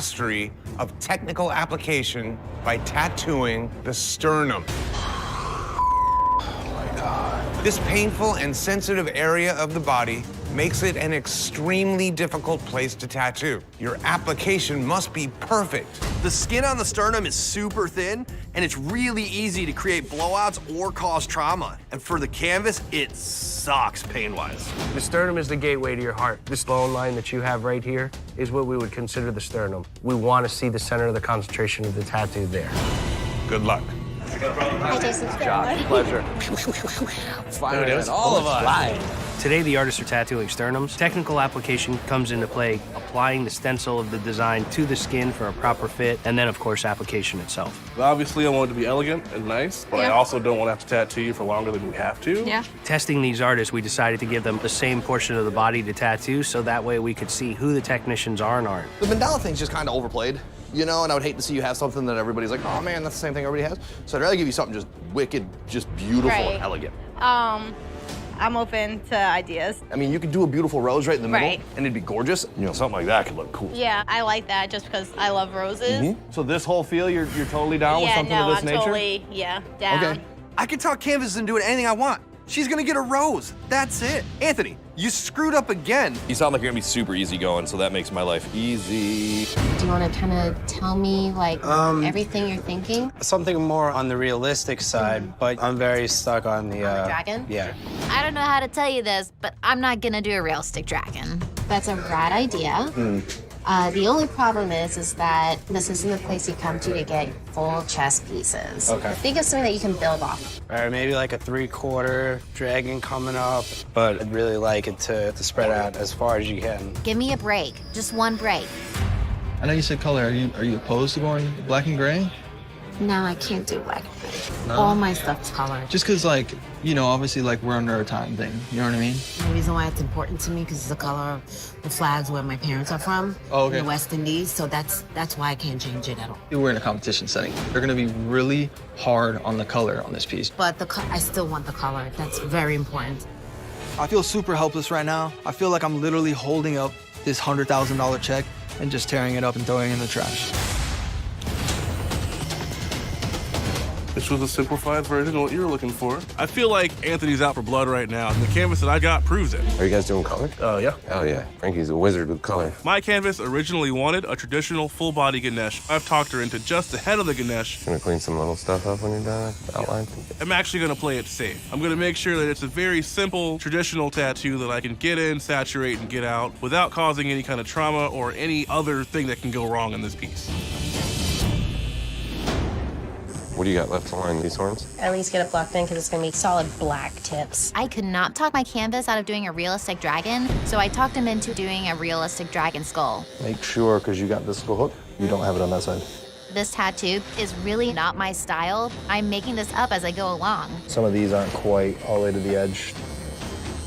mastery of technical application by tattooing the sternum. Oh my God. This painful and sensitive area of the body makes it an extremely difficult place to tattoo. Your application must be perfect. The skin on the sternum is super thin, and it's really easy to create blowouts or cause trauma. And for the canvas, it sucks pain-wise. The sternum is the gateway to your heart. This bone line that you have right here is what we would consider the sternum. We want to see the center of the concentration of the tattoo there. Good luck. Hi, Jason. Josh, pleasure. Firing all of us. Today, the artists are tattooing sternums. Technical application comes into play, applying the stencil of the design to the skin for a proper fit, and then, of course, application itself. Obviously, I want it to be elegant and nice, but I also don't want to have to tattoo you for longer than we have to. Yeah. Testing these artists, we decided to give them the same portion of the body to tattoo, so that way we could see who the technicians are and aren't. The mandala thing's just kind of overplayed, you know, and I would hate to see you have something that everybody's like, oh man, that's the same thing everybody has. So I'd rather give you something just wicked, just beautiful and elegant. I'm open to ideas. I mean, you could do a beautiful rose right in the middle, Right. and it'd be gorgeous. You know, something like that could look cool. Yeah, I like that just because I love roses. So this whole feel, you're totally down with Yeah, something no, of this I'm nature? totally, down. Okay. I can talk canvases and do anything I want. She's gonna get a rose. That's it. Anthony, you screwed up again. You sound like you're gonna be super easygoing, so that makes my life easy. Do you want to kind of tell me, like, everything you're thinking? Something more on the realistic side, but I'm very stuck on the dragon? Yeah. I don't know how to tell you this, but I'm not gonna do a realistic dragon. That's a rad idea. The only problem is that this isn't the place you come to get full chest pieces. Okay. Think of something that you can build off. Or maybe like a 3/4 dragon coming up, but I'd really like it to spread out as far as you can. Give me a break, just one break. I know you said color. Are you opposed to going black and gray? No, I can't do black and gray. No? All my stuff's color. Just because, like, you know, obviously, like, we're under a time thing. You know what I mean? The reason why it's important to me because it's the color of the flags where my parents are from, in the West Indies. So that's why I can't change it at all. We're in a competition setting. They're going to be really hard on the color on this piece. But I still want the color. That's very important. I feel super helpless right now. I feel like I'm literally holding up this $100,000 check and just tearing it up and throwing it in the trash. This was a simplified version of what you were looking for. I feel like Anthony's out for blood right now, and the canvas that I got proves it. Are you guys doing color? Yeah. Oh, yeah. Frankie's a wizard with color. My canvas originally wanted a traditional full-body Ganesh. I've talked her into just the head of the Ganesh. Gonna clean some little stuff up when you're done, outline? I'm actually gonna play it safe. I'm gonna make sure that it's a very simple, traditional tattoo that I can get in, saturate, and get out without causing any kind of trauma or any other thing that can go wrong in this piece. What do you got left to line these horns? At least get it blocked in because it's going to be solid black tips. I could not talk my canvas out of doing a realistic dragon, so I talked him into doing a realistic dragon skull. Make sure, because you got this little hook, you don't have it on that side. This tattoo is really not my style. I'm making this up as I go along. Some of these aren't quite all the way to the edge.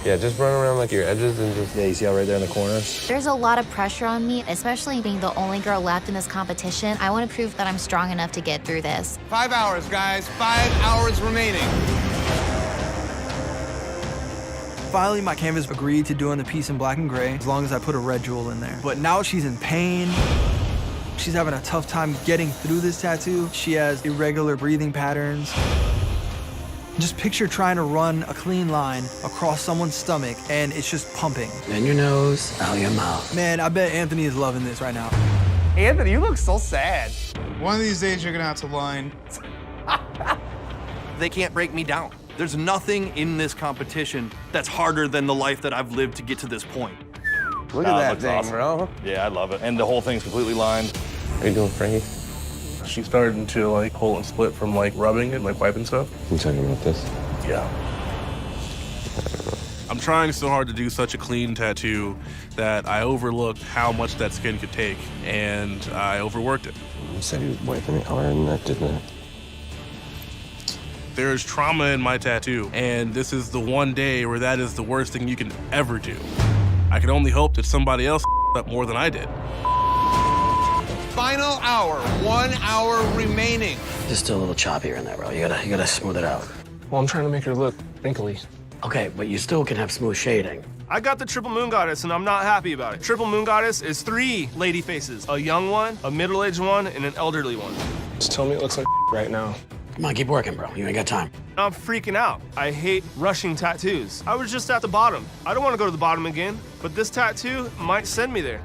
Yeah, just run around like your edges and just... Yeah, you see how right there in the corners? There's a lot of pressure on me, especially being the only girl left in this competition. I want to prove that I'm strong enough to get through this. 5 hours, guys. 5 hours remaining. Finally, my canvas agreed to doing the piece in black and gray as long as I put a red jewel in there. But now she's in pain. She's having a tough time getting through this tattoo. She has irregular breathing patterns. Just picture trying to run a clean line across someone's stomach and it's just pumping. In your nose, out your mouth. Man, I bet Anthony is loving this right now. Anthony, you look so sad. One of these days you're gonna have to line. They can't break me down. There's nothing in this competition that's harder than the life that I've lived to get to this point. Look at that thing, bro. Yeah, I love it. And the whole thing's completely lined. How you doing, Frankie? She's starting to like pull and split from like rubbing it, like wiping stuff. You talking about this? Yeah. I'm trying so hard to do such a clean tattoo that I overlooked how much that skin could take, and I overworked it. You said you were wiping it harder than that, didn't it? There's trauma in my tattoo, and this is the one day where that is the worst thing you can ever do. I can only hope that somebody else up more than I did. Final hour. 1 hour remaining. Just a little choppier in there, bro. You gotta smooth it out. Well, I'm trying to make her look wrinkly. Okay, but you still can have smooth shading. I got the Triple Moon Goddess, and I'm not happy about it. Triple Moon Goddess is 3 lady faces. A young one, a middle-aged one, and an elderly one. Just tell me it looks like right now. Come on, keep working, bro. You ain't got time. I'm freaking out. I hate rushing tattoos. I was just at the bottom. I don't want to go to the bottom again, but this tattoo might send me there.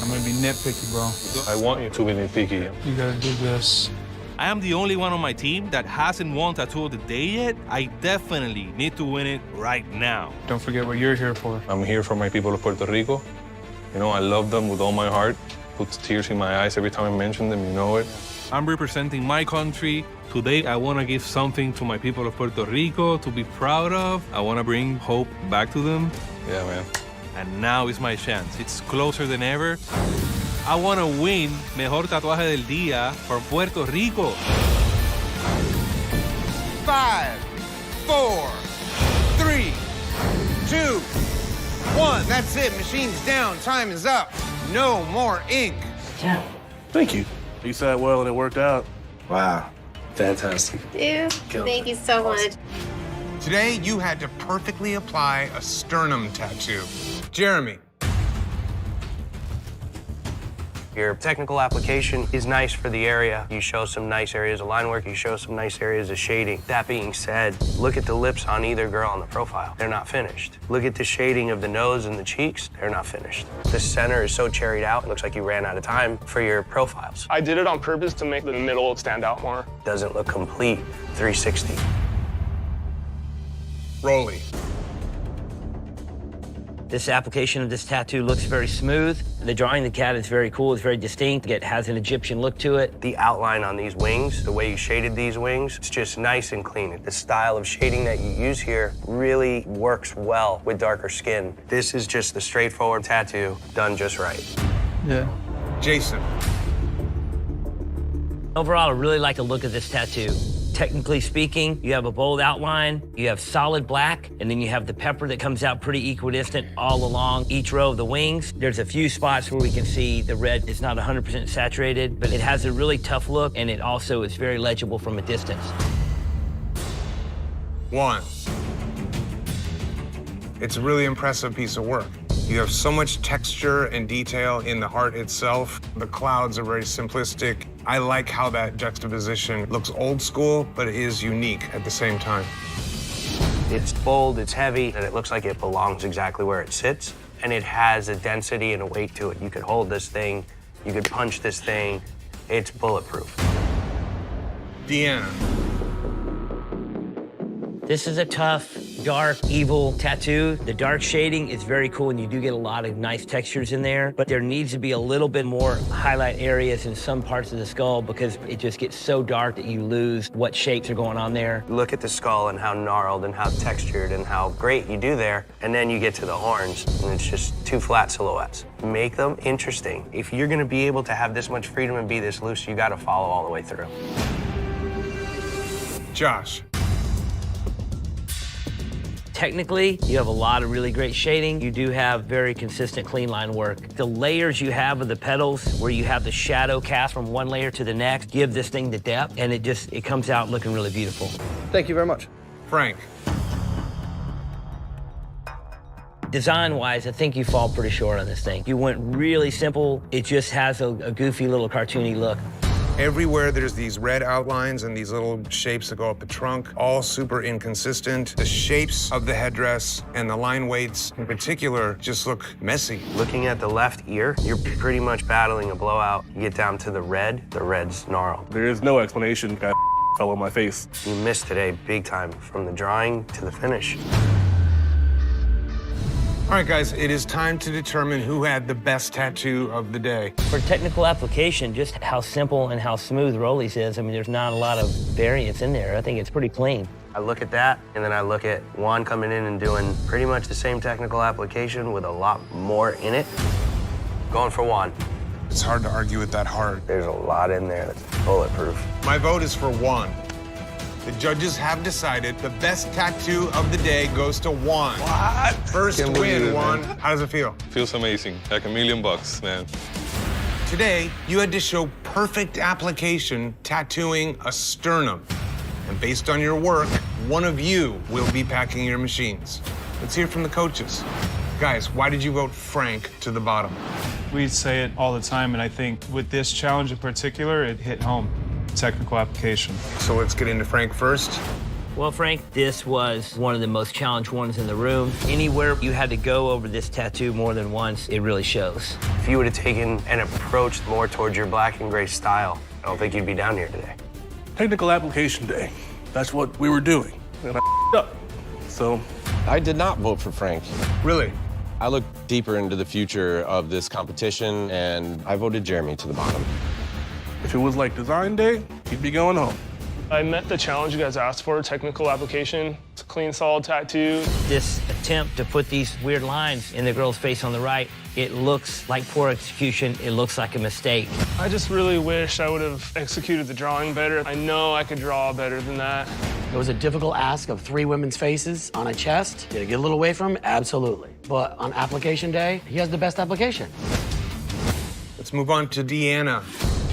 I'm gonna be nitpicky, bro. I want you to be nitpicky. You gotta do this. I am the only one on my team that hasn't won Tattoo of the Day yet. I definitely need to win it right now. Don't forget what you're here for. I'm here for my people of Puerto Rico. You know, I love them with all my heart. Puts tears in my eyes every time I mention them, you know it. I'm representing my country. Today, I want to give something to my people of Puerto Rico to be proud of. I want to bring hope back to them. Yeah, man. And now is my chance. It's closer than ever. I want to win Mejor Tatuaje del Día for Puerto Rico. 5, 4, 3, 2, 1. That's it. Machine's down. Time is up. No more ink. Yeah. Thank you. You said well and it worked out. Wow. Fantastic. Dude, thank you so much. Today, you had to perfectly apply a sternum tattoo. Jeremy. Your technical application is nice for the area. You show some nice areas of line work, you show some nice areas of shading. That being said, look at the lips on either girl on the profile. They're not finished. Look at the shading of the nose and the cheeks. They're not finished. The center is so cherried out, it looks like you ran out of time for your profiles. I did it on purpose to make the middle stand out more. Doesn't look complete 360. Rolly. This application of this tattoo looks very smooth. The drawing of the cat is very cool. It's very distinct. It has an Egyptian look to it. The outline on these wings, the way you shaded these wings, it's just nice and clean. The style of shading that you use here really works well with darker skin. This is just the straightforward tattoo done just right. Yeah. Jason. Overall, I really like the look of this tattoo. Technically speaking, you have a bold outline, you have solid black, and then you have the pepper that comes out pretty equidistant all along each row of the wings. There's a few spots where we can see the red is not 100% saturated, but it has a really tough look, and it also is very legible from a distance. 1. It's a really impressive piece of work. You have so much texture and detail in the heart itself. The clouds are very simplistic. I like how that juxtaposition looks old school, but it is unique at the same time. It's bold, it's heavy, and it looks like it belongs exactly where it sits. And it has a density and a weight to it. You could hold this thing, you could punch this thing. It's bulletproof. Deanna. This is a tough, dark, evil tattoo. The dark shading is very cool, and you do get a lot of nice textures in there, but there needs to be a little bit more highlight areas in some parts of the skull because it just gets so dark that you lose what shapes are going on there. Look at the skull and how gnarled and how textured and how great you do there, and then you get to the horns, and it's just 2 flat silhouettes. Make them interesting. If you're gonna be able to have this much freedom and be this loose, you gotta follow all the way through. Josh. Technically, you have a lot of really great shading. You do have very consistent, clean line work. The layers you have of the petals, where you have the shadow cast from one layer to the next, give this thing the depth, and it comes out looking really beautiful. Thank you very much. Frank. Design-wise, I think you fall pretty short on this thing. You went really simple. It just has a goofy little cartoony look. Everywhere there's these red outlines and these little shapes that go up the trunk, all super inconsistent. The shapes of the headdress and the line weights in particular just look messy. Looking at the left ear, you're pretty much battling a blowout. You get down to the red's gnarled. There is no explanation. I fell on my face. You missed today big time, from the drawing to the finish. All right, guys, it is time to determine who had the best tattoo of the day. For technical application, just how simple and how smooth Rolly's is, I mean, there's not a lot of variance in there. I think it's pretty clean. I look at that, and then I look at Juan coming in and doing pretty much the same technical application with a lot more in it. Going for Juan. It's hard to argue with that heart. There's a lot in there that's bulletproof. My vote is for Juan. The judges have decided the best tattoo of the day goes to Juan. What? First win, Juan. How does it feel? Feels amazing, like $1 million, man. Today, you had to show perfect application tattooing a sternum. And based on your work, one of you will be packing your machines. Let's hear from the coaches. Guys, why did you vote Frank to the bottom? We say it all the time, and I think with this challenge in particular, it hit home. Technical application. So let's get into Frank first. Well, Frank, this was one of the most challenged ones in the room. Anywhere you had to go over this tattoo more than once, it really shows. If you would have taken an approach more towards your black and gray style, I don't think you'd be down here today. Technical application day. That's what we were doing. And I up. So I did not vote for Frank. Really? I looked deeper into the future of this competition, and I voted Jeremy to the bottom. if it was like design day, he'd be going home. I met the challenge you guys asked for, technical application. It's a clean, solid tattoo. This attempt to put these weird lines in the girl's face on the right, it looks like poor execution. It looks like a mistake. I just really wish I would have executed the drawing better. I know I could draw better than that. It was a difficult ask of 3 women's faces on a chest. Did it get a little away from him? Absolutely. But on application day, he has the best application. Let's move on to Deanna.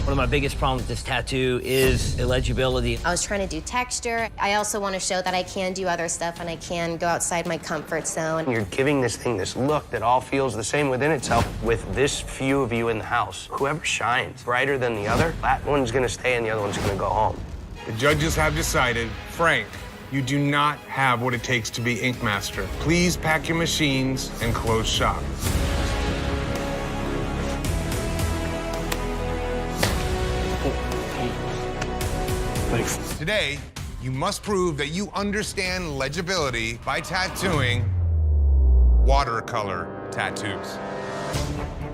One of my biggest problems with this tattoo is illegibility. I was trying to do texture. I also want to show that I can do other stuff and I can go outside my comfort zone. You're giving this thing this look that all feels the same within itself. With this few of you in the house, whoever shines brighter than the other, that one's gonna stay and the other one's gonna go home. The judges have decided, Frank, you do not have what it takes to be Ink Master. Please pack your machines and close shop. Thanks. Today, you must prove that you understand legibility by tattooing watercolor tattoos.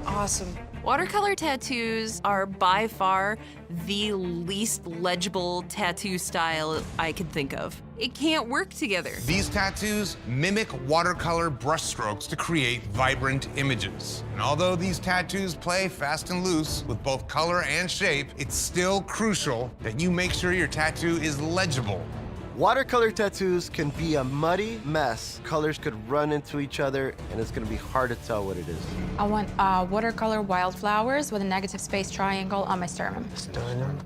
Awesome. Watercolor tattoos are by far the least legible tattoo style I could think of. It can't work together. These tattoos mimic watercolor brushstrokes to create vibrant images. And although these tattoos play fast and loose with both color and shape, it's still crucial that you make sure your tattoo is legible. Watercolor tattoos can be a muddy mess. Colors could run into each other, and it's gonna be hard to tell what it is. I want watercolor wildflowers with a negative space triangle on my sternum. Sternum?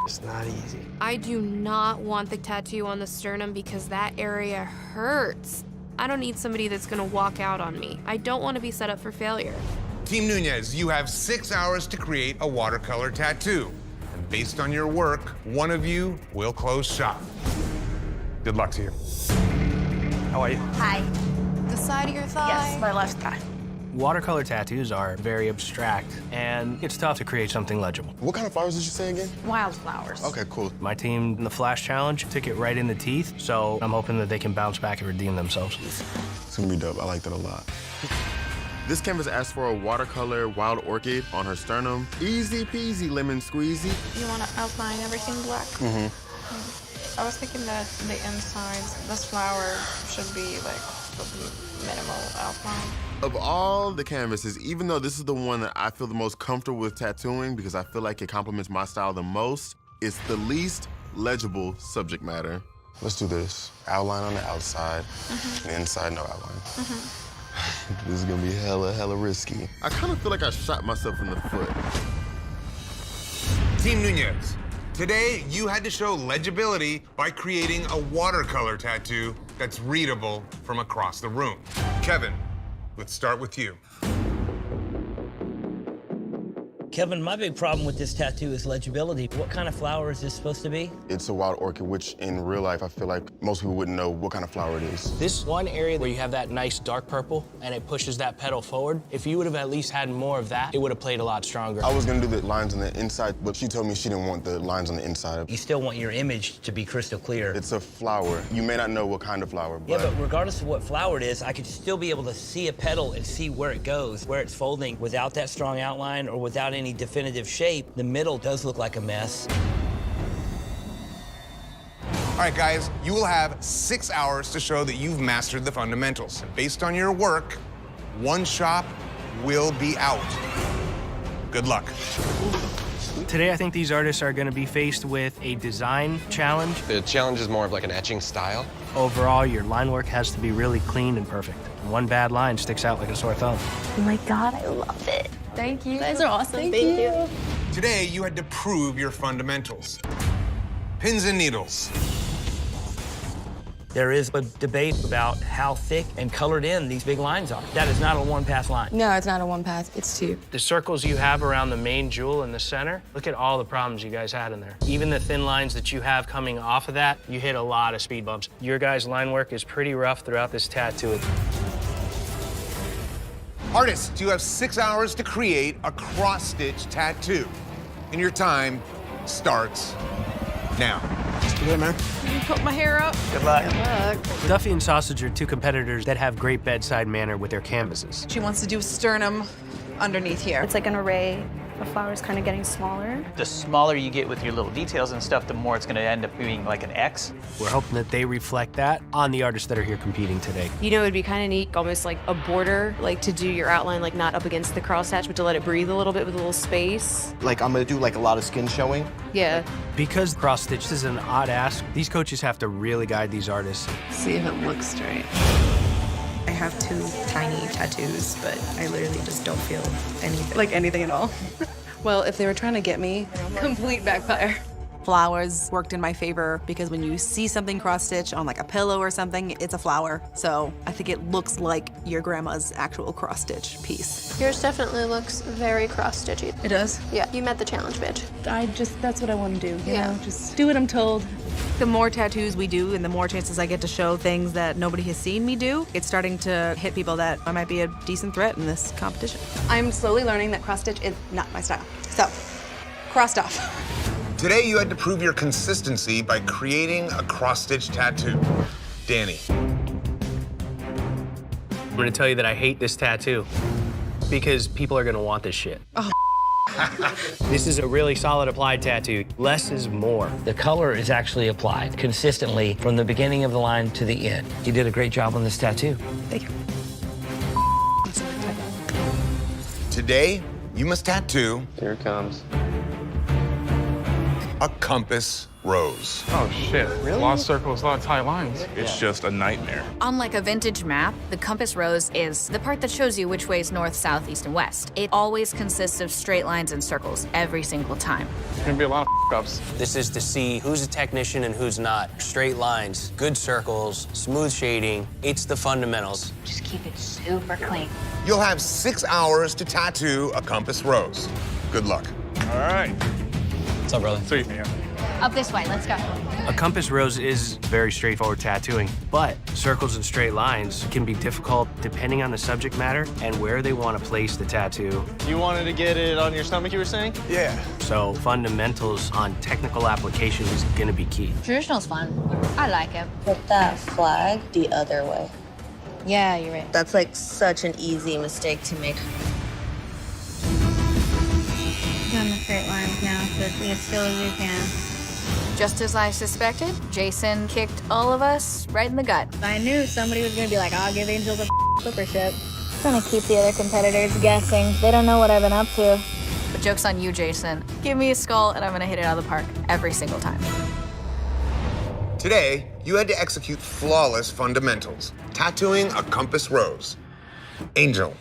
It's not easy. I do not want the tattoo on the sternum because that area hurts. I don't need somebody that's gonna walk out on me. I don't want to be set up for failure. Team Nunez, you have 6 hours to create a watercolor tattoo. And based on your work, one of you will close shop. Good luck to you. How are you? Hi. The side of your thigh? Yes, my left thigh. Watercolor tattoos are very abstract, and it's tough to create something legible. What kind of flowers did you say again? Wildflowers. Okay, cool. My team in the Flash Challenge took it right in the teeth, so I'm hoping that they can bounce back and redeem themselves. It's gonna be dope. I like that a lot. This canvas asked for a watercolor wild orchid on her sternum. Easy peasy lemon squeezy. You want to outline everything black? Mm-hmm. I was thinking that the insides, this flower should be like the minimal outline. Of all the canvases, even though this is the one that I feel the most comfortable with tattooing because I feel like it complements my style the most, it's the least legible subject matter. Let's do this. Outline on the outside, the inside, no outline. This is gonna be hella risky. I kind of feel like I shot myself in the foot. Team Nunez, today you had to show legibility by creating a watercolor tattoo that's readable from across the room. Kevin, let's start with you. Kevin, my big problem with this tattoo is legibility. What kind of flower is this supposed to be? It's a wild orchid, which in real life, I feel like most people wouldn't know what kind of flower it is. This one area where you have that nice dark purple and it pushes that petal forward, if you would have at least had more of that, it would have played a lot stronger. I was gonna do the lines on the inside, but she told me she didn't want the lines on the inside. You still want your image to be crystal clear. It's a flower. You may not know what kind of flower, but... Yeah, but regardless of what flower it is, I could still be able to see a petal and see where it goes, where it's folding without that strong outline or without any definitive shape. The middle does look like a mess. All right, guys, you will have 6 hours to show that you've mastered the fundamentals. And based on your work, one shop will be out. Good luck. Today, I think these artists are going to be faced with a design challenge. The challenge is more of like an etching style. Overall, your line work has to be really clean and perfect. One bad line sticks out like a sore thumb. Oh my God, I love it. Thank you. You guys are awesome. Thank you. Today, you had to prove your fundamentals. Pins and needles. There is a debate about how thick and colored in these big lines are. That is not a one-pass line. No, it's not a one pass, it's two. The circles you have around the main jewel in the center, look at all the problems you guys had in there. Even the thin lines that you have coming off of that, you hit a lot of speed bumps. Your guys' line work is pretty rough throughout this tattoo. Artists, you have 6 hours to create a cross-stitch tattoo. And your time starts now. Good, man. Put my hair up. Good luck. Good luck. Duffy and Sausage are two competitors that have great bedside manner with their canvases. She wants to do sternum underneath here. It's like an array. The flower's kind of getting smaller. The smaller you get with your little details and stuff, the more it's going to end up being like an X. We're hoping that they reflect that on the artists that are here competing today. You know, it'd be kind of neat, almost like a border, like to do your outline, like not up against the cross hatch, but to let it breathe a little bit with a little space. Like, I'm gonna do like a lot of skin showing. Yeah. Because cross stitch is an odd ask, these coaches have to really guide these artists. See if it looks straight. I have 2 tiny tattoos, but I literally just don't feel anything. Like anything at all. Well, if they were trying to get me, complete backfire. Flowers worked in my favor because when you see something cross-stitch on like a pillow or something, it's a flower. So I think it looks like your grandma's actual cross-stitch piece. Yours definitely looks very cross-stitchy. It does? Yeah, you met the challenge, bitch. That's what I want to do, you know? Just do what I'm told. The more tattoos we do and the more chances I get to show things that nobody has seen me do, it's starting to hit people that I might be a decent threat in this competition. I'm slowly learning that cross-stitch is not my style. So, crossed off. Today, you had to prove your consistency by creating a cross-stitch tattoo. Danny. I'm gonna tell you that I hate this tattoo because people are gonna want this shit. Oh. This is a really solid applied tattoo. Less is more. The color is actually applied consistently from the beginning of the line to the end. You did a great job on this tattoo. Thank you. Today, you must tattoo. Here it comes. A compass rose. Oh, shit. Really? A lot of circles, a lot of tight lines. It's just a nightmare. Unlike a vintage map, the compass rose is the part that shows you which way is north, south, east, and west. It always consists of straight lines and circles every single time. There's gonna be a lot of ups. This is to see who's a technician and who's not. Straight lines, good circles, smooth shading. It's the fundamentals. Just keep it super clean. You'll have 6 hours to tattoo a compass rose. Good luck. All right. What's up, brother? Sweet. Yeah. Up this way, let's go. A compass rose is very straightforward tattooing, but circles and straight lines can be difficult depending on the subject matter and where they want to place the tattoo. You wanted to get it on your stomach, you were saying? Yeah. So fundamentals on technical application is gonna be key. Traditional's fun. I like it. Put that flag the other way. Yeah, you're right. That's like such an easy mistake to make. Doing the straight lines now, so be as still as you can. Just as I suspected, Jason kicked all of us right in the gut. I knew somebody was gonna be like, I'll give Angel the flipper ship. Trying to keep the other competitors guessing. They don't know what I've been up to. But joke's on you, Jason. Give me a skull and I'm gonna hit it out of the park every single time. Today, you had to execute flawless fundamentals, tattooing a compass rose. Angel.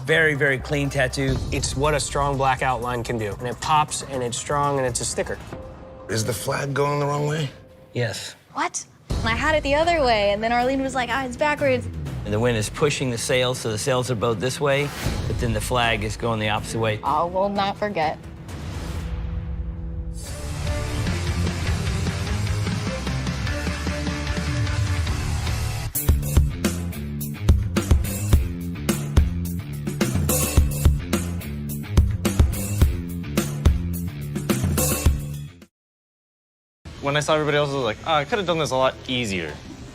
Very, very clean tattoo. It's what a strong black outline can do. And it pops and it's strong and it's a sticker. Is the flag going the wrong way? Yes. What? I had it the other way, and then Arlene was like, it's backwards. And the wind is pushing the sails, so the sails are both this way, but then the flag is going the opposite way. I will not forget. When I saw everybody else, I was like, oh, I could have done this a lot easier.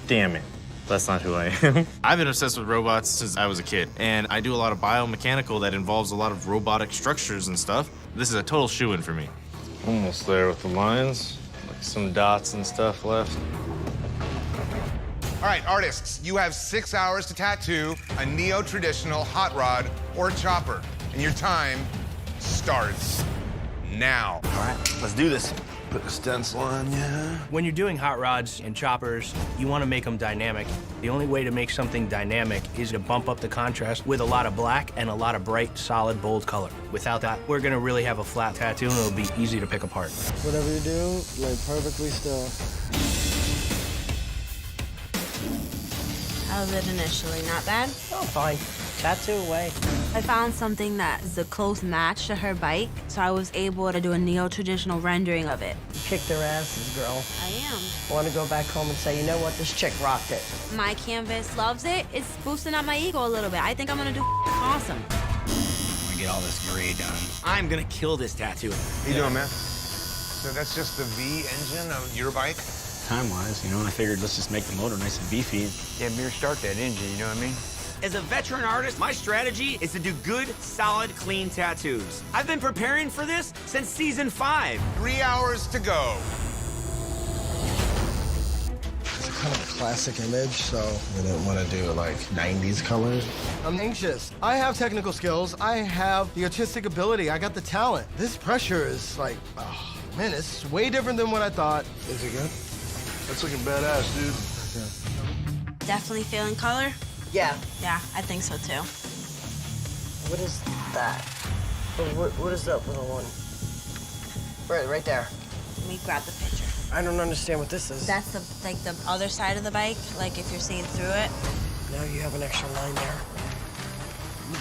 Damn it. That's not who I am. I've been obsessed with robots since I was a kid, and I do a lot of biomechanical that involves a lot of robotic structures and stuff. This is a total shoo-in for me. Almost there with the lines. Like some dots and stuff left. All right, artists, you have 6 hours to tattoo a neo-traditional hot rod or chopper. And your time starts now. All right, let's do this. Put the stencil on, yeah. When you're doing hot rods and choppers, you want to make them dynamic. The only way to make something dynamic is to bump up the contrast with a lot of black and a lot of bright, solid, bold color. Without that, we're gonna really have a flat tattoo and it'll be easy to pick apart. Whatever you do, lay perfectly still. How was it initially? Not bad? Oh, fine. Tattoo away. I found something that is a close match to her bike, so I was able to do a neo-traditional rendering of it. You kicked their asses, girl. I am. I want to go back home and say, you know what, this chick rocked it. My canvas loves it. It's boosting up my ego a little bit. I think I'm gonna do awesome. I'm gonna get all this gray done. I'm gonna kill this tattoo. How you doing, man? So that's just the V engine of your bike? Time-wise, you know, I figured let's just make the motor nice and beefy. Yeah, mirror start that engine, you know what I mean? As a veteran artist, my strategy is to do good, solid, clean tattoos. I've been preparing for this since season 5. 3 hours to go. It's kind of a classic image, so I didn't want to do like 90s colors. I'm anxious. I have technical skills. I have the artistic ability. I got the talent. This pressure is like, oh, man, it's way different than what I thought. Is it good? That's looking badass, dude. Definitely feeling color? Yeah. Yeah, I think so too. What is that? What is that little one? Right there. Let me grab the picture. I don't understand what this is. That's the other side of the bike, like if you're seeing through it. Now you have an extra line there.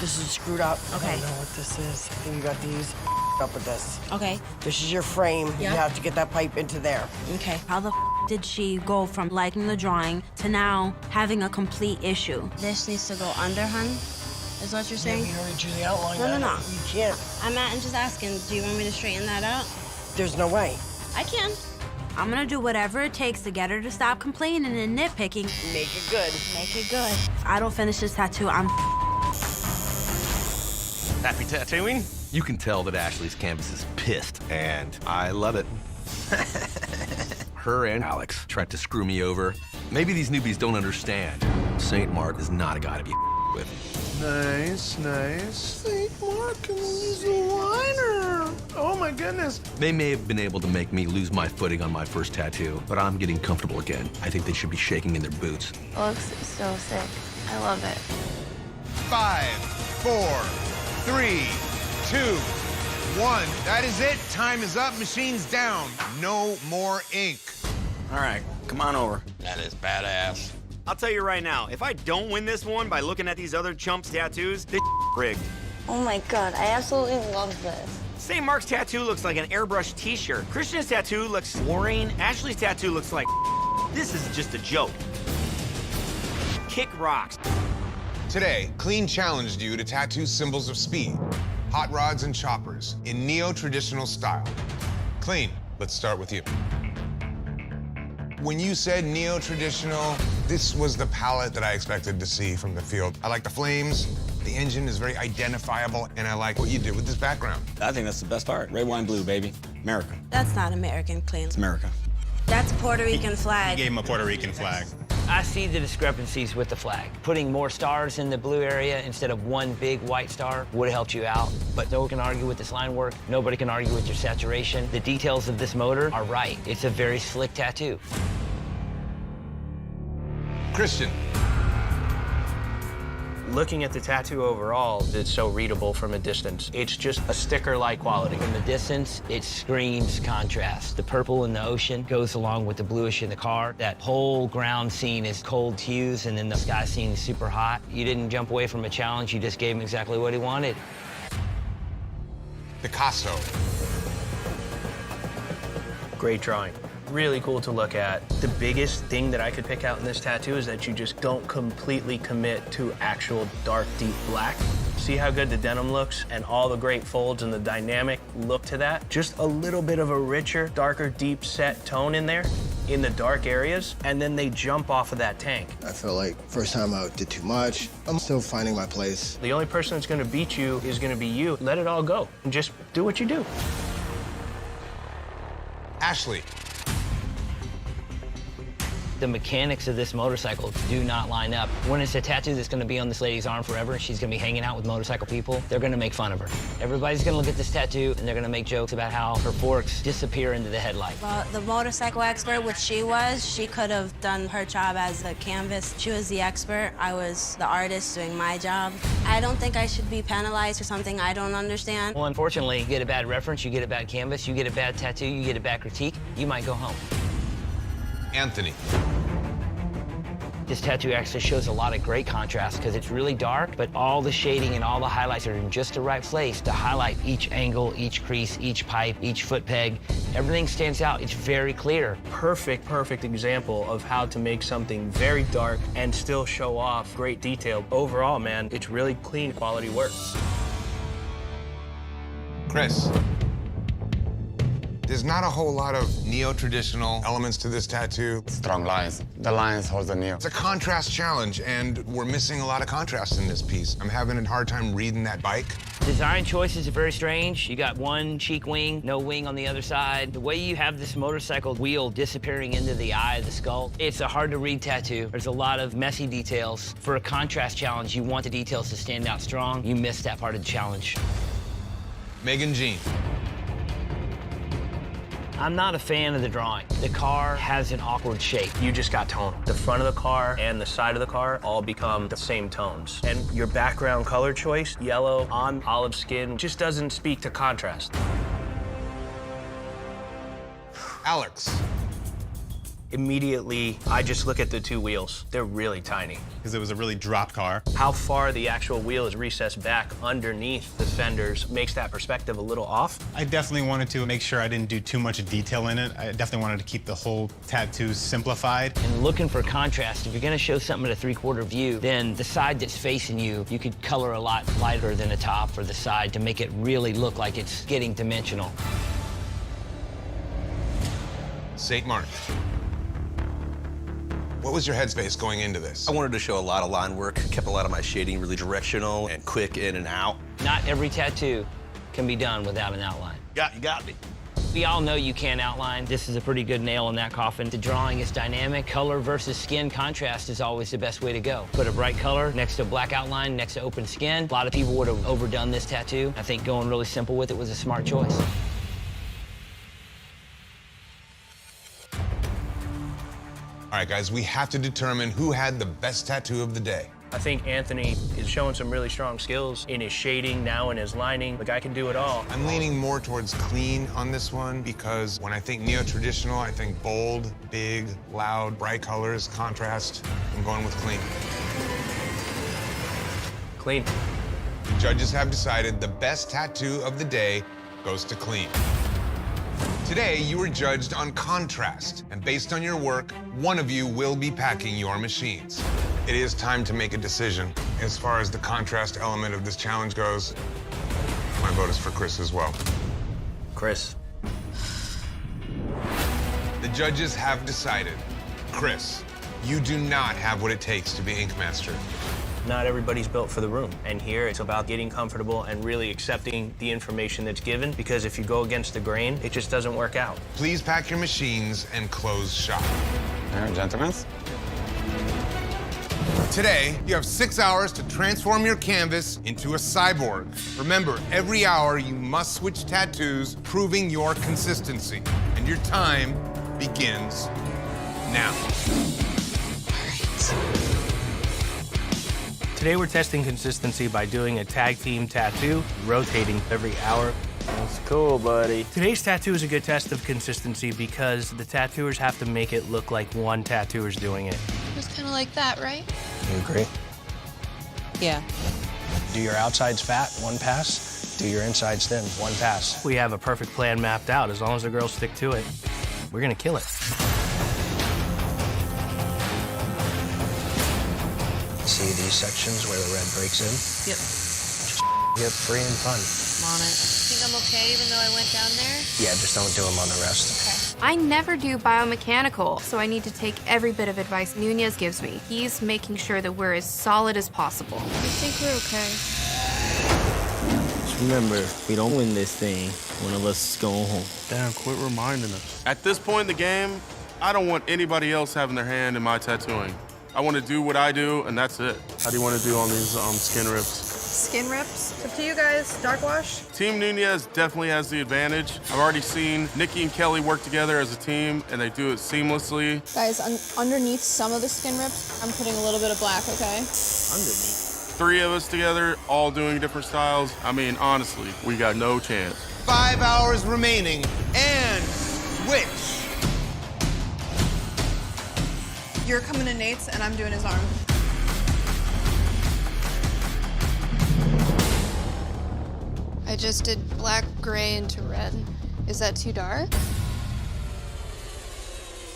This is screwed up. Okay. I don't know what this is. I think you got these up with this. Okay. This is your frame. Yeah. You have to get that pipe into there. Okay. How the did she go from liking the drawing to now having a complete issue? This needs to go under, hun? Is what you're saying? Yeah, we already drew the outline. No. You can't. I'm just asking, do you want me to straighten that out? There's no way. I can. I'm gonna do whatever it takes to get her to stop complaining and nitpicking. Make it good. Make it good. If I don't finish this tattoo, I'm Happy tattooing? You can tell that Ashley's canvas is pissed, and I love it. Her and Alex tried to screw me over. Maybe these newbies don't understand. St. Mark is not a guy to be with. Nice. St. Mark is a whiner. Oh my goodness. They may have been able to make me lose my footing on my first tattoo, but I'm getting comfortable again. I think they should be shaking in their boots. Looks so sick. I love it. 5, 4, 3, 2, 1. That is it. Time is up. Machine's down. No more ink. All right, come on over. That is badass. I'll tell you right now, if I don't win this one by looking at these other chumps' tattoos, this rigged. Oh my god, I absolutely love this. St. Mark's tattoo looks like an airbrush t-shirt. Christian's tattoo looks boring. Ashley's tattoo looks like this is just a joke. Kick rocks. Today, Clean challenged you to tattoo symbols of speed, hot rods and choppers in neo-traditional style. Clean, let's start with you. When you said neo-traditional, this was the palette that I expected to see from the field. I like the flames, the engine is very identifiable, and I like what you did with this background. I think that's the best part. Red, wine, blue, baby. America. That's not American, Clean. It's America. That's Puerto Rican flag. Gave him a Puerto Rican flag. I see the discrepancies with the flag. Putting more stars in the blue area instead of one big white star would have helped you out. But no one can argue with this line work. Nobody can argue with your saturation. The details of this motor are right. It's a very slick tattoo. Christian. Looking at the tattoo overall, it's so readable from a distance. It's just a sticker-like quality. From a distance, it screams contrast. The purple in the ocean goes along with the bluish in the car. That whole ground scene is cold hues, and then the sky scene is super hot. You didn't jump away from a challenge. You just gave him exactly what he wanted. Picasso. Great drawing. Really cool to look at. The biggest thing that I could pick out in this tattoo is that you just don't completely commit to actual dark, deep black. See how good the denim looks and all the great folds and the dynamic look to that? Just a little bit of a richer, darker, deep set tone in there in the dark areas, and then they jump off of that tank. I feel like first time out did too much. I'm still finding my place. The only person that's gonna beat you is gonna be you. Let it all go and just do what you do. Ashley. The mechanics of this motorcycle do not line up. When it's a tattoo that's gonna be on this lady's arm forever and she's gonna be hanging out with motorcycle people, they're gonna make fun of her. Everybody's gonna look at this tattoo and they're gonna make jokes about how her forks disappear into the headlight. Well, the motorcycle expert, which she could have done her job as a canvas. She was the expert. I was the artist doing my job. I don't think I should be penalized for something I don't understand. Well, unfortunately, you get a bad reference, you get a bad canvas, you get a bad tattoo, you get a bad critique, you might go home. Anthony. This tattoo actually shows a lot of great contrast because it's really dark, but all the shading and all the highlights are in just the right place to highlight each angle, each crease, each pipe, each foot peg. Everything stands out. It's very clear. Perfect example of how to make something very dark and still show off great detail. Overall, man, it's really clean quality work. Chris, there's not a whole lot of neo-traditional elements to this tattoo. Strong lines. The lines hold the neo. It's a contrast challenge, and we're missing a lot of contrast in this piece. I'm having a hard time reading that bike. Design choices are very strange. You got one cheek wing, no wing on the other side. The way you have this motorcycle wheel disappearing into the eye of the skull, it's a hard to read tattoo. There's a lot of messy details. For a contrast challenge, you want the details to stand out strong. You missed that part of the challenge. Megan Jean. I'm not a fan of the drawing. The car has an awkward shape. You just got tonal. The front of the car and the side of the car all become the same tones. And your background color choice, yellow on olive skin, just doesn't speak to contrast. Alex. Immediately, I just look at the two wheels. They're really tiny. Because it was a really dropped car. How far the actual wheel is recessed back underneath the fenders makes that perspective a little off. I definitely wanted to make sure I didn't do too much detail in it. I definitely wanted to keep the whole tattoo simplified. And looking for contrast, if you're gonna show something at a 3/4 view, then the side that's facing you, you could color a lot lighter than the top or the side to make it really look like it's getting dimensional. St. Martin. What was your headspace going into this? I wanted to show a lot of line work, kept a lot of my shading really directional and quick in and out. Not every tattoo can be done without an outline. You got me. We all know you can't outline. This is a pretty good nail in that coffin. The drawing is dynamic. Color versus skin contrast is always the best way to go. Put a bright color next to a black outline, next to open skin. A lot of people would have overdone this tattoo. I think going really simple with it was a smart choice. All right, guys, we have to determine who had the best tattoo of the day. I think Anthony is showing some really strong skills in his shading, now in his lining. The guy can do it all. I'm leaning more towards clean on this one because when I think neo-traditional, I think bold, big, loud, bright colors, contrast. I'm going with clean. Clean. The judges have decided the best tattoo of the day goes to clean. Today, you were judged on contrast, and based on your work, one of you will be packing your machines. It is time to make a decision. As far as the contrast element of this challenge goes, my vote is for Chris as well. Chris. The judges have decided. Chris, you do not have what it takes to be Ink Master. Not everybody's built for the room. And here it's about getting comfortable and really accepting the information that's given, because if you go against the grain, it just doesn't work out. Please pack your machines and close shop. All right, gentlemen. Today, you have 6 hours to transform your canvas into a cyborg. Remember, every hour you must switch tattoos, proving your consistency. And your time begins now. Today we're testing consistency by doing a tag team tattoo, rotating every hour. That's cool, buddy. Today's tattoo is a good test of consistency because the tattooers have to make it look like one tattooer's doing it. Just kind of like that, right? You agree? Yeah. Do your outsides fat, one pass. Do your insides thin, one pass. We have a perfect plan mapped out. As long as the girls stick to it, we're gonna kill it. See these sections where the red breaks in? Yep. Just get free and fun. I'm on it. Think I'm okay even though I went down there? Yeah, just don't do them on the rest. I never do biomechanical, so I need to take every bit of advice Nunez gives me. He's making sure that we're as solid as possible. I think we're okay. Just remember, if we don't win this thing, one of us is going home. Damn, quit reminding us. At this point in the game, I don't want anybody else having their hand in my tattooing. I want to do what I do, and that's it. How do you want to do on these skin rips? Skin rips? It's up to you guys. Dark wash? Team Nunez definitely has the advantage. I've already seen Nikki and Kelly work together as a team, and they do it seamlessly. Guys, underneath some of the skin rips, I'm putting a little bit of black, okay? Underneath. 3 of us together, all doing different styles. I mean, honestly, we got no chance. 5 hours remaining, and switch. You're coming to Nate's and I'm doing his arm. I just did black, gray into red. Is that too dark?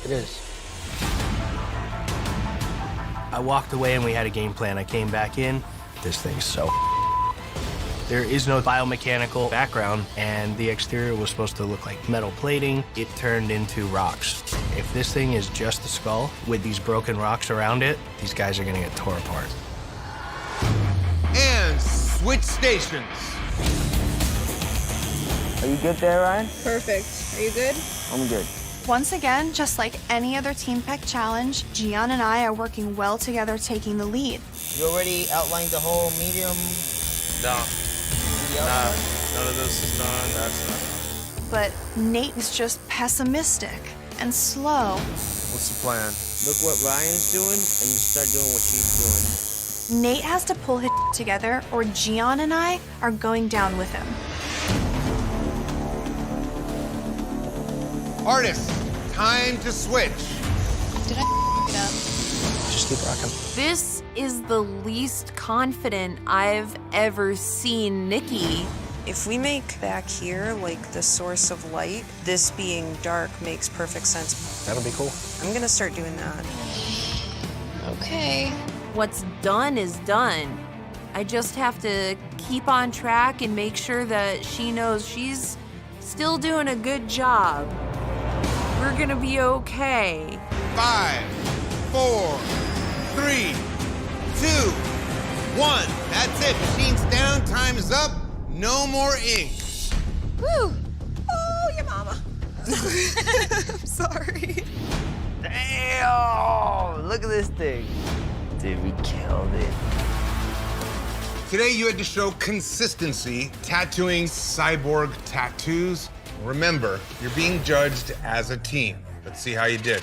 It is. I walked away and we had a game plan. I came back in. This thing's so There is no biomechanical background, and the exterior was supposed to look like metal plating. It turned into rocks. If this thing is just the skull with these broken rocks around it, these guys are gonna get tore apart. And switch stations. Are you good there, Ryan? Perfect. Are you good? I'm good. Once again, just like any other team peck challenge, Gian and I are working well together, taking the lead. You already outlined the whole medium? No. Nah, none of this is done. That's not. But Nate is just pessimistic and slow. What's the plan? Look what Ryan's doing, and you start doing what she's doing. Nate has to pull his together, or Gian and I are going down with him. Artists, time to switch. Did I it up? Just keep rocking. This is the least confident I've ever seen Nikki. If we make back here like the source of light, this being dark makes perfect sense. That'll be cool. I'm gonna start doing that. Okay. What's done is done. I just have to keep on track and make sure that she knows she's still doing a good job. We're gonna be okay. 5, 4, 3, 2, 1. That's it. Machine's down. Time is up. No more ink. Woo! Oh, your mama. I'm sorry. Damn! Look at this thing. Dude, we killed it. Today you had to show consistency tattooing cyborg tattoos. Remember, you're being judged as a team. Let's see how you did.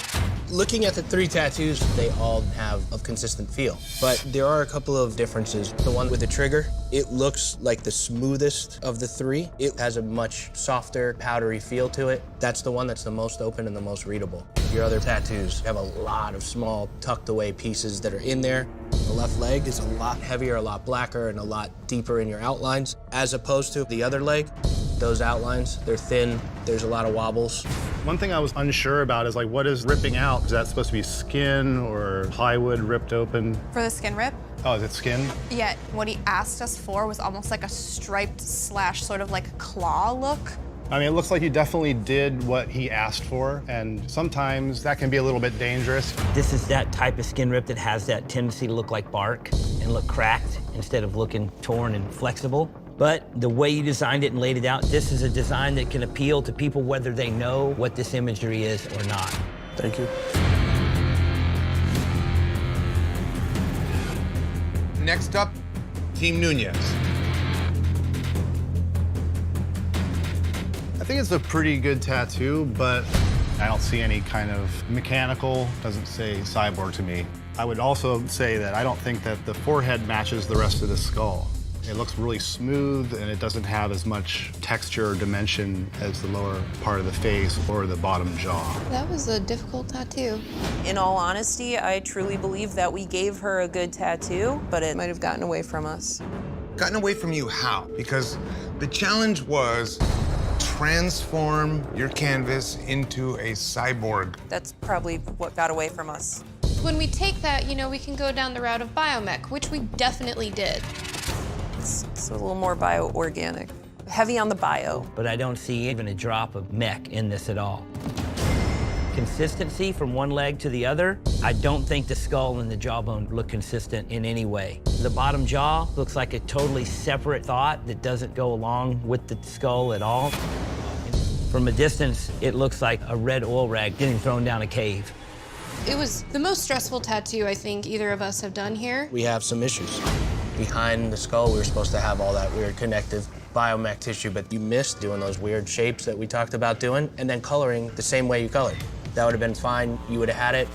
Looking at the 3 tattoos, they all have a consistent feel. But there are a couple of differences. The one with the trigger, it looks like the smoothest of the 3. It has a much softer, powdery feel to it. That's the one that's the most open and the most readable. Your other tattoos have a lot of small, tucked away pieces that are in there. The left leg is a lot heavier, a lot blacker, and a lot deeper in your outlines, as opposed to the other leg. Those outlines, they're thin, there's a lot of wobbles. One thing I was unsure about is like, what is ripping out? Is that supposed to be skin or plywood ripped open? For the skin rip? Oh, is it skin? Yeah, what he asked us for was almost like a striped / sort of like claw look. I mean, it looks like you definitely did what he asked for, and sometimes that can be a little bit dangerous. This is that type of skin rip that has that tendency to look like bark and look cracked instead of looking torn and flexible. But the way you designed it and laid it out, this is a design that can appeal to people whether they know what this imagery is or not. Thank you. Next up, Team Nunez. I think it's a pretty good tattoo, but I don't see any kind of mechanical, doesn't say cyborg to me. I would also say that I don't think that the forehead matches the rest of the skull. It looks really smooth, and it doesn't have as much texture or dimension as the lower part of the face or the bottom jaw. That was a difficult tattoo. In all honesty, I truly believe that we gave her a good tattoo, but it might have gotten away from us. Gotten away from you how? Because the challenge was transform your canvas into a cyborg. That's probably what got away from us. When we take that, you know, we can go down the route of biomech, which we definitely did. It's a little more bio-organic. Heavy on the bio. But I don't see even a drop of mech in this at all. Consistency from one leg to the other, I don't think the skull and the jawbone look consistent in any way. The bottom jaw looks like a totally separate thought that doesn't go along with the skull at all. From a distance, it looks like a red oil rag getting thrown down a cave. It was the most stressful tattoo I think either of us have done here. We have some issues. Behind the skull, we were supposed to have all that weird connective biomech tissue, but you missed doing those weird shapes that we talked about doing, and then coloring the same way you colored. That would have been fine. You would have had it.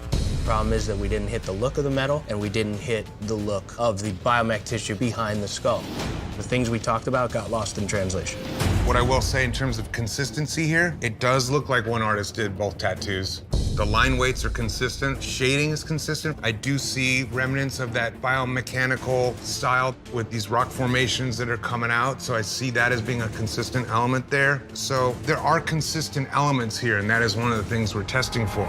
Problem is that we didn't hit the look of the metal, and we didn't hit the look of the biomech tissue behind the skull. The things we talked about got lost in translation. What I will say in terms of consistency here, it does look like one artist did both tattoos. The line weights are consistent. Shading is consistent. I do see remnants of that biomechanical style with these rock formations that are coming out. So I see that as being a consistent element there. So there are consistent elements here, and that is one of the things we're testing for.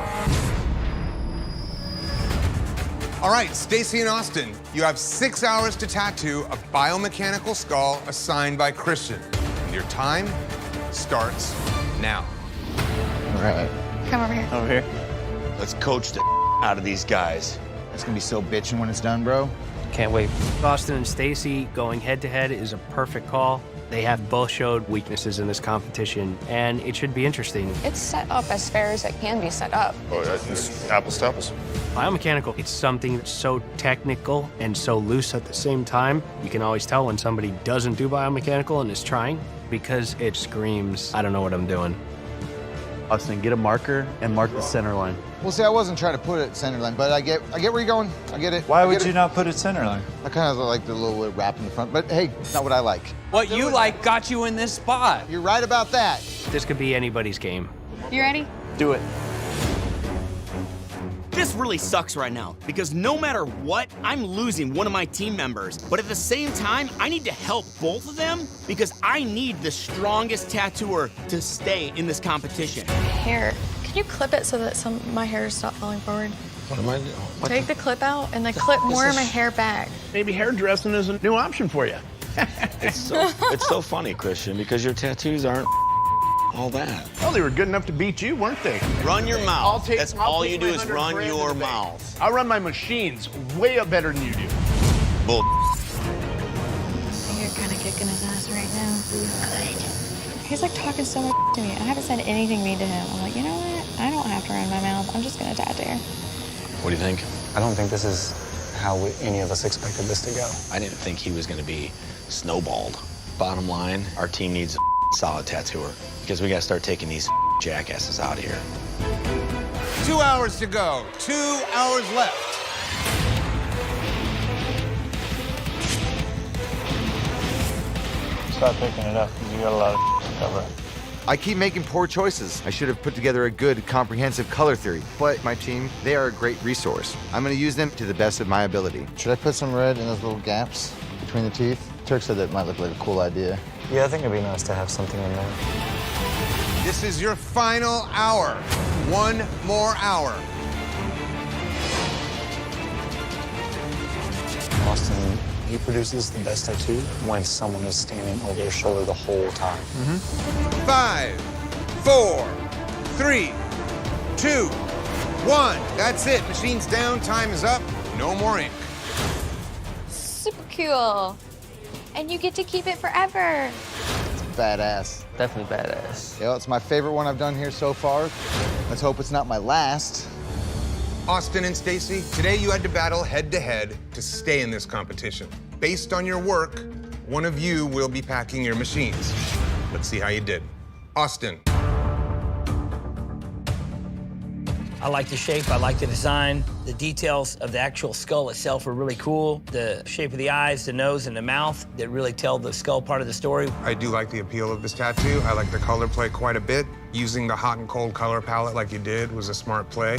All right, Stacy and Austin, you have 6 hours to tattoo a biomechanical skull assigned by Christian. And your time starts now. All right. Come over here. Over here. Let's coach the out of these guys. It's gonna be so bitchin' when it's done, bro. Can't wait. Austin and Stacy going head-to-head is a perfect call. They have both showed weaknesses in this competition, and it should be interesting. It's set up as fair as it can be set up. Oh, it's apples to apples. Biomechanical, it's something that's so technical and so loose at the same time. You can always tell when somebody doesn't do biomechanical and is trying because it screams, I don't know what I'm doing. Austin, get a marker and mark the center line. Well, see, I wasn't trying to put it center line, but I get where you're going. I get it. Why would you not put it center line? I kind of like the little wrap in the front, but hey, not what I like. What you like got you in this spot. You're right about that. This could be anybody's game. You ready? Do it. This really sucks right now, because no matter what, I'm losing one of my team members. But at the same time, I need to help both of them because I need the strongest tattooer to stay in this competition. Hair. Can you clip it so that my hair stop falling forward? What am I doing? Take the clip out and then clip more of my hair back. Maybe hairdressing is a new option for you. It's so funny, Christian, because your tattoos aren't all that. Well, they were good enough to beat you, weren't they? Run your mouth. That's I'll all take you do my is 100 run grand your in the bank. mouth. I run my machines way up better than you do. Bull. You're kind of kicking his ass right now. Good. He's like talking so much to me. I haven't said anything mean to him. I'm like, you know what? I don't have to run my mouth. I'm just gonna tattoo. What do you think? I don't think this is how any of us expected this to go. I didn't think he was going to be snowballed. Bottom line, our team needs a solid tattooer because we got to start taking these jackasses out of here. 2 hours to go. 2 hours left. Stop picking it up. You got a lot of to cover. I keep making poor choices. I should have put together a good, comprehensive color theory. But my team, they are a great resource. I'm going to use them to the best of my ability. Should I put some red in those little gaps between the teeth? Turk said that might look like a cool idea. Yeah, I think it'd be nice to have something in there. This is your final hour. 1 more hour. Austin, he produces the best tattoo when someone is standing over their shoulder the whole time. 5, 4, 3, 2, 1. That's it. Machine's down. Time is up. No more ink. Super cool. And you get to keep it forever. It's badass. Definitely badass. Yeah, it's my favorite one I've done here so far. Let's hope it's not my last. Austin and Stacy, today you had to battle head-to-head to stay in this competition. Based on your work, one of you will be packing your machines. Let's see how you did. Austin. I like the shape, I like the design. The details of the actual skull itself are really cool. The shape of the eyes, the nose, and the mouth that really tell the skull part of the story. I do like the appeal of this tattoo. I like the color play quite a bit. Using the hot and cold color palette like you did was a smart play.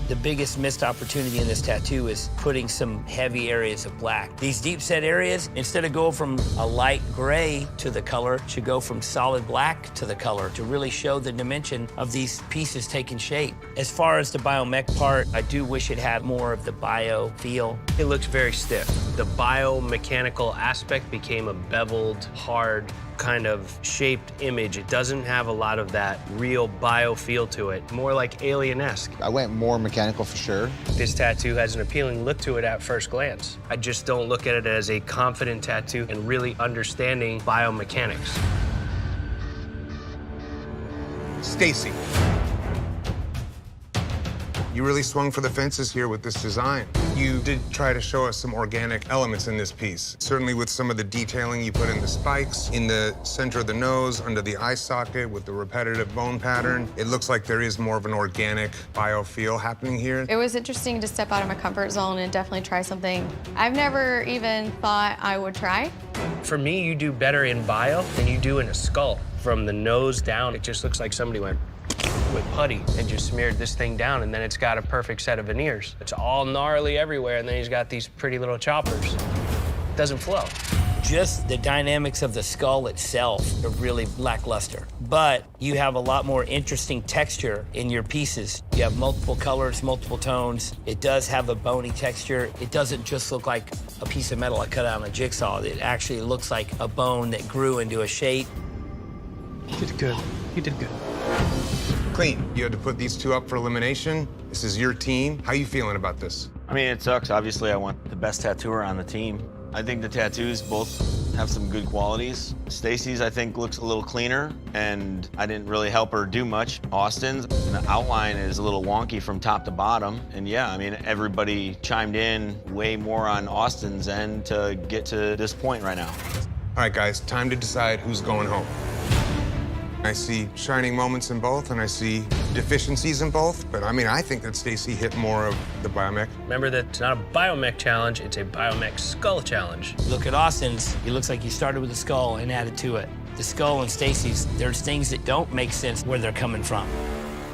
The biggest missed opportunity in this tattoo is putting some heavy areas of black. These deep set areas, instead of go from a light gray to the color, should go from solid black to the color to really show the dimension of these pieces taking shape. As far as the biomech part, I do wish it had more of the bio feel. It looks very stiff. The biomechanical aspect became a beveled, hard, kind of shaped image. It doesn't have a lot of that real bio feel to it, more like alien-esque. I went more mechanical for sure. This tattoo has an appealing look to it at first glance. I just don't look at it as a confident tattoo and really understanding biomechanics. Stacy. You really swung for the fences here with this design. You did try to show us some organic elements in this piece. Certainly with some of the detailing you put in the spikes, in the center of the nose, under the eye socket with the repetitive bone pattern. It looks like there is more of an organic bio feel happening here. It was interesting to step out of my comfort zone and definitely try something I've never even thought I would try. For me, you do better in bio than you do in a skull. From the nose down, it just looks like somebody went with putty and just smeared this thing down, and then it's got a perfect set of veneers. It's all gnarly everywhere, and then he's got these pretty little choppers. It doesn't flow. Just the dynamics of the skull itself are really lackluster. But you have a lot more interesting texture in your pieces. You have multiple colors, multiple tones. It does have a bony texture. It doesn't just look like a piece of metal I cut out on a jigsaw. It actually looks like a bone that grew into a shape. You did good. You did good. Clean. You had to put these two up for elimination. This is your team. How you feeling about this? I mean, it sucks. Obviously, I want the best tattooer on the team. I think the tattoos both have some good qualities. Stacy's, I think, looks a little cleaner, and I didn't really help her do much. Austin's, the outline is a little wonky from top to bottom. And yeah, I mean, everybody chimed in way more on Austin's end to get to this point right now. All right, guys, time to decide who's going home. I see shining moments in both, and I see deficiencies in both, but I mean, I think that Stacy hit more of the biomech. Remember that it's not a biomech challenge, it's a biomech skull challenge. Look at Austin's. It looks like he started with a skull and added to it. The skull and Stacy's, there's things that don't make sense where they're coming from.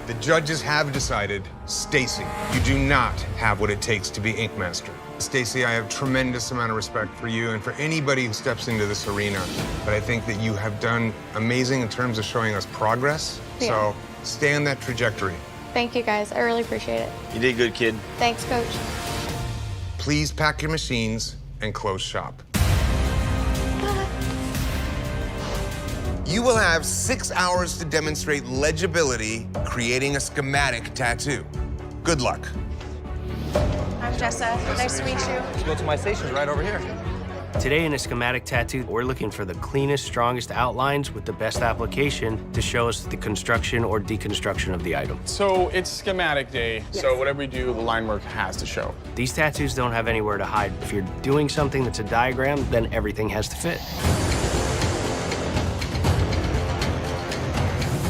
The judges have decided, Stacy, you do not have what it takes to be Ink Master. Stacy, I have tremendous amount of respect for you and for anybody who steps into this arena. But I think that you have done amazing in terms of showing us progress. Yeah. So stay on that trajectory. Thank you, guys. I really appreciate it. You did good, kid. Thanks, Coach. Please pack your machines and close shop. You will have 6 hours to demonstrate legibility creating a schematic tattoo. Good luck. I'm Jessa. Nice to meet you. Let's go to my station right over here. Today in a schematic tattoo, we're looking for the cleanest, strongest outlines with the best application to show us the construction or deconstruction of the item. So it's schematic day, so whatever we do, the line work has to show. These tattoos don't have anywhere to hide. If you're doing something that's a diagram, then everything has to fit.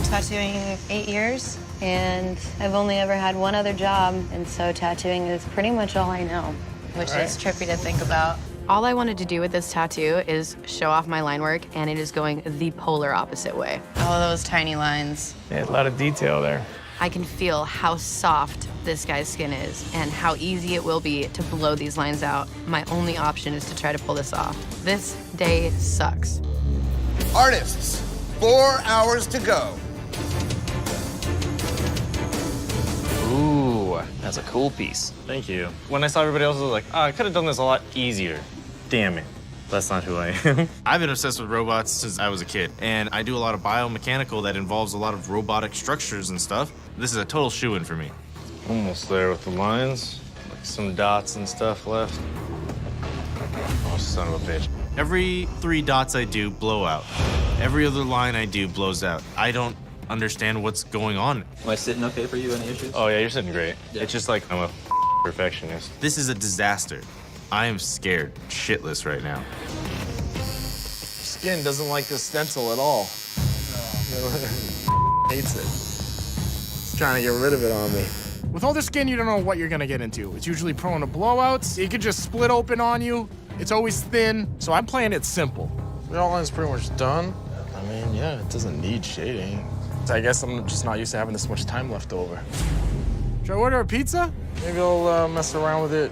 Tattooing 8 years, and I've only ever had one other job, and so tattooing is pretty much all I know, which is trippy to think about. All I wanted to do with this tattoo is show off my line work, and it is going the polar opposite way. All those tiny lines. Yeah, a lot of detail there. I can feel how soft this guy's skin is and how easy it will be to blow these lines out. My only option is to try to pull this off. This day sucks. Artists, 4 hours to go. Ooh, that's a cool piece. Thank you. When I saw everybody else, I was like, oh, I could have done this a lot easier. Damn it. That's not who I am. I've been obsessed with robots since I was a kid, and I do a lot of biomechanical that involves a lot of robotic structures and stuff. This is a total shoo-in for me. Almost there with the lines. Like some dots and stuff left. Oh, son of a bitch. Every 3 dots I do blow out. Every other line I do blows out. I don't understand what's going on. Am I sitting okay for you? Any issues? Oh, yeah, you're sitting great. Yeah. It's just like I'm a perfectionist. This is a disaster. I am scared shitless right now. Skin doesn't like this stencil at all. Hates it. It's trying to get rid of it on me. With older skin, you don't know what you're gonna get into. It's usually prone to blowouts. It could just split open on you. It's always thin, so I'm playing it simple. The outline's pretty much done. I mean, yeah, it doesn't need shading. I guess I'm just not used to having this much time left over. Should I order a pizza? Maybe I'll mess around with it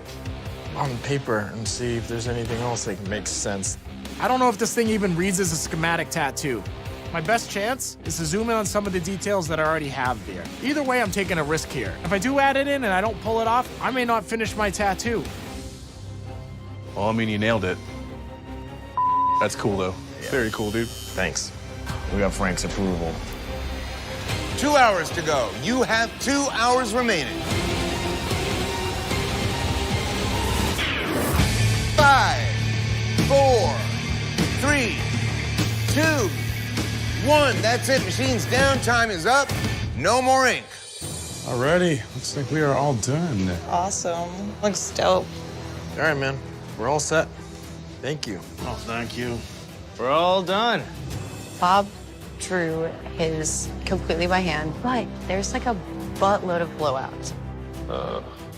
on paper and see if there's anything else that makes sense. I don't know if this thing even reads as a schematic tattoo. My best chance is to zoom in on some of the details that I already have there. Either way, I'm taking a risk here. If I do add it in and I don't pull it off, I may not finish my tattoo. Well, I mean, you nailed it. That's cool, though. Yeah. Very cool, dude. Thanks. We got Frank's approval. 2 hours to go. You have 2 hours remaining. 5, 4, 3, 2, 1. That's it. Machine's down. Time is up. No more ink. Alrighty. Looks like we are all done. Awesome. Looks dope. All right, man. We're all set. Thank you. Oh, thank you. We're all done. Bob drew his completely by hand, but there's like a buttload of blowouts.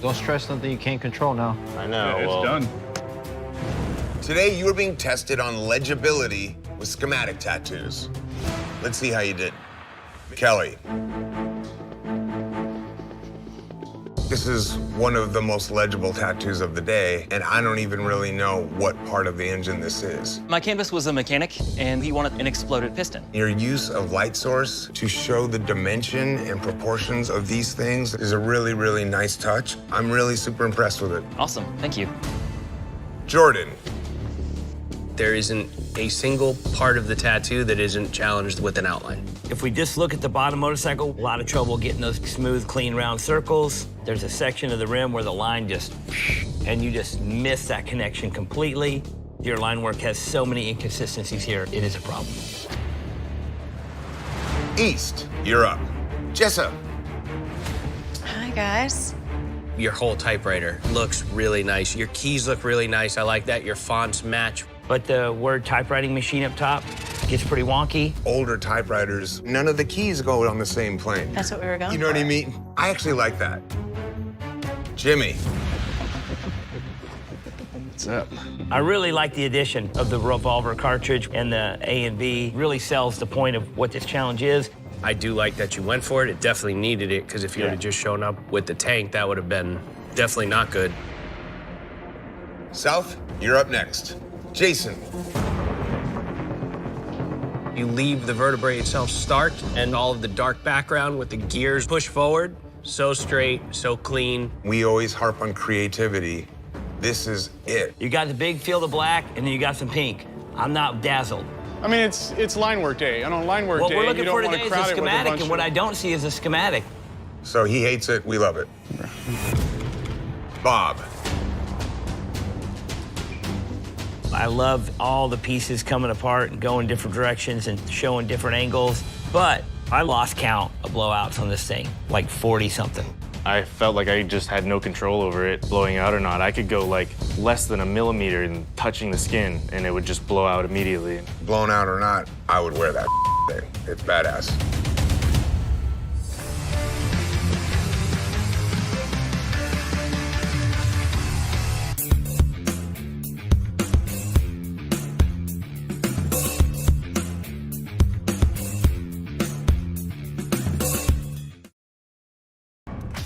Don't stress something you can't control now. I know. Yeah, it's done. Today, you are being tested on legibility with schematic tattoos. Let's see how you did. Kelly, This is one of the most legible tattoos of the day, and I don't even really know what part of the engine this is. My canvas was a mechanic, and he wanted an exploded piston. Your use of light source to show the dimension and proportions of these things is a really, really nice touch. I'm really super impressed with it. Awesome, thank you. Jordan. There isn't a single part of the tattoo that isn't challenged with an outline. If we just look at the bottom motorcycle, a lot of trouble getting those smooth, clean, round circles. There's a section of the rim where the line just, and you just miss that connection completely. Your line work has so many inconsistencies here, it is a problem. East, you're up. Jessa. Hi, guys. Your whole typewriter looks really nice. Your keys look really nice. I like that. Your fonts match. But the word typewriting machine up top gets pretty wonky. Older typewriters, none of the keys go on the same plane. That's what we were going You know what I mean? I actually like that. Jimmy. What's up? I really like the addition of the revolver cartridge, and the A and B really sells the point of what this challenge is. I do like that you went for it. It definitely needed it, because if you had just shown up with the tank, that would have been definitely not good. South, you're up next. Jason. You leave the vertebrae itself stark and all of the dark background with the gears push forward. So straight, so clean. We always harp on creativity. This is it. You got the big field of black, and then you got some pink. I'm not dazzled. I mean, it's line work day. And on line work What day, we're looking you for don't today want to is a crowd it with a schematic, bunch and what of... I don't see is a schematic. So he hates it, we love it. Bob. I love all the pieces coming apart and going different directions and showing different angles, but I lost count of blowouts on this thing, like 40-something. I felt like I just had no control over it blowing out or not. I could go like less than a millimeter in touching the skin and it would just blow out immediately. Blown out or not, I would wear that thing. It's badass.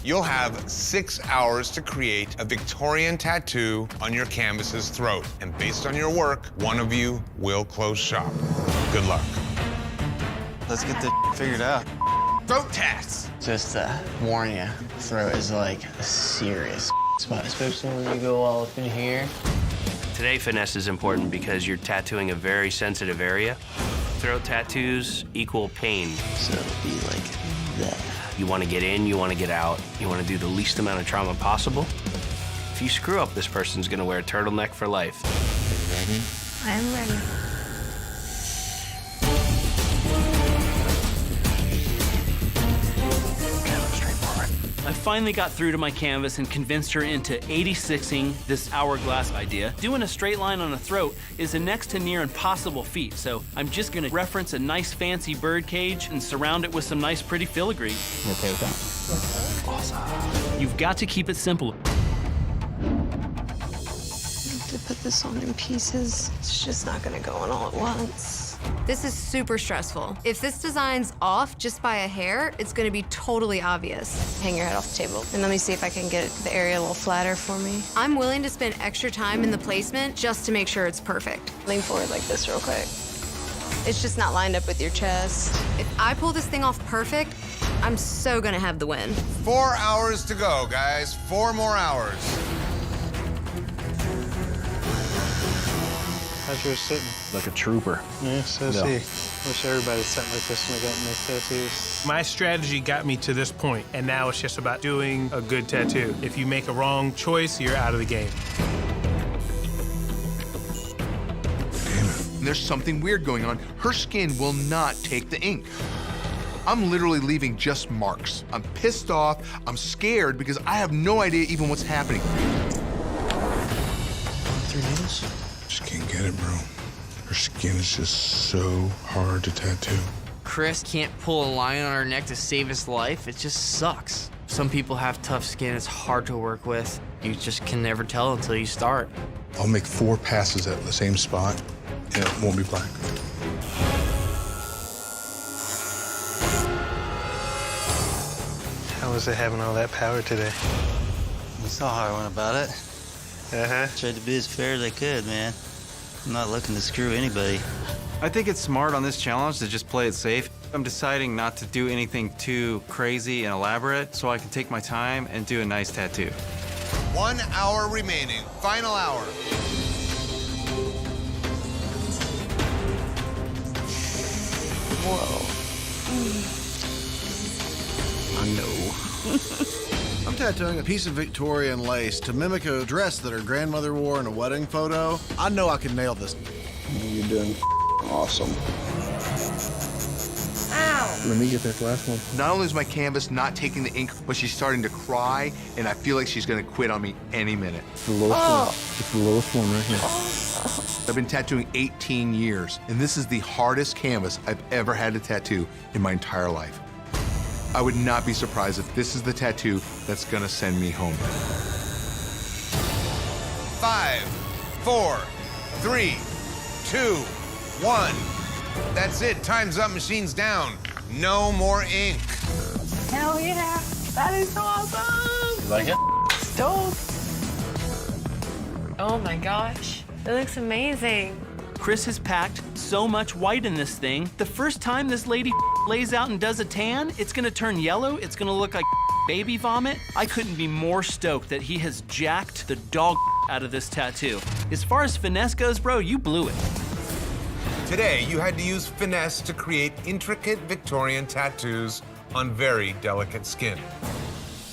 You'll have 6 hours to create a Victorian tattoo on your canvas's throat. And based on your work, one of you will close shop. Good luck. Let's get this figured out. Throat tats. Just to warn you, throat is like a serious spot, especially when you go all up in here. Today, finesse is important because you're tattooing a very sensitive area. Throat tattoos equal pain. So it'll be like that. You want to get in, you want to get out, you want to do the least amount of trauma possible. If you screw up, this person's going to wear a turtleneck for life. I am ready. I finally got through to my canvas and convinced her into 86ing this hourglass idea. Doing a straight line on a throat is a next to near impossible feat, so I'm just gonna reference a nice fancy bird cage and surround it with some nice pretty filigree. You okay with that? Awesome. You've got to keep it simple. I have to put this on in pieces. It's just not gonna go on all at once. This is super stressful. If this design's off just by a hair, it's gonna be totally obvious. Hang your head off the table, and let me see if I can get the area a little flatter for me. I'm willing to spend extra time in the placement just to make sure it's perfect. Lean forward like this real quick. It's just not lined up with your chest. If I pull this thing off perfect, I'm so gonna have the win. 4 hours to go, guys. 4 more hours. How's yours sitting? Like a trooper. Yeah, so see. Wish everybody sat like this when they got in those tattoos. My strategy got me to this point, and now it's just about doing a good tattoo. If you make a wrong choice, you're out of the game. There's something weird going on. Her skin will not take the ink. I'm literally leaving just marks. I'm pissed off, I'm scared because I have no idea even what's happening. 3 needles? Just can't get it, bro. Her skin is just so hard to tattoo. Chris can't pull a line on her neck to save his life. It just sucks. Some people have tough skin. It's hard to work with. You just can never tell until you start. I'll make 4 passes at the same spot, and it won't be black. How was it having all that power today? You saw how I went about it. Tried to be as fair as I could, man. I'm not looking to screw anybody. I think it's smart on this challenge to just play it safe. I'm deciding not to do anything too crazy and elaborate so I can take my time and do a nice tattoo. 1 hour remaining. Final hour. Whoa. I know. I'm tattooing a piece of Victorian lace to mimic a dress that her grandmother wore in a wedding photo. I know I can nail this. You're doing awesome. Ow! Let me get that last one. Not only is my canvas not taking the ink, but she's starting to cry, and I feel like she's gonna quit on me any minute. It's the lowest one. It's the lowest one right here. I've been tattooing 18 years, and this is the hardest canvas I've ever had to tattoo in my entire life. I would not be surprised if this is the tattoo that's gonna send me home. 5, 4, 3, 2, 1. That's it. Time's up. Machine's down. No more ink. Hell yeah. That is so awesome. You like it? Stoked. Oh my gosh. It looks amazing. Chris has packed so much white in this thing. The first time this lady lays out and does a tan, it's gonna turn yellow. It's gonna look like baby vomit. I couldn't be more stoked that he has jacked the dog out of this tattoo. As far as finesse goes, bro, you blew it. Today, you had to use finesse to create intricate Victorian tattoos on very delicate skin.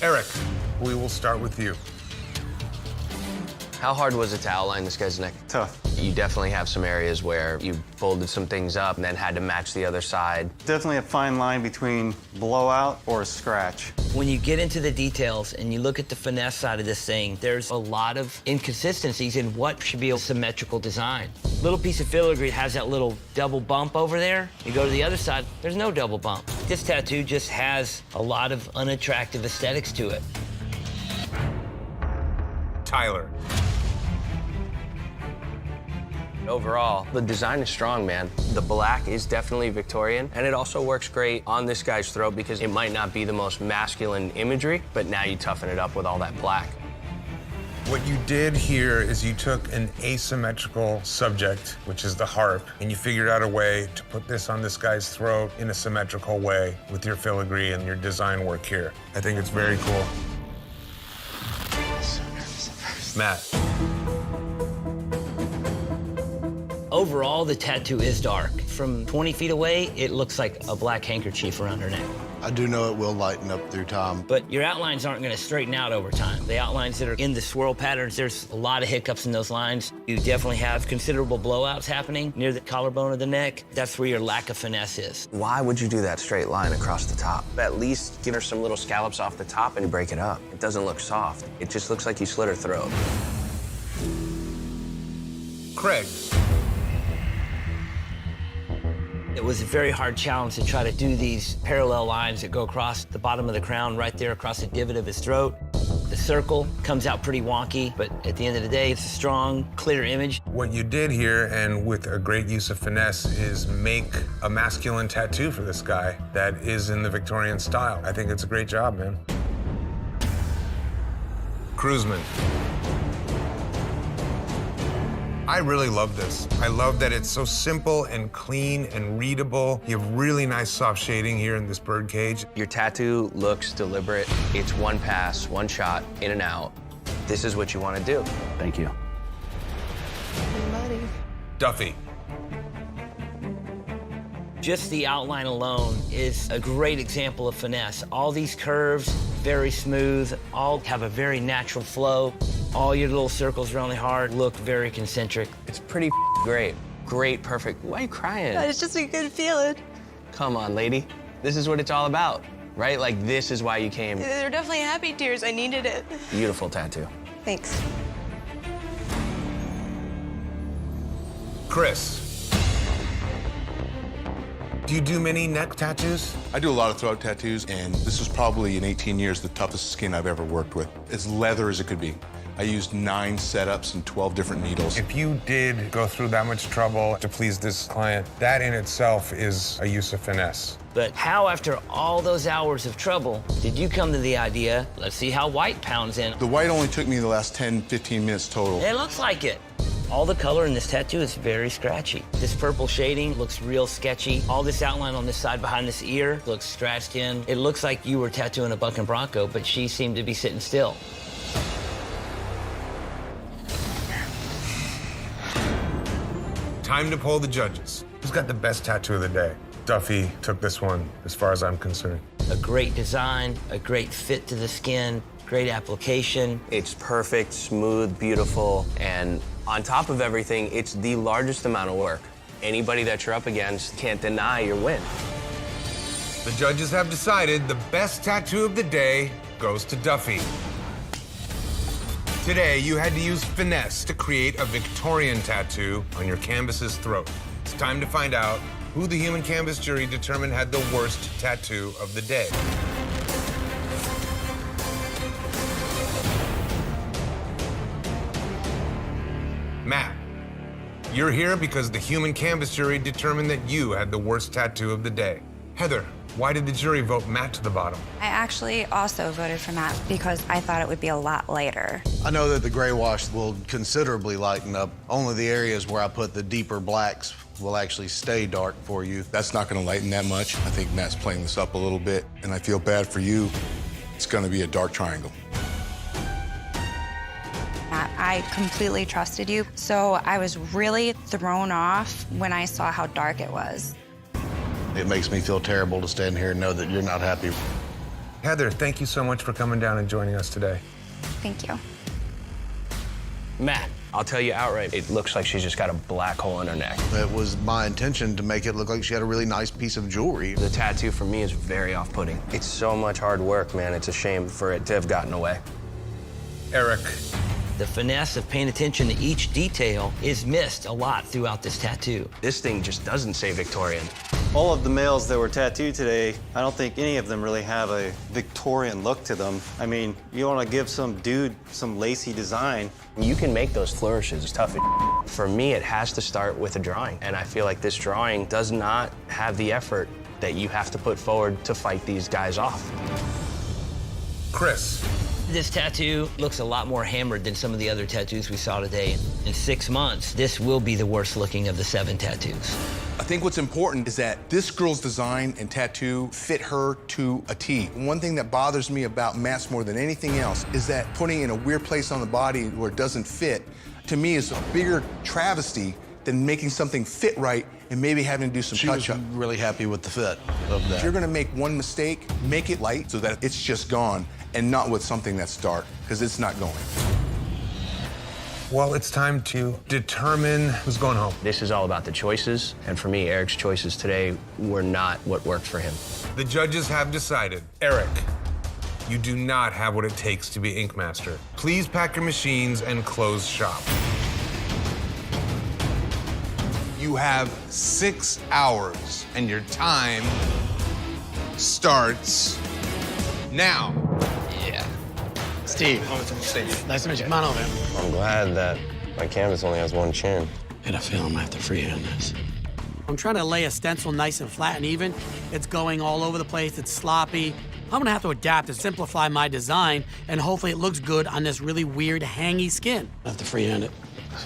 Eric, we will start with you. How hard was it to outline this guy's neck? Tough. You definitely have some areas where you folded some things up and then had to match the other side. Definitely a fine line between blowout or a scratch. When you get into the details and you look at the finesse side of this thing, there's a lot of inconsistencies in what should be a symmetrical design. Little piece of filigree has that little double bump over there. You go to the other side, there's no double bump. This tattoo just has a lot of unattractive aesthetics to it. Tyler. Overall, the design is strong, man. The black is definitely Victorian, and it also works great on this guy's throat because it might not be the most masculine imagery, but now you toughen it up with all that black. What you did here is you took an asymmetrical subject, which is the harp, and you figured out a way to put this on this guy's throat in a symmetrical way with your filigree and your design work here. I think it's very cool. Matt. Overall, the tattoo is dark. From 20 feet away, it looks like a black handkerchief around her neck. I do know it will lighten up through time. But your outlines aren't gonna straighten out over time. The outlines that are in the swirl patterns, there's a lot of hiccups in those lines. You definitely have considerable blowouts happening near the collarbone of the neck. That's where your lack of finesse is. Why would you do that straight line across the top? At least give her some little scallops off the top and break it up. It doesn't look soft. It just looks like you slit her throat. Craig. It was a very hard challenge to try to do these parallel lines that go across the bottom of the crown, right there across the divot of his throat. The circle comes out pretty wonky, but at the end of the day, it's a strong, clear image. What you did here, and with a great use of finesse, is make a masculine tattoo for this guy that is in the Victorian style. I think it's a great job, man. Cruiseman. I really love this. I love that it's so simple and clean and readable. You have really nice soft shading here in this bird cage. Your tattoo looks deliberate. It's one pass, one shot, in and out. This is what you want to do. Thank you. Buddy. Duffy. Just the outline alone is a great example of finesse. All these curves, very smooth, all have a very natural flow. All your little circles around the heart look very concentric. It's pretty great. Great, perfect. Why are you crying? It's just a good feeling. Come on, lady. This is what it's all about, right? Like, this is why you came. They're definitely happy tears. I needed it. Beautiful tattoo. Thanks. Chris. Do you do many neck tattoos? I do a lot of throat tattoos, and this is probably in 18 years the toughest skin I've ever worked with. As leather as it could be. I used 9 setups and 12 different needles. If you did go through that much trouble to please this client, that in itself is a use of finesse. But how, after all those hours of trouble, did you come to the idea, let's see how white pounds in? The white only took me the last 10, 15 minutes total. It looks like it. All the color in this tattoo is very scratchy. This purple shading looks real sketchy. All this outline on this side behind this ear looks scratched in. It looks like you were tattooing a buck and bronco, but she seemed to be sitting still. Time to poll the judges. Who's got the best tattoo of the day? Duffy took this one, as far as I'm concerned. A great design, a great fit to the skin, great application. It's perfect, smooth, beautiful, and on top of everything, it's the largest amount of work. Anybody that you're up against can't deny your win. The judges have decided the best tattoo of the day goes to Duffy. Today, you had to use finesse to create a Victorian tattoo on your canvas's throat. It's time to find out who the human canvas jury determined had the worst tattoo of the day. Matt, you're here because the human canvas jury determined that you had the worst tattoo of the day. Heather, why did the jury vote Matt to the bottom? I actually also voted for Matt because I thought it would be a lot lighter. I know that the gray wash will considerably lighten up. Only the areas where I put the deeper blacks will actually stay dark for you. That's not going to lighten that much. I think Matt's playing this up a little bit, and I feel bad for you. It's going to be a dark triangle. Matt, I completely trusted you, so I was really thrown off when I saw how dark it was. It makes me feel terrible to stand here and know that you're not happy. Heather, thank you so much for coming down and joining us today. Thank you. Matt, I'll tell you outright, it looks like she's just got a black hole in her neck. It was my intention to make it look like she had a really nice piece of jewelry. The tattoo for me is very off-putting. It's so much hard work, man. It's a shame for it to have gotten away. Eric. The finesse of paying attention to each detail is missed a lot throughout this tattoo. This thing just doesn't say Victorian. All of the males that were tattooed today, I don't think any of them really have a Victorian look to them. I mean, you want to give some dude some lacy design. You can make those flourishes, it's tough. For me, it has to start with a drawing, and I feel like this drawing does not have the effort that you have to put forward to fight these guys off. Chris. This tattoo looks a lot more hammered than some of the other tattoos we saw today. In 6 months, this will be the worst looking of the 7 tattoos. I think what's important is that this girl's design and tattoo fit her to a T. One thing that bothers me about Matt's more than anything else is that putting in a weird place on the body where it doesn't fit, to me, is a bigger travesty than making something fit right and maybe having to do some touch-up. She was really happy with the fit of that. If you're gonna make one mistake, make it light so that it's just gone, and not with something that's dark, because it's not going. Well, it's time to determine who's going home. This is all about the choices, and for me, Eric's choices today were not what worked for him. The judges have decided. Eric, you do not have what it takes to be Ink Master. Please pack your machines and close shop. You have 6 hours, and your time starts now. Yeah. Steve. Nice to meet you. Come on over. I'm glad that my canvas only has one chin. I had a feeling I'm gonna have to freehand this. I'm trying to lay a stencil nice and flat and even. It's going all over the place. It's sloppy. I'm gonna have to adapt to simplify my design, and hopefully it looks good on this really weird, hangy skin. I have to freehand it.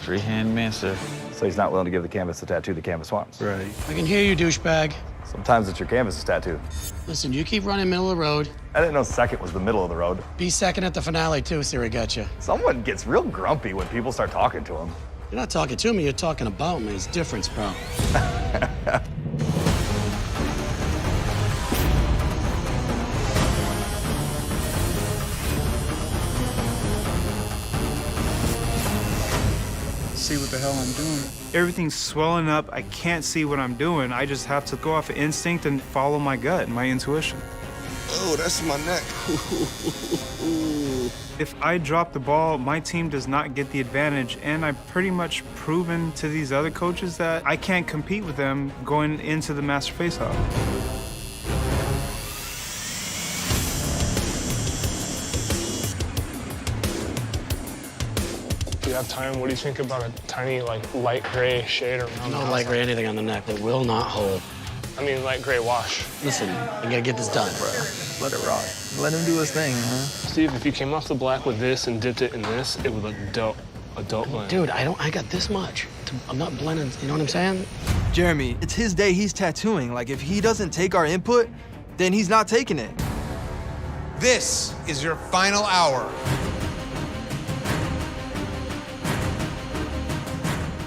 Freehand master. So he's not willing to give the canvas the tattoo the canvas wants. Right. I can hear you, douchebag. Sometimes it's your canvas's tattoo. Listen, you keep running middle of the road. I didn't know second was the middle of the road. Be second at the finale, too. See where I got you. Someone gets real grumpy when people start talking to him. You're not talking to me, you're talking about me. It's difference, bro. See what the hell I'm doing. Everything's swelling up. I can't see what I'm doing. I just have to go off of instinct and follow my gut and my intuition. Oh, that's my neck. If I drop the ball, my team does not get the advantage, and I've pretty much proven to these other coaches that I can't compete with them going into the Master Face-Off. you have time, what do you think about a tiny, like, light gray shade around No light gray anything on the neck. It will not hold. I mean, light gray wash. Listen, I gotta get this done, bro. Let it rock. Let him do his thing, huh? Steve, if you came off the black with this and dipped it in this, it would look dope. A dope blend. Dude, I got this much. I'm not blending, you know what I'm saying? Jeremy, it's his day, he's tattooing. Like, if he doesn't take our input, then he's not taking it. This is your final hour.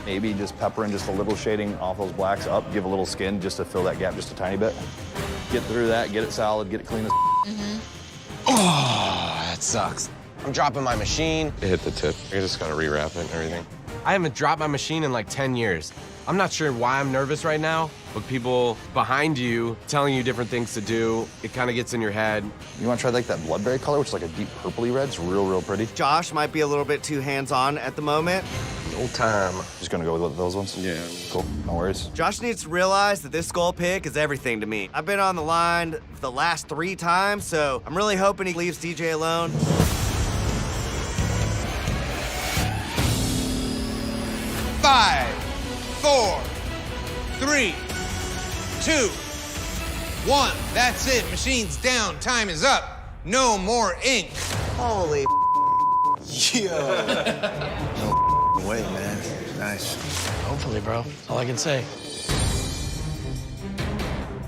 Maybe just peppering just a little shading off those blacks up, give a little skin just to fill that gap just a tiny bit. Get through that, get it solid, get it clean as Oh, that sucks. I'm dropping my machine. It hit the tip. I just gotta rewrap it and everything. I haven't dropped my machine in like 10 years. I'm not sure why I'm nervous right now, but people behind you telling you different things to do, it kind of gets in your head. You wanna try like that bloodberry color, which is like a deep purpley red? It's real, real pretty. Josh might be a little bit too hands-on at the moment. No time. Just gonna go with those ones? Yeah. Cool, no worries. Josh needs to realize that this skull pick is everything to me. I've been on the line the last 3 times, so I'm really hoping he leaves DJ alone. Five, 4, 3, 2, 1. That's it. Machine's down. Time is up. No more ink. Holy Yo. No way, man. Nice. Hopefully, bro. That's all I can say.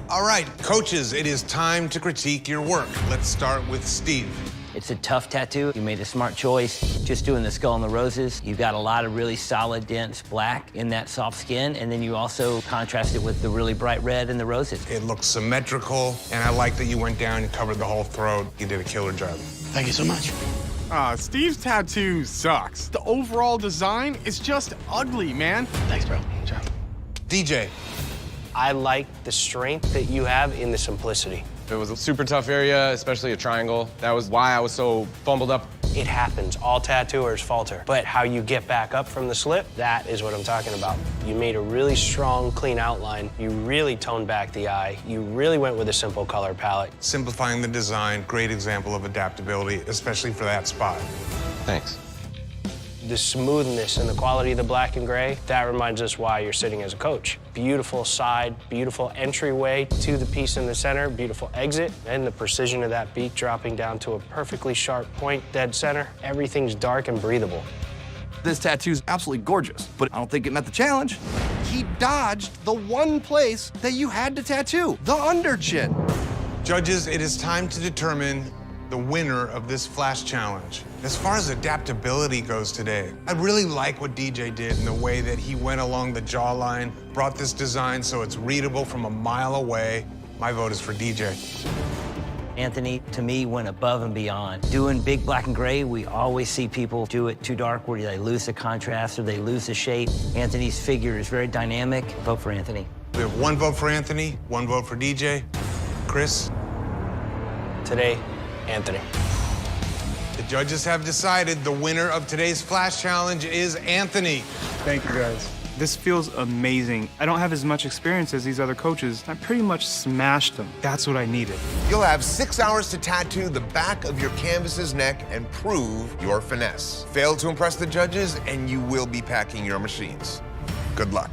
All right, coaches, it is time to critique your work. Let's start with Steve. It's a tough tattoo. You made a smart choice just doing the skull and the roses. You've got a lot of really solid, dense black in that soft skin, and then you also contrast it with the really bright red and the roses. It looks symmetrical, and I like that you went down and covered the whole throat. You did a killer job. Thank you so much. Steve's tattoo sucks. The overall design is just ugly, man. Thanks, bro. DJ. I like the strength that you have in the simplicity. It was a super tough area, especially a triangle. That was why I was so fumbled up. It happens. All tattooers falter. But how you get back up from the slip, that is what I'm talking about. You made a really strong, clean outline. You really toned back the eye. You really went with a simple color palette. Simplifying the design, great example of adaptability, especially for that spot. Thanks. The smoothness and the quality of the black and gray, that reminds us why you're sitting as a coach. Beautiful side, beautiful entryway to the piece in the center, beautiful exit, and the precision of that beak dropping down to a perfectly sharp point, dead center. Everything's dark and breathable. This tattoo's absolutely gorgeous, but I don't think it met the challenge. He dodged the one place that you had to tattoo, the under chin. Judges, it is time to determine the winner of this flash challenge. As far as adaptability goes today, I really like what DJ did in the way that he went along the jawline, brought this design so it's readable from a mile away. My vote is for DJ. Anthony, to me, went above and beyond. Doing big black and gray, we always see people do it too dark where they lose the contrast or they lose the shape. Anthony's figure is very dynamic. Vote for Anthony. We have 1 vote for Anthony, 1 vote for DJ. Chris? Today, Anthony. The judges have decided the winner of today's Flash Challenge is Anthony. Thank you, guys. This feels amazing. I don't have as much experience as these other coaches. I pretty much smashed them. That's what I needed. You'll have 6 hours to tattoo the back of your canvas's neck and prove your finesse. Fail to impress the judges, and you will be packing your machines. Good luck.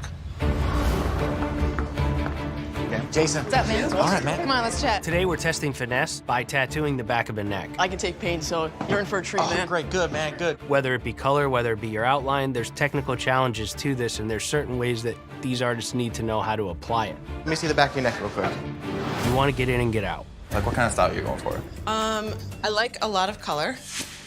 Jason. What's up, man? All right, man. Come on, let's chat. Today we're testing finesse by tattooing the back of the neck. I can take pain, so you're in for a treat, man. Great, good, man, good. Whether it be color, whether it be your outline, there's technical challenges to this, and there's certain ways that these artists need to know how to apply it. Let me see the back of your neck real quick. You want to get in and get out. Like, what kind of style are you going for? I like a lot of color.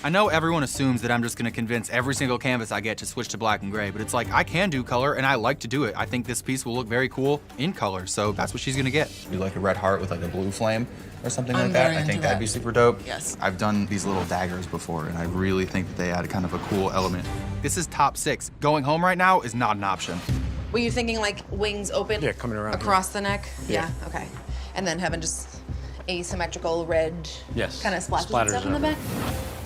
I know everyone assumes that I'm just gonna convince every single canvas I get to switch to black and gray, but it's like, I can do color and I like to do it. I think this piece will look very cool in color, so that's what she's gonna get. You like a red heart with like a blue flame or something I'm like that? very I think into that'd that. be super dope. Yes. I've done these little daggers before, and I really think that they add kind of a cool element. This is top 6. Going home right now is not an option. Were you thinking like wings open? Yeah, coming around Across the neck? Yeah. Okay. And then having just asymmetrical red Yes. kind of splashes and stuff in the back?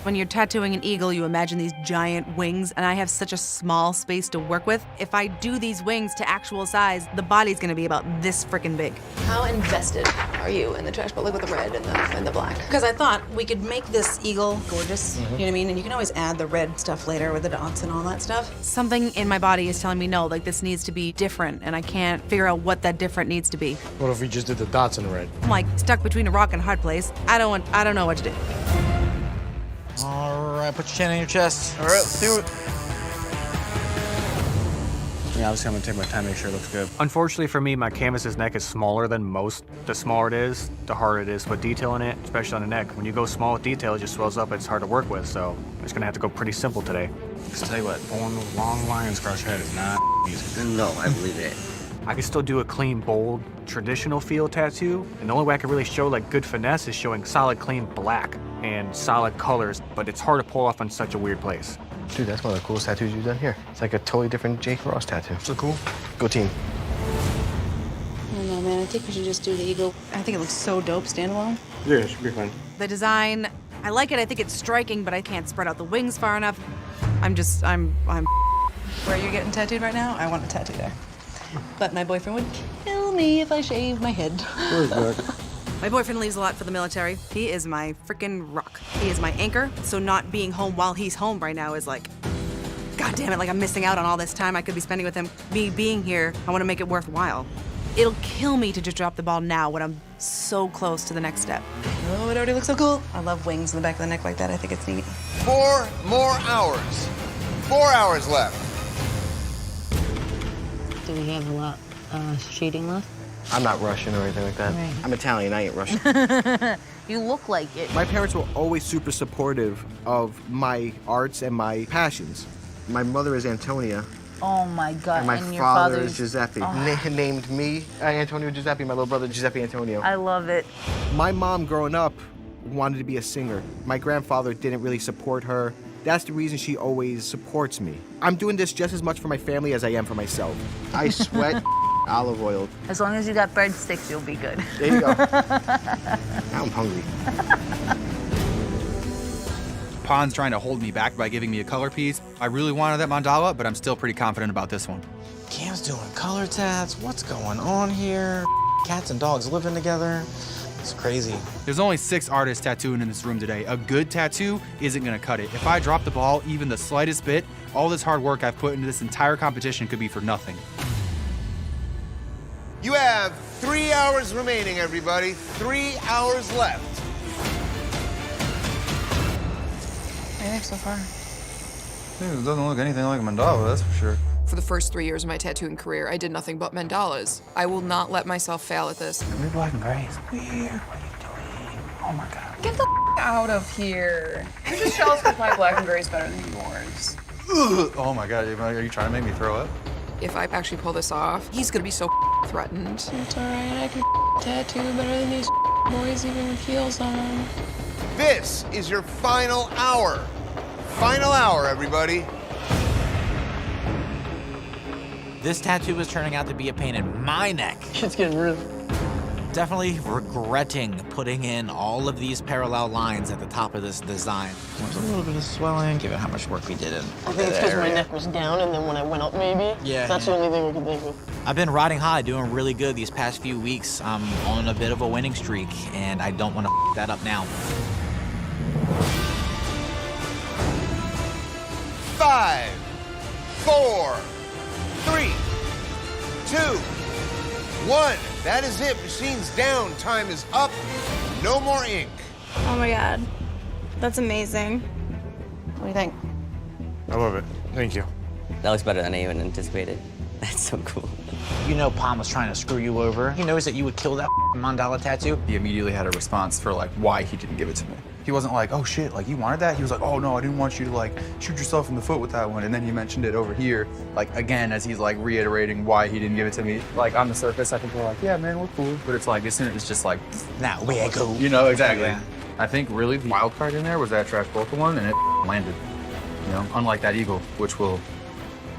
When you're tattooing an eagle, you imagine these giant wings, and I have such a small space to work with. If I do these wings to actual size, the body's gonna be about this freaking big. How invested are you in the trash ball, like with the red and the black? Because I thought we could make this eagle gorgeous, you know what I mean? And you can always add the red stuff later with the dots and all that stuff. Something in my body is telling me no, like this needs to be different, and I can't figure out what that different needs to be. What if we just did the dots in red? I'm like stuck between a rock and a hard place. I don't know what to do. All right, put your chin on your chest. All right, let's do it. Yeah, obviously I'm gonna take my time, make sure it looks good. Unfortunately for me, my canvas's neck is smaller than most. The smaller it is, the harder it is to put detail in it, especially on the neck. When you go small with detail, it just swells up, it's hard to work with, so I'm just gonna have to go pretty simple today. Just tell you what, pulling long lines across your head is not easy. No, I believe it. I can still do a clean, bold, traditional feel tattoo, and the only way I can really show like good finesse is showing solid, clean black and solid colors, but it's hard to pull off on such a weird place. Dude, that's one of the coolest tattoos you've done here. It's like a totally different Jake Ross tattoo. So cool. Go team. I don't know, man. I think we should just do the eagle. I think it looks so dope standalone. Yeah, it should be fun. The design, I like it. I think it's striking, but I can't spread out the wings far enough. I'm Where are you getting tattooed right now? I want a tattoo there. But my boyfriend would kill me if I shaved my head. My boyfriend leaves a lot for the military. He is my freaking rock. He is my anchor, so not being home while he's home right now is like, God damn it, like I'm missing out on all this time I could be spending with him. Me being here, I want to make it worthwhile. It'll kill me to just drop the ball now when I'm so close to the next step. Oh, it already looks so cool. I love wings in the back of the neck like that. I think it's neat. 4 more hours. 4 hours left. Do we have a lot shading left? I'm not Russian or anything like that. Right. I'm Italian, I ain't Russian. You look like it. My parents were always super supportive of my arts and my passions. My mother is Antonia. Oh my God. And my your father father's is Giuseppe. Oh. Named me Antonio Giuseppe, my little brother Giuseppe Antonio. I love it. My mom growing up wanted to be a singer. My grandfather didn't really support her. That's the reason she always supports me. I'm doing this just as much for my family as I am for myself. I sweat olive oil. As long as you got breadsticks, you'll be good. There you go. Now I'm hungry. Pon's trying to hold me back by giving me a color piece. I really wanted that mandala, but I'm still pretty confident about this one. Cam's doing color tats. What's going on here? Cats and dogs living together. It's crazy. There's only 6 artists tattooing in this room today. A good tattoo isn't gonna cut it. If I drop the ball even the slightest bit, all this hard work I've put into this entire competition could be for nothing. You have 3 hours remaining, everybody. 3 hours left. I think so far. It doesn't look anything like a mandala, that's for sure. For the first 3 years of my tattooing career, I did nothing but mandalas. I will not let myself fail at this. Maybe black and gray is weird. What are you doing? Oh my God. Get the out of here. You're just jealous because my black and gray is better than yours. Oh my God, are you trying to make me throw up? If I actually pull this off, he's gonna be so threatened. It's alright, I can tattoo better than these boys even with heels on. This is your final hour. Final hour, everybody. This tattoo is turning out to be a pain in my neck. It's getting real. Definitely regretting putting in all of these parallel lines at the top of this design. There's a little bit of swelling, given how much work we did in I think it's because my neck was down, and then when I went up, maybe. Yeah. That's the only thing I can think of. I've been riding high, doing really good these past few weeks. I'm on a bit of a winning streak, and I don't want to that up now. 5, 4, 3, 2, 1. That is it. Machine's down. Time is up. No more ink. Oh my God. That's amazing. What do you think? I love it. Thank you. That looks better than I even anticipated. That's so cool. You know Pom was trying to screw you over. He knows that you would kill that mandala tattoo. He immediately had a response for like why he didn't give it to me. He wasn't like, oh shit, like you wanted that? He was like, oh no, I didn't want you to like shoot yourself in the foot with that one. And then he mentioned it over here, like again, as he's like reiterating why he didn't give it to me. Like on the surface, I think we're like, yeah, man, we're cool. But it's like, as soon as it's just like, now we go. You know, exactly. Yeah. I think really the wild card in there was that trash Polka one, and it landed. You know, unlike that eagle, which will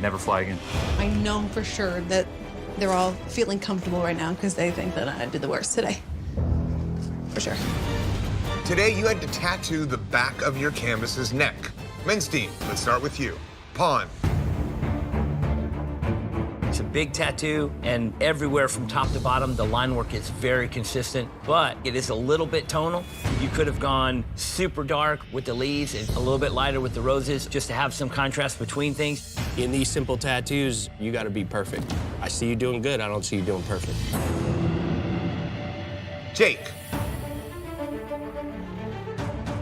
never fly again. I know for sure that they're all feeling comfortable right now because they think that I did the worst today. For sure. Today, you had to tattoo the back of your canvas's neck. Men's team, let's start with you. Pawn. It's a big tattoo, and everywhere from top to bottom, the line work is very consistent, but it is a little bit tonal. You could have gone super dark with the leaves and a little bit lighter with the roses, just to have some contrast between things. In these simple tattoos, you gotta be perfect. I see you doing good, I don't see you doing perfect. Jake.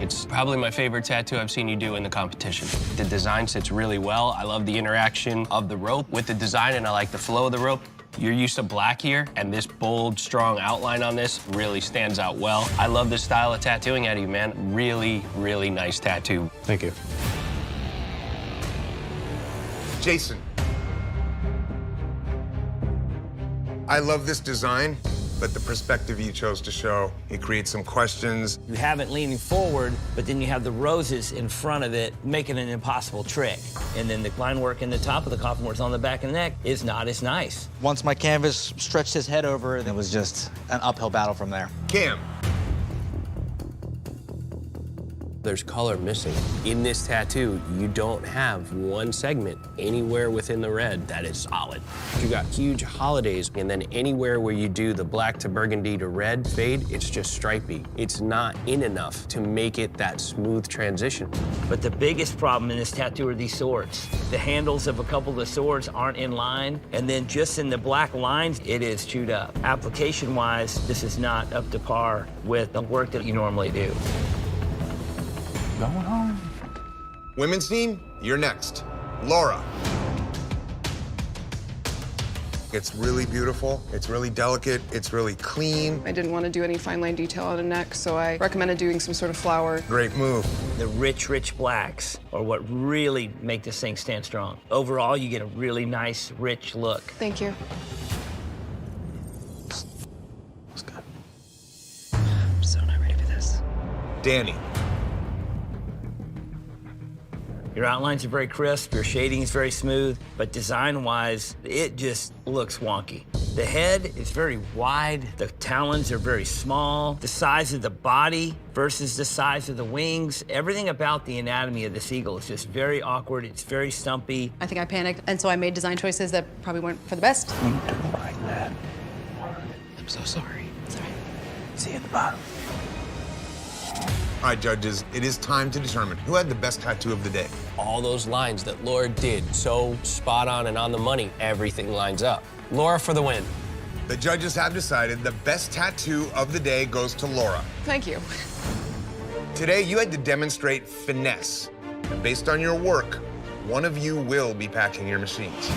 It's probably my favorite tattoo I've seen you do in the competition. The design sits really well. I love the interaction of the rope with the design, and I like the flow of the rope. You're used to black here, and this bold, strong outline on this really stands out well. I love this style of tattooing out of you, man. Really, really nice tattoo. Thank you. Jason. I love this design, but the perspective you chose to show, it creates some questions. You have it leaning forward, but then you have the roses in front of it, making an impossible trick. And then the line work in the top of the coffin where it's on the back of the neck is not as nice. Once my canvas stretched his head over, it was just an uphill battle from there. Cam. There's color missing. In this tattoo, you don't have one segment anywhere within the red that is solid. You got huge holidays, and then anywhere where you do the black to burgundy to red fade, it's just stripy. It's not in enough to make it that smooth transition. But the biggest problem in this tattoo are these swords. The handles of a couple of the swords aren't in line, and then just in the black lines, it is chewed up. Application-wise, this is not up to par with the work that you normally do. Going home. Women's team, you're next. Laura. It's really beautiful, it's really delicate, it's really clean. I didn't want to do any fine line detail on a neck, so I recommended doing some sort of flower. Great move. The rich, rich blacks are what really make this thing stand strong. Overall, you get a really nice, rich look. Thank you. Looks good. I'm so not ready for this. Danny. Your outlines are very crisp, your shading is very smooth, but design-wise, it just looks wonky. The head is very wide, the talons are very small, the size of the body versus the size of the wings, everything about the anatomy of this eagle is just very awkward, it's very stumpy. I think I panicked, and so I made design choices that probably weren't for the best. I'm so sorry. Sorry. See you at the bottom. All right, judges, it is time to determine who had the best tattoo of the day. All those lines that Laura did, so spot on and on the money, everything lines up. Laura for the win. The judges have decided the best tattoo of the day goes to Laura. Thank you. Today, you had to demonstrate finesse. And based on your work, one of you will be packing your machines.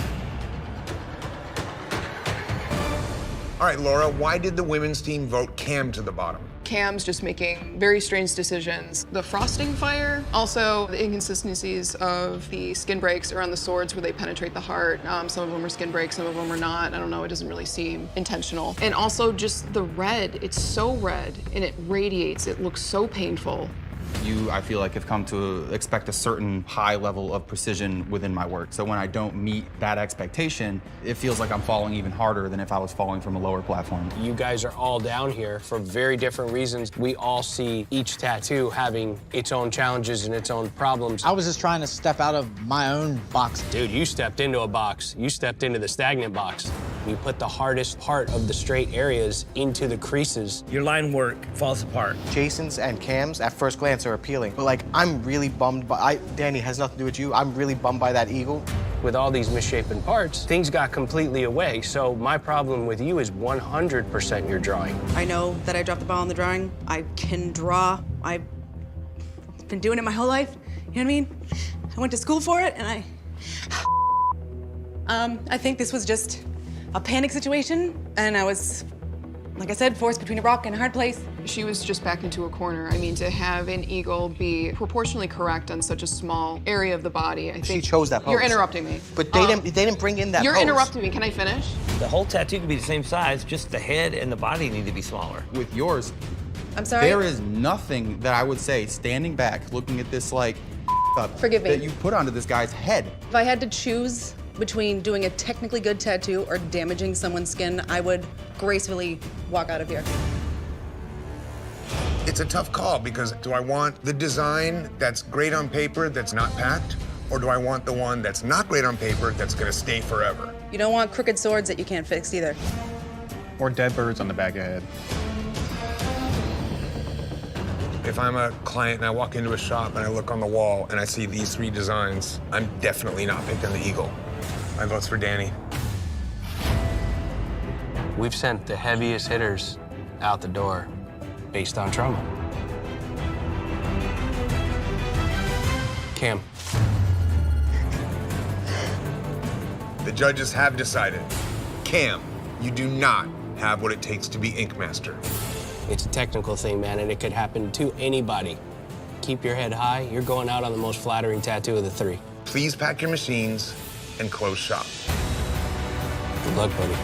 All right, Laura, why did the women's team vote Cam to the bottom? Cam's just making very strange decisions. The frosting fire, also the inconsistencies of the skin breaks around the swords where they penetrate the heart. Some of them are skin breaks, some of them are not. I don't know, it doesn't really seem intentional. And also just the red, it's so red and it radiates, it looks so painful. You, I feel like, have come to expect a certain high level of precision within my work. So when I don't meet that expectation, it feels like I'm falling even harder than if I was falling from a lower platform. You guys are all down here for very different reasons. We all see each tattoo having its own challenges and its own problems. I was just trying to step out of my own box. Dude, you stepped into a box. You stepped into the stagnant box. You put the hardest part of the straight areas into the creases. Your line work falls apart. Jason's and Cam's at first glance are appealing, but like I'm really bummed by, Danny, has nothing to do with you. I'm really bummed by that eagle. With all these misshapen parts, things got completely away. So my problem with you is 100% your drawing. I know that I dropped the ball in the drawing. I can draw. I've been doing it my whole life. You know what I mean? I went to school for it, and I think this was just a panic situation, and I was, like I said, forced between a rock and a hard place. She was just backed into a corner. I mean, to have an eagle be proportionally correct on such a small area of the body, I think she chose that pose. You're interrupting me. But they didn't bring in that You're pose. interrupting me. Can I finish? The whole tattoo could be the same size, just the head and the body need to be smaller. With yours, I'm sorry? there is nothing that I would say, standing back, looking at this like up, Forgive me. that you put onto this guy's head. If I had to choose between doing a technically good tattoo or damaging someone's skin, I would gracefully walk out of here. It's a tough call because do I want the design that's great on paper that's not packed? Or do I want the one that's not great on paper that's gonna stay forever? You don't want crooked swords that you can't fix either. Or dead birds on the back of your head. If I'm a client and I walk into a shop and I look on the wall and I see these 3 designs, I'm definitely not picking the eagle. My vote's for Danny. We've sent the heaviest hitters out the door based on trauma. Cam. The judges have decided. Cam, you do not have what it takes to be Ink Master. It's a technical thing, man, and it could happen to anybody. Keep your head high. You're going out on the most flattering tattoo of the 3. Please pack your machines and close shop. Good luck, buddy.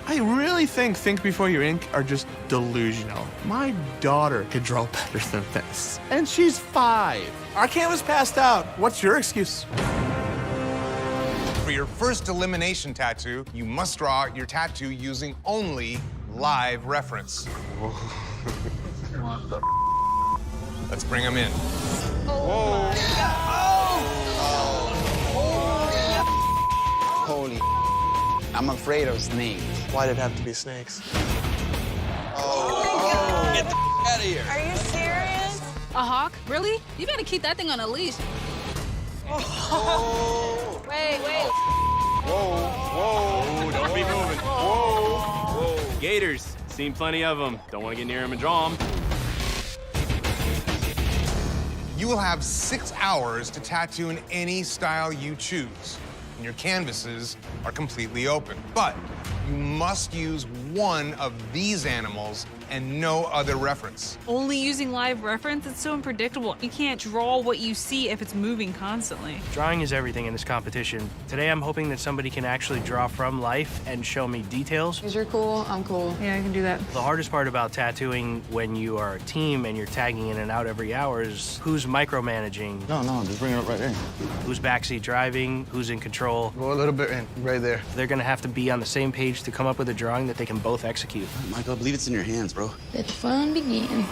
I really think Before You Ink are just delusional. My daughter could draw better than this. And she's 5. Our canvas passed out. What's your excuse? For your first elimination tattoo, you must draw your tattoo using only live reference. What the? Let's bring him in. Whoa. Holy. I'm afraid of snakes. Why'd it have to be snakes? Get the out of here. Are you serious? A hawk? Really? You better keep that thing on a leash. Wait. Whoa, don't be moving. Whoa. Gators. Seen plenty of them. Don't want to get near them and draw them. You will have 6 hours to tattoo in any style you choose. And your canvases are completely open. But you must use one of these animals and no other reference. Only using live reference? It's so unpredictable. You can't draw what you see if it's moving constantly. Drawing is everything in this competition. Today, I'm hoping that somebody can actually draw from life and show me details. Because you're cool, I'm cool. Yeah, I can do that. The hardest part about tattooing when you are a team and you're tagging in and out every hour is who's micromanaging. No, just bring it up right there. Who's backseat driving, who's in control. Go a little bit in, right there. They're gonna have to be on the same page to come up with a drawing that they can both execute. Michael, I believe it's in your hands, bro. Let the fun begin.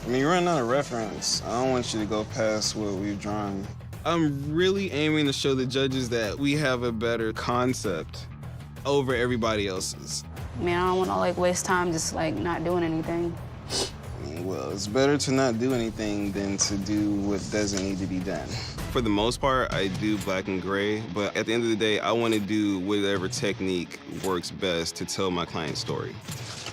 I mean, you're running out of reference. I don't want you to go past what we've drawn. I'm really aiming to show the judges that we have a better concept over everybody else's. I mean, I don't want to waste time just not doing anything. I mean, well, it's better to not do anything than to do what doesn't need to be done. For the most part, I do black and gray, but at the end of the day, I want to do whatever technique works best to tell my client's story.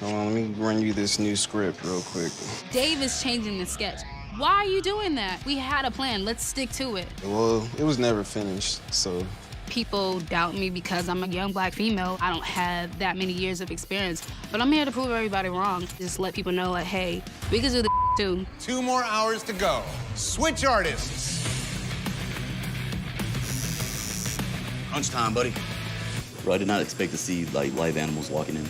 Hold on, let me run you this new script real quick. Dave is changing the sketch. Why are you doing that? We had a plan. Let's stick to it. Well, it was never finished, so. People doubt me because I'm a young black female. I don't have that many years of experience, but I'm here to prove everybody wrong. Just let people know, hey, we can do the too. 2 more hours to go. Switch artists. Crunch time, buddy. Bro, I did not expect to see live animals walking in.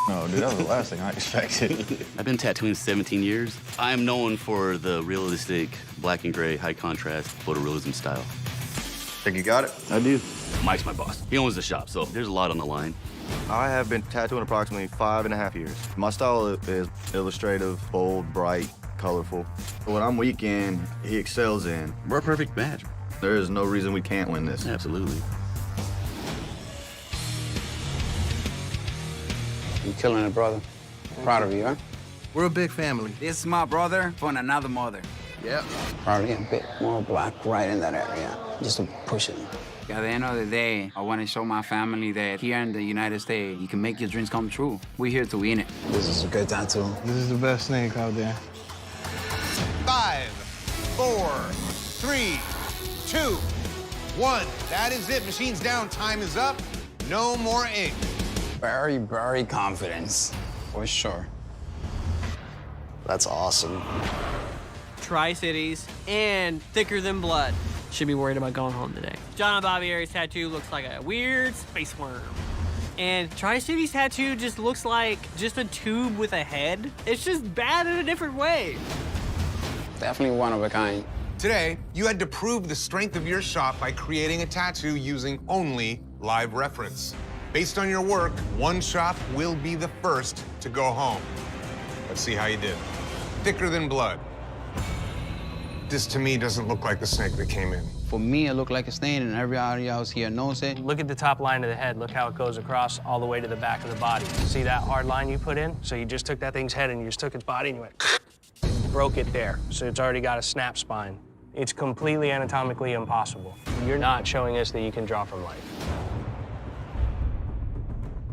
No, dude, that was the last thing I expected. I've been tattooing 17 years. I am known for the realistic black and gray, high contrast, photorealism style. Think you got it? I do. Mike's my boss. He owns the shop, so there's a lot on the line. I have been tattooing approximately 5.5 years. My style is illustrative, bold, bright, colorful. What I'm weak in, he excels in. We're a perfect match. There is no reason we can't win this. Absolutely. You killing it, brother. Proud of you, huh? We're a big family. This is my brother from another mother. Yep. Probably a bit more black right in that area, just to push it. At the end of the day, I want to show my family that here in the United States, you can make your dreams come true. We're here to win it. This is a good tattoo. This is the best snake out there. 5, 4, 3, 2, 1. That is it. Machines down. Time is up. No more ink. Very, very confident, for sure. That's awesome. Tri-Cities and Thicker Than Blood. should be worried about going home today. John Bobbieri's tattoo looks like a weird space worm. And Tri-City's tattoo just looks like just a tube with a head. It's just bad in a different way. Definitely one of a kind. Today, you had to prove the strength of your shop by creating a tattoo using only live reference. Based on your work, one shop will be the first to go home. Let's see how you did. Thicker than blood. This, to me, doesn't look like the snake that came in. For me, it looked like a stain, and everybody else here knows it. Look at the top line of the head. Look how it goes across all the way to the back of the body. See that hard line you put in? So you just took that thing's head and you just took its body and you went broke it there. So it's already got a snap spine. It's completely anatomically impossible. You're not showing us that you can draw from life.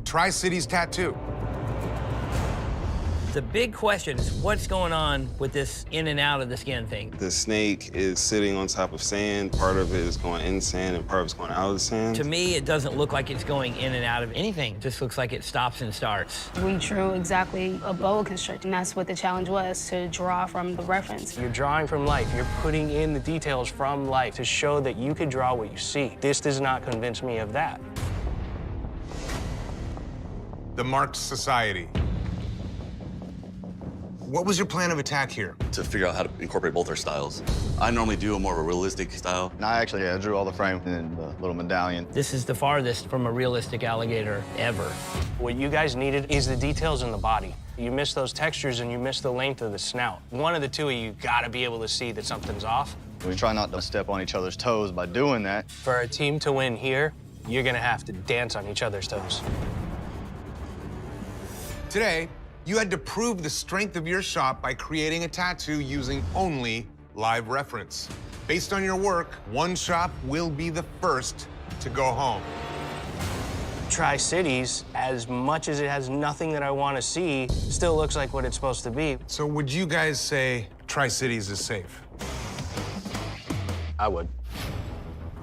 Tri-City's tattoo. The big question is what's going on with this in and out of the skin thing? The snake is sitting on top of sand. Part of it is going in sand and part of it's going out of the sand. To me, it doesn't look like it's going in and out of anything. It just looks like it stops and starts. We drew exactly a boa constrictor, and that's what the challenge was, to draw from the reference. You're drawing from life. You're putting in the details from life to show that you can draw what you see. This does not convince me of that. The Marked Society. What was your plan of attack here? To figure out how to incorporate both our styles. I normally do a more of a realistic style. And I drew all the frame and the little medallion. This is the farthest from a realistic alligator ever. What you guys needed is the details in the body. You miss those textures and you miss the length of the snout. One of the two of you gotta be able to see that something's off. We try not to step on each other's toes by doing that. For a team to win here, you're gonna have to dance on each other's toes. Today, you had to prove the strength of your shop by creating a tattoo using only live reference. Based on your work, one shop will be the first to go home. Tri-Cities, as much as it has nothing that I want to see, still looks like what it's supposed to be. So would you guys say Tri-Cities is safe? I would.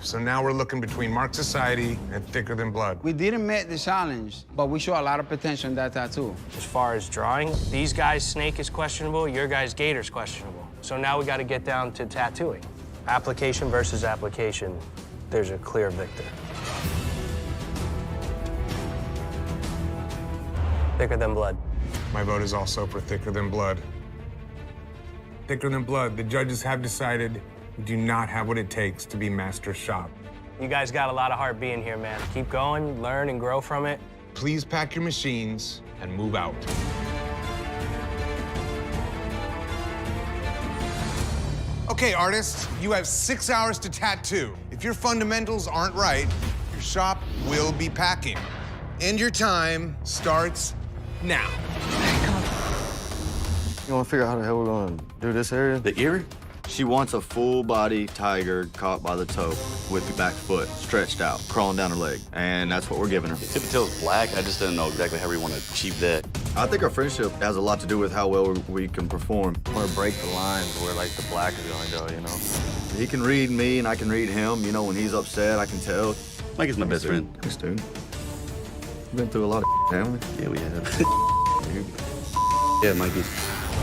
So now we're looking between Marked Society and Thicker Than Blood. We didn't meet the challenge, but we show a lot of potential in that tattoo. As far as drawing, these guys' snake is questionable, your guys' gator's questionable. So now we got to get down to tattooing. Application versus application, there's a clear victor. Thicker Than Blood. My vote is also for Thicker Than Blood. Thicker Than Blood, the judges have decided you do not have what it takes to be master shop. You guys got a lot of heart being here, man. Keep going, learn and grow from it. Please pack your machines and move out. Okay, artists, you have 6 hours to tattoo. If your fundamentals aren't right, your shop will be packing. And your time starts now. You want to figure out how the hell we're going to do this area? The ear? She wants a full-body tiger caught by the toe with the back foot stretched out, crawling down her leg. And that's what we're giving her. The tip of tail is black. I just didn't know exactly how we want to achieve that. I think our friendship has a lot to do with how well we can perform. I want to break the lines where, like, the black is going to go, you know? He can read me, and I can read him. You know, when he's upset, I can tell. Mike is my best friend. Thanks, dude. We've been through a lot of haven't we? Yeah, we have. Yeah, Mikey.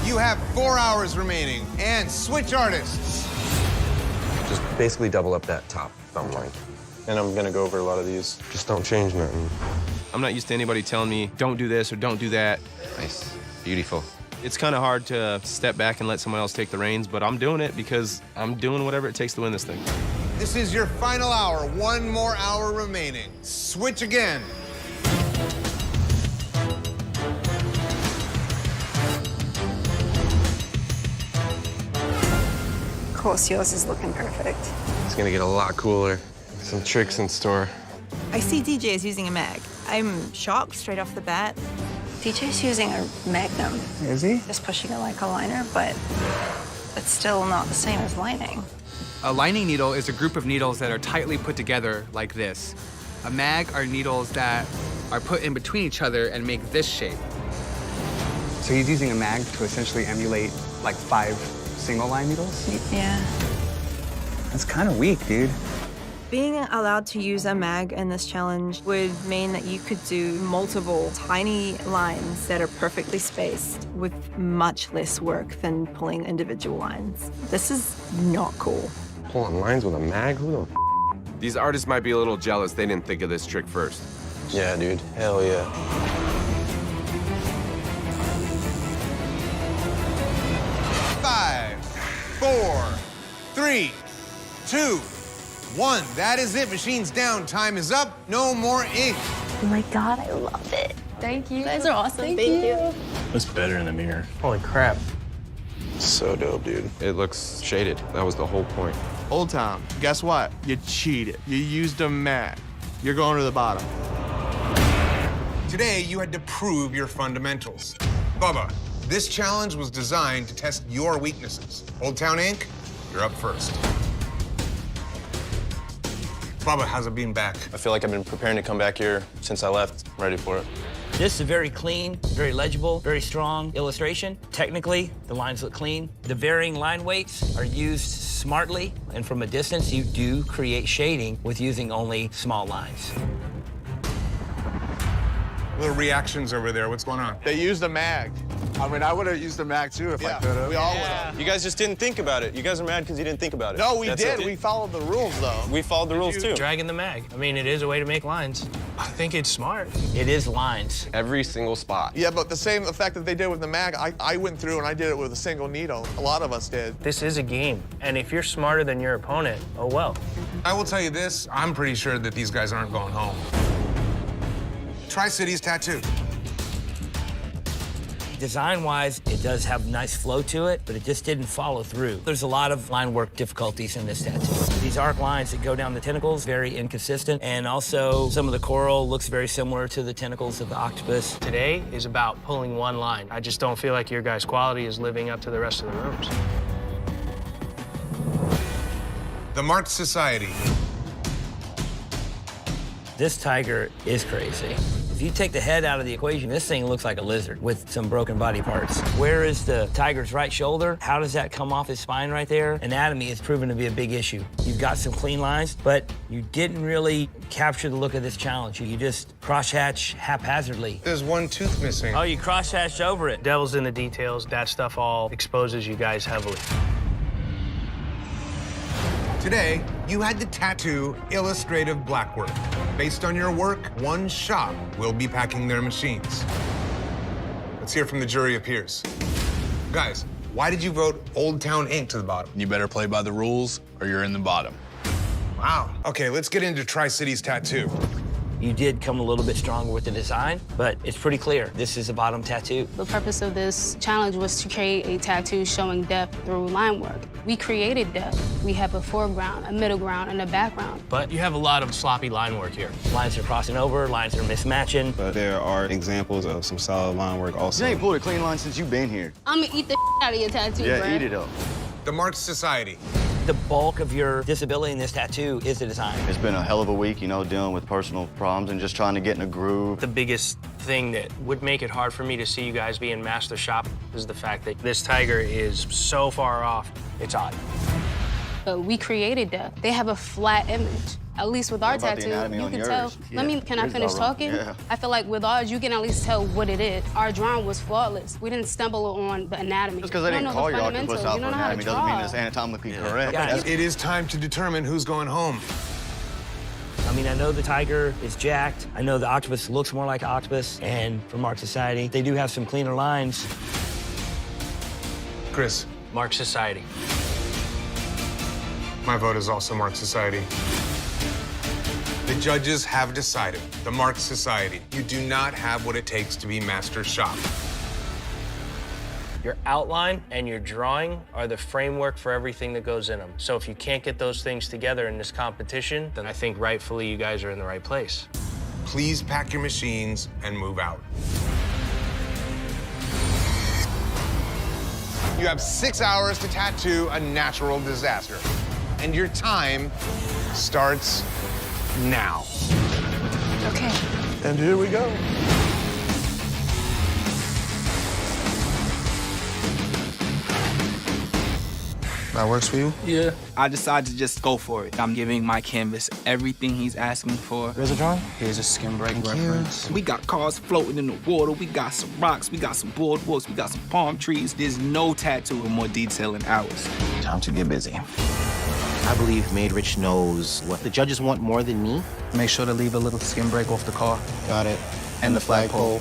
You have 4 hours remaining, and switch artists. Just basically double up that top thumb line. And I'm gonna go over a lot of these. Just don't change nothing. I'm not used to anybody telling me, don't do this or don't do that. Nice. Beautiful. It's kind of hard to step back and let someone else take the reins, but I'm doing it because I'm doing whatever it takes to win this thing. This is your final hour. 1 more hour remaining. Switch again. Of course, yours is looking perfect. It's gonna get a lot cooler. Some tricks in store. I see DJ is using a mag. I'm shocked straight off the bat. DJ's using a Magnum. Is he? Just pushing it like a liner, but it's still not the same as lining. A lining needle is a group of needles that are tightly put together like this. A mag are needles that are put in between each other and make this shape. So he's using a mag to essentially emulate like 5 single line needles? Yeah. That's kind of weak, dude. Being allowed to use a mag in this challenge would mean that you could do multiple tiny lines that are perfectly spaced with much less work than pulling individual lines. This is not cool. Pulling lines with a mag? Who the f? These artists might be a little jealous they didn't think of this trick first. Yeah, dude. Hell yeah. 5, 4, 3, 2, 1. That is it. Machine's down. Time is up. No more ink. Oh my God, I love it. Thank you. You guys are awesome. Thank you. Looks better in the mirror. Holy crap. So dope, dude. It looks shaded. That was the whole point. Old Town, guess what? You cheated. You used a mag. You're going to the bottom. Today, you had to prove your fundamentals. Bubba, this challenge was designed to test your weaknesses. Old Town Inc., you're up first. Bubba, how's it being back? I feel like I've been preparing to come back here since I left. I'm ready for it. This is a very clean, very legible, very strong illustration. Technically, the lines look clean. The varying line weights are used smartly, and from a distance, you do create shading with using only small lines. Little reactions over there. What's going on? They used a mag. I mean, I would have used a mag too if I could have. We all would have. You guys just didn't think about it. You guys are mad because you didn't think about it. No, we That's did. it. We followed the rules, though. We followed the rules too. Dragging the mag. I mean, it is a way to make lines. I think it's smart. It is lines. Every single spot. Yeah, but the same effect that they did with the mag, I went through and I did it with a single needle. A lot of us did. This is a game, and if you're smarter than your opponent, oh well. I will tell you this, I'm pretty sure that these guys aren't going home. Tri-Cities Tattoo. Design-wise, it does have nice flow to it, but it just didn't follow through. There's a lot of line work difficulties in this tattoo. These arc lines that go down the tentacles, very inconsistent, and also some of the coral looks very similar to the tentacles of the octopus. Today is about pulling one line. I just don't feel like your guys' quality is living up to the rest of the rooms. The Marked Society. This tiger is crazy. If you take the head out of the equation, this thing looks like a lizard with some broken body parts. Where is the tiger's right shoulder? How does that come off his spine right there? Anatomy has proven to be a big issue. You've got some clean lines, but you didn't really capture the look of this challenge. You just crosshatch haphazardly. There's one tooth missing. Oh, you crosshatched over it. Devil's in the details. That stuff all exposes you guys heavily. Today, you had to tattoo illustrative blackwork. Based on your work, one shop will be packing their machines. Let's hear from the jury of peers. Guys, why did you vote Old Town Inc. to the bottom? You better play by the rules or you're in the bottom. Wow. Okay, let's get into Tri-Cities Tattoo. You did come a little bit stronger with the design, but it's pretty clear. This is a bottom tattoo. The purpose of this challenge was to create a tattoo showing depth through line work. We created depth. We have a foreground, a middle ground, and a background. But you have a lot of sloppy line work here. Lines are crossing over, lines are mismatching. But there are examples of some solid line work also. You ain't pulled a clean line since you've been here. I'm gonna eat the out of your tattoo, Yeah, bruh. eat it up. The Marked Society. The bulk of your disability in this tattoo is the design. It's been a hell of a week, you know, dealing with personal problems and just trying to get in a groove. The biggest thing that would make it hard for me to see you guys be in master shop is the fact that this tiger is so far off, it's odd. But we created depth. They have a flat image. At least with our What about the tattoo, anatomy you on can yours? tell. Yeah, Can I yours is finish all wrong. talking? Yeah. I feel like with ours, you can at least tell what it is. Our drawing was flawless. We didn't stumble on the anatomy. Just because they You don't didn't know call the your octopus fundamentals. out You for don't know how to anatomy doesn't mean draw. it's anatomically correct. Guys, It is time to determine who's going home. I mean, I know the tiger is jacked. I know the octopus looks more like octopus. And for Mark Society, they do have some cleaner lines. Chris. Mark Society. My vote is also Marked Society. The judges have decided, the Marked Society, you do not have what it takes to be master shop. Your outline and your drawing are the framework for everything that goes in them. So if you can't get those things together in this competition, then I think rightfully you guys are in the right place. Please pack your machines and move out. You have 6 hours to tattoo a natural disaster. And your time starts now. Okay. And here we go. That works for you? Yeah. I decided to just go for it. I'm giving my canvas everything he's asking for. Where's the drawing? Here's a skin break reference. We got cars floating in the water. We got some rocks. We got some boardwalks. We got some palm trees. There's no tattoo with more detail than ours. Time to get busy. I believe Made Rich knows what the judges want more than me. Make sure to leave a little skin break off the car. Got it. And the flagpole.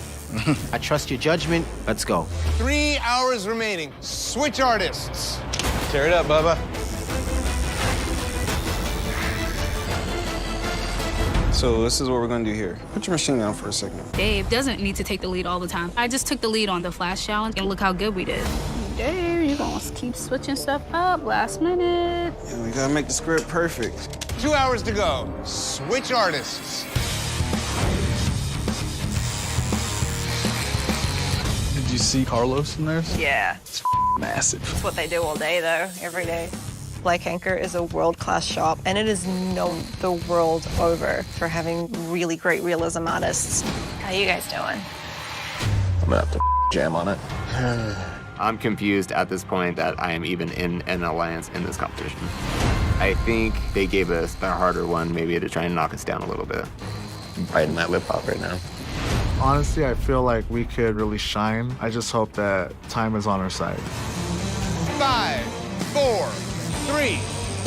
I trust your judgment. Let's go. 3 hours remaining. Switch artists. Tear it up, Bubba. So this is what we're gonna do here. Put your machine down for a second. Dave doesn't need to take the lead all the time. I just took the lead on the flash challenge, and look how good we did. Dave, you're gonna keep switching stuff up last minute. Yeah, we gotta make the script perfect. 2 hours to go. Switch artists. Did you see Carlos in there? Yeah. It's massive. That's what they do all day, though, every day. Black Anchor is a world-class shop, and it is known the world over for having really great realism artists. How you guys doing? I'm gonna have to jam on it. I'm confused at this point that I am even in an alliance in this competition. I think they gave us the harder one, maybe to try and knock us down a little bit. I'm biting my lip off right now. Honestly, I feel like we could really shine. I just hope that time is on our side. 5, 4, 3,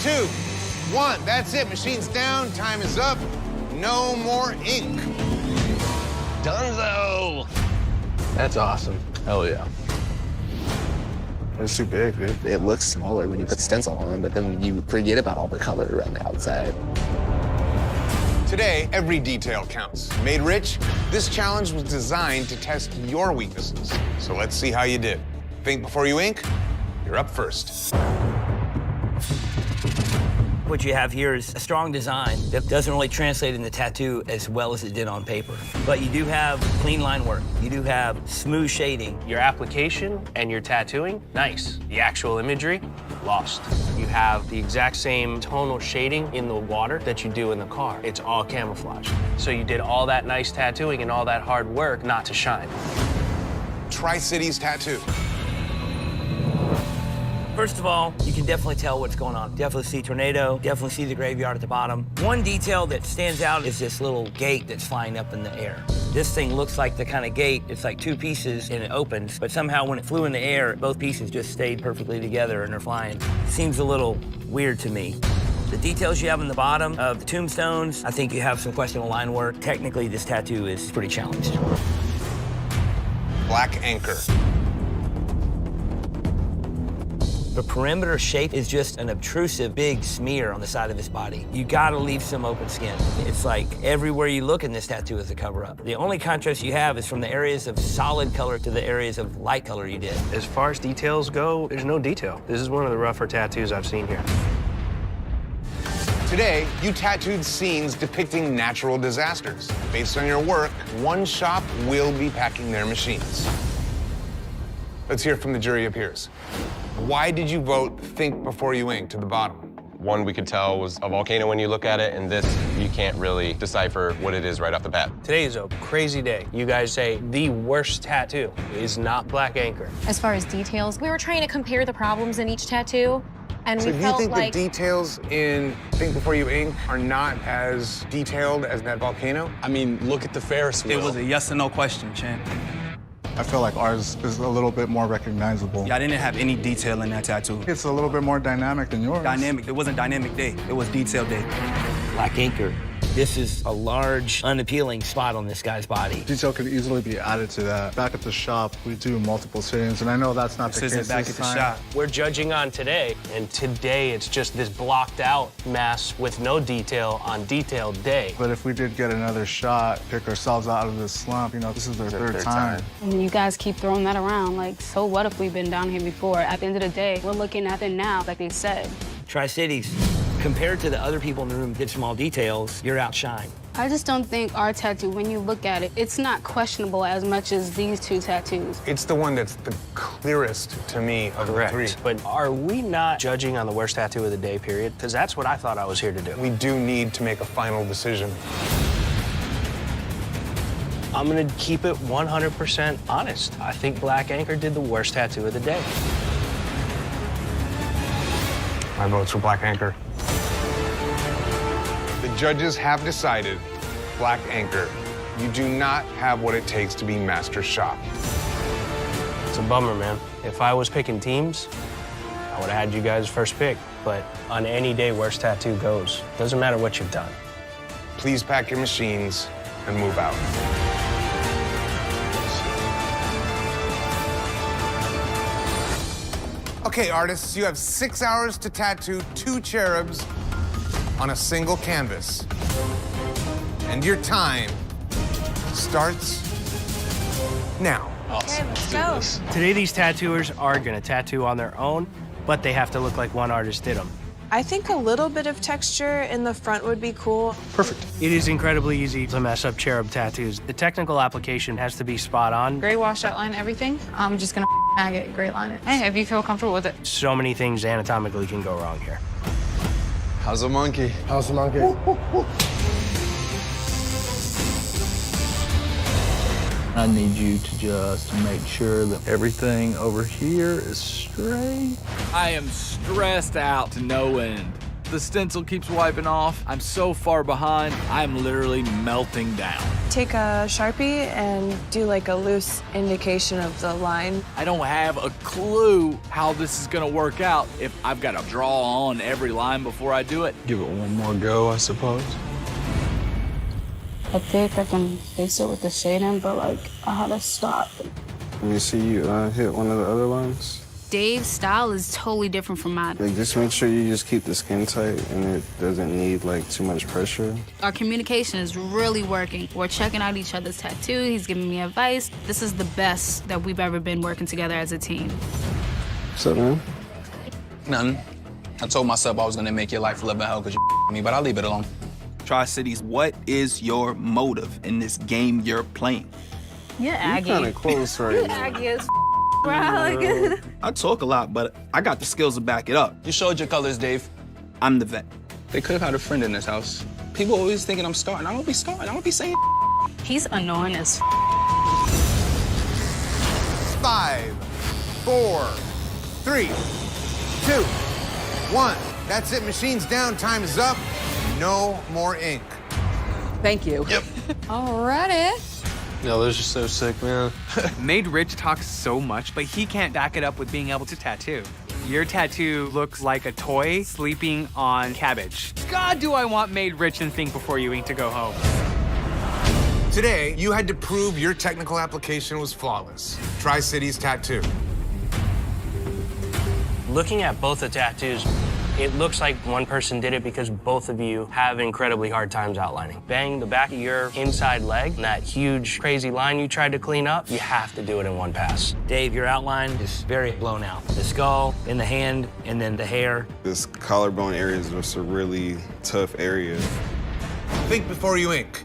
2, 1. That's it. Machine's down. Time is up. No more ink. Dunzo! That's awesome. Hell yeah. It's too big, dude. It looks smaller when you put stencil on, but then you forget about all the color around the outside. Today, every detail counts. Made Rich, this challenge was designed to test your weaknesses. So let's see how you did. Think before you ink. You're up first. What you have here is a strong design that doesn't really translate in the tattoo as well as it did on paper. But you do have clean line work. You do have smooth shading. Your application and your tattooing, nice. The actual imagery, lost. You have the exact same tonal shading in the water that you do in the car. It's all camouflage. So you did all that nice tattooing and all that hard work not to shine. Tri-Cities Tattoo. First of all, you can definitely tell what's going on. Definitely see tornado, definitely see the graveyard at the bottom. One detail that stands out is this little gate that's flying up in the air. This thing looks like the kind of gate, it's like two pieces and it opens, but somehow when it flew in the air, both pieces just stayed perfectly together and they're flying. Seems a little weird to me. The details you have in the bottom of the tombstones, I think you have some questionable line work. Technically, this tattoo is pretty challenged. Black Anchor. The perimeter shape is just an obtrusive, big smear on the side of his body. You gotta leave some open skin. It's like everywhere you look in this tattoo is a cover-up. The only contrast you have is from the areas of solid color to the areas of light color you did. As far as details go, there's no detail. This is one of the rougher tattoos I've seen here. Today, you tattooed scenes depicting natural disasters. Based on your work, one shop will be packing their machines. Let's hear from the jury of peers. Why did you vote think before you ink to the bottom? One we could tell was a volcano when you look at it, and this, you can't really decipher what it is right off the bat. Today is a crazy day. You guys say the worst tattoo is not Black Anchor. As far as details, we were trying to compare the problems in each tattoo, and So we you felt think like the details in Think Before You Ink are not as detailed as that volcano? I mean, look at the Ferris wheel. It was a yes or no question, champ. I feel like ours is a little bit more recognizable. Yeah, I didn't have any detail in that tattoo. It's a little bit more dynamic than yours. Dynamic. It wasn't dynamic day. It was detail day. Black Anchor. This is a large, unappealing spot on this guy's body. Detail could easily be added to that. Back at the shop, we do multiple sittings, and I know that's not the case This isn't back this at the time. shop. We're judging on today, and today it's just this blocked out mass with no detail on detailed day. But if we did get another shot, pick ourselves out of this slump, you know, this is their third time. And you guys keep throwing that around, like, so what if we've been down here before? At the end of the day, we're looking at it now, like they said. Tri-Cities, compared to the other people in the room who did small details, you're outshined. I just don't think our tattoo, when you look at it, it's not questionable as much as these two tattoos. It's the one that's the clearest to me of the three. But are we not judging on the worst tattoo of the day, period? Because that's what I thought I was here to do. We do need to make a final decision. I'm gonna keep it 100% honest. I think Black Anchor did the worst tattoo of the day. My vote's for Black Anchor. The judges have decided, Black Anchor, you do not have what it takes to be master shop. It's a bummer, man. If I was picking teams, I would have had you guys first pick. but on any day, worst tattoo goes. Doesn't matter what you've done. Please pack your machines and move out. Okay, artists, you have 6 hours to tattoo 2 cherubs on a single canvas. And your time starts now. Okay, let's go. Today, these tattooers are gonna tattoo on their own, but they have to look like one artist did them. I think a little bit of texture in the front would be cool. Perfect. It is incredibly easy to mess up cherub tattoos. The technical application has to be spot on. Gray wash outline everything. I'm just gonna mag it, gray line it. Hey, if you feel comfortable with it. So many things anatomically can go wrong here. How's the monkey? How's the monkey? I need you to just make sure that everything over here is straight. I am stressed out to no end. The stencil keeps wiping off. I'm so far behind, I'm literally melting down. Take a Sharpie and do like a loose indication of the line. I don't have a clue how this is gonna work out if I've got to draw on every line before I do it. Give it one more go, I suppose. I think I can fix it with the shading, but like I had to stop. Let me see you hit one of the other lines. Dave's style is totally different from mine. Like, just make sure you just keep the skin tight and it doesn't need like too much pressure. Our communication is really working. We're checking out each other's tattoo. He's giving me advice. This is the best that we've ever been working together as a team. What's up, man? Nothing. I told myself I was gonna make your life a little bit hell because you me, but I'll leave it alone. Tri-Cities, what is your motive in this game you're playing? You're Aggie. You're kind of close right You're now. Aggie as bro. Like, I talk a lot, but I got the skills to back it up. You showed your colors, Dave. I'm the vet. They could have had a friend in this house. People always thinking I'm starting. I don't be starting. I don't be saying. he's annoying as 5, 4, 3, 2, 1. That's it. Machines down. Time is up. No more ink. Thank you. Yep. Alrighty. No, those are so sick, man. Made Rich talks so much, but he can't back it up with being able to tattoo. Your tattoo looks like a toy sleeping on cabbage. God, do I want Made Rich and think before you ink to go home. Today, you had to prove your technical application was flawless. Tri-Cities Tattoo. Looking at both the tattoos, it looks like one person did it because both of you have incredibly hard times outlining. Bang the back of your inside leg, and that huge, crazy line you tried to clean up, you have to do it in one pass. Dave, your outline is very blown out. The skull, in the hand, and then the hair. This collarbone area is just a really tough area. Think before you ink.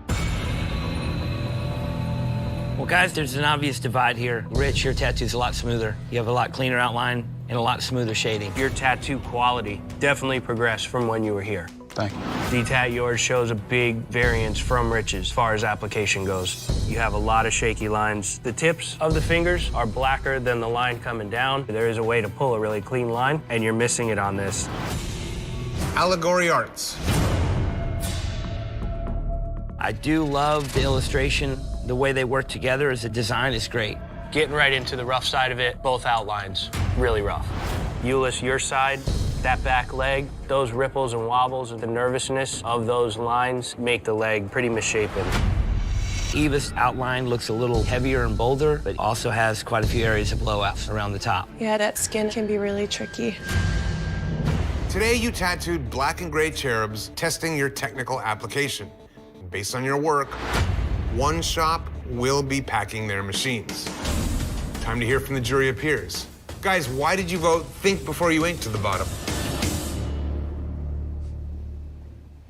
Well, guys, there's an obvious divide here. Rich, your tattoo's a lot smoother. You have a lot cleaner outline and a lot smoother shading. Your tattoo quality definitely progressed from when you were here. Thank you. D-Tat, yours shows a big variance from Rich's as far as application goes. You have a lot of shaky lines. The tips of the fingers are blacker than the line coming down. There is a way to pull a really clean line, and you're missing it on this. Allegory Arts. I do love the illustration. The way they work together as a design is great. Getting right into the rough side of it, both outlines, really rough. Euless, your side, that back leg, those ripples and wobbles and the nervousness of those lines make the leg pretty misshapen. Eva's outline looks a little heavier and bolder, but also has quite a few areas of blowouts around the top. Yeah, that skin can be really tricky. Today, you tattooed black and gray cherubs, testing your technical application. Based on your work, one shop will be packing their machines. Time to hear from the jury of peers. Guys, why did you vote think before you ink to the bottom?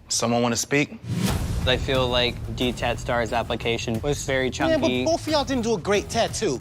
Someone want to speak? I feel like D-Tat Star's application was very chunky. Yeah, but both of y'all didn't do a great tattoo.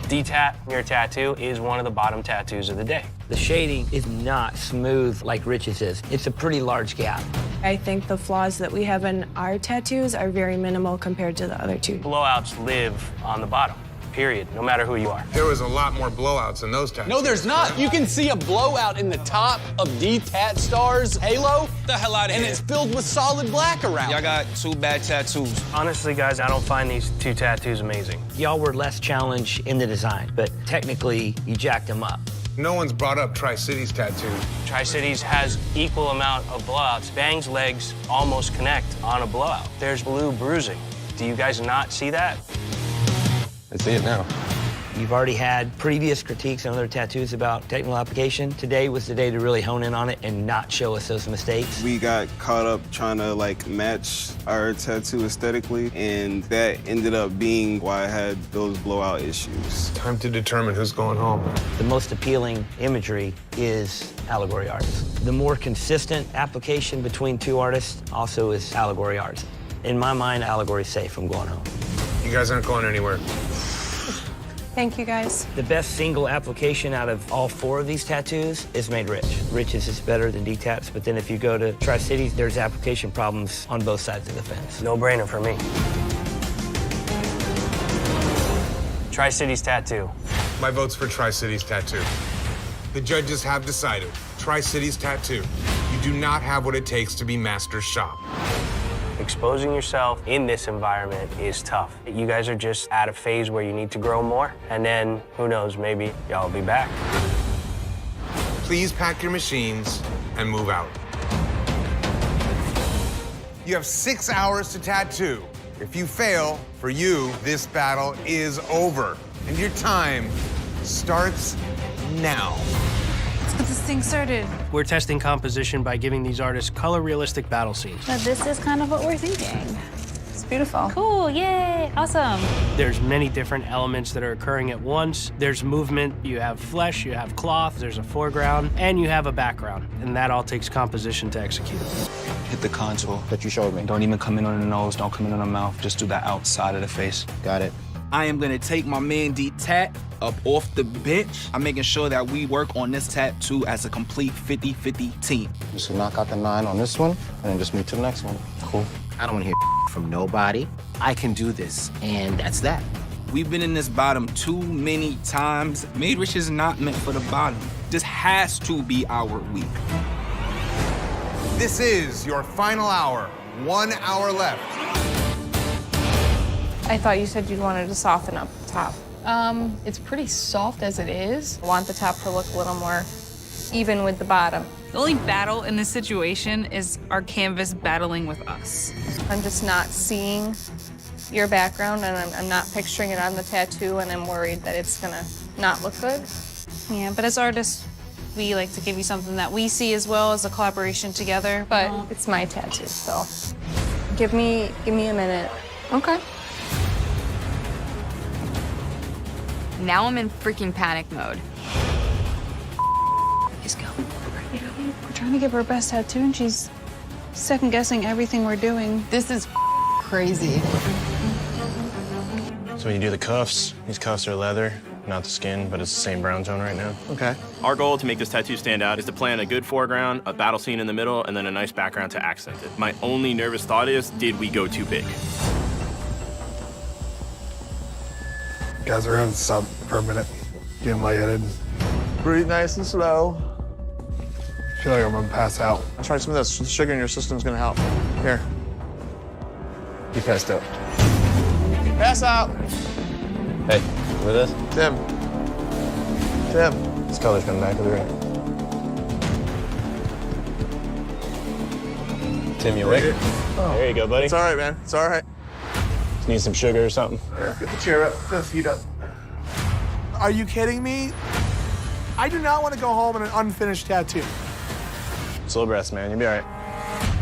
D-Tat, your tattoo is one of the bottom tattoos of the day. The shading is not smooth like Rich's is. It's a pretty large gap. I think the flaws that we have in our tattoos are very minimal compared to the other two. Blowouts live on the bottom, period, no matter who you are. There was a lot more blowouts in those tattoos. No, there's not. You can see a blowout in the top of D-Tat Star's halo. The hell out of and here. it's filled with solid black around. Y'all got two bad tattoos. Honestly, guys, I don't find these two tattoos amazing. Y'all were less challenged in the design, but technically, you jacked them up. No one's brought up Tri-Cities tattoo. Tri-Cities has equal amount of blowouts. Bang's legs almost connect on a blowout. There's blue bruising. Do you guys not see that? I see it now. You've already had previous critiques on other tattoos about technical application. Today was the day to really hone in on it and not show us those mistakes. We got caught up trying to like match our tattoo aesthetically, and that ended up being why I had those blowout issues. Time to determine who's going home. The most appealing imagery is allegory arts. The more consistent application between two artists also is allegory arts. In my mind, allegory is safe from going home. You guys aren't going anywhere. Thank you, guys. The best single application out of all 4 of these tattoos is Made Rich. Riches is better than Detats, but then if you go to Tri-Cities, there's application problems on both sides of the fence. No brainer for me. Tri-Cities tattoo. My vote's for Tri-Cities tattoo. The judges have decided. Tri-Cities tattoo. You do not have what it takes to be master's shop. Exposing yourself in this environment is tough. You guys are just at a phase where you need to grow more, and then, who knows, maybe y'all will be back. Please pack your machines and move out. You have 6 hours to tattoo. If you fail, for you, this battle is over. And your time starts now. Let's get this thing started. We're testing composition by giving these artists color-realistic battle scenes. Now, this is kind of what we're thinking. It's beautiful. Cool, yay, awesome. There's many different elements that are occurring at once. There's movement, you have flesh, you have cloth, there's a foreground, and you have a background. And that all takes composition to execute. Hit the contour that you showed me. Don't even come in on the nose, don't come in on the mouth. Just do that outside of the face. Got it. I am gonna take my man D-Tat up off the bench. I'm making sure that we work on this tattoo as a complete 50-50 team. Just knock out the 9 on this one, and then just move to the next one. Cool. I don't want to hear from nobody. I can do this, and that's that. We've been in this bottom too many times. Made Rich is not meant for the bottom. This has to be our week. This is your final hour. 1 hour left. I thought you said you wanted to soften up the top. It's pretty soft as it is. I want the top to look a little more even with the bottom. The only battle in this situation is our canvas battling with us. I'm just not seeing your background, and I'm not picturing it on the tattoo, and I'm worried that it's gonna not look good. Yeah, but as artists, we like to give you something that we see as well as a collaboration together. But it's my tattoo, so give me a minute. Okay. Now I'm in freaking panic mode. He's going. We're trying to give her best tattoo, and she's second-guessing everything we're doing. This is crazy. So when you do the cuffs, these cuffs are leather, not the skin, but it's the same brown tone right now. Okay. Our goal to make this tattoo stand out is to plan a good foreground, a battle scene in the middle, and then a nice background to accent it. My only nervous thought is, did we go too big? Guys, we're gonna stop for a minute. Getting lightheaded. Breathe nice and slow. I feel like I'm gonna pass out. Try some of this. The sugar in your system's gonna help. Here. You passed out. Pass out. Hey, with us? Tim. This color's coming back to the ring. Tim, you awake? There you go, buddy. It's all right, man. It's all right. Just need some sugar or something. Get the chair up. Get the feet up. Are you kidding me? I do not want to go home in an unfinished tattoo. Slow breaths, man. You'll be all right.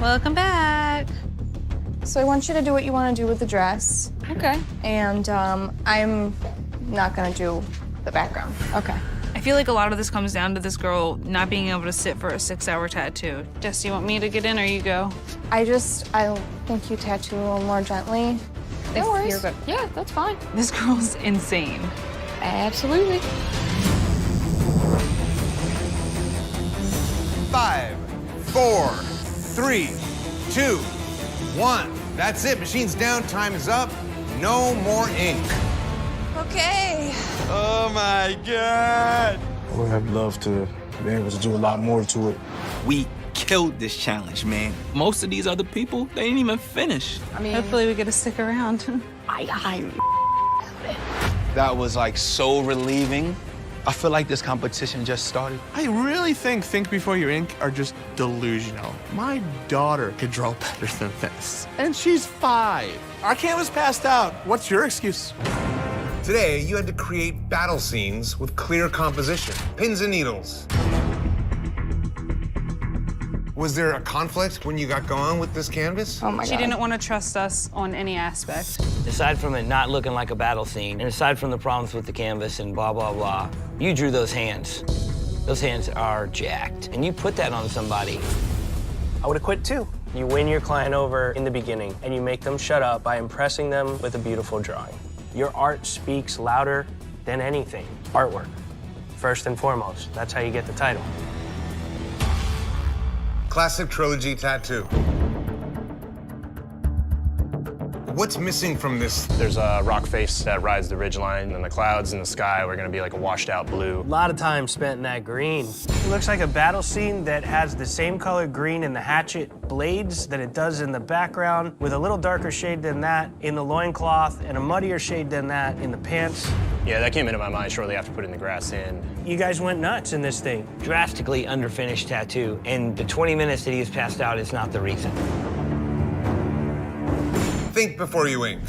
Welcome back. So I want you to do what you want to do with the dress. Okay. And I'm not gonna do the background. Okay. I feel like a lot of this comes down to this girl not being able to sit for a 6-hour tattoo. Jess, you want me to get in or you go? I think you tattoo a little more gently. No worries. You're good. Yeah, that's fine. This girl's insane. Absolutely. 5, 4, 3, 2, 1. That's it. Machine's down. Time is up. No more ink. Okay. Oh my God! I would have loved to be able to do a lot more to it. We killed this challenge, man. Most of these other people, they ain't even finished. I mean, hopefully we get to stick around. I That was like so relieving. I feel like this competition just started. I really think Before You Ink are just delusional. My daughter could draw better than this. And she's 5. Our canvas passed out. What's your excuse? Today, you had to create battle scenes with clear composition, pins and needles. Was there a conflict when you got going with this canvas? Oh my God. She didn't want to trust us on any aspect. Aside from it not looking like a battle scene, and aside from the problems with the canvas and blah, blah, blah, you drew those hands. Those hands are jacked. And you put that on somebody. I would have quit too. You win your client over in the beginning, and you make them shut up by impressing them with a beautiful drawing. Your art speaks louder than anything. Artwork, first and foremost. That's how you get the title. Classic trilogy tattoo. What's missing from this? There's a rock face that rides the ridgeline, and the clouds in the sky were gonna be like a washed out blue. A lot of time spent in that green. It looks like a battle scene that has the same color green in the hatchet blades that it does in the background, with a little darker shade than that in the loincloth and a muddier shade than that in the pants. Yeah, that came into my mind shortly after putting the grass in. You guys went nuts in this thing. Drastically underfinished tattoo, and the 20 minutes that he was passed out is not the reason. Think before you ink.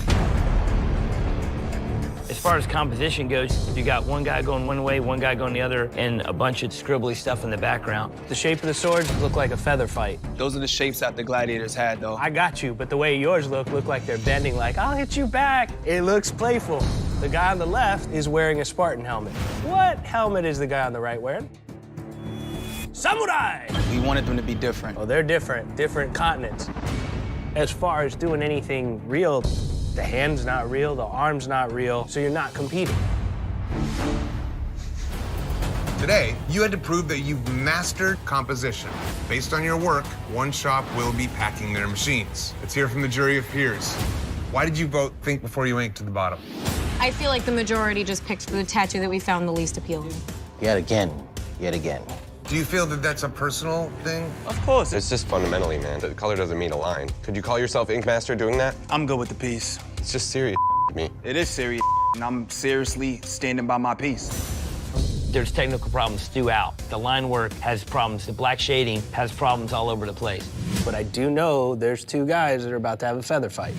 As far as composition goes, you got one guy going one way, one guy going the other, and a bunch of scribbly stuff in the background. The shape of the swords look like a feather fight. Those are the shapes that the gladiators had, though. I got you, but the way yours look like they're bending like, I'll hit you back. It looks playful. The guy on the left is wearing a Spartan helmet. What helmet is the guy on the right wearing? Samurai! We wanted them to be different. Oh, they're different continents. As far as doing anything real, the hand's not real, the arm's not real, so you're not competing. Today, you had to prove that you've mastered composition. Based on your work, one shop will be packing their machines. Let's hear from the jury of peers. Why did you vote Think Before You Ink to the bottom? I feel like the majority just picked the tattoo that we found the least appealing. Yet again. Do you feel that that's a personal thing? Of course. It's just fundamentally, man. The color doesn't mean a line. Could you call yourself Ink Master doing that? I'm good with the piece. It's just serious to me. It is serious, and I'm seriously standing by my piece. There's technical problems throughout. The line work has problems. The black shading has problems all over the place. But I do know there's 2 guys that are about to have a feather fight.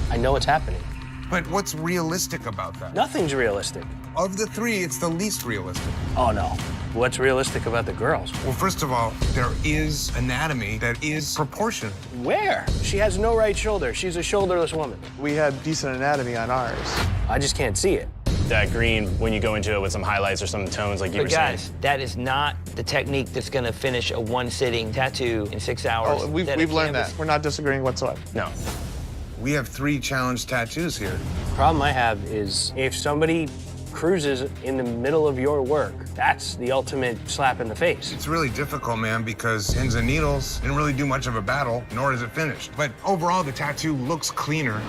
I know it's happening. But what's realistic about that? Nothing's realistic. Of the 3, it's the least realistic. Oh, no. What's realistic about the girls? Well, first of all, there is anatomy that is proportionate. Where? She has no right shoulder. She's a shoulderless woman. We had decent anatomy on ours. I just can't see it. That green, when you go into it with some highlights or some tones like you were saying. But guys, that is not the technique that's gonna finish a one-sitting tattoo in 6 hours. Oh, we've learned that. We're not disagreeing whatsoever. No. We have 3 challenge tattoos here. The problem I have is if somebody cruises in the middle of your work, that's the ultimate slap in the face. It's really difficult, man, because pins and needles didn't really do much of a battle, nor is it finished. But overall, the tattoo looks cleaner.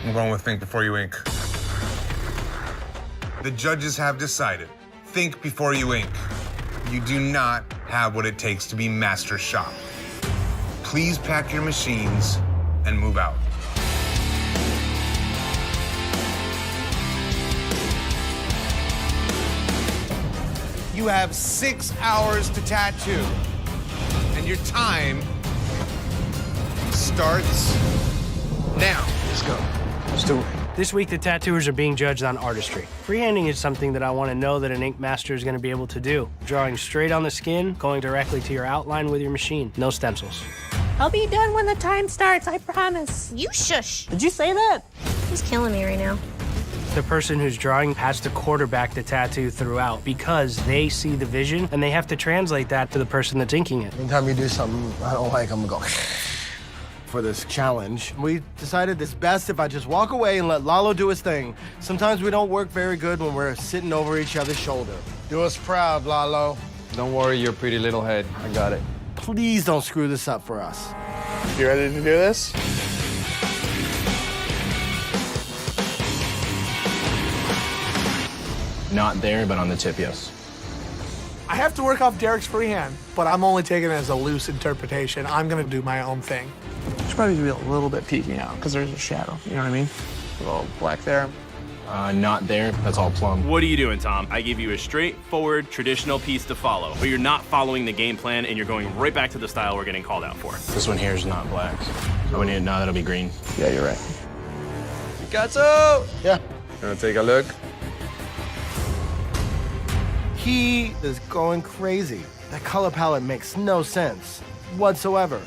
I'm going with Think Before You Ink. The judges have decided. Think before you ink. You do not have what it takes to be master shop. Please pack your machines and move out. You have 6 hours to tattoo, and your time starts now. Let's go. Let's do it. This week, the tattooers are being judged on artistry. Freehanding is something that I want to know that an ink master is going to be able to do. Drawing straight on the skin, going directly to your outline with your machine. No stencils. I'll be done when the time starts, I promise. You shush. Did you say that? He's killing me right now. The person who's drawing has to quarterback the tattoo throughout because they see the vision and they have to translate that to the person that's inking it. Anytime you do something I don't like, I'm gonna go for this challenge. We decided it's best if I just walk away and let Lalo do his thing. Sometimes we don't work very good when we're sitting over each other's shoulder. Do us proud, Lalo. Don't worry your pretty little head. I got it. Please don't screw this up for us. You ready to do this? Not there, but on the tip, yes. I have to work off Derek's freehand, but I'm only taking it as a loose interpretation. I'm gonna do my own thing. Should probably be a little bit peeking out because there's a shadow, you know what I mean? A little black there. Not there. That's all plumb. What are you doing, Tom? I give you a straightforward, traditional piece to follow, but you're not following the game plan and you're going right back to the style we're getting called out for. This one here is not black. No, that'll be green. Yeah, you're right. Picasso! Yeah. Gonna take a look. He is going crazy. That color palette makes no sense whatsoever.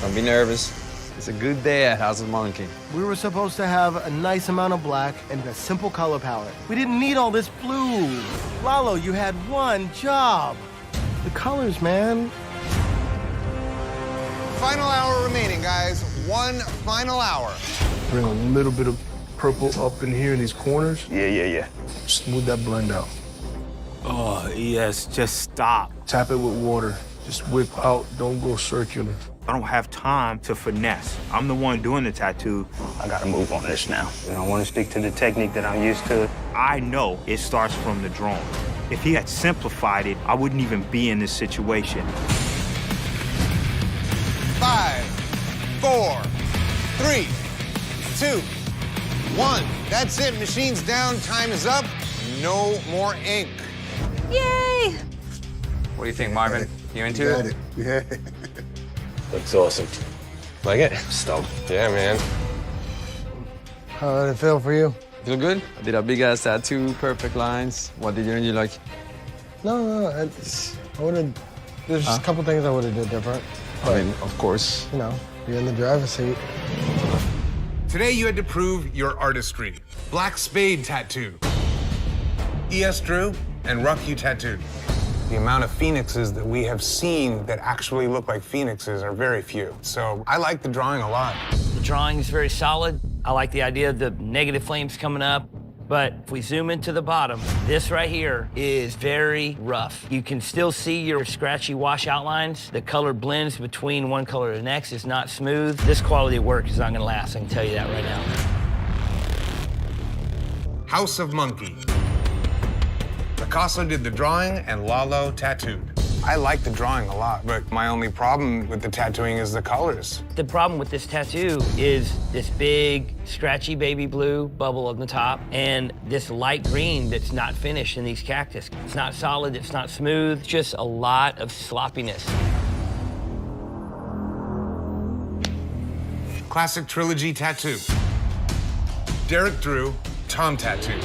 Don't be nervous. It's a good day at House of Monkey. We were supposed to have a nice amount of black and a simple color palette. We didn't need all this blue. Lalo, you had one job. The colors, man. Final hour remaining, guys. One final hour. Bring a little bit of purple up in here in these corners. Yeah. Smooth that blend out. Oh, yes, just stop. Tap it with water. Just whip out, don't go circular. I don't have time to finesse. I'm the one doing the tattoo. I gotta move on this now. And I wanna stick to the technique that I'm used to. I know it starts from the drawing. If he had simplified it, I wouldn't even be in this situation. 5, 4, 3, 2, 1. That's it. Machine's down. Time is up. No more ink. Yay! What do you think, Marvin? You into it? Yeah. Looks awesome. Like it? Stoked. Yeah, man. How did it feel for you? Feel good? I did a big ass tattoo, perfect lines. What did you like? No, I would have. There's just a couple things I would have did different. I mean, of course. You know, you're in the driver's seat. Today you had to prove your artistry. Black Spade tattoo. E.S. Drew and Ruck you tattooed. The amount of phoenixes that we have seen that actually look like phoenixes are very few. So I like the drawing a lot. The drawing is very solid. I like the idea of the negative flames coming up. But if we zoom into the bottom, this right here is very rough. You can still see your scratchy wash outlines. The color blends between one color and the next. It's not smooth. This quality of work is not gonna last, I can tell you that right now. House of Monkey. Picasso did the drawing and Lalo tattooed. I like the drawing a lot, but my only problem with the tattooing is the colors. The problem with this tattoo is this big, scratchy baby blue bubble on the top and this light green that's not finished in these cactus. It's not solid, it's not smooth, just a lot of sloppiness. Classic Trilogy tattoo. Derek drew, Tom tattooed.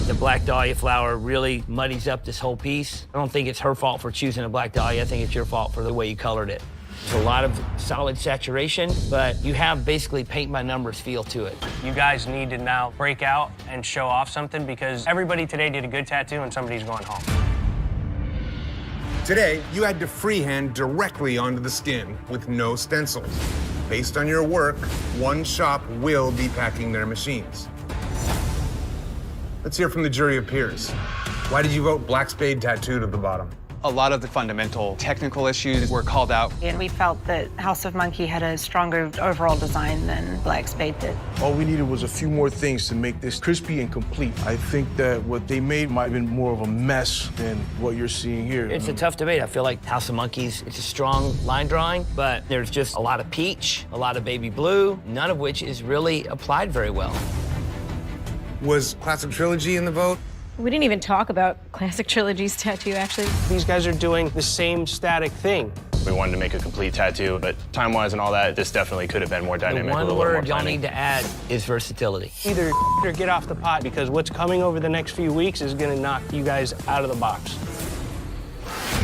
The black dahlia flower really muddies up this whole piece. I don't think it's her fault for choosing a black dahlia. I think it's your fault for the way you colored it. There's a lot of solid saturation, but you have basically paint by numbers feel to it. You guys need to now break out and show off something because everybody today did a good tattoo and somebody's going home. Today, you had to freehand directly onto the skin with no stencils. Based on your work, one shop will be packing their machines. Let's hear from the jury of peers. Why did you vote Black Spade tattooed at the bottom? A lot of the fundamental technical issues were called out. And we felt that House of Monkey had a stronger overall design than Black Spade did. All we needed was a few more things to make this crispy and complete. I think that what they made might have been more of a mess than what you're seeing here. It's a tough debate. I feel like House of Monkeys, it's a strong line drawing, but there's just a lot of peach, a lot of baby blue, none of which is really applied very well. Was Classic Trilogy in the vote? We didn't even talk about Classic Trilogy's tattoo, actually. These guys are doing the same static thing. We wanted to make a complete tattoo, but time-wise and all that, this definitely could have been more dynamic. The one a little more word y'all planning. need to add is versatility. Either or get off the pot because what's coming over the next few weeks is gonna knock you guys out of the box.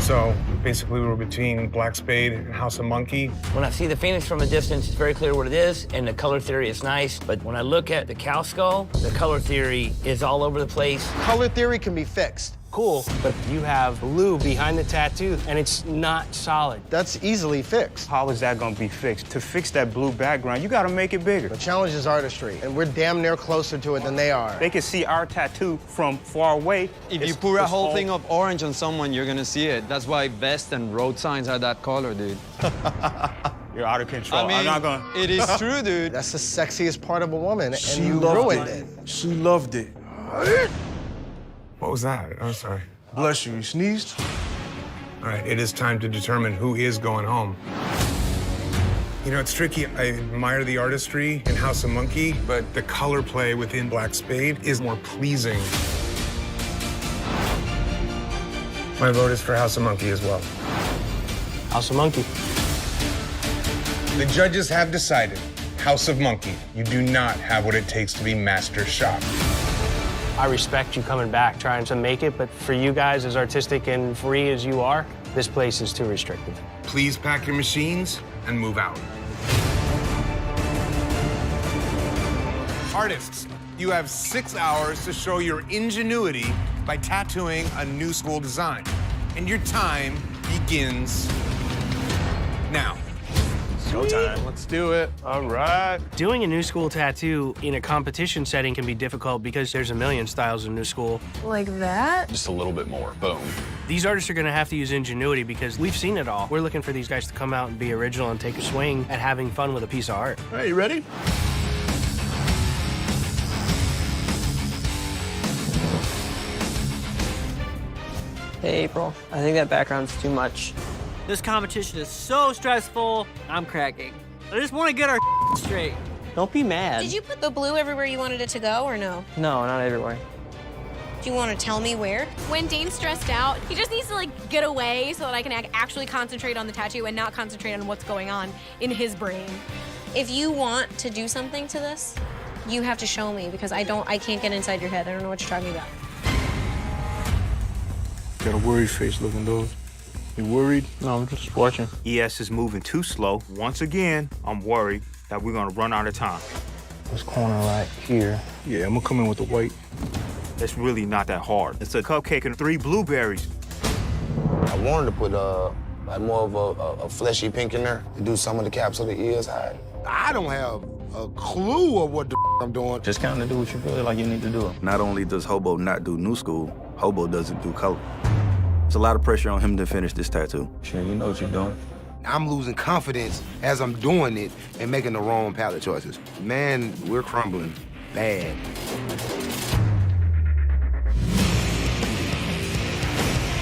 So basically we were between Black Spade and House of Monkey. When I see the phoenix from a distance, it's very clear what it is, and the color theory is nice. But when I look at the cow skull, the color theory is all over the place. Color theory can be fixed. Cool, but you have blue behind the tattoo, and it's not solid. That's easily fixed. How is that gonna be fixed? To fix that blue background, you gotta make it bigger. The challenge is artistry, and we're damn near closer to it than they are. They can see our tattoo from far away. If you put a whole thing of orange on someone, you're gonna see it. That's why vests and road signs are that color, dude. You're out of control. I mean, I'm not gonna... It is true, dude. That's the sexiest part of a woman, She and you loved ruined it. She loved it. What was that? I'm sorry. Bless you. You sneezed? All right, it is time to determine who is going home. You know, it's tricky. I admire the artistry in House of Monkey, but the color play within Black Spade is more pleasing. My vote is for House of Monkey as well. House of Monkey. The judges have decided, House of Monkey, you do not have what it takes to be master shop. I respect you coming back, trying to make it, but for you guys, as artistic and free as you are, this place is too restrictive. Please pack your machines and move out. Artists, you have 6 hours to show your ingenuity by tattooing a new school design. And your time begins now. Showtime. Let's do it. All right. Doing a new school tattoo in a competition setting can be difficult because there's a million styles of new school. Like that? Just a little bit more. Boom. These artists are gonna have to use ingenuity because we've seen it all. We're looking for these guys to come out and be original and take a swing at having fun with a piece of art. All right, you ready? Hey, April. I think that background's too much. This competition is so stressful, I'm cracking. I just want to get our straight. Don't be mad. Did you put the blue everywhere you wanted it to go, or no? No, not everywhere. Do you want to tell me where? When Dane's stressed out, he just needs to like get away so that I can actually concentrate on the tattoo and not concentrate on what's going on in his brain. If you want to do something to this, you have to show me because I can't get inside your head. I don't know what you're talking about. Got a worried face looking, dude. You worried? No, I'm just watching. ES is moving too slow. Once again, I'm worried that we're gonna run out of time. This corner right here. Yeah, I'm gonna come in with the white. It's really not that hard. It's a cupcake and 3 blueberries. I wanted to put like more of a fleshy pink in there to do some of the caps of the ears. I don't have a clue of what the I'm doing. Just kind of do what you feel like you need to do. Not only does Hobo not do new school, Hobo doesn't do color. There's a lot of pressure on him to finish this tattoo. Sure, you know what you're doing. I'm losing confidence as I'm doing it and making the wrong palette choices. Man, we're crumbling bad.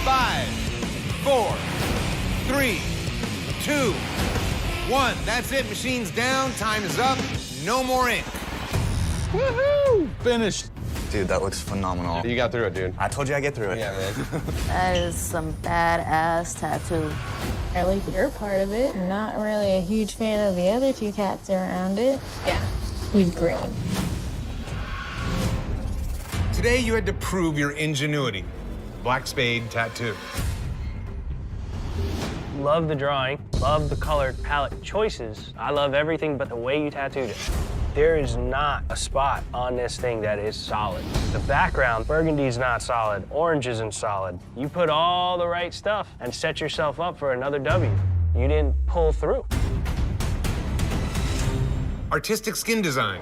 Five, 4, 3, 2, 1. That's it. Machines down. Time is up. No more ink. Woohoo! Finished. Dude, that looks phenomenal. You got through it, dude. I told you I'd get through it. Yeah, man. That is some badass tattoo. I like your part of it. I'm not really a huge fan of the other 2 cats around it. Yeah, we've grown. Today you had to prove your ingenuity. Black Spade tattoo. Love the drawing, love the color palette choices. I love everything but the way you tattooed it. There is not a spot on this thing that is solid. The background, burgundy's not solid, orange isn't solid. You put all the right stuff and set yourself up for another W. You didn't pull through. Artistic skin design.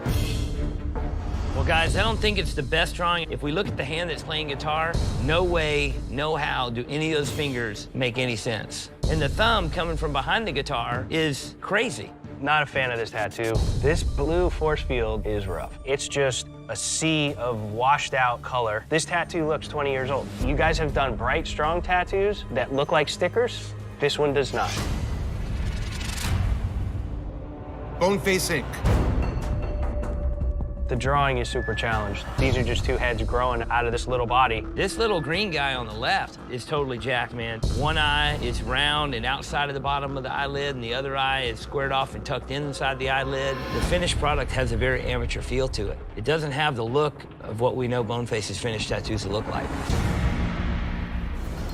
Well, guys, I don't think it's the best drawing. If we look at the hand that's playing guitar, no way, no how do any of those fingers make any sense. And the thumb coming from behind the guitar is crazy. Not a fan of this tattoo. This blue force field is rough. It's just a sea of washed out color. This tattoo looks 20 years old. You guys have done bright, strong tattoos that look like stickers. This one does not. Boneface ink. The drawing is super challenged. These are just 2 heads growing out of this little body. This little green guy on the left is totally jacked, man. One eye is round and outside of the bottom of the eyelid, and the other eye is squared off and tucked inside the eyelid. The finished product has a very amateur feel to it. It doesn't have the look of what we know Boneface's finished tattoos look like.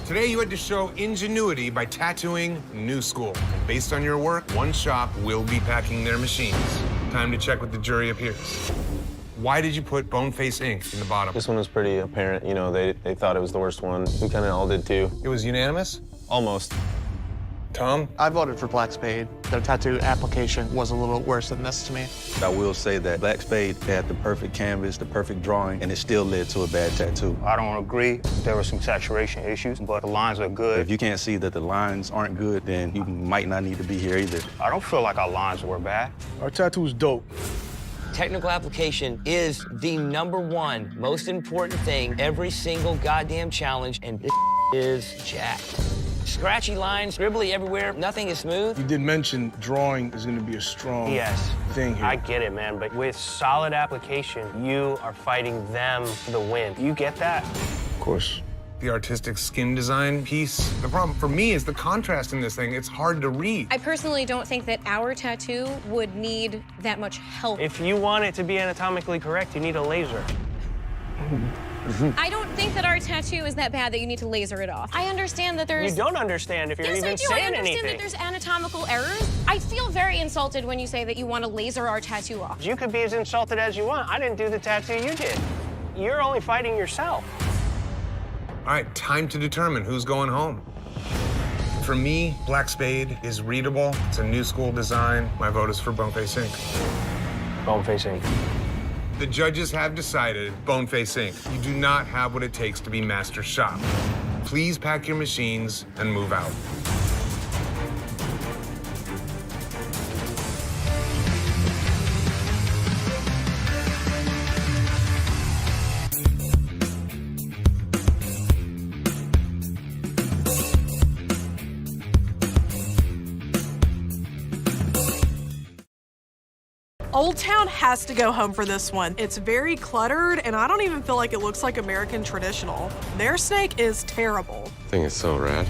Today you had to show ingenuity by tattooing new school. And based on your work, one shop will be packing their machines. Time to check with the jury appears. Why did you put Boneface ink in the bottom? This one was pretty apparent. You know, they thought it was the worst one. We kind of all did too. It was unanimous? Almost. Tom? I voted for Black Spade. Their tattoo application was a little worse than this to me. I will say that Black Spade had the perfect canvas, the perfect drawing, and it still led to a bad tattoo. I don't agree. There were some saturation issues, but the lines are good. If you can't see that the lines aren't good, then you might not need to be here either. I don't feel like our lines were bad. Our tattoo's dope. Technical application is the #1 most important thing every single goddamn challenge, and this is jacked. Scratchy lines, scribbly everywhere. Nothing is smooth. You did mention drawing is going to be a strong thing here. I get it, man, but with solid application, you are fighting them for the win. You get that? Of course. The artistic skin design piece. The problem for me is the contrast in this thing. It's hard to read. I personally don't think that our tattoo would need that much help. If you want it to be anatomically correct, you need a laser. I don't think that our tattoo is that bad that you need to laser it off. I understand that there's... You don't understand if you're yes, even I do. saying I understand anything. that there's anatomical errors. I feel very insulted when you say that you want to laser our tattoo off. You could be as insulted as you want. I didn't do the tattoo, you did. You're only fighting yourself. All right, time to determine who's going home. For me, Black Spade is readable. It's a new school design. My vote is for Boneface Inc. Boneface Inc. The judges have decided Boneface Inc. You do not have what it takes to be master shop. Please pack your machines and move out. Old Town has to go home for this one. It's very cluttered, and I don't even feel like it looks like American traditional. Their snake is terrible. I think it's so rad.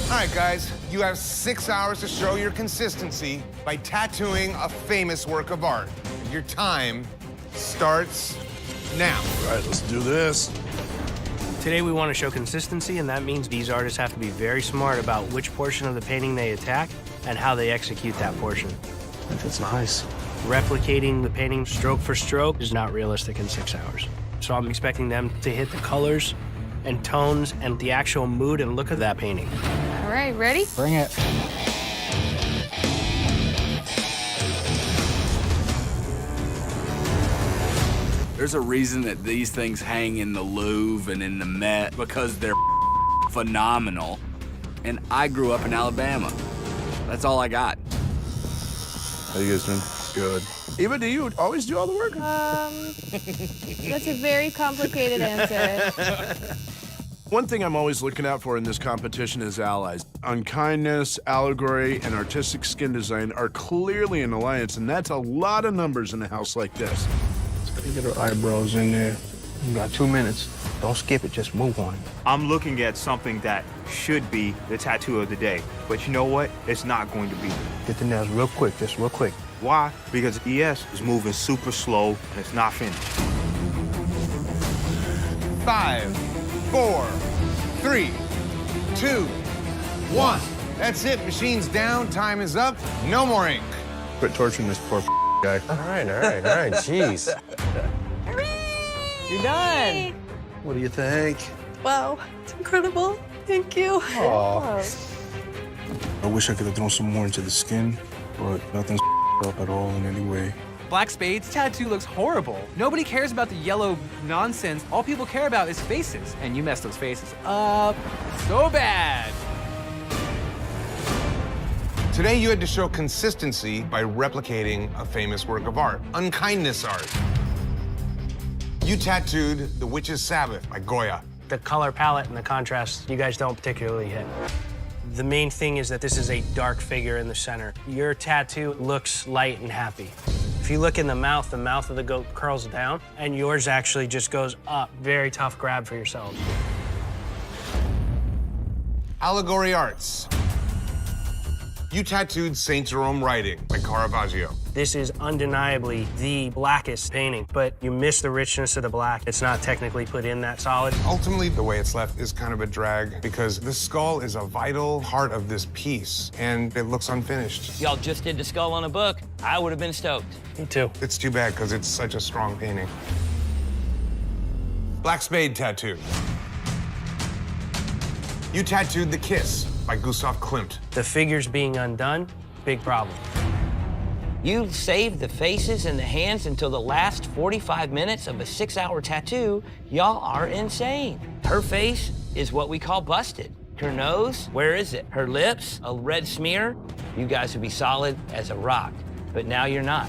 All right, guys, you have 6 hours to show your consistency by tattooing a famous work of art. Your time starts now. All right, let's do this. Today we want to show consistency, and that means these artists have to be very smart about which portion of the painting they attack and how they execute that portion. That's nice. Replicating the painting stroke for stroke is not realistic in 6 hours. So I'm expecting them to hit the colors and tones and the actual mood and look of that painting. All right, ready? Bring it. There's a reason that these things hang in the Louvre and in the Met because they're phenomenal. And I grew up in Alabama. That's all I got. How you guys doing? Good. Eva, do you always do all the work? That's a very complicated answer. One thing I'm always looking out for in this competition is allies. Unkindness, allegory, and artistic skin design are clearly an alliance, and that's a lot of numbers in a house like this. Let's get her eyebrows in there. You got 2 minutes. Don't skip it, just move on it. I'm looking at something that should be the tattoo of the day. But you know what? It's not going to be. Get the nails real quick, just real quick. Why? Because ES is moving super slow and it's not finished. 5, 4, 3, 2, 1. That's it. Machines down. Time is up. No more ink. Quit torturing this poor guy. All right. Jeez. You're done. What do you think? Wow, it's incredible. Thank you. I wish I could have thrown some more into the skin, but nothing's up at all in any way. Black Spade's tattoo looks horrible. Nobody cares about the yellow nonsense. All people care about is faces. And you messed those faces up so bad. Today you had to show consistency by replicating a famous work of art, unkindness art. You tattooed The Witch's Sabbath by Goya. The color palette and the contrast, you guys don't particularly hit. The main thing is that this is a dark figure in the center. Your tattoo looks light and happy. If you look in the mouth of the goat curls down, and yours actually just goes up. Very tough grab for yourselves. Allegory Arts. You tattooed St. Jerome Writing by Caravaggio. This is undeniably the blackest painting, but you miss the richness of the black. It's not technically put in that solid. Ultimately, the way it's left is kind of a drag because the skull is a vital part of this piece, and it looks unfinished. Y'all just did the skull on a book. I would have been stoked. Me too. It's too bad because it's such a strong painting. Black Spade tattoo. You tattooed The Kiss by Gustav Klimt. The figures being undone, big problem. You saved the faces and the hands until the last 45 minutes of a 6-hour tattoo. Y'all are insane. Her face is what we call busted. Her nose, where is it? Her lips, a red smear. You guys would be solid as a rock, but now you're not.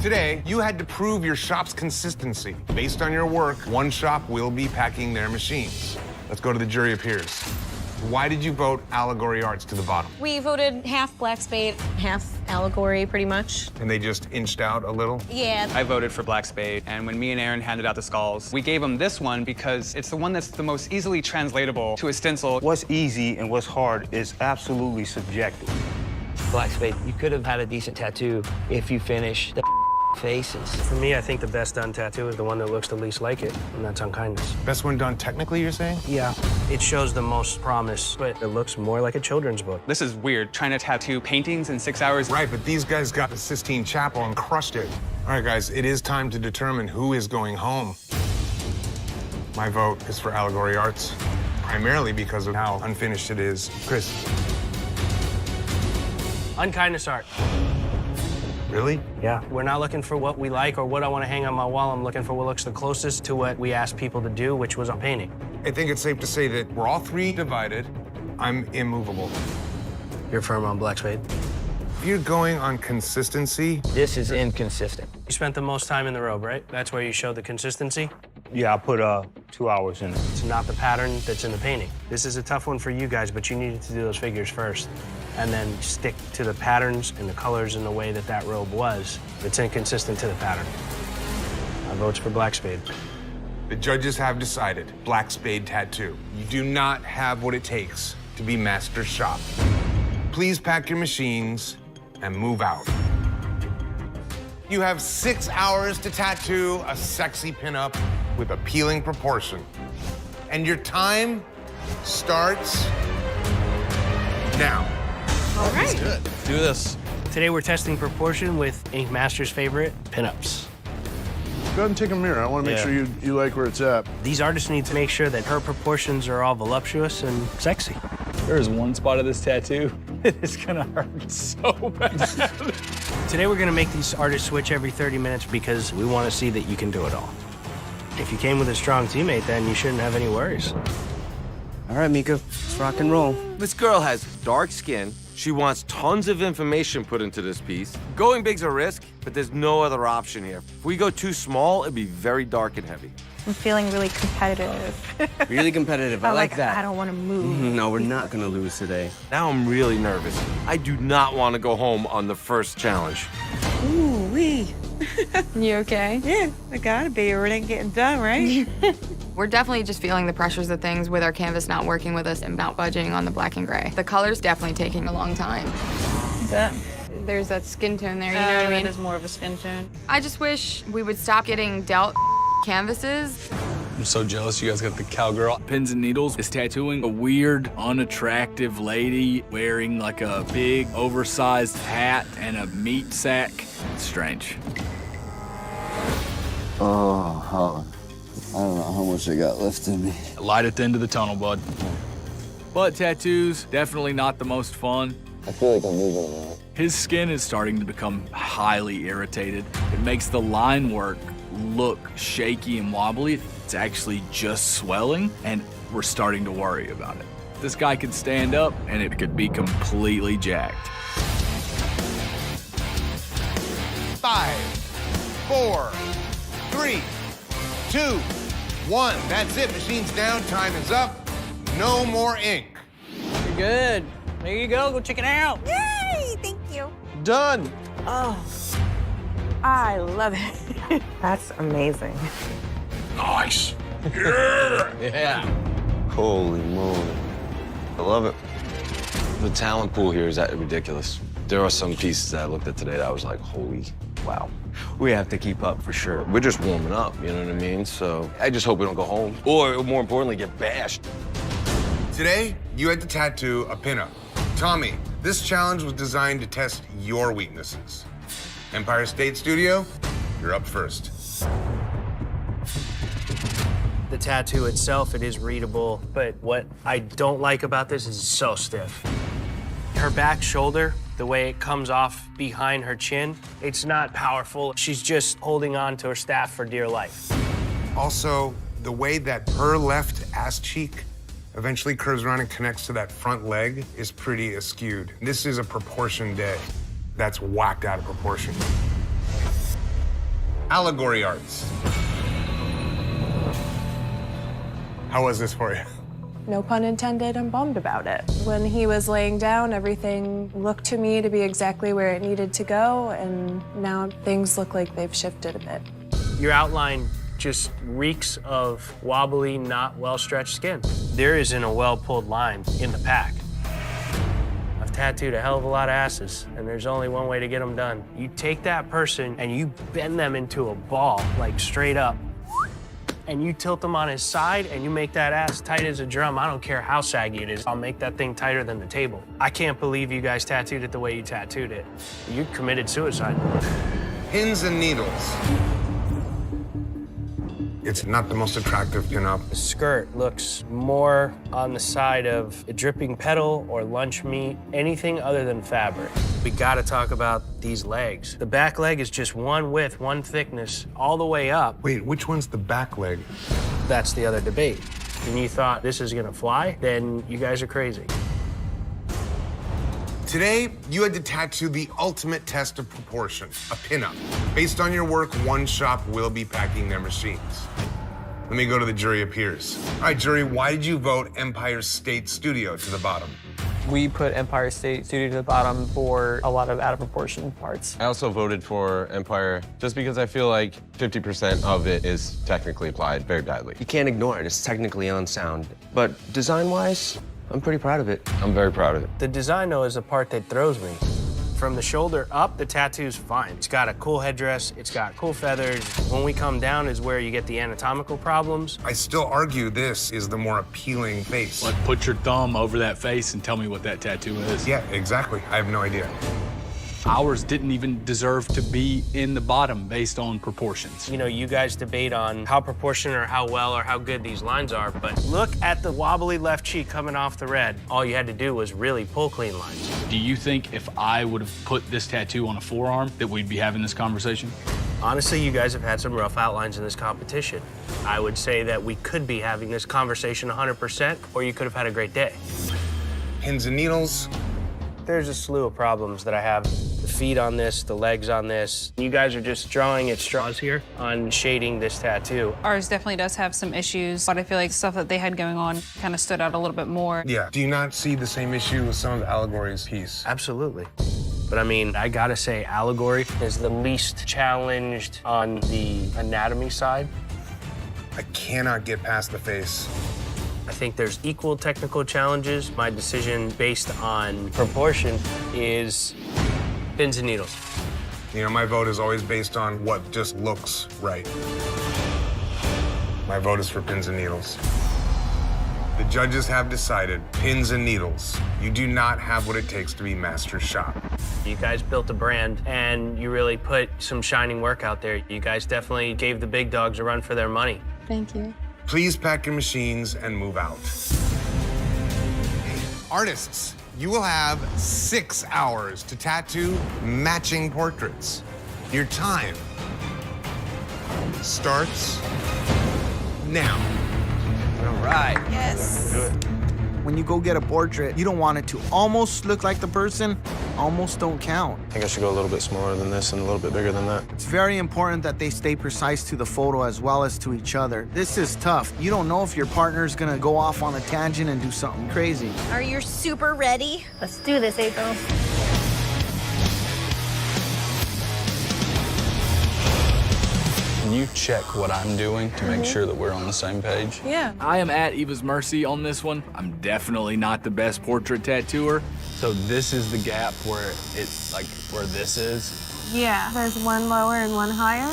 Today, you had to prove your shop's consistency. Based on your work, one shop will be packing their machines. Let's go to the jury of peers. Why did you vote Allegory Arts to the bottom? We voted half Black Spade, half Allegory, pretty much. And they just inched out a little? Yeah. I voted for Black Spade, and when me and Aaron handed out the skulls, we gave them this one because it's the one that's the most easily translatable to a stencil. What's easy and what's hard is absolutely subjective. Black Spade, you could have had a decent tattoo if you finish the faces. For me, I think the best done tattoo is the one that looks the least like it, and that's Unkindness. Best one done technically, you're saying? Yeah. It shows the most promise, but it looks more like a children's book. This is weird, trying to tattoo paintings in 6 hours. Right, but these guys got the Sistine Chapel and crushed it. All right, guys, it is time to determine who is going home. My vote is for Allegory Arts, primarily because of how unfinished it is. Chris. Unkindness art. Really? Yeah. We're not looking for what we like or what I want to hang on my wall. I'm looking for what looks the closest to what we asked people to do, which was a painting. I think it's safe to say that we're all three divided. I'm immovable. You're firm on Black Spade? If you're going on consistency... This is inconsistent. You spent the most time in the robe, right? That's where you showed the consistency? Yeah, I put 2 hours in it. It's not the pattern that's in the painting. This is a tough one for you guys, but you needed to do those figures first and then stick to the patterns and the colors and the way that that robe was. It's inconsistent to the pattern. My vote's for Black Spade. The judges have decided Black Spade tattoo. You do not have what it takes to be master shop. Please pack your machines and move out. You have 6 hours to tattoo a sexy pinup with appealing proportion. And your time starts now. All right. Let's do this. Today we're testing proportion with Ink Master's favorite pinups. Go ahead and take a mirror. I want to make sure you like where it's at. These artists need to make sure that her proportions are all voluptuous and sexy. There is one spot of this tattoo that is gonna hurt so bad. Today we're gonna make these artists switch every 30 minutes because we want to see that you can do it all. If you came with a strong teammate, then you shouldn't have any worries. All right, Mika, let's rock and roll. This girl has dark skin. She wants tons of information put into this piece. Going big's a risk, but there's no other option here. If we go too small, it'd be very dark and heavy. I'm feeling really competitive. Really competitive, I like that. I don't want to move. No, we're not gonna lose today. Now I'm really nervous. I do not want to go home on the first challenge. Ooh, wee. You okay? Yeah, I gotta be, or it ain't getting done, right? We're definitely just feeling the pressures of things with our canvas not working with us and not budging on the black and gray. The color's definitely taking a long time. There's that skin tone there, you know what I mean? It is more of a skin tone. I just wish we would stop getting dealt canvases. I'm so jealous you guys got the cowgirl. Pins and Needles is tattooing a weird, unattractive lady wearing like a big, oversized hat and a meat sack. It's strange. Oh, I don't know how much I got left in me. Light at the end of the tunnel, bud. Butt tattoos, definitely not the most fun. I feel like I'm moving a lot. His skin is starting to become highly irritated. It makes the line work look shaky and wobbly. It's actually just swelling, and we're starting to worry about it. This guy could stand up, and it could be completely jacked. 5, 4, 3, 2, 1. That's it. Machine's down. Time is up. No more ink. You're good. There you go. Go check it out. Yay! Thank you. Done. Oh, I love it. That's amazing. Nice. Yeah. Holy moly. I love it. The talent pool here is ridiculous. There are some pieces that I looked at today that I was like, holy wow. We have to keep up for sure. We're just warming up, you know what I mean? So I just hope we don't go home, or more importantly, get bashed. Today, you had to tattoo a pinup. Tommy, this challenge was designed to test your weaknesses. Empire State Studio, you're up first. The tattoo itself, it is readable, but what I don't like about this is it's so stiff. Her back shoulder, the way it comes off behind her chin, it's not powerful. She's just holding on to her staff for dear life. Also, the way that her left ass cheek eventually curves around and connects to that front leg is pretty askewed. This is a proportion day. That's whacked out of proportion. Allegory arts. How was this for you? No pun intended, I'm bummed about it. When he was laying down, everything looked to me to be exactly where it needed to go, and now things look like they've shifted a bit. Your outline just reeks of wobbly, not well-stretched skin. There isn't a well-pulled line in the pack. I've tattooed a hell of a lot of asses, and there's only one way to get them done. You take that person and you bend them into a ball, like straight up, and you tilt them on his side and you make that ass tight as a drum. I don't care how saggy it is. I'll make that thing tighter than the table. I can't believe you guys tattooed it the way you tattooed it. You committed suicide. Pins and needles. It's not the most attractive pinup. The skirt looks more on the side of a dripping petal or lunch meat, anything other than fabric. We gotta talk about these legs. The back leg is just one width, one thickness, all the way up. Wait, which one's the back leg? That's the other debate. And you thought this is gonna fly, then you guys are crazy. Today, you had to tattoo the ultimate test of proportion, a pinup. Based on your work, one shop will be packing their machines. Let me go to the jury of peers. All right, jury, why did you vote Empire State Studio to the bottom? We put Empire State Studio to the bottom for a lot of out of proportion parts. I also voted for Empire just because I feel like 50% of it is technically applied very badly. You can't ignore it. It's technically unsound. But design-wise, I'm pretty proud of it. I'm very proud of it. The design, though, is the part that throws me. From the shoulder up, the tattoo's fine. It's got a cool headdress, it's got cool feathers. When we come down is where you get the anatomical problems. I still argue this is the more appealing face. Like, put your thumb over that face and tell me what that tattoo is. Yeah, exactly. I have no idea. Ours didn't even deserve to be in the bottom based on proportions. You know, you guys debate on how proportionate or how well or how good these lines are, but look at the wobbly left cheek coming off the red. All you had to do was really pull clean lines. Do you think if I would have put this tattoo on a forearm that we'd be having this conversation? Honestly, you guys have had some rough outlines in this competition. I would say that we could be having this conversation 100%, or you could have had a great day. Pins and needles. There's a slew of problems that I have. The feet on this, the legs on this. You guys are just drawing at straws here on shading this tattoo. Ours definitely does have some issues, but I feel like stuff that they had going on kind of stood out a little bit more. Yeah. Do you not see the same issue with some of Allegory's piece? Absolutely. But I mean, I gotta say, Allegory is the least challenged on the anatomy side. I cannot get past the face. I think there's equal technical challenges. My decision based on proportion is pins and needles. You know, my vote is always based on what just looks right. My vote is for pins and needles. The judges have decided pins and needles. You do not have what it takes to be master shop. You guys built a brand and you really put some shining work out there. You guys definitely gave the big dogs a run for their money. Thank you. Please pack your machines and move out. Artists, you will have 6 hours to tattoo matching portraits. Your time starts now. All right. Yes. Do it. When you go get a portrait, you don't want it to almost look like the person. Almost don't count. I think I should go a little bit smaller than this and a little bit bigger than that. It's very important that they stay precise to the photo as well as to each other. This is tough. You don't know if your partner's gonna go off on a tangent and do something crazy. Are you super ready? Let's do this, April. Can you check what I'm doing to make sure that we're on the same page? Yeah. I am at Eva's mercy on this one. I'm definitely not the best portrait tattooer. So this is the gap where it's like where this is. Yeah, there's one lower and one higher.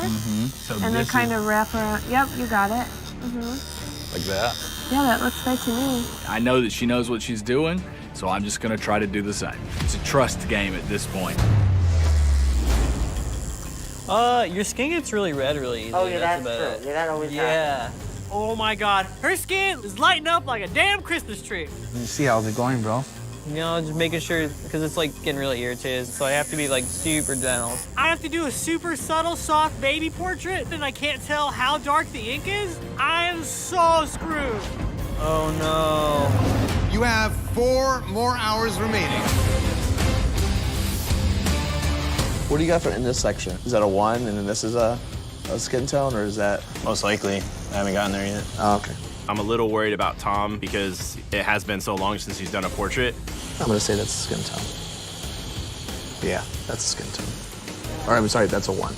So And they this kind is of wrap around. Yep, you got it. like that. Yeah, that looks good to me. I know that she knows what she's doing, so I'm just gonna try to do the same. It's a trust game at this point. Your skin gets really red really easily. Oh, yeah, that's about true. it. Yeah, that always Yeah. Oh my God, her skin is lighting up like a damn Christmas tree. You see how's it going, bro? You know, just making sure, because it's like getting really irritated, so I have to be like super gentle. I have to do a super subtle, soft baby portrait, and I can't tell how dark the ink is. I am so screwed. Oh no. You have 4 more hours remaining. What do you got for in this section? Is that a 1 and then this is a... a skin tone, or is that? Most likely. I haven't gotten there yet. Oh, okay. I'm a little worried about Tom because it has been so long since he's done a portrait. I'm gonna say that's a skin tone. Yeah, that's a skin tone. Or I'm sorry, that's a 1.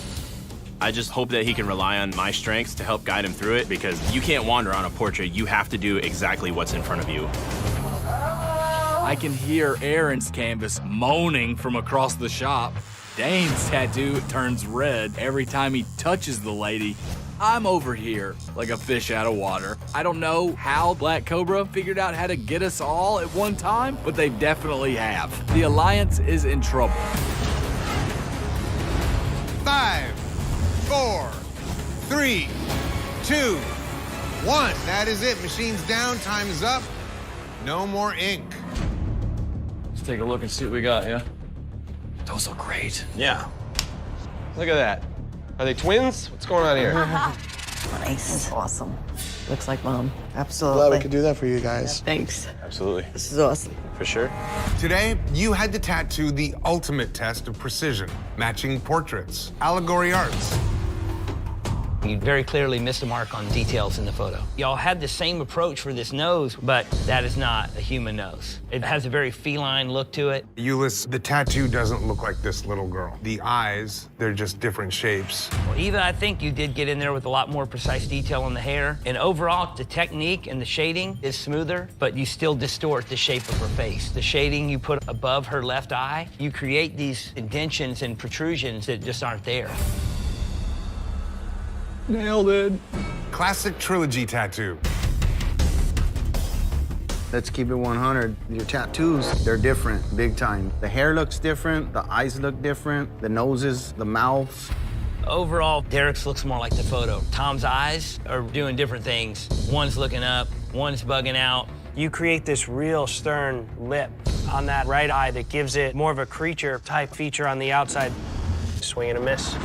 I just hope that he can rely on my strengths to help guide him through it because you can't wander on a portrait. You have to do exactly what's in front of you. I can hear Aaron's canvas moaning from across the shop. Dane's tattoo turns red every time he touches the lady. I'm over here like a fish out of water. I don't know how Black Cobra figured out how to get us all at one time, but they definitely have. The Alliance is in trouble. 5, 4, 3, 2, 1. That is it. Machine's down. Time is up. No more ink. Let's take a look and see what we got, yeah? Those look great. Yeah. Look at that. Are they twins? What's going on here? Nice. That's awesome. Looks like Mom. Absolutely. Glad we could do that for you guys. Thanks. Absolutely. This is awesome. For sure. Today, you had to tattoo the ultimate test of precision, matching portraits, allegory arts. You very clearly missed the mark on details in the photo. Y'all had the same approach for this nose, but that is not a human nose. It has a very feline look to it. Euless, the tattoo doesn't look like this little girl. The eyes, they're just different shapes. Well, Eva, I think you did get in there with a lot more precise detail on the hair. And overall, the technique and the shading is smoother, but you still distort the shape of her face. The shading you put above her left eye, you create these indentions and protrusions that just aren't there. Nailed it. Classic trilogy tattoo. Let's keep it 100. Your tattoos, they're different, big time. The hair looks different, the eyes look different, the noses, the mouths. Overall, Derek's looks more like the photo. Tom's eyes are doing different things. One's looking up, one's bugging out. You create this real stern lip on that right eye that gives it more of a creature type feature on the outside. Swing and a miss.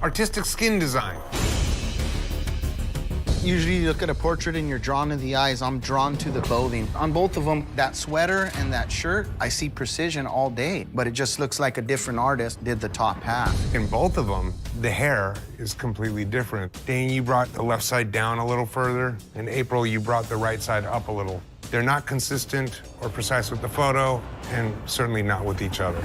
Artistic skin design. Usually you look at a portrait and you're drawn to the eyes. I'm drawn to the clothing. On both of them, that sweater and that shirt, I see precision all day, but it just looks like a different artist did the top half. In both of them, the hair is completely different. Dane, you brought the left side down a little further. In April, you brought the right side up a little. They're not consistent or precise with the photo, and certainly not with each other.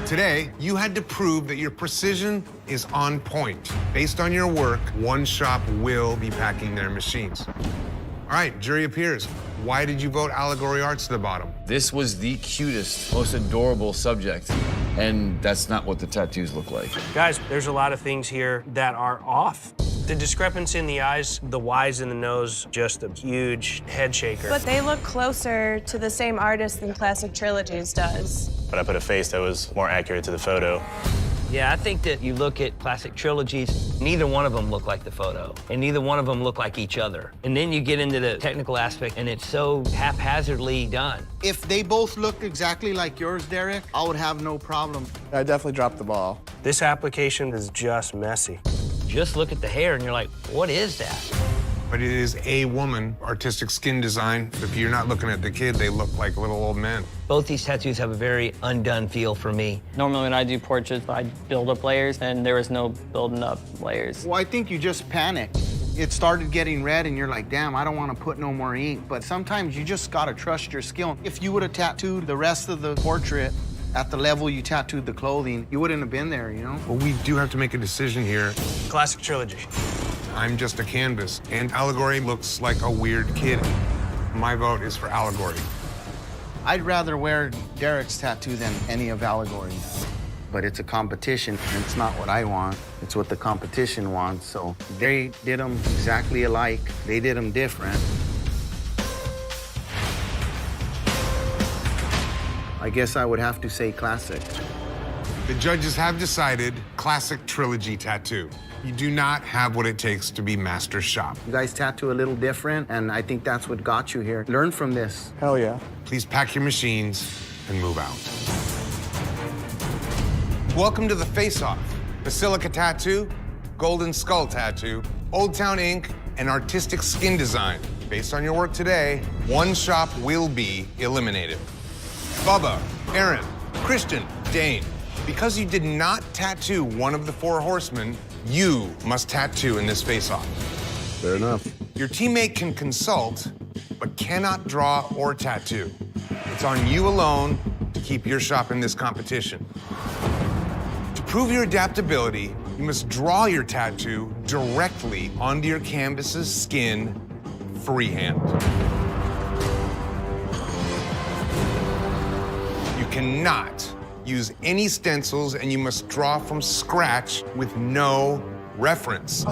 Today, you had to prove that your precision is on point. Based on your work, one shop will be packing their machines. All right, jury appears. Why did you vote allegory arts to the bottom? This was the cutest, most adorable subject, and that's not what the tattoos look like. Guys, there's a lot of things here that are off. The discrepancy in the eyes, the Y's in the nose, just a huge head shaker. But they look closer to the same artist than Classic Trilogies does. But I put a face that was more accurate to the photo. Yeah, I think that you look at classic trilogies, neither one of them look like the photo, and neither one of them look like each other. And then you get into the technical aspect, and it's so haphazardly done. If they both looked exactly like yours, Derek, I would have no problem. I definitely dropped the ball. This application is just messy. Just look at the hair, and you're like, what is that? But it is a woman, artistic skin design. If you're not looking at the kid, they look like little old men. Both these tattoos have a very undone feel for me. Normally when I do portraits, I build up layers, and there was no building up layers. Well, I think you just panicked. It started getting red, and you're like, damn, I don't want to put no more ink. But sometimes you just got to trust your skill. If you would have tattooed the rest of the portrait at the level you tattooed the clothing, you wouldn't have been there, you know? Well, we do have to make a decision here. Classic trilogy. I'm just a canvas, and allegory looks like a weird kid. My vote is for allegory. I'd rather wear Derek's tattoo than any of allegory's. But it's a competition, and it's not what I want. It's what the competition wants. So they did them exactly alike. They did them different. I guess I would have to say classic. The judges have decided classic trilogy tattoo. You do not have what it takes to be master shop. You guys tattoo a little different, and I think that's what got you here. Learn from this. Hell yeah. Please pack your machines and move out. Welcome to the face-off. Basilica Tattoo, Golden Skull Tattoo, Old Town Ink, and Artistic Skin Design. Based on your work today, one shop will be eliminated. Bubba, Aaron, Christian, Dane, Because you did not tattoo one of the 4 horsemen, you must tattoo in this face-off. Fair enough. Your teammate can consult, but cannot draw or tattoo. It's on you alone to keep your shop in this competition. To prove your adaptability, you must draw your tattoo directly onto your canvas's skin, freehand. You cannot use any stencils, and you must draw from scratch with no reference.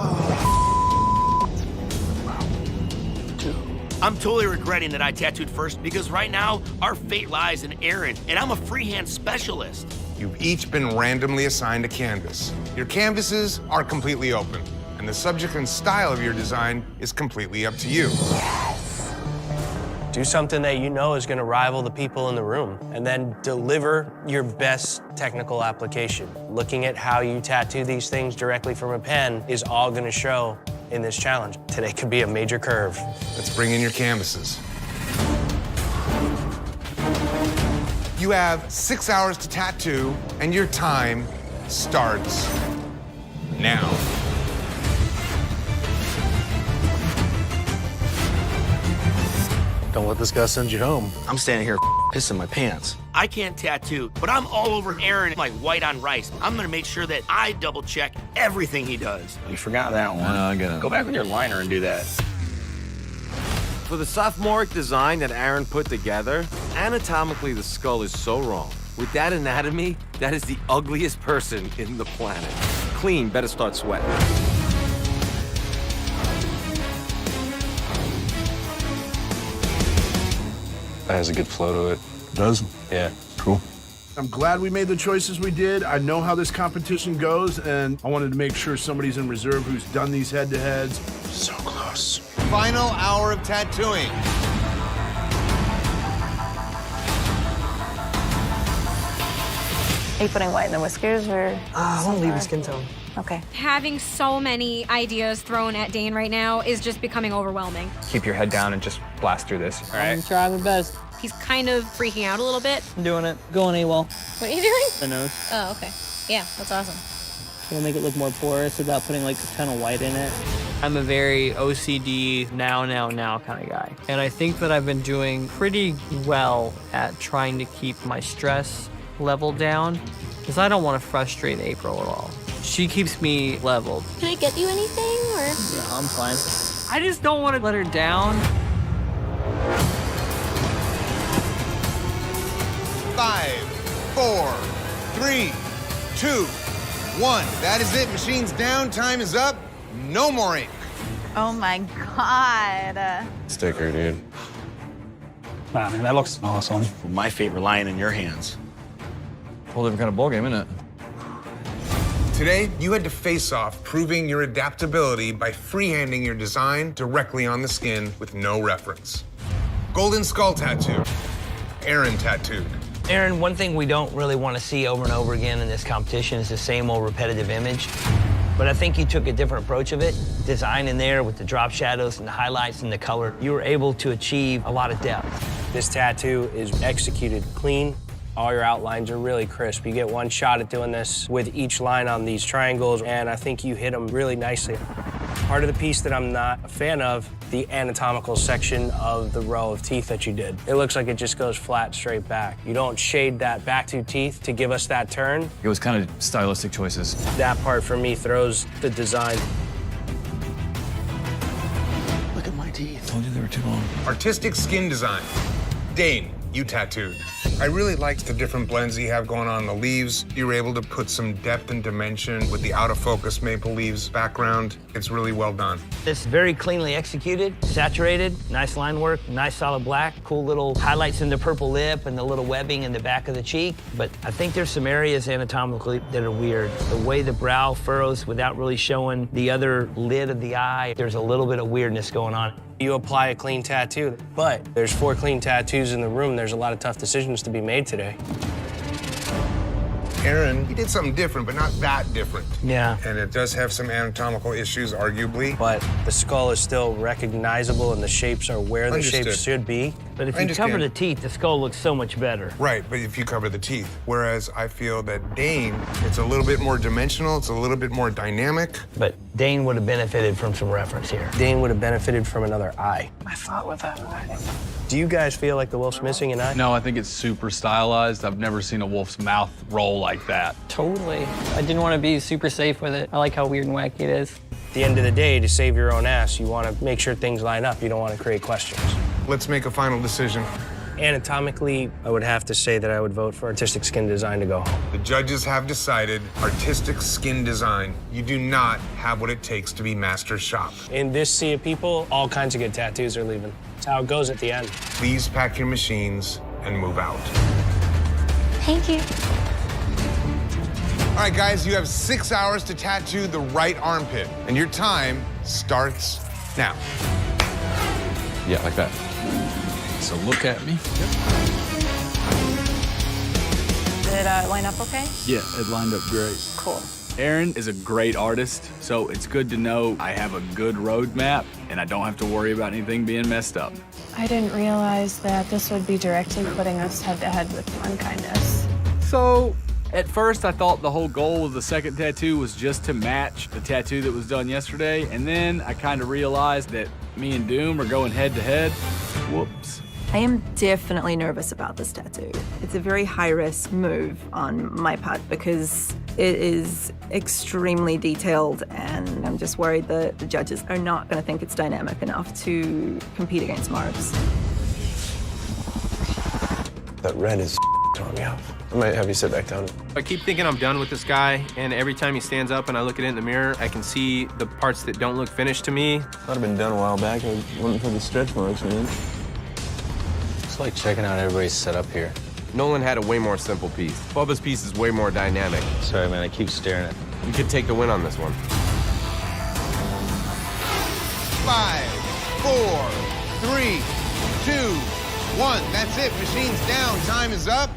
I'm totally regretting that I tattooed first because right now, our fate lies in Aaron, and I'm a freehand specialist. You've each been randomly assigned a canvas. Your canvases are completely open, and the subject and style of your design is completely up to you. Do something that you know is gonna rival the people in the room, and then deliver your best technical application. Looking at how you tattoo these things directly from a pen is all gonna show in this challenge. Today could be a major curve. Let's bring in your canvases. You have 6 hours to tattoo, and your time starts now. Don't let this guy send you home. I'm standing here pissing my pants. I can't tattoo, but I'm all over Aaron like white on rice. I'm gonna make sure that I double check everything he does. You forgot that one. I get it. Go back with your liner and do that. For the sophomoric design that Aaron put together, anatomically the skull is so wrong. With that anatomy, that is the ugliest person in the planet. Clean, better start sweating. That has a good flow to it. Does? Yeah. Cool. I'm glad we made the choices we did. I know how this competition goes, and I wanted to make sure somebody's in reserve who's done these head-to-heads. So close. Final hour of tattooing. Are you putting white in the whiskers or? I want to leave the skin tone. Okay. Having so many ideas thrown at Dane right now is just becoming overwhelming. Keep your head down and just blast through this, all right? I'm trying my best. He's kind of freaking out a little bit. I'm doing it. Going AWOL. What are you doing? The nose. Oh, okay. Yeah, that's awesome. Gonna make it look more porous without putting like a ton of white in it. I'm a very OCD now kind of guy. And I think that I've been doing pretty well at trying to keep my stress level down because I don't want to frustrate April at all. She keeps me leveled. Can I get you anything or? Yeah, I'm fine. I just don't want to let her down. 5, 4, 3, 2, 1. That is it. Machine's down. Time is up. No more ink. Oh my God. Sticker, dude. Wow, man, that looks awesome. My fate relying in your hands. Whole different kind of ballgame, isn't it? Today, you had to face off proving your adaptability by freehanding your design directly on the skin with no reference. Golden skull tattoo. Aaron tattooed. Aaron, one thing we don't really want to see over and over again in this competition is the same old repetitive image. But I think you took a different approach of it. Design in there with the drop shadows and the highlights and the color. You were able to achieve a lot of depth. This tattoo is executed clean. All your outlines are really crisp. You get one shot at doing this with each line on these triangles, and I think you hit them really nicely. Part of the piece that I'm not a fan of, the anatomical section of the row of teeth that you did. It looks like it just goes flat straight back. You don't shade that back two teeth to give us that turn. It was kind of stylistic choices. That part for me throws the design. Look at my teeth. Told you they were too long. Artistic skin design. Dane, you tattooed. I really liked the different blends you have going on in the leaves. You were able to put some depth and dimension with the out of focus maple leaves background. It's really well done. It's very cleanly executed, saturated, nice line work, nice solid black, cool little highlights in the purple lip and the little webbing in the back of the cheek. But I think there's some areas anatomically that are weird. The way the brow furrows without really showing the other lid of the eye, there's a little bit of weirdness going on. You apply a clean tattoo, but there's 4 clean tattoos in the room. There's a lot of tough decisions to be made today. Aaron, he did something different, but not that different. Yeah. And it does have some anatomical issues, arguably. But the skull is still recognizable and the shapes are where Understood. the shapes should be. But if I you cover understand. the teeth, the skull looks so much better. Right, but if you cover the teeth. Whereas I feel that Dane, it's a little bit more dimensional, it's a little bit more dynamic. But Dane would have benefited from some reference here. Dane would have benefited from another eye. I thought with that eye. Do you guys feel like the wolf's missing an eye? No, I think it's super stylized. I've never seen a wolf's mouth roll like that. Totally. I didn't want to be super safe with it. I like how weird and wacky it is. At the end of the day, to save your own ass, you want to make sure things line up. You don't want to create questions. Let's make a final decision. Anatomically, I would have to say that I would vote for artistic skin design to go home. The judges have decided artistic skin design. You do not have what it takes to be master shop. In this sea of people, all kinds of good tattoos are leaving. That's how it goes at the end. Please pack your machines and move out. Thank you. All right, guys, you have 6 hours to tattoo the right armpit, and your time starts now. Yeah, like that. So look at me. Did it line up okay? Yeah, it lined up great. Cool. Aaron is a great artist, so it's good to know I have a good roadmap and I don't have to worry about anything being messed up. I didn't realize that this would be directly putting us head-to-head with unkindness. So, at first I thought the whole goal of the second tattoo was just to match the tattoo that was done yesterday, and then I kind of realized that me and Doom are going head-to-head. Whoops. I am definitely nervous about this tattoo. It's a very high-risk move on my part because it is extremely detailed, and I'm just worried that the judges are not going to think it's dynamic enough to compete against Marbs. That red is throwing me off. I might have you sit back down. I keep thinking I'm done with this guy, and every time he stands up and I look at it in the mirror, I can see the parts that don't look finished to me. I'd have been done a while back. I wouldn't put the stretch marks, man. It's like checking out everybody's setup here. Nolan had a way more simple piece. Bubba's piece is way more dynamic. Sorry, man, I keep staring at it. You could take the win on this one. 5, 4, 3, 2, 1. That's it. Machines down. Time is up.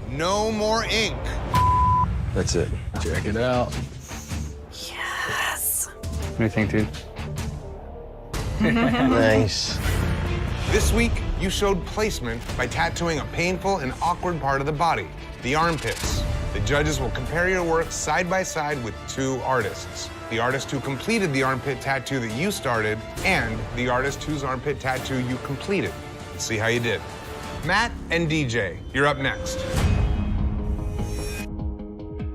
No more ink. That's it. Check it out. Yes. What do you think, dude? Nice. This week, you showed placement by tattooing a painful and awkward part of the body, the armpits. The judges will compare your work side by side with 2 artists. The artist who completed the armpit tattoo that you started and the artist whose armpit tattoo you completed. Let's see how you did. Matt and DJ, you're up next.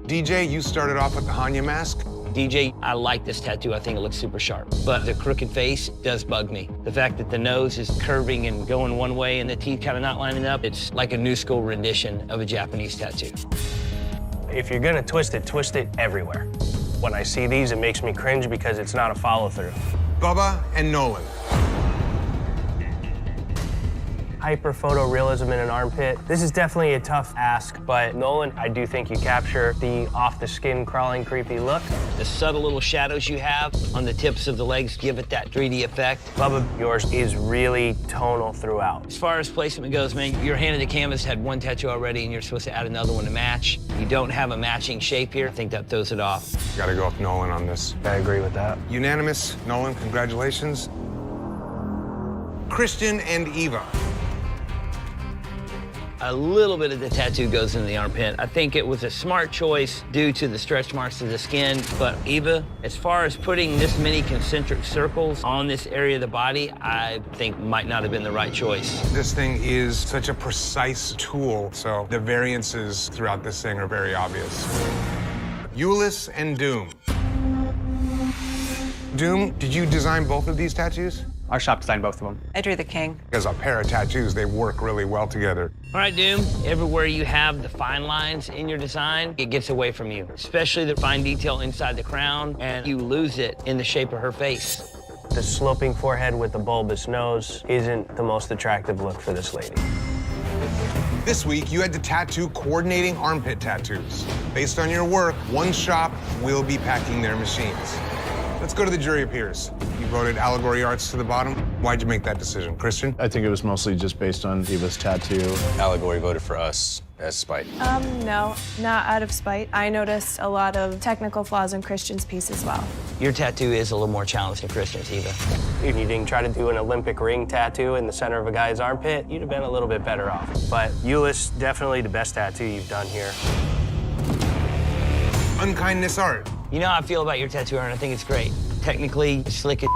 DJ, you started off with the Hanya mask. DJ, I like this tattoo. I think it looks super sharp. But the crooked face does bug me. The fact that the nose is curving and going one way and the teeth kind of not lining up, it's like a new school rendition of a Japanese tattoo. If you're gonna twist it everywhere. When I see these, it makes me cringe because it's not a follow-through. Bubba and Nolan. Hyper photorealism in an armpit. This is definitely a tough ask, but Nolan, I do think you capture the off-the-skin crawling creepy look. The subtle little shadows you have on the tips of the legs give it that 3D effect. Bubba, yours is really tonal throughout. As far as placement goes, man, your hand in the canvas had one tattoo already and you're supposed to add another one to match. You don't have a matching shape here. I think that throws it off. Gotta go with Nolan on this. I agree with that. Unanimous. Nolan, congratulations. Christian and Eva. A little bit of the tattoo goes in the armpit. I think it was a smart choice due to the stretch marks of the skin. But Eva, as far as putting this many concentric circles on this area of the body, I think might not have been the right choice. This thing is such a precise tool, so the variances throughout this thing are very obvious. Euless and Doom. Doom, did you design both of these tattoos? Our shop designed both of them. I drew the king. As a pair of tattoos, they work really well together. All right, Doom, everywhere you have the fine lines in your design, it gets away from you, especially the fine detail inside the crown, and you lose it in the shape of her face. The sloping forehead with the bulbous nose isn't the most attractive look for this lady. This week, you had to tattoo coordinating armpit tattoos. Based on your work, one shop will be packing their machines. Let's go to the jury appears. You You voted Allegory Arts to the bottom. Why'd you make that decision, Christian? I think it was mostly just based on Eva's tattoo. Allegory voted for us as spite. No, not out of spite. I noticed a lot of technical flaws in Christian's piece as well. Your tattoo is a little more challenged than Christian's, Eva. If you didn't try to do an Olympic ring tattoo in the center of a guy's armpit, you'd have been a little bit better off. But Ulyss, definitely the best tattoo you've done here. Unkindness art. You know how I feel about your tattoo, Aaron. I think it's great. Technically, slick as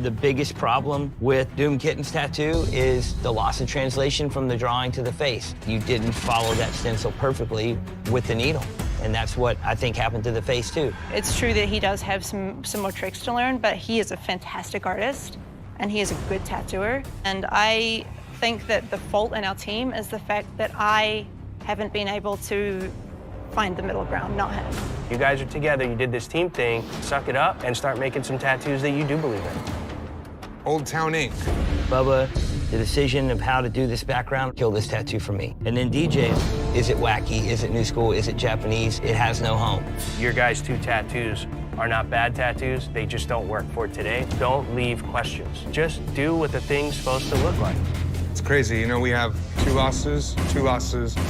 the biggest problem with Doom Kitten's tattoo is the loss of translation from the drawing to the face. You didn't follow that stencil perfectly with the needle. And that's what I think happened to the face, too. It's true that he does have some more tricks to learn, but he is a fantastic artist, and he is a good tattooer. And I think that the fault in our team is the fact that I haven't been able to find the middle ground, not him. You guys are together, you did this team thing, suck it up and start making some tattoos that you do believe in. Old Town Ink. Bubba, the decision of how to do this background killed this tattoo for me. And then DJ, is it wacky? Is it new school? Is it Japanese? It has no home. Your guys' 2 tattoos are not bad tattoos, they just don't work for today. Don't leave questions. Just do what the thing's supposed to look like. It's crazy, you know, we have 2 losses,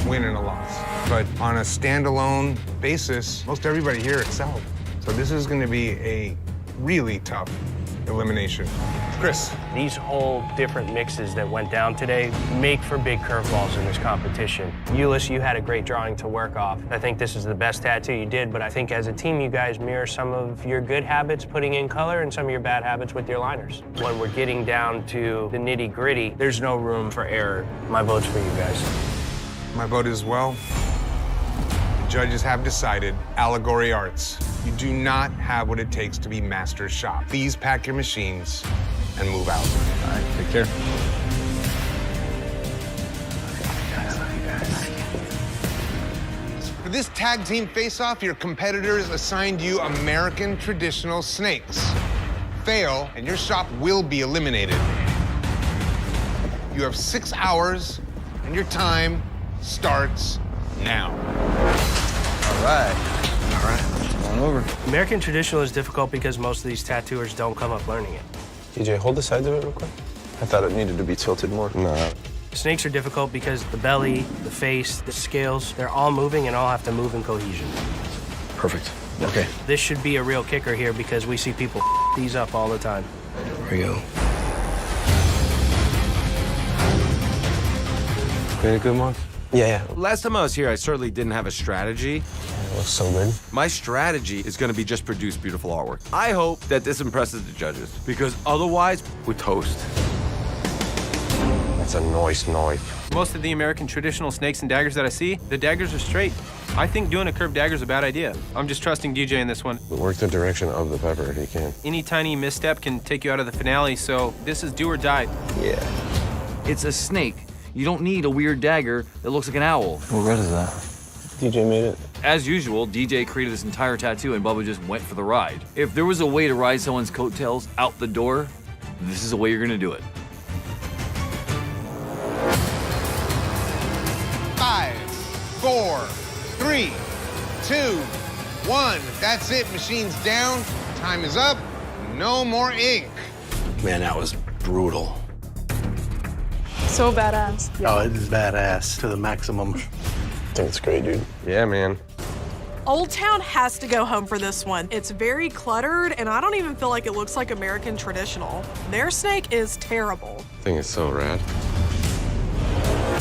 win and a loss. But on a standalone basis, most everybody here excelled. So this is gonna be a really tough elimination. Chris. These whole different mixes that went down today make for big curveballs in this competition. Ulyss, you had a great drawing to work off. I think this is the best tattoo you did, but I think as a team, you guys mirror some of your good habits putting in color and some of your bad habits with your liners. When we're getting down to the nitty-gritty, there's no room for error. My vote's for you guys. My vote as well. The judges have decided Allegory Arts. You do not have what it takes to be master shop. Please pack your machines and move out. All right, take care. For this tag team face-off, your competitors assigned you American traditional snakes. Fail, and your shop will be eliminated. You have 6 hours, and your time starts now. All right. On over. American traditional is difficult because most of these tattooers don't come up learning it. DJ, hold the sides of it real quick. I thought it needed to be tilted more. No. Snakes are difficult because the belly, the face, the scales, they're all moving and all have to move in cohesion. Perfect. Okay. This should be a real kicker here because we see people these up all the time. Here we go. Very good, Mark. Yeah. Last time I was here, I certainly didn't have a strategy. It looks so good. My strategy is going to be just produce beautiful artwork. I hope that this impresses the judges, because otherwise, we toast. That's a nice knife. Most of the American traditional snakes and daggers that I see, the daggers are straight. I think doing a curved dagger is a bad idea. I'm just trusting DJ in this one. Work the direction of the pepper if you can. Any tiny misstep can take you out of the finale, so this is do or die. Yeah. It's a snake. You don't need a weird dagger that looks like an owl. What red is that? DJ made it. As usual, DJ created this entire tattoo and Bubba just went for the ride. If there was a way to ride someone's coattails out the door, this is the way you're gonna do it. 5, 4, 3, 2, 1. That's it. Machines down. Time is up. No more ink. Man, that was brutal. So badass. Oh, it is badass to the maximum. I think it's great, dude. Yeah, man. Old Town has to go home for this one. It's very cluttered, and I don't even feel like it looks like American traditional. Their snake is terrible. I think it's so rad.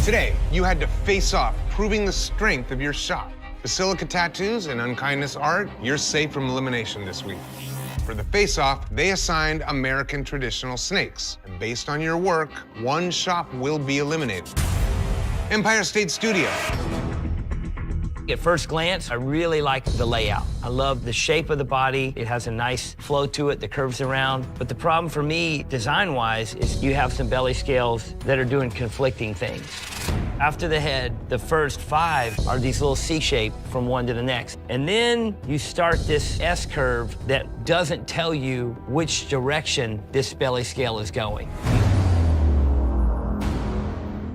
Today, you had to face off, proving the strength of your shop. Basilica Tattoos and Unkindness Art, you're safe from elimination this week. For the face-off, they assigned American traditional snakes. And based on your work, one shop will be eliminated. Empire State Studio. At first glance, I really like the layout. I love the shape of the body. It has a nice flow to it that curves around. But the problem for me, design-wise, is you have some belly scales that are doing conflicting things. After the head, the first 5 are these little C-shape from one to the next. And then you start this S-curve that doesn't tell you which direction this belly scale is going.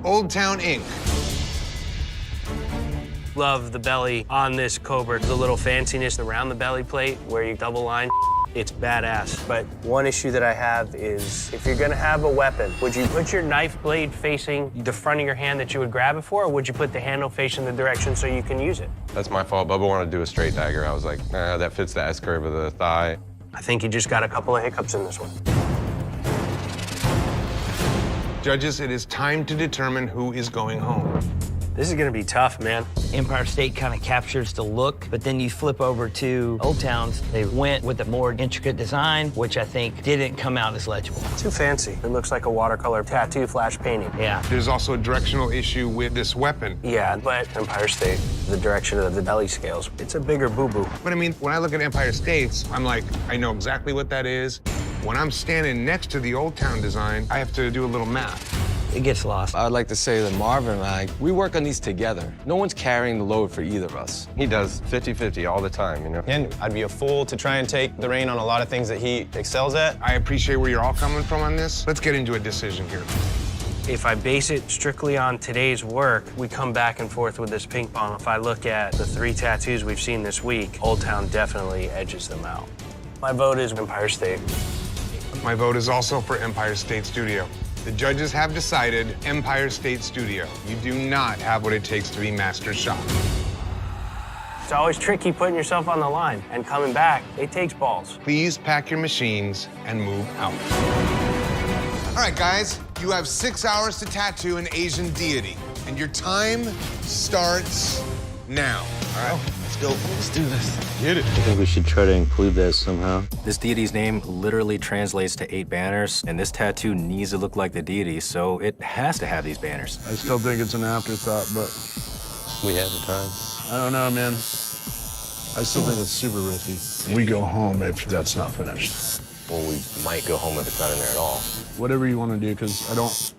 Old Town Ink. Love the belly on this Cobra. The little fanciness around the belly plate where you double line. It's badass. But one issue that I have is if you're gonna have a weapon, would you put your knife blade facing the front of your hand that you would grab it for, or would you put the handle facing the direction so you can use it? That's my fault. Bubba wanted to do a straight dagger. I was like, nah, that fits the S-curve of the thigh. I think you just got a couple of hiccups in this one. Judges, it is time to determine who is going home. This is gonna be tough, man. Empire State kind of captures the look, but then you flip over to Old Towns. They went with a more intricate design, which I think didn't come out as legible. Too fancy. It looks like a watercolor tattoo flash painting. Yeah. There's also a directional issue with this weapon. Yeah, but Empire State, the direction of the belly scales, it's a bigger boo-boo. But I mean, when I look at Empire States, I'm like, I know exactly what that is. When I'm standing next to the Old Town design, I have to do a little math. It gets lost. I'd like to say that Marvin and I, we work on these together. No one's carrying the load for either of us. He does 50-50 all the time, you know? And I'd be a fool to try and take the reign on a lot of things that he excels at. I appreciate where you're all coming from on this. Let's get into a decision here. If I base it strictly on today's work, we come back and forth with this ping pong. If I look at the 3 tattoos we've seen this week, Old Town definitely edges them out. My vote is Empire State. My vote is also for Empire State Studio. The judges have decided Empire State Studio. You do not have what it takes to be master shop. It's always tricky putting yourself on the line and coming back. It takes balls. Please pack your machines and move out. All right, guys, you have 6 hours to tattoo an Asian deity, and your time starts now. All right, let's go. Let's do this. Get it. I think we should try to include that somehow. This deity's name literally translates to 8 banners, and this tattoo needs to look like the deity, so it has to have these banners. I still think it's an afterthought, but We have the time. I don't know, man. I still think it's super risky. We go home if that's not finished. Well, we might go home if it's not in there at all. Whatever you want to do, because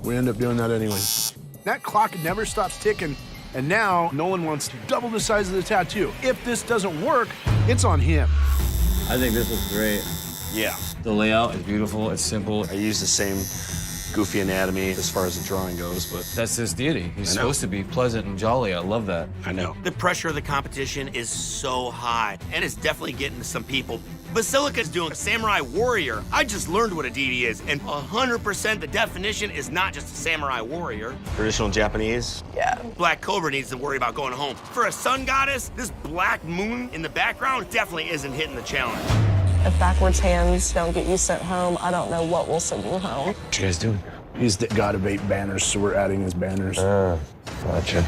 we end up doing that anyway. That clock never stops ticking, and now Nolan wants double the size of the tattoo. If this doesn't work, it's on him. I think this looks great. Yeah. The layout is beautiful. It's simple. I use the same goofy anatomy as far as the drawing goes, but That's his deity. He's supposed to be pleasant and jolly. I love that. I know. The pressure of the competition is so high, and it's definitely getting to some people. Basilica's doing a samurai warrior. I just learned what a deity is, and 100% the definition is not just a samurai warrior. Traditional Japanese. Yeah. Black Cobra needs to worry about going home. For a sun goddess, this black moon in the background definitely isn't hitting the challenge. If backwards hands don't get you sent home, I don't know what will send you home. What you guys doing? He's got of 8 banners, so we're adding his banners. Gotcha.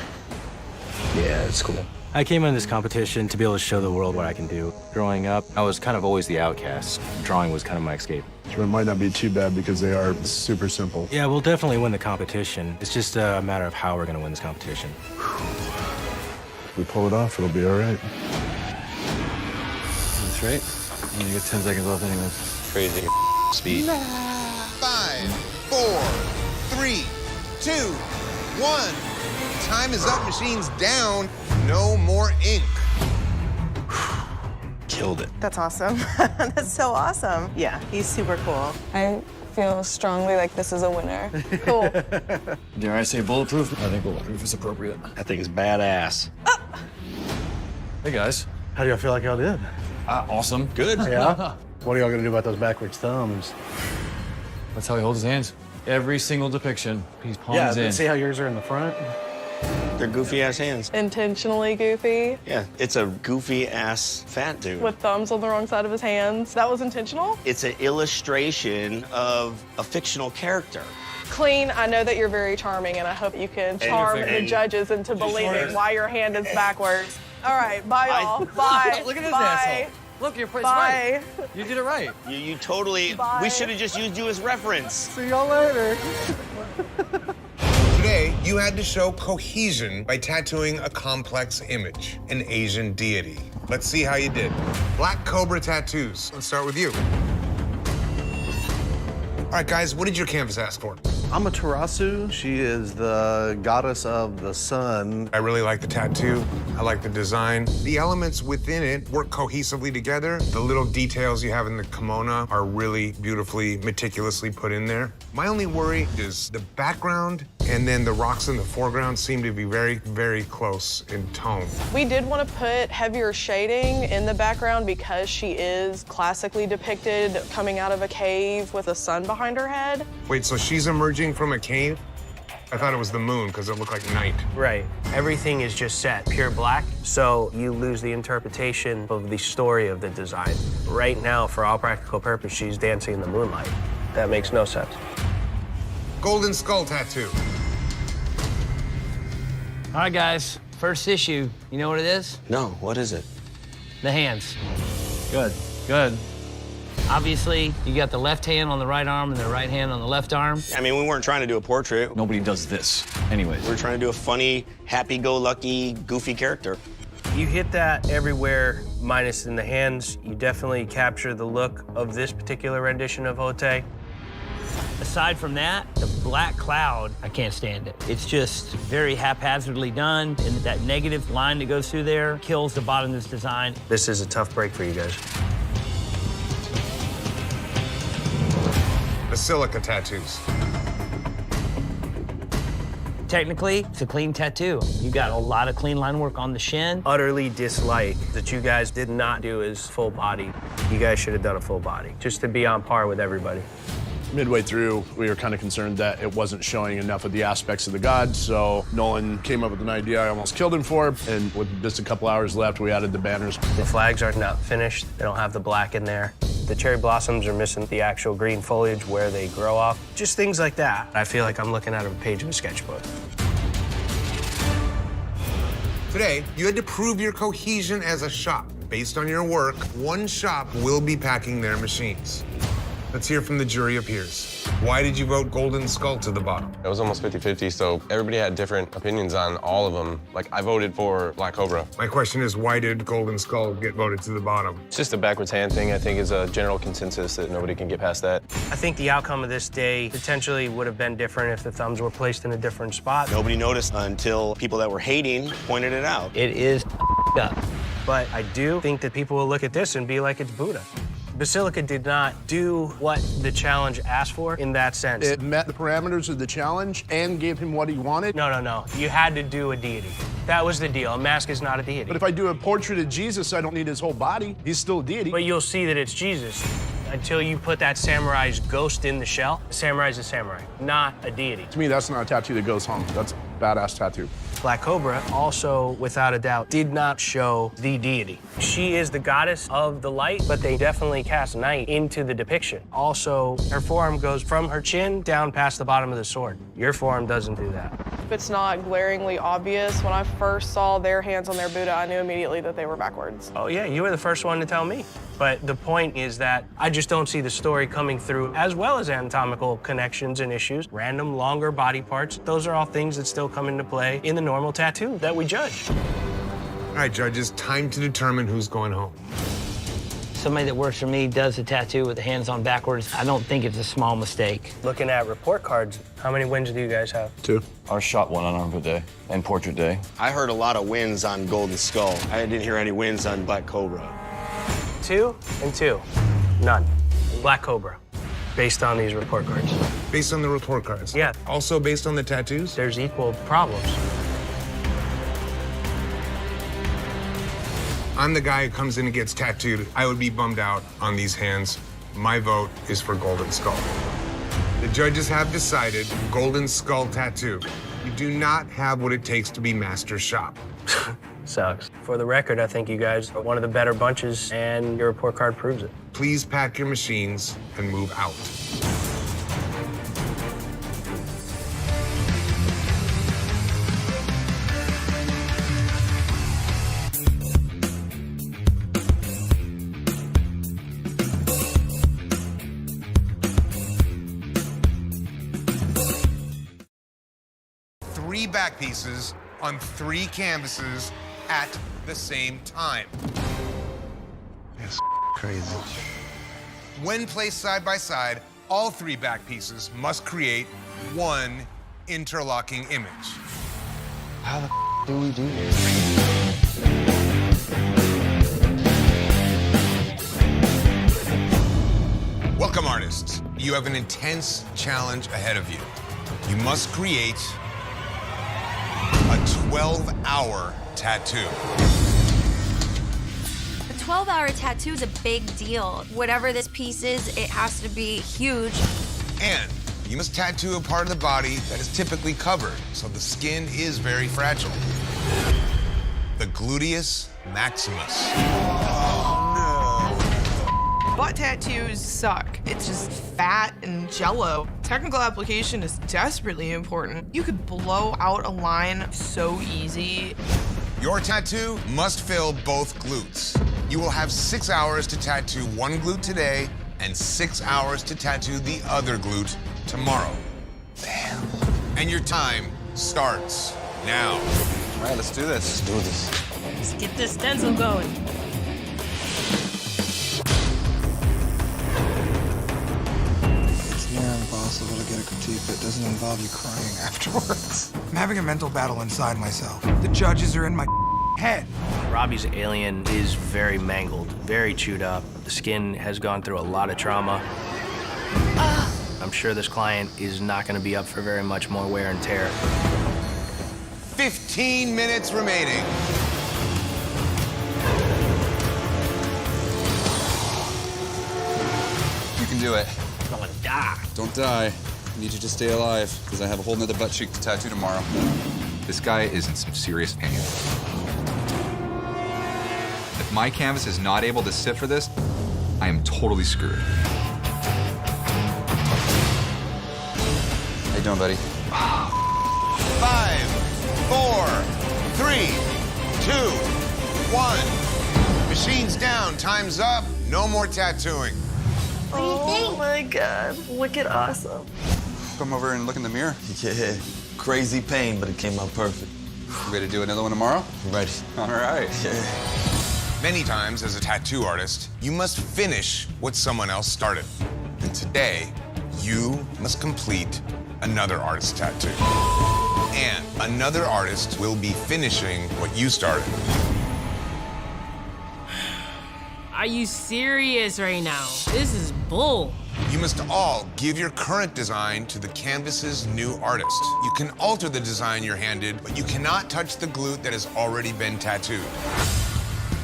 Yeah, it's cool. I came in this competition to be able to show the world what I can do. Growing up, I was kind of always the outcast. Drawing was kind of my escape. So it might not be too bad because they are super simple. Yeah, we'll definitely win the competition. It's just a matter of how we're going to win this competition. If we pull it off, it'll be all right. That's right. You get 10 seconds left anyways. Crazy speed. 5, 4, 3, 2, 1. Time is up, machines down. No more ink. Killed it. That's awesome. That's so awesome. Yeah, he's super cool. I feel strongly like this is a winner. Cool. Dare I say bulletproof? I think bulletproof is appropriate. I think it's badass. Hey, guys. How do y'all feel like y'all did? Awesome. Good. Yeah? What are y'all gonna do about those backwards thumbs? That's how he holds his hands. Every single depiction, he's palms in. See how yours are in the front? They're goofy-ass hands. Intentionally goofy, Yeah, it's a goofy-ass fat dude. with thumbs on the wrong side of his hands. That was intentional? It's an illustration of a fictional character. Clean, I know that you're very charming, and I hope you can charm the judges into believing why your hand is backwards. All right, bye, y'all. Bye. Look at this Bye. asshole. Look, you're Bye. right. You did it right. You totally, Bye. we should have just used you as reference. See y'all later. Today, you had to show cohesion by tattooing a complex image, an Asian deity. Let's see how you did. Black Cobra tattoos. Let's start with you. All right, guys, what did your canvas ask for? Amaterasu, she is the goddess of the sun. I really like the tattoo. I like the design. The elements within it work cohesively together. The little details you have in the kimono are really beautifully, meticulously put in there. My only worry is the background and then the rocks in the foreground seem to be very, very close in tone. We did want to put heavier shading in the background because she is classically depicted coming out of a cave with a sun behind her head. Wait, so she's emerging from a cave? I thought it was the moon because it looked like night. Right. Everything is just set pure black, so you lose the interpretation of the story of the design. Right now, for all practical purpose, she's dancing in the moonlight. That makes no sense. Golden skull tattoo. All right, guys. First issue. You know what it is? No, what is it? The hands. Good, good. Obviously, you got the left hand on the right arm and the right hand on the left arm. I mean, we weren't trying to do a portrait. Nobody does this anyways. We were trying to do a funny, happy-go-lucky, goofy character. You hit that everywhere, minus in the hands. You definitely capture the look of this particular rendition of Hote. Aside from that, the black cloud, I can't stand it. It's just very haphazardly done, and that negative line that goes through there kills the bottom of this design. This is a tough break for you guys. Basilica tattoos. Technically, it's a clean tattoo. You got a lot of clean line work on the shin. Utterly dislike that you guys did not do is full body. You guys should have done a full body, just to be on par with everybody. Midway through, we were kind of concerned that it wasn't showing enough of the aspects of the god, so Nolan came up with an idea I almost killed him for, and with just a couple hours left, we added the banners. The flags are not finished. They don't have the black in there. The cherry blossoms are missing the actual green foliage where they grow off. Just things like that. I feel like I'm looking at a page of a sketchbook. Today, you had to prove your cohesion as a shop. Based on your work, one shop will be packing their machines. Let's hear from the jury of peers. Why did you vote Golden Skull to the bottom? It was almost 50-50, so everybody had different opinions on all of them. Like, I voted for Black Cobra. My question is, why did Golden Skull get voted to the bottom? It's just a backwards hand thing, I think, is a general consensus that nobody can get past that. I think the outcome of this day potentially would have been different if the thumbs were placed in a different spot. Nobody noticed until people that were hating pointed it out. It is up. But I do think that people will look at this and be like, it's Buddha. Basilica did not do what the challenge asked for in that sense. It met the parameters of the challenge and gave him what he wanted. No. You had to do a deity. That was the deal. A mask is not a deity. But if I do a portrait of Jesus, I don't need his whole body. He's still a deity. But you'll see that it's Jesus. Until you put that samurai's ghost in the shell, a samurai's a samurai, not a deity. To me, that's not a tattoo that goes home. That's a badass tattoo. Black Cobra also, without a doubt, did not show the deity. She is the goddess of the light, but they definitely cast night into the depiction. Also, her forearm goes from her chin down past the bottom of the sword. Your forearm doesn't do that. If it's not glaringly obvious, when I first saw their hands on their Buddha, I knew immediately that they were backwards. Oh yeah, you were the first one to tell me. But the point is that I just don't see the story coming through, as well as anatomical connections and issues. Random, longer body parts, those are all things that still come into play in the normal tattoo that we judge. All right, judges, time to determine who's going home. Somebody that works for me does a tattoo with the hands on backwards. I don't think it's a small mistake. Looking at report cards, how many wins do you guys have? 2. Our shot won on Armpit Day and Portrait Day. I heard a lot of wins on Golden Skull. I didn't hear any wins on Black Cobra. 2 and 2. None. Black Cobra, based on these report cards. Based on the report cards? Yeah. Also based on the tattoos? There's equal problems. I'm the guy who comes in and gets tattooed. I would be bummed out on these hands. My vote is for Golden Skull. The judges have decided Golden Skull tattoo. You do not have what it takes to be master shop. Sucks. For the record, I think you guys are one of the better bunches, and your report card proves it. Please pack your machines and move out. Three back pieces on 3 canvases at the same time. That's crazy. When placed side by side, all 3 back pieces must create one interlocking image. How the do we do this? Welcome, artists. You have an intense challenge ahead of you. You must create a 12-hour tattoo. A 12-hour tattoo is a big deal. Whatever this piece is, it has to be huge. And you must tattoo a part of the body that is typically covered, so the skin is very fragile. The gluteus maximus. Butt tattoos suck. It's just fat and jello. Technical application is desperately important. You could blow out a line so easy. Your tattoo must fill both glutes. You will have 6 hours to tattoo one glute today and 6 hours to tattoo the other glute tomorrow. Damn. And your time starts now. All right, let's do this. Let's do this. Let's get this stencil going. It's near impossible to get a critique that doesn't involve you crying afterwards. I'm having a mental battle inside myself. The judges are in my head. Robbie's alien is very mangled, very chewed up. The skin has gone through a lot of trauma. I'm sure this client is not going to be up for very much more wear and tear. 15 minutes remaining. You can do it. I'm gonna die. Don't die. I need you to stay alive, because I have a whole nother butt cheek to tattoo tomorrow. This guy is in some serious pain. If my canvas is not able to sit for this, I am totally screwed. How you doing, buddy? 5, 4, 3, 2, 1. Machines down, time's up. No more tattooing. What do you think? Oh my God, look at awesome. Come over and look in the mirror. Yeah, crazy pain, but it came out perfect. You ready to do another one tomorrow? Ready. All right. Yeah. Many times, as a tattoo artist, you must finish what someone else started. And today, you must complete another artist's tattoo. And another artist will be finishing what you started. Are you serious right now? This is bull. You must all give your current design to the canvas's new artist. You can alter the design you're handed, but you cannot touch the glute that has already been tattooed.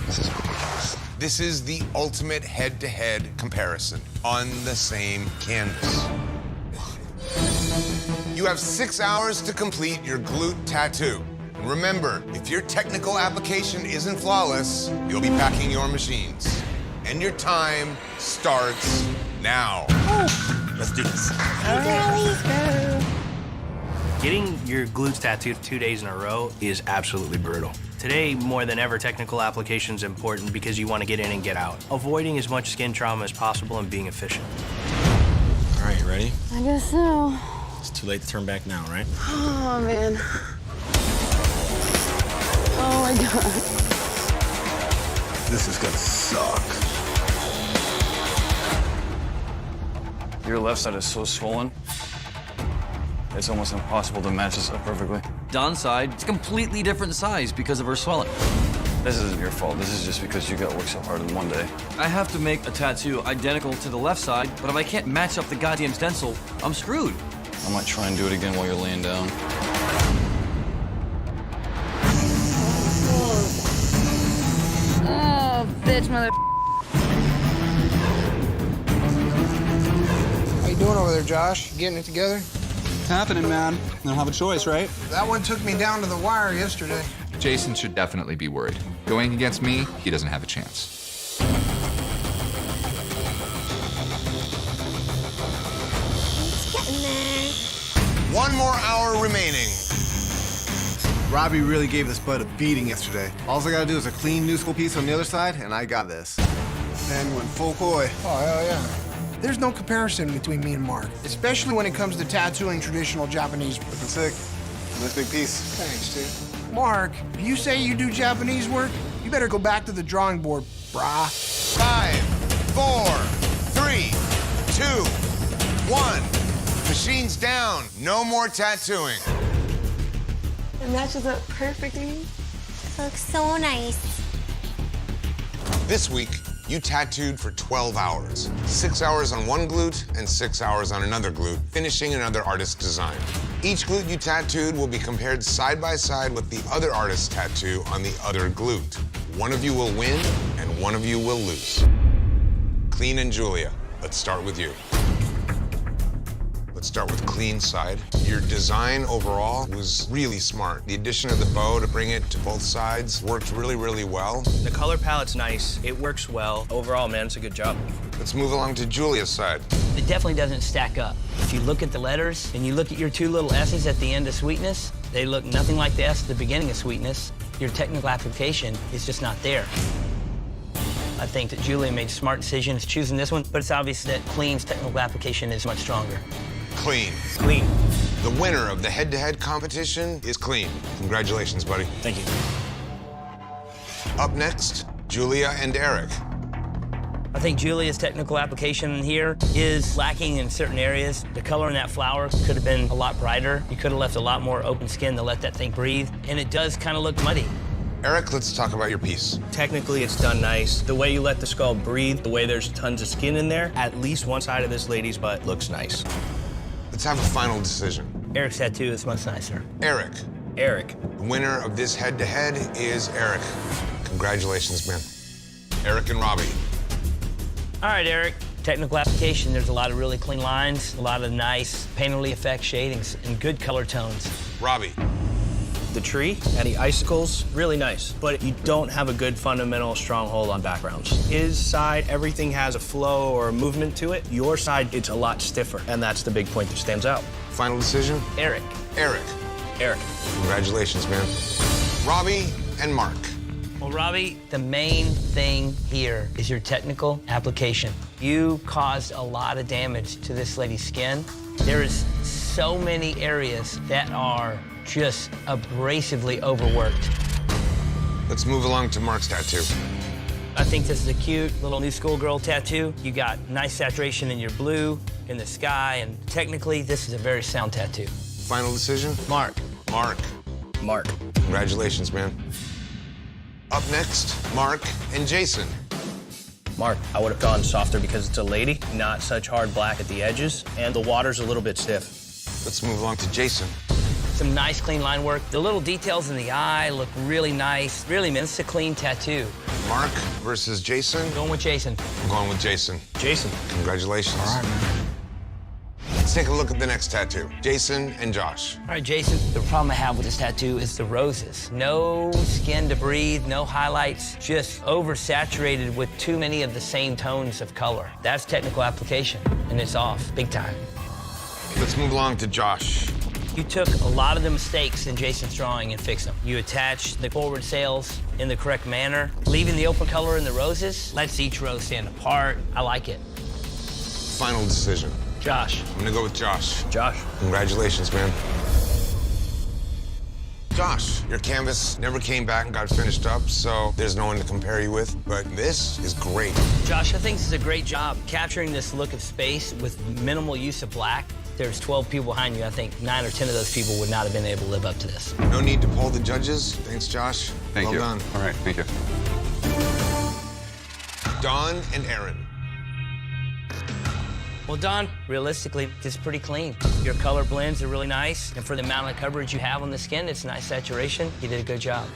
This is ridiculous. This is the ultimate head-to-head comparison on the same canvas. You have 6 hours to complete your glute tattoo. And remember, if your technical application isn't flawless, you'll be packing your machines. And your time starts now. Let's do this. Getting your glutes tattooed 2 days in a row is absolutely brutal. Today, more than ever, technical application is important because you want to get in and get out, avoiding as much skin trauma as possible and being efficient. All right, you ready? I guess so. It's too late to turn back now, right? Oh, man. Oh, my God. This is gonna suck. Your left side is so swollen, it's almost impossible to match this up perfectly. Dawn's side, it's a completely different size because of her swelling. This isn't your fault. This is just because you got to work so hard in one day. I have to make a tattoo identical to the left side, but if I can't match up the goddamn stencil, I'm screwed. I might try and do it again while you're laying down. Oh, bitch, mother. How you doing over there, Josh? You getting it together? It's happening, man. I don't have a choice, right? That one took me down to the wire yesterday. Jason should definitely be worried. Going against me, he doesn't have a chance. Getting there. 1 more hour remaining. Robbie really gave this bud a beating yesterday. All I gotta do is a clean new school piece on the other side, and I got this. And went full koi. Oh, hell yeah. There's no comparison between me and Mark, especially when it comes to tattooing traditional Japanese. Looking sick. Nice big piece. Thanks, dude. Mark, if you say you do Japanese work, you better go back to the drawing board, brah. 5, 4, 3, 2, 1. Machines down. No more tattooing. It matches up perfectly. Looks so nice. This week, You tattooed for 12 hours. 6 hours on one glute and 6 hours on another glute, finishing another artist's design. Each glute you tattooed will be compared side by side with the other artist's tattoo on the other glute. One of you will win and one of you will lose. Clean and Julia, let's start with you. Let's start with clean side. Your design overall was really smart. The addition of the bow to bring it to both sides worked really, really well. The color palette's nice. It works well. Overall, man, it's a good job. Let's move along to Julia's side. It definitely doesn't stack up. If you look at the letters and you look at your two little S's at the end of sweetness, they look nothing like the S at the beginning of sweetness. Your technical application is just not there. I think that Julia made smart decisions choosing this one, but it's obvious that Clean's technical application is much stronger. Clean. Clean. The winner of the head-to-head competition is Clean. Congratulations, buddy. Thank you. Up next, Julia and Eric. I think Julia's technical application here is lacking in certain areas. The color in that flower could have been a lot brighter. You could have left a lot more open skin to let that thing breathe, and it does kind of look muddy. Eric, let's talk about your piece. Technically, it's done nice. The way you let the skull breathe, the way there's tons of skin in there, at least one side of this lady's butt looks nice. Let's have a final decision. Eric's tattoo is much nicer. Eric. Eric. The winner of this head-to-head is Eric. Congratulations, man. Eric and Robbie. All right, Eric. Technical application, there's a lot of really clean lines, a lot of nice painterly effect shadings, and good color tones. Robbie. The tree and the icicles, really nice, but you don't have a good fundamental stronghold on backgrounds. His side, everything has a flow or a movement to it. Your side, it's a lot stiffer, and that's the big point that stands out. Final decision? Eric. Eric. Eric. Congratulations, man. Robbie and Mark. Well, Robbie, the main thing here is your technical application. You caused a lot of damage to this lady's skin. There is so many areas that are just abrasively overworked. Let's move along to Mark's tattoo. I think this is a cute little new schoolgirl tattoo. You got nice saturation in your blue, in the sky, and technically, this is a very sound tattoo. Final decision? Mark. Mark. Mark. Congratulations, man. Up next, Mark and Jason. Mark, I would have gone softer because it's a lady, not such hard black at the edges, and the water's a little bit stiff. Let's move along to Jason. Some nice, clean line work. The little details in the eye look really nice. Really, man, it's a clean tattoo. Mark versus Jason. Going with Jason. I'm going with Jason. Jason. Congratulations. All right, man. Let's take a look at the next tattoo. Jason and Josh. All right, Jason, the problem I have with this tattoo is the roses. No skin to breathe, no highlights, just oversaturated with too many of the same tones of color. That's technical application, and it's off, big time. Let's move along to Josh. You took a lot of the mistakes in Jason's drawing and fixed them. You attached the forward sails in the correct manner. Leaving the open color in the roses lets each rose stand apart. I like it. Final decision. Josh. I'm gonna go with Josh. Josh. Congratulations, man. Josh, your canvas never came back and got finished up, so there's no one to compare you with, but this is great. Josh, I think this is a great job capturing this look of space with minimal use of black. There's 12 people behind you. I think 9 or 10 of those people would not have been able to live up to this. No need to poll the judges. Thanks, Josh. Thank you. Well done. All right, thank you. Don and Aaron. Well, Don, realistically, this is pretty clean. Your color blends are really nice, and for the amount of coverage you have on the skin, it's nice saturation. You did a good job.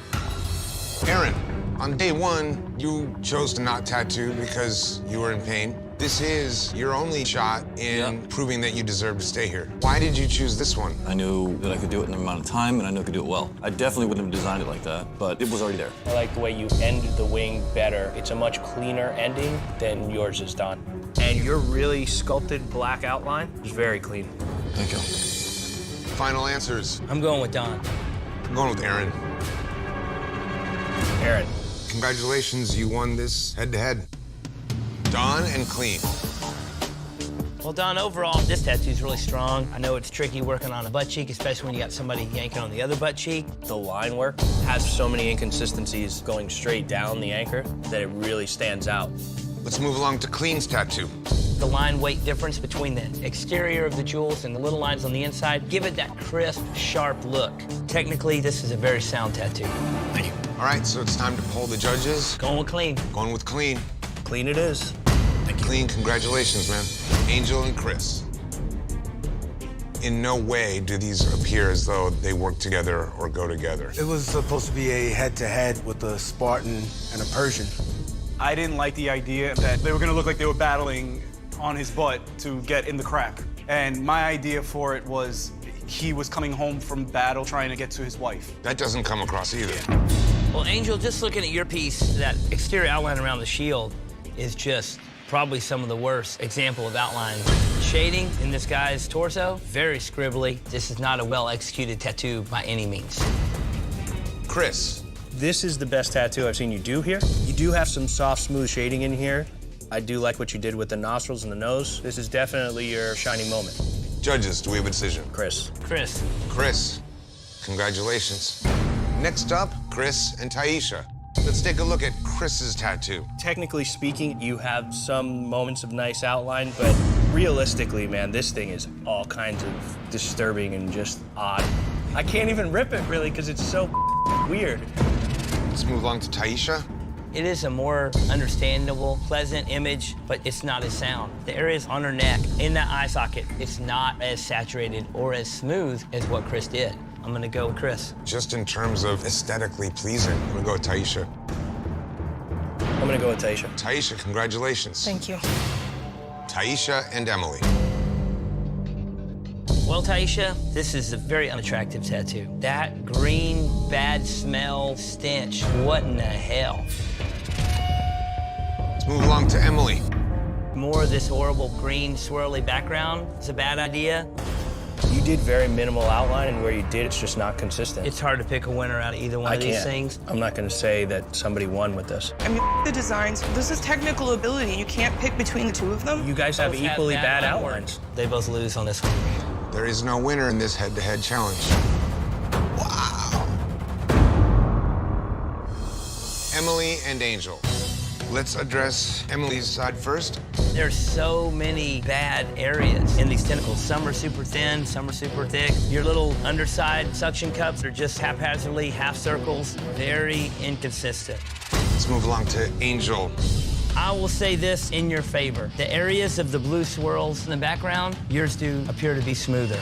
Aaron, on day one, you chose to not tattoo because you were in pain. This is your only shot in proving that you deserve to stay here. Why did you choose this one? I knew that I could do it in an amount of time, and I knew I could do it well. I definitely wouldn't have designed it like that, but it was already there. I like the way you end the wing better. It's a much cleaner ending than yours is done. And your really sculpted black outline is very clean. Thank you. Final answers. I'm going with Don. I'm going with Aaron. Aaron. Congratulations, you won this head-to-head. Don and Clean. Well, Don, overall, this tattoo's really strong. I know it's tricky working on a butt cheek, especially when you got somebody yanking on the other butt cheek. The line work has so many inconsistencies going straight down the anchor that it really stands out. Let's move along to Clean's tattoo. The line weight difference between the exterior of the jewels and the little lines on the inside give it that crisp, sharp look. Technically, this is a very sound tattoo. Thank you. All right, so it's time to poll the judges. Going with Clean. Going with Clean. clean it is. Clean, congratulations, man. Angel and Chris. In no way do these appear as though they work together or go together. It was supposed to be a head-to-head with a Spartan and a Persian. I didn't like the idea that they were gonna look like they were battling on his butt to get in the crack. And my idea for it was he was coming home from battle trying to get to his wife. That doesn't come across either. Well, Angel, just looking at your piece, that exterior outline around the shield is just probably some of the worst example of outline. Shading in this guy's torso, very scribbly. This is not a well-executed tattoo by any means. Chris. This is the best tattoo I've seen you do here. You do have some soft, smooth shading in here. I do like what you did with the nostrils and the nose. This is definitely your shining moment. Judges, do we have a decision? Chris. Chris. Chris, congratulations. Next up, Chris and Taisha. Let's take a look at Chris's tattoo. Technically speaking, you have some moments of nice outline, but realistically, man, this thing is all kinds of disturbing and just odd. I can't even rip it, really, because it's so weird. Let's move on to Taisha. It is a more understandable, pleasant image, but it's not as sound. The areas on her neck, in that eye socket, it's not as saturated or as smooth as what Chris did. I'm gonna go with Chris. Just in terms of aesthetically pleasing, I'm gonna go with Taisha. I'm gonna go with Taisha. Taisha, congratulations. Thank you. Taisha and Emily. Well, Taisha, this is a very unattractive tattoo. That green, bad smell, stench, what in the hell? Let's move along to Emily. More of this horrible green, swirly background is a bad idea. You did very minimal outline, and where you did, it's just not consistent. It's hard to pick a winner out of either one of these things. I'm not gonna say that somebody won with this. I mean, the designs, this is technical ability. You can't pick between the two of them. You guys have equally bad outlines. They both lose on this one. There is no winner in this head-to-head challenge. Wow. Emily and Angel. Let's address Emily's side first. There's so many bad areas in these tentacles. Some are super thin, some are super thick. Your little underside suction cups are just haphazardly half circles, very inconsistent. Let's move along to Angel. I will say this in your favor. The areas of the blue swirls in the background, yours do appear to be smoother.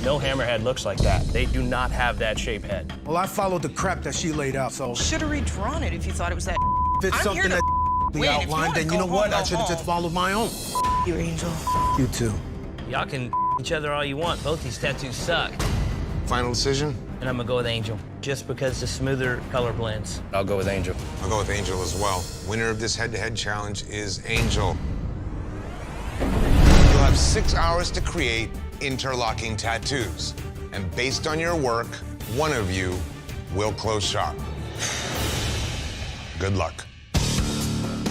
No hammerhead looks like that. They do not have that shape head. Well, I followed the crap that she laid out, so Should have redrawn it if you thought it was that. if it's something that we outlined, then you know what? I should have just followed my own. You, Angel. You too. Y'all can each other all you want. Both these tattoos suck. Final decision? And I'm gonna go with Angel, just because the smoother color blends. I'll go with Angel. I'll go with Angel as well. Winner of this head-to-head challenge is Angel. You'll have 6 hours to create interlocking tattoos. And based on your work, one of you will close shop. Good luck.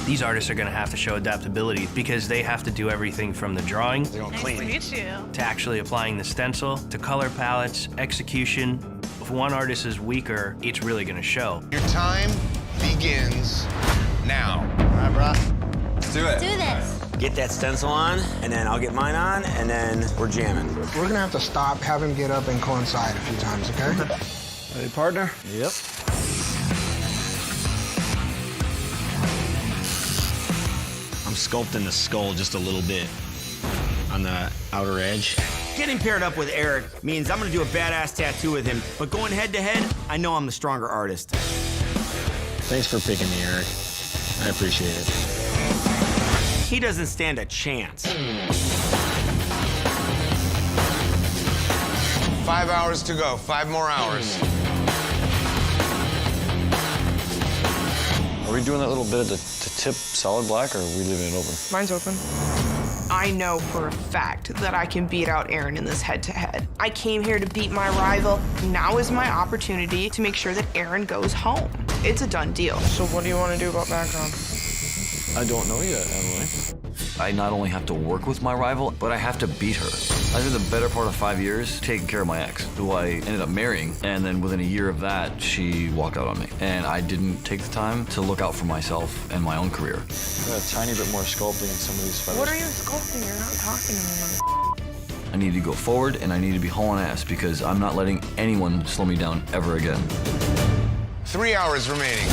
These artists are gonna have to show adaptability because they have to do everything from the drawing Nice to meet you. to actually applying the stencil, to color palettes, execution. If one artist is weaker, it's really gonna show. Your time begins now. All right, brah. Let's do it. Do this. Get that stencil on, and then I'll get mine on, and then we're jamming. We're gonna have to stop, have him get up and coincide a few times, okay? Ready, partner? Yep. I'm sculpting the skull just a little bit on the outer edge. Getting paired up with Eric means I'm gonna do a badass tattoo with him, but going head to head, I know I'm the stronger artist. Thanks for picking me, Eric. I appreciate it. He doesn't stand a chance. 5 hours to go, 5 more hours. Are we doing that little bit of the tip solid black, or are we leaving it open? Mine's open. I know for a fact that I can beat out Aaron in this head-to-head. I came here to beat my rival. Now is my opportunity to make sure that Aaron goes home. It's a done deal. So what do you want to do about background? I don't know yet, Emily. I not only have to work with my rival, but I have to beat her. I spent the better part of 5 years taking care of my ex, who I ended up marrying, and then within a year of that, she walked out on me. And I didn't take the time to look out for myself and my own career. Got a tiny bit more sculpting in some of these feathers. What are you sculpting? You're not talking to me. I need to go forward, and I need to be hauling ass because I'm not letting anyone slow me down ever again. 3 hours remaining.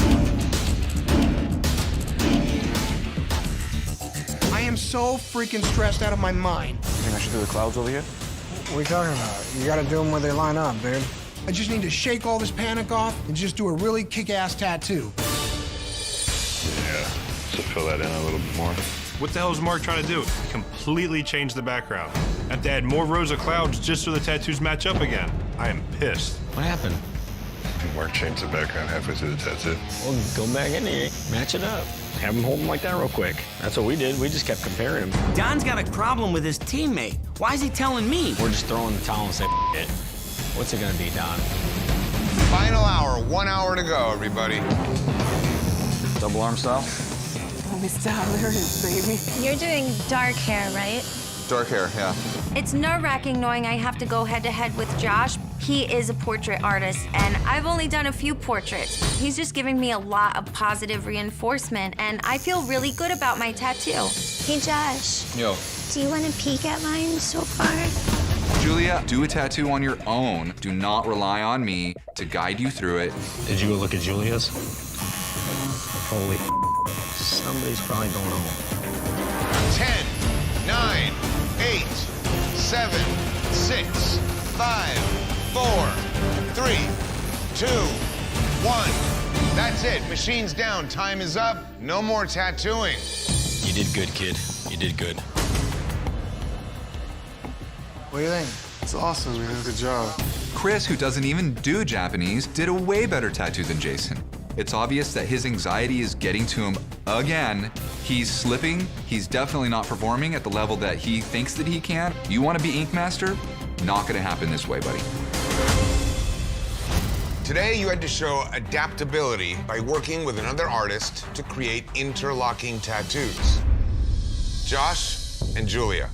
am so freaking stressed out of my mind. You think I should do the clouds over here? What are you talking about? You gotta do them where they line up, dude. I just need to shake all this panic off and just do a really kick-ass tattoo. Yeah, so fill that in a little bit more. What the hell is Mark trying to do? Completely change the background. Have to add more rows of clouds just so the tattoos match up again. I am pissed. What happened? Mark changed the background halfway through the tattoo. Well, go back in here, match it up. Have him hold him like that real quick. That's what we did. We just kept comparing him. Don's got a problem with his teammate. Why is he telling me? We're just throwing the towel and saying, it. What's it gonna be, Don? Final hour, 1 hour to go, everybody. Double arm style? Let me stop. There it is, baby. You're doing dark hair, right? Dark hair, yeah. It's nerve-wracking knowing I have to go head-to-head with Josh. He is a portrait artist, and I've only done a few portraits. He's just giving me a lot of positive reinforcement, and I feel really good about my tattoo. Hey, Josh. Yo. Do you want to peek at mine so far? Julia, do a tattoo on your own. Do not rely on me to guide you through it. Did you go look at Julia's? Holy somebody's probably going home. 10, 9, 8, 7, 6, 5, 4, 3, 2, 1. That's it. Machine's down. Time is up. No more tattooing. You did good, kid. You did good. What do you think? It's awesome, man. Good job. Chris, who doesn't even do Japanese, did a way better tattoo than Jason. It's obvious that his anxiety is getting to him again. He's slipping. He's definitely not performing at the level that he thinks that he can. You want to be Ink Master? Not gonna happen this way, buddy. Today, you had to show adaptability by working with another artist to create interlocking tattoos. Josh and Julia,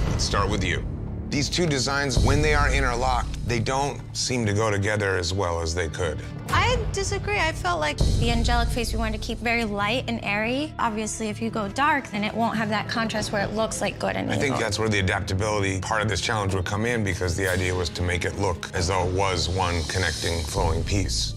let's start with you. These two designs, when they are interlocked, they don't seem to go together as well as they could. I disagree. I felt like the angelic face we wanted to keep very light and airy. Obviously, if you go dark, then it won't have that contrast where it looks like good and evil. I think that's where the adaptability part of this challenge would come in, because the idea was to make it look as though it was one connecting, flowing piece.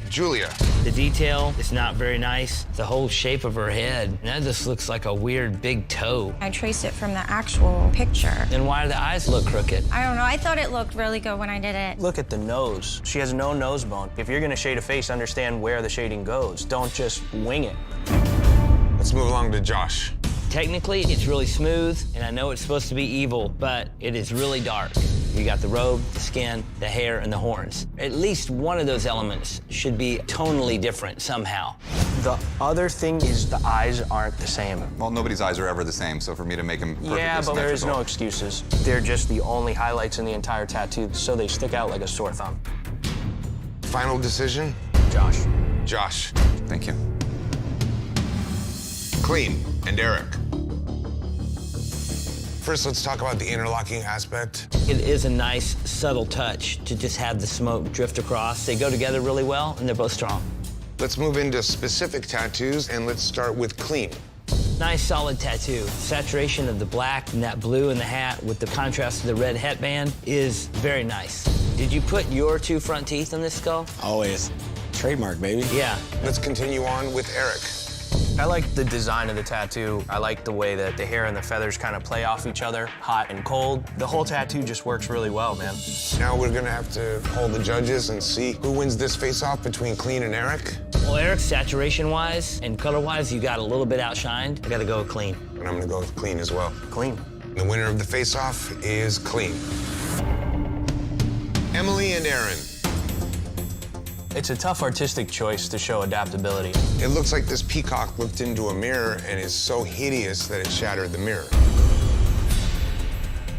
Julia. The detail is not very nice. The whole shape of her head, that just looks like a weird big toe. I traced it from the actual picture. Then why do the eyes look crooked? I don't know. I thought it looked really good when I did it. Look at the nose. She has no nose bone. If you're gonna shade a face, understand where the shading goes. Don't just wing it. Let's move along to Josh. Technically, it's really smooth, and I know it's supposed to be evil, but it is really dark. You got the robe, the skin, the hair, and the horns. At least one of those elements should be tonally different somehow. The other thing is the eyes aren't the same. Well, nobody's eyes are ever the same, so for me to make them perfectly Yeah, but there is no symmetrical- excuses. They're just the only highlights in the entire tattoo, so they stick out like a sore thumb. Final decision? Josh. Josh. Thank you. Clean and Eric. First, let's talk about the interlocking aspect. It is a nice, subtle touch to just have the smoke drift across. They go together really well, and they're both strong. Let's move into specific tattoos, and let's start with clean. Nice, solid tattoo. Saturation of the black and that blue in the hat with the contrast of the red headband is very nice. Did you put your two front teeth on this skull? Always. Trademark, baby. Yeah. Let's continue on with Eric. I like the design of the tattoo. I like the way that the hair and the feathers kind of play off each other, hot and cold. The whole tattoo just works really well, man. Now we're gonna have to poll the judges and see who wins this face-off between Clean and Eric. Well, Eric, saturation-wise and color-wise, you got a little bit outshined. I gotta go with Clean. And I'm gonna go with Clean as well. Clean. The winner of the face-off is Clean. Emily and Aaron. It's a tough artistic choice to show adaptability. It looks like this peacock looked into a mirror and is so hideous that it shattered the mirror.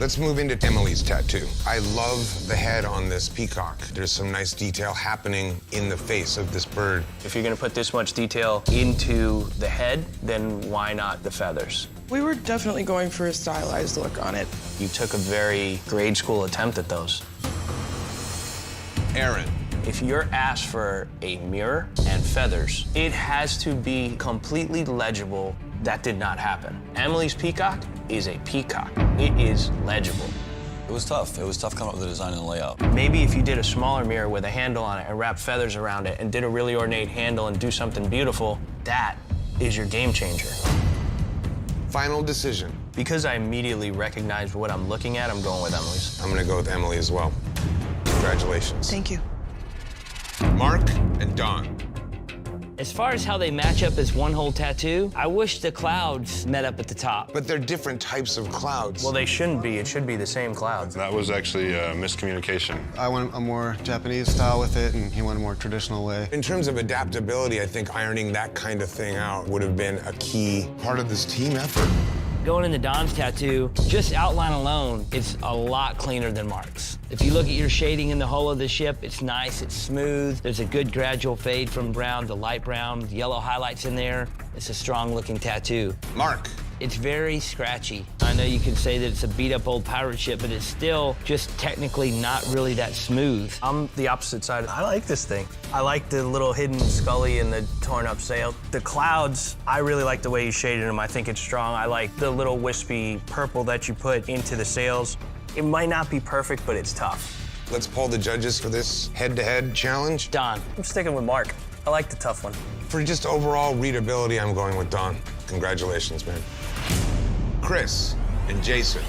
Let's move into Emily's tattoo. I love the head on this peacock. There's some nice detail happening in the face of this bird. If you're gonna put this much detail into the head, then why not the feathers? We were definitely going for a stylized look on it. You took a very grade school attempt at those. Aaron. If you're asked for a mirror and feathers, it has to be completely legible. That did not happen. Emily's peacock is a peacock. It is legible. It was tough. It was tough coming up with the design and the layout. Maybe if you did a smaller mirror with a handle on it and wrapped feathers around it and did a really ornate handle and do something beautiful, that is your game changer. Final decision. Because I immediately recognized what I'm looking at, I'm going with Emily's. I'm gonna go with Emily as well. Congratulations. Thank you. Mark and Don. As far as how they match up as one whole tattoo, I wish the clouds met up at the top. But they're different types of clouds. Well, they shouldn't be. It should be the same clouds. That was actually a miscommunication. I went a more Japanese style with it, and he went a more traditional way. In terms of adaptability, I think ironing that kind of thing out would have been a key part of this team effort. Going into Don's tattoo, just outline alone, it's a lot cleaner than Mark's. If you look at your shading in the hull of the ship, it's nice, it's smooth. There's a good gradual fade from brown to light brown, yellow highlights in there. It's a strong-looking tattoo. Mark. It's very scratchy. I know you can say that it's a beat-up old pirate ship, but it's still just technically not really that smooth. I'm the opposite side. I like this thing. I like the little hidden scully and the torn-up sail. The clouds, I really like the way you shaded them. I think it's strong. I like the little wispy purple that you put into the sails. It might not be perfect, but it's tough. Let's poll the judges for this head-to-head challenge. Don. I'm sticking with Mark. I like the tough one. For just overall readability, I'm going with Don. Congratulations, man. Chris and Jason.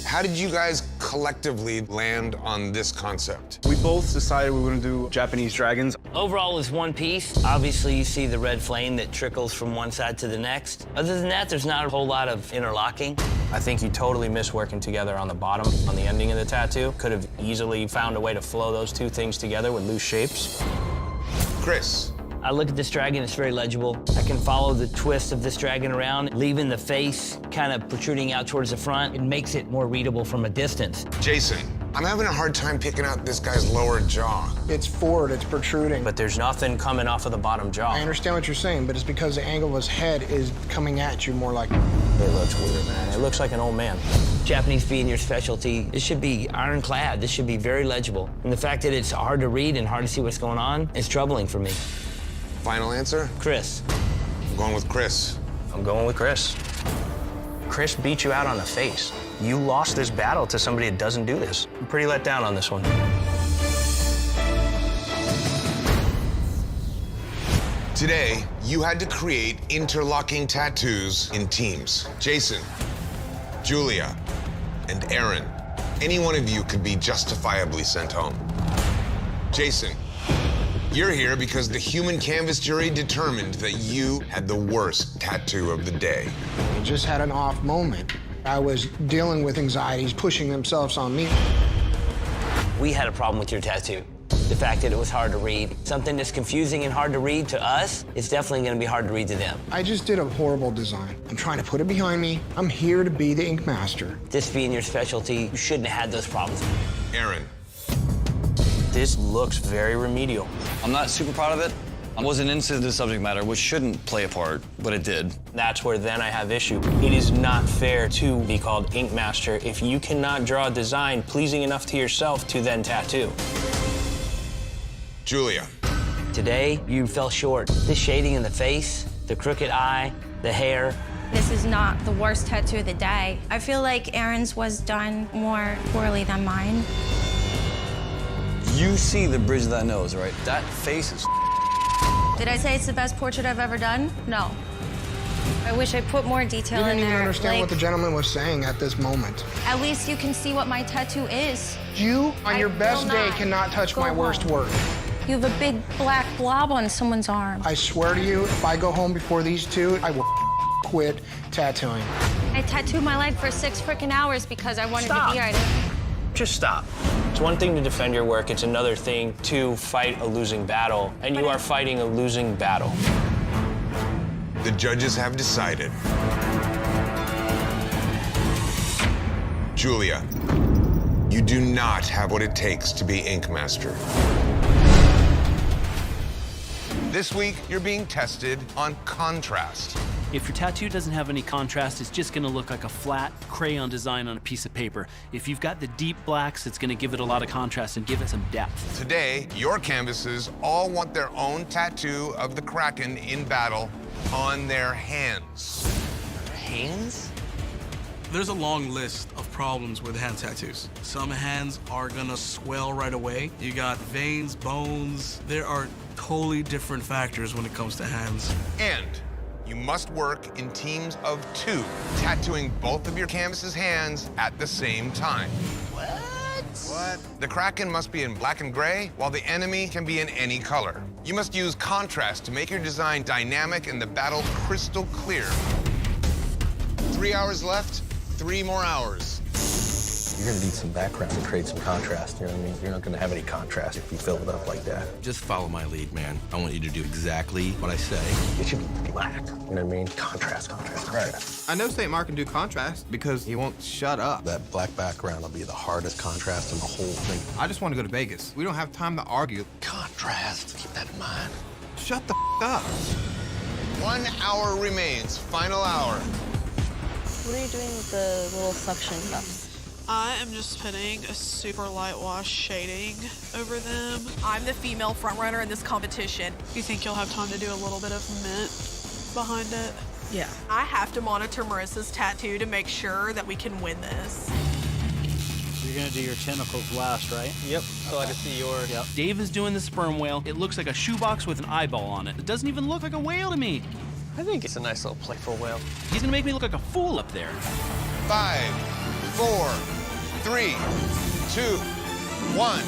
How did you guys collectively land on this concept? We both decided we were gonna do Japanese dragons. Overall, it's one piece. Obviously, you see the red flame that trickles from one side to the next. Other than that, there's not a whole lot of interlocking. I think you totally missed working together on the bottom, on the ending of the tattoo. Could have easily found a way to flow those two things together with loose shapes. Chris. I look at this dragon, it's very legible. I can follow the twist of this dragon around, leaving the face kind of protruding out towards the front. It makes it more readable from a distance. Jason. I'm having a hard time picking out this guy's lower jaw. It's forward, it's protruding. But there's nothing coming off of the bottom jaw. I understand what you're saying, but it's because the angle of his head is coming at you more like... It looks weird, man. It looks like an old man. Japanese being your specialty, this should be ironclad. This should be very legible. And the fact that it's hard to read and hard to see what's going on is troubling for me. Final answer? Chris. I'm going with Chris. I'm going with Chris. Chris beat you out on the face. You lost this battle to somebody that doesn't do this. I'm pretty let down on this one. Today, you had to create interlocking tattoos in teams. Jason, Julia, and Aaron. Any one of you could be justifiably sent home. Jason, you're here because the human canvas jury determined that you had the worst tattoo of the day. I just had an off moment. I was dealing with anxieties pushing themselves on me. We had a problem with your tattoo. The fact that it was hard to read. Something that's confusing and hard to read to us, it's definitely gonna be hard to read to them. I just did a horrible design. I'm trying to put it behind me. I'm here to be the ink master. This being your specialty, you shouldn't have had those problems. Aaron. This looks very remedial. I'm not super proud of it. I wasn't into the subject matter, which shouldn't play a part, but it did. That's where then I have issue. It is not fair to be called ink master if you cannot draw a design pleasing enough to yourself to then tattoo. Julia. Today, you fell short. The shading in the face, the crooked eye, the hair. This is not the worst tattoo of the day. I feel like Aaron's was done more poorly than mine. You see the bridge of that nose, right? That face is... Did I say it's the best portrait I've ever done? No. I wish I put more detail in there. You didn't even understand what the Like, gentleman was saying at this moment. at least you can see what my tattoo is. You, on I your best will day, not cannot touch go my worst home. work. You have a big black blob on someone's arm. I swear to you, if I go home before these two, I will quit tattooing. I tattooed my leg for 6 freaking hours because I wanted Stop. to be right. Just stop. It's one thing to defend your work, it's another thing to fight a losing battle, and you are fighting a losing battle. The judges have decided. Julia, you do not have what it takes to be ink master. This week, you're being tested on contrast. If your tattoo doesn't have any contrast, it's just gonna look like a flat crayon design on a piece of paper. If you've got the deep blacks, it's gonna give it a lot of contrast and give it some depth. Today, your canvases all want their own tattoo of the Kraken in battle on their hands. Hands? There's a long list of problems with hand tattoos. Some hands are gonna swell right away. You got veins, bones. There are totally different factors when it comes to hands. And You must work in teams of 2, tattooing both of your canvas's hands at the same time. What? The Kraken must be in black and gray, while the enemy can be in any color. You must use contrast to make your design dynamic and the battle crystal clear. 3 hours left, 3 more hours. You're gonna need some background to create some contrast, you know what I mean? You're not gonna have any contrast if you fill it up like that. Just follow my lead, man. I want you to do exactly what I say. It should be black, you know what I mean? Contrast, contrast, contrast. I know St. Mark can do contrast because he won't shut up. That black background will be the hardest contrast in the whole thing. I just want to go to Vegas. We don't have time to argue. Contrast, keep that in mind. Shut the up. 1 hour remains, final hour. What are you doing with the little suction cups? I am just putting a super light wash shading over them. I'm the female frontrunner in this competition. You think you'll have time to do a little bit of mint behind it? Yeah. I have to monitor Marissa's tattoo to make sure that we can win this. You're gonna do your tentacles last, right? Yep, so I can see yours. Yep. Dave is doing the sperm whale. It looks like a shoebox with an eyeball on it. It doesn't even look like a whale to me. I think it's a nice little playful whale. He's gonna make me look like a fool up there. 5, 4, 3, 2, 1.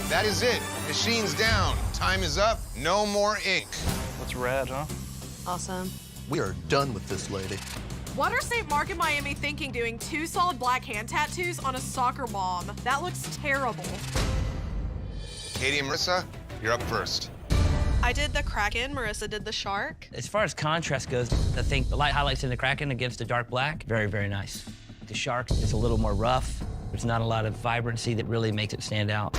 That is it. Machine's down. Time is up. No more ink. That's rad, huh? Awesome. We are done with this lady. What are St. Mark and Miami thinking doing 2 solid black hand tattoos on a soccer mom? That looks terrible. Katie and Marissa, you're up first. I did the Kraken, Marissa did the shark. As far as contrast goes, I think the light highlights in the Kraken against the dark black, very, very nice. The shark is a little more rough. There's not a lot of vibrancy that really makes it stand out.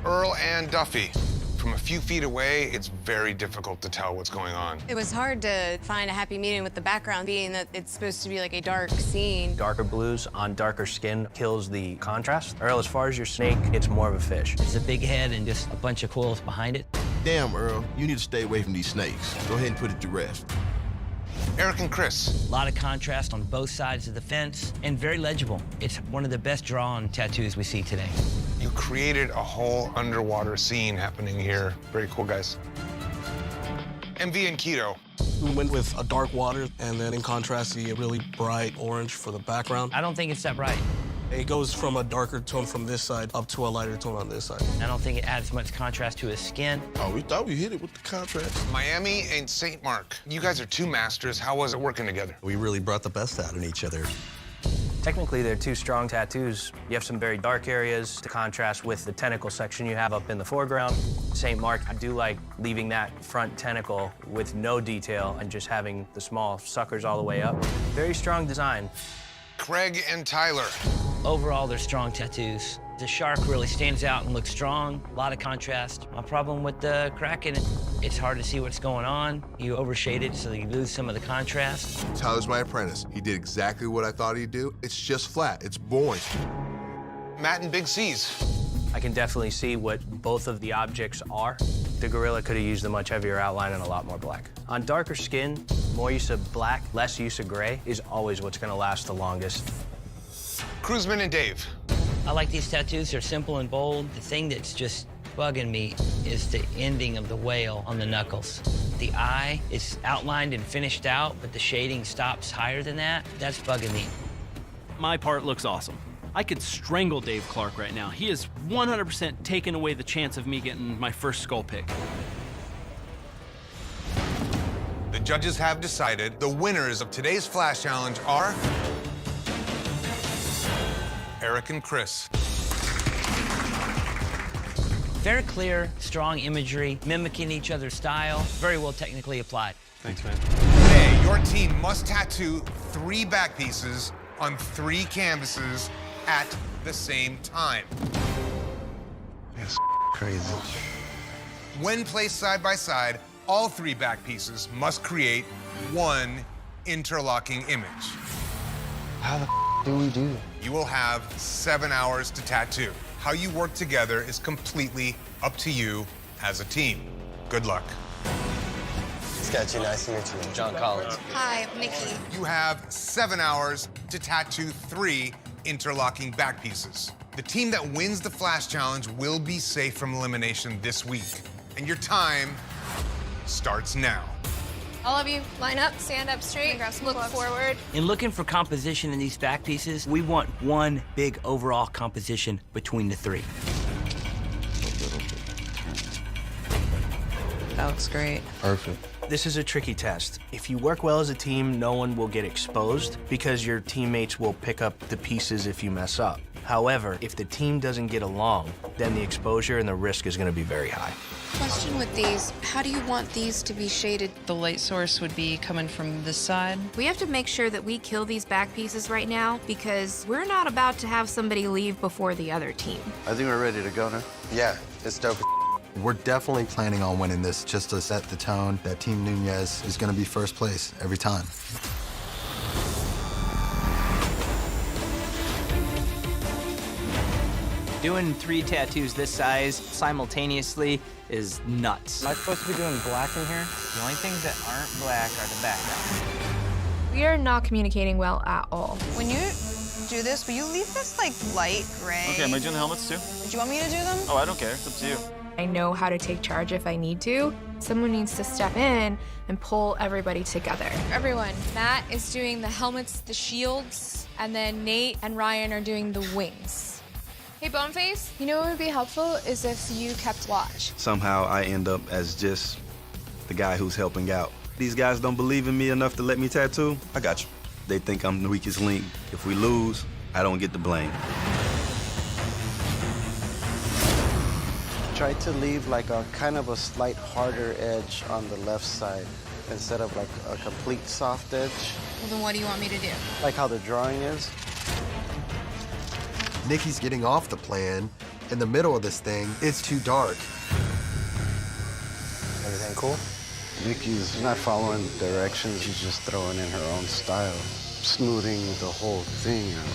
Earl and Duffy. From a few feet away, it's very difficult to tell what's going on. It was hard to find a happy medium with the background, being that it's supposed to be like a dark scene. Darker blues on darker skin kills the contrast. Earl, as far as your snake, it's more of a fish. It's a big head and just a bunch of coils behind it. Damn, Earl, you need to stay away from these snakes. Go ahead and put it to rest. Eric and Chris. A lot of contrast on both sides of the fence and very legible. It's one of the best drawn tattoos we see today. You created a whole underwater scene happening here. Very cool, guys. MV and Keto. We went with a dark water, and then in contrast, a really bright orange for the background. I don't think it's that bright. It goes from a darker tone from this side up to a lighter tone on this side. I don't think it adds much contrast to his skin. Oh, we thought we hit it with the contrast. Miami and St. Mark. You guys are 2 masters. How was it working together? We really brought the best out in each other. Technically, they're 2 strong tattoos. You have some very dark areas to contrast with the tentacle section you have up in the foreground. St. Mark, I do like leaving that front tentacle with no detail and just having the small suckers all the way up. Very strong design. Craig and Tyler. Overall, they're strong tattoos. The shark really stands out and looks strong, a lot of contrast. My problem with the Kraken, it's hard to see what's going on. You overshade it so that you lose some of the contrast. Tyler's my apprentice. He did exactly what I thought he'd do. It's just flat. It's boring. Matt and Big C's. I can definitely see what both of the objects are. The gorilla could have used a much heavier outline and a lot more black. On darker skin, more use of black, less use of gray is always what's gonna last the longest. Cruzman and Dave. I like these tattoos. They're simple and bold. The thing that's just bugging me is the ending of the whale on the knuckles. The eye is outlined and finished out, but the shading stops higher than that. That's bugging me. My part looks awesome. I could strangle Dave Clark right now. He has 100% taken away the chance of me getting my first skull pick. The judges have decided the winners of today's Flash Challenge are Eric and Chris. Very clear, strong imagery, mimicking each other's style, very well technically applied. Thanks, man. Today, your team must tattoo 3 back pieces on 3 canvases at the same time. That's crazy. When placed side by side, all 3 back pieces must create 1 interlocking image. How the do we do that? You will have 7 hours to tattoo. How you work together is completely up to you as a team. Good luck. Sketchy, nice to meet you. John Collins. Hi, Nikki. You have 7 hours to tattoo 3 interlocking back pieces. The team that wins the Flash Challenge will be safe from elimination this week. And your time starts now. All of you, line up, stand up straight, look forward. In looking for composition in these back pieces, we want one big overall composition between the three. That looks great. Perfect. This is a tricky test. If you work well as a team, no one will get exposed because your teammates will pick up the pieces if you mess up. However, if the team doesn't get along, then the exposure and the risk is going to be very high. Question with these, how do you want these to be shaded? The light source would be coming from this side. We have to make sure that we kill these back pieces right now because we're not about to have somebody leave before the other team. I think we're ready to go now. Yeah, it's dope. We're definitely planning on winning this just to set the tone that Team Nunez is going to be first place every time. Doing 3 tattoos this size simultaneously is nuts. Am I supposed to be doing black in here? The only things that aren't black are the background. We are not communicating well at all. When you do this, will you leave this like light gray? Okay, am I doing the helmets too? Do you want me to do them? Oh, I don't care. It's up to you. I know how to take charge if I need to. Someone needs to step in and pull everybody together. Everyone, Matt is doing the helmets, the shields, and then Nate and Ryan are doing the wings. Hey, Boneface, you know what would be helpful is if you kept watch. Somehow I end up as just the guy who's helping out. These guys don't believe in me enough to let me tattoo. I got you. They think I'm the weakest link. If we lose, I don't get the blame. Try to leave like a kind of a slight harder edge on the left side instead of like a complete soft edge. Well, then what do you want me to do? Like how the drawing is. Nikki's getting off the plan. In the middle of this thing, it's too dark. Everything cool? Nikki's not following directions, she's just throwing in her own style, smoothing the whole thing out.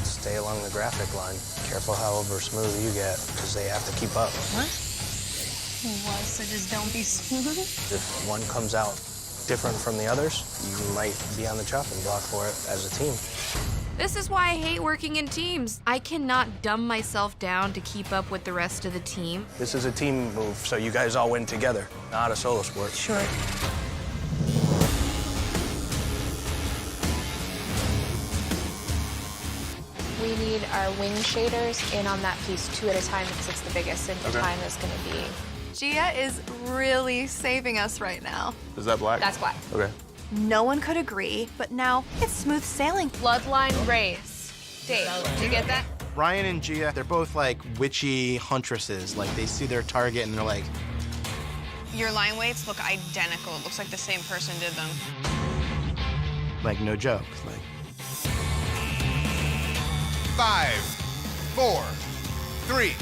Stay along the graphic line. Careful how over smooth you get, because they have to keep up. What? What? So just don't be smooth? If one comes out different from the others, you might be on the chopping block for it as a team. This is why I hate working in teams. I cannot dumb myself down to keep up with the rest of the team. This is a team move, so you guys all win together, not a solo sport. Sure. We need our wing shaders in on that piece 2 at a time because it's the biggest and the time is going to be. Gia is really saving us right now. Is that black? That's black. Okay. No one could agree, but now it's smooth sailing. Bloodline race. Dave, did you get that? Ryan and Gia, they're both like witchy huntresses. Like they see their target and they're like, Your line weights look identical. It looks like the same person did them. like no joke. Like 5, 4, 3,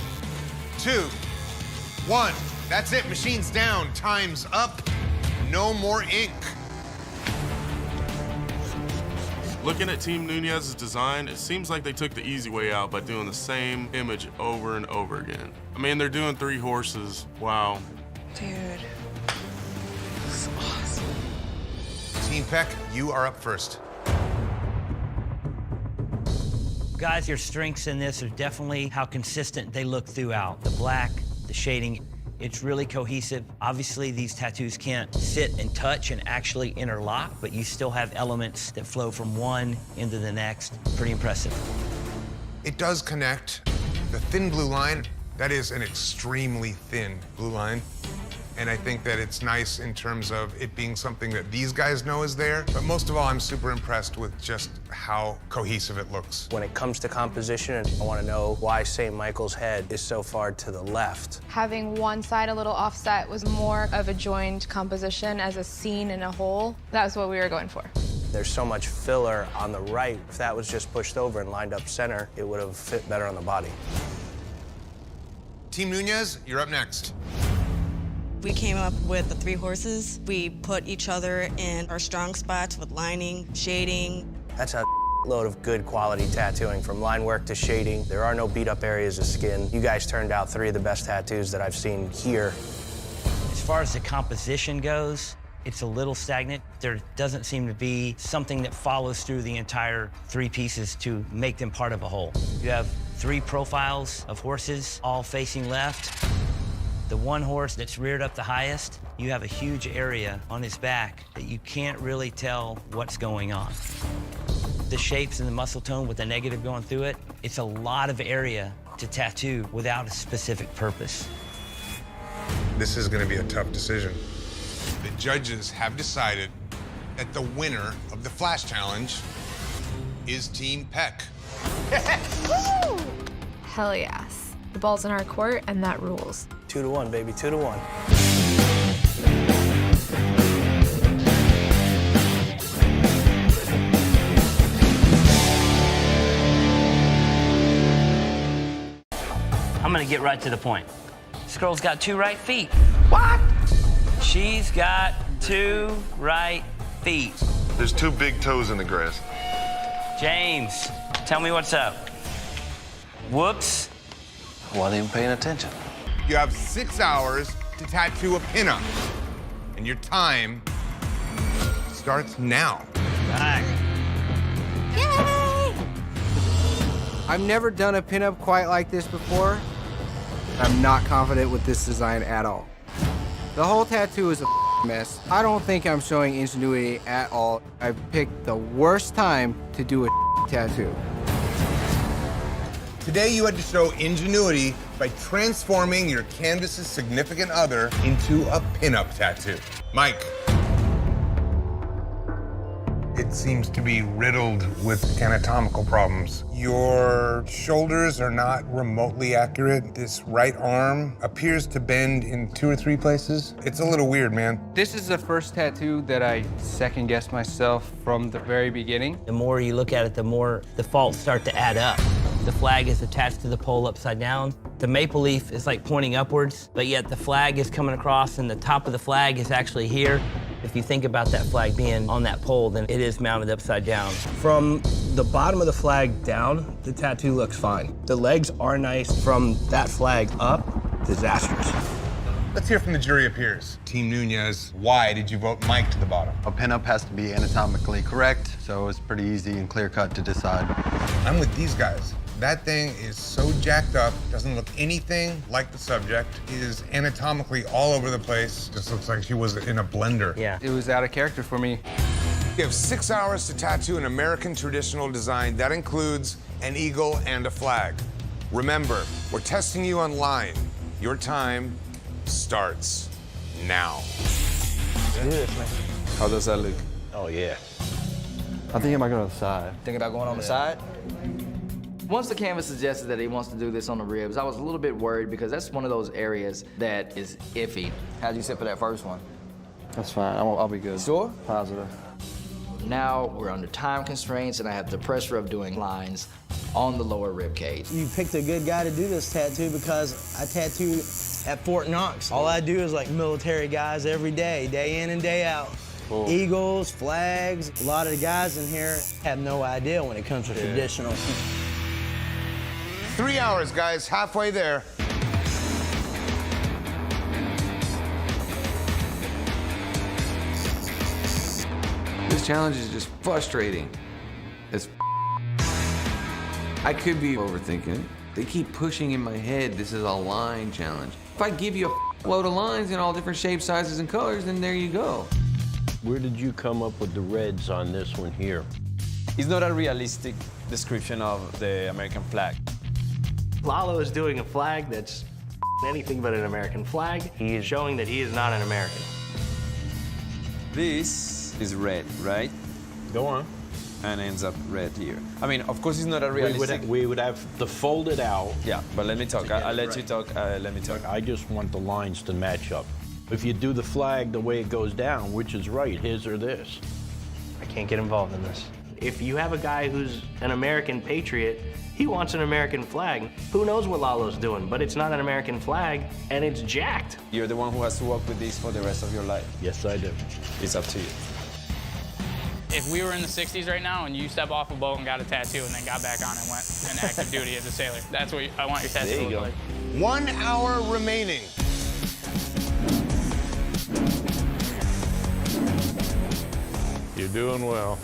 2, 1. That's it. Machine's down. Time's up. No more ink. Looking at Team Nunez's design, it seems like they took the easy way out by doing the same image over and over again. I mean, they're doing 3 horses. Wow. Dude. This is awesome. Team Peck, you are up first. Guys, your strengths in this are definitely how consistent they look throughout. The black, the shading, it's really cohesive. Obviously, these tattoos can't sit and touch and actually interlock, but you still have elements that flow from one into the next. Pretty impressive. It does connect. The thin blue line, that is an extremely thin blue line. And I think that it's nice in terms of it being something that these guys know is there. But most of all, I'm super impressed with just how cohesive it looks. When it comes to composition, I want to know why St. Michael's head is so far to the left. Having one side a little offset was more of a joined composition as a scene and a whole. That was what we were going for. There's so much filler on the right. If that was just pushed over and lined up center, it would have fit better on the body. Team Nunez, you're up next. We came up with the 3 horses. We put each other in our strong spots with lining, shading. That's a load of good quality tattooing, from line work to shading. There are no beat up areas of skin. You guys turned out 3 of the best tattoos that I've seen here. As far as the composition goes, it's a little stagnant. There doesn't seem to be something that follows through the entire 3 pieces to make them part of a whole. You have 3 profiles of horses, all facing left. The one horse that's reared up the highest, you have a huge area on his back that you can't really tell what's going on. The shapes and the muscle tone with the negative going through it, it's a lot of area to tattoo without a specific purpose. This is going to be a tough decision. The judges have decided that the winner of the Flash Challenge is Team Peck. Hell yes. The ball's in our court, and that rules. 2-1, baby, 2-1. I'm gonna get right to the point. This girl's got 2 right feet. What? She's got 2 right feet. There's 2 big toes in the grass. James, tell me what's up. Whoops. Wasn't even paying attention. You have 6 hours to tattoo a pinup, and your time starts now. Back. Yay! I've never done a pinup quite like this before. I'm not confident with this design at all. The whole tattoo is a mess. I don't think I'm showing ingenuity at all. I picked the worst time to do a tattoo. Today you had to show ingenuity by transforming your canvas's significant other into a pinup tattoo. Mike. It seems to be riddled with anatomical problems. Your shoulders are not remotely accurate. This right arm appears to bend in 2 or 3 places. It's a little weird, man. This is the first tattoo that I second-guessed myself from the very beginning. The more you look at it, the more the faults start to add up. The flag is attached to the pole upside down. The maple leaf is like pointing upwards, but yet the flag is coming across and the top of the flag is actually here. If you think about that flag being on that pole, then it is mounted upside down. From the bottom of the flag down, the tattoo looks fine. The legs are nice. From that flag up, disastrous. Let's hear from the jury of peers. Team Nunez, why did you vote Mike to the bottom? A pinup has to be anatomically correct, so it's pretty easy and clear-cut to decide. I'm with these guys. That thing is so jacked up, doesn't look anything like the subject, is anatomically all over the place. Just looks like she was in a blender. Yeah. It was out of character for me. You have 6 hours to tattoo an American traditional design. That includes an eagle and a flag. Remember, we're testing you online. Your time starts now. Do this, man. How does that look? Oh, yeah. I think I might go to the side. Think about going on the side? Once the canvas suggested that he wants to do this on the ribs, I was a little bit worried because that's one of those areas that is iffy. How'd you sit for that first one? That's fine. I'll be good. Sure? Positive. Now we're under time constraints and I have the pressure of doing lines on the lower rib cage. You picked a good guy to do this tattoo because I tattooed at Fort Knox. All I do is like military guys every day in and day out. Cool. Eagles, flags. A lot of the guys in here have no idea when it comes to traditional. 3 hours, guys, halfway there. This challenge is just frustrating. I could be overthinking. They keep pushing in my head, this is a line challenge. If I give you a load of lines in all different shapes, sizes, and colors, then there you go. Where did you come up with the reds on this one here? It's not a realistic description of the American flag. Lalo is doing a flag that's anything but an American flag. He is showing that he is not an American. This is red, right? Go on. And ends up red here. I mean, of course, it's not a realistic. We would have to fold it out. Yeah, but let me talk. I'll let you talk. Let me talk. I just want the lines to match up. If you do the flag the way it goes down, which is right, his or this? I can't get involved in this. If you have a guy who's an American patriot, he wants an American flag. Who knows what Lalo's doing, but it's not an American flag, and it's jacked. You're the one who has to work with this for the rest of your life. Yes, I do. It's up to you. If we were in the 60s right now and you step off a boat and got a tattoo and then got back on and went in active duty as a sailor, that's what I want your tattoo to look like. 1 hour remaining. You're doing well.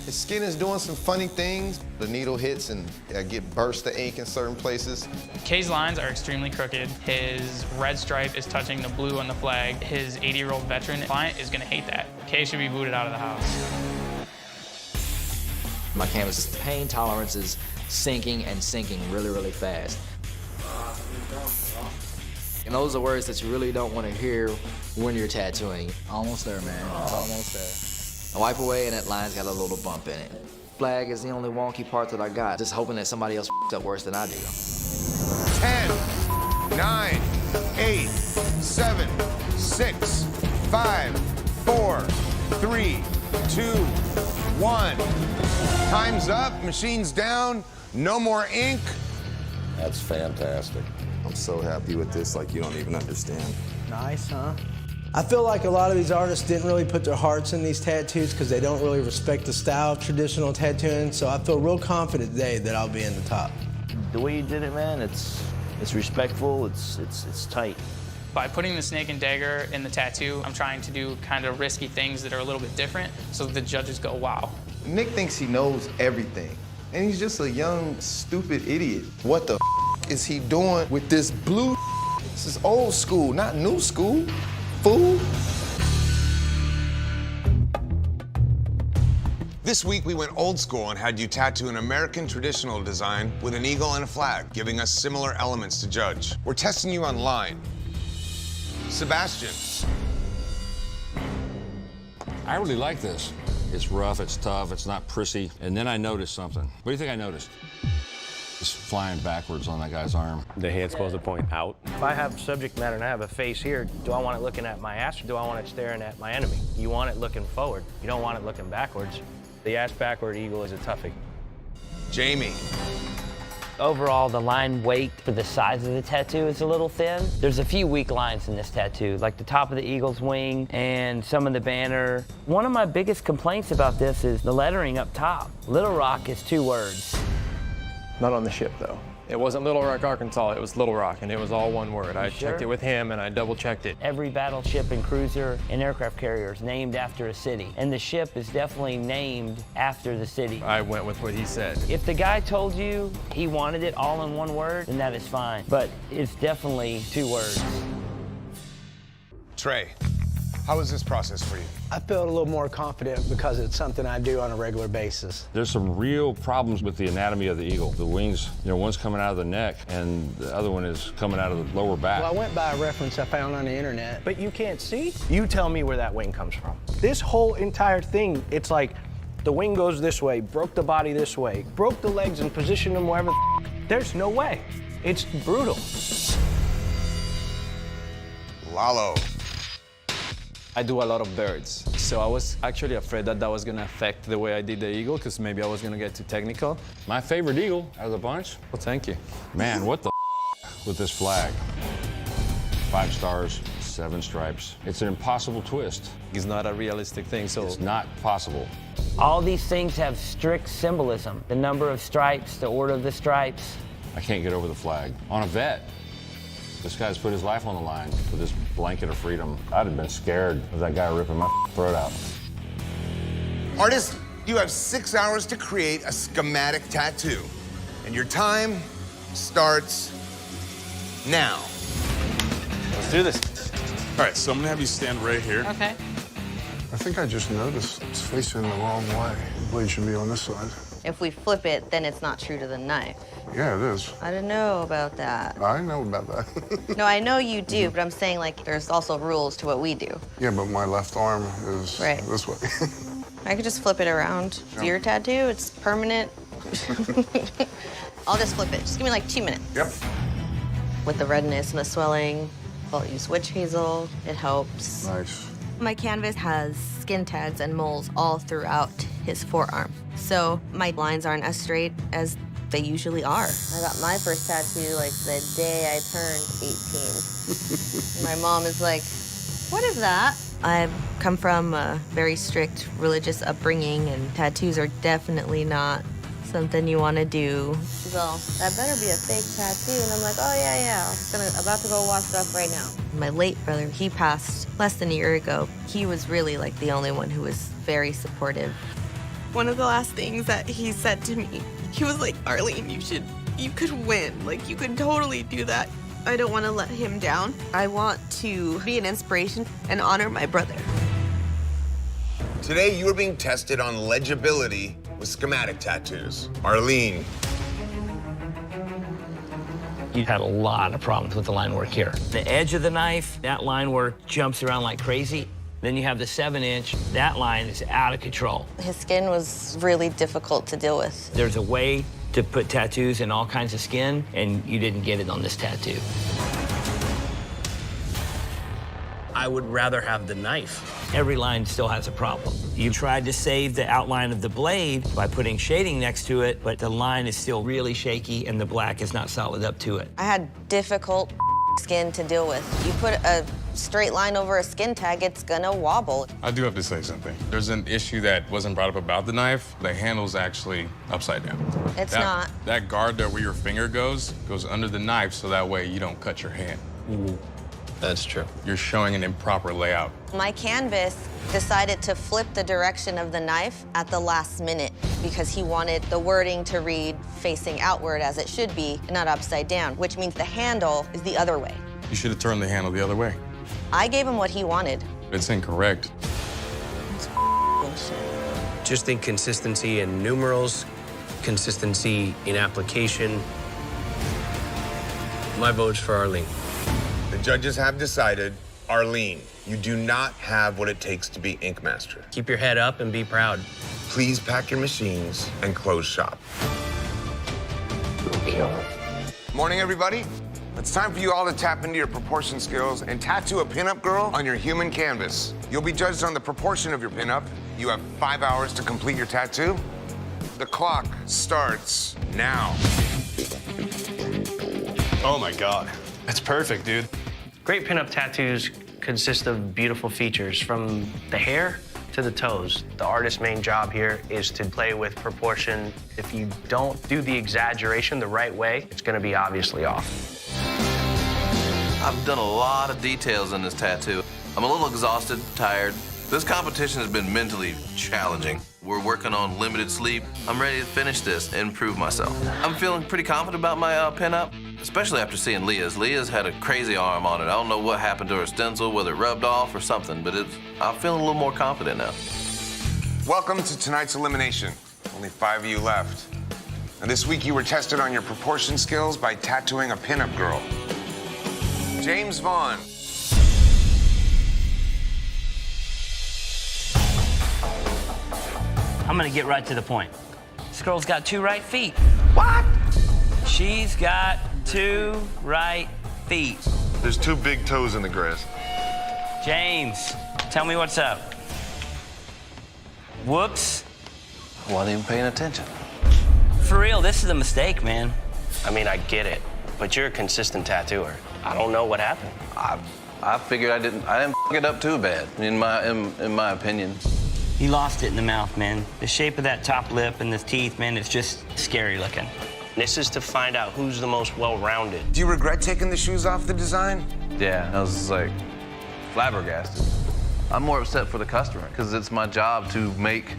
His skin is doing some funny things. The needle hits and I get bursts of ink in certain places. Kay's lines are extremely crooked. His red stripe is touching the blue on the flag. His 80-year-old veteran client is gonna hate that. Kay should be booted out of the house. My canvas pain tolerance is sinking and sinking really, really fast. And those are words that you really don't want to hear when you're tattooing. Almost there, man. Almost there. I wipe away and that line's got a little bump in it. Flag is the only wonky part that I got. Just hoping that somebody else up worse than I do. 10, 9, 8, 7, 6, 5, 4, 3, 2, 1. Time's up, machine's down, no more ink. That's fantastic. I'm so happy with this, like you don't even understand. Nice, huh? I feel like a lot of these artists didn't really put their hearts in these tattoos because they don't really respect the style of traditional tattooing, so I feel real confident today that I'll be in the top. The way you did it, man, it's respectful, it's tight. By putting the snake and dagger in the tattoo, I'm trying to do kind of risky things that are a little bit different so the judges go, wow. Nick thinks he knows everything, and he's just a young, stupid idiot. What the is he doing with this blue? This is old school, not new school, fool. This week we went old school and had you tattoo an American traditional design with an eagle and a flag, giving us similar elements to judge. We're testing you on line. Sebastian. I really like this. It's rough, it's tough, it's not prissy. And then I noticed something. What do you think I noticed? It's flying backwards on that guy's arm. The hand's supposed to point out. If I have subject matter and I have a face here, do I want it looking at my ass or do I want it staring at my enemy? You want it looking forward. You don't want it looking backwards. The ass backward eagle is a toughie. Jamie. Overall, the line weight for the size of the tattoo is a little thin. There's a few weak lines in this tattoo, like the top of the eagle's wing and some of the banner. One of my biggest complaints about this is the lettering up top. Little Rock is 2 words. Not on the ship, though. It wasn't Little Rock, Arkansas, it was Little Rock, and it was all one word. I checked it with him, and I double-checked it. Every battleship and cruiser and aircraft carrier is named after a city, and the ship is definitely named after the city. I went with what he said. If the guy told you he wanted it all in 1 word, then that is fine, but it's definitely 2 words. Trey, how was this process for you? I felt a little more confident because it's something I do on a regular basis. There's some real problems with the anatomy of the eagle. The wings, one's coming out of the neck and the other one is coming out of the lower back. Well, I went by a reference I found on the internet. But you can't see? You tell me where that wing comes from. This whole entire thing, it's like the wing goes this way, broke the body this way, broke the legs and positioned them wherever there's no way. It's brutal. Lalo. I do a lot of birds, so I was actually afraid that that was gonna affect the way I did the eagle, because maybe I was gonna get too technical. My favorite eagle out of the bunch? Well, thank you. Man, what the with this flag? 5 stars, 7 stripes. It's an impossible twist. It's not a realistic thing, so... It's not possible. All these things have strict symbolism. The number of stripes, the order of the stripes. I can't get over the flag. On a vet. This guy's put his life on the line for this blanket of freedom. I'd have been scared of that guy ripping my throat out. Artist, you have 6 hours to create a schematic tattoo. And your time starts now. Let's do this. All right, so I'm gonna have you stand right here. Okay. I think I just noticed it's facing the wrong way. The blade should be on this side. If we flip it, then it's not true to the knife. Yeah, it is. I don't know about that. I know about that. No, I know you do, but I'm saying, like, there's also rules to what we do. Yeah, but my left arm is Right. this way. I could just flip it around. It's your tattoo, it's permanent. I'll just flip it. Just give me like 2 minutes. Yep. With the redness and the swelling, I'll use witch hazel. It helps. Nice. My canvas has skin tags and moles all throughout his forearm. So my lines aren't as straight as they usually are. I got my first tattoo like the day I turned 18. My mom is like, what is that? I've come from a very strict religious upbringing, and tattoos are definitely not something you want to do. She's all, that better be a fake tattoo. And I'm like, oh yeah, I'm about to go wash it up right now. My late brother, he passed less than a year ago. He was really like the only one who was very supportive. One of the last things that he said to me, he was like, Arlene, you could win. Like, you could totally do that. I don't want to let him down. I want to be an inspiration and honor my brother. Today, you are being tested on legibility with schematic tattoos. Arlene. You had a lot of problems with the line work here. The edge of the knife, that line work jumps around like crazy. Then you have the 7-inch, that line is out of control. His skin was really difficult to deal with. There's a way to put tattoos in all kinds of skin, and you didn't get it on this tattoo. I would rather have the knife. Every line still has a problem. You tried to save the outline of the blade by putting shading next to it, but the line is still really shaky and the black is not solid up to it. I had difficult skin to deal with. You put a straight line over a skin tag, it's gonna wobble. I do have to say something. There's an issue that wasn't brought up about the knife. The handle's actually upside down. It's not. That guard there where your finger goes under the knife so that way you don't cut your hand. That's true. You're showing an improper layout. My canvas decided to flip the direction of the knife at the last minute because he wanted the wording to read facing outward as it should be, not upside down, which means the handle is the other way. You should have turned the handle the other way. I gave him what he wanted. It's incorrect. Just inconsistency in numerals, consistency in application. My vote's for Arlene. The judges have decided, Arlene, you do not have what it takes to be Ink Master. Keep your head up and be proud. Please pack your machines and close shop. Morning, everybody. It's time for you all to tap into your proportion skills and tattoo a pinup girl on your human canvas. You'll be judged on the proportion of your pinup. You have 5 hours to complete your tattoo. The clock starts now. Oh my God, that's perfect, dude. Great pinup tattoos consist of beautiful features from the hair to the toes. The artist's main job here is to play with proportion. If you don't do the exaggeration the right way, it's gonna be obviously off. I've done a lot of details in this tattoo. I'm a little exhausted, tired. This competition has been mentally challenging. We're working on limited sleep. I'm ready to finish this and prove myself. I'm feeling pretty confident about my pinup, especially after seeing Leah's. Leah's had a crazy arm on it. I don't know what happened to her stencil, whether it rubbed off or something, but I'm feeling a little more confident now. Welcome to tonight's elimination. Only 5 of you left. And this week you were tested on your proportion skills by tattooing a pinup girl. James Vaughn. I'm gonna get right to the point. This girl's got 2 right feet. What? She's got 2 right feet. There's 2 big toes in the grass. James, tell me what's up. Whoops. I wasn't even paying attention. For real, this is a mistake, man. I mean, I get it, but you're a consistent tattooer. I don't know what happened. I figured I didn't f it up too bad, in my opinion. You lost it in the mouth, man. The shape of that top lip and the teeth, man, it's just scary looking. This is to find out who's the most well-rounded. Do you regret taking the shoes off the design? Yeah, I was like flabbergasted. I'm more upset for the customer because it's my job to make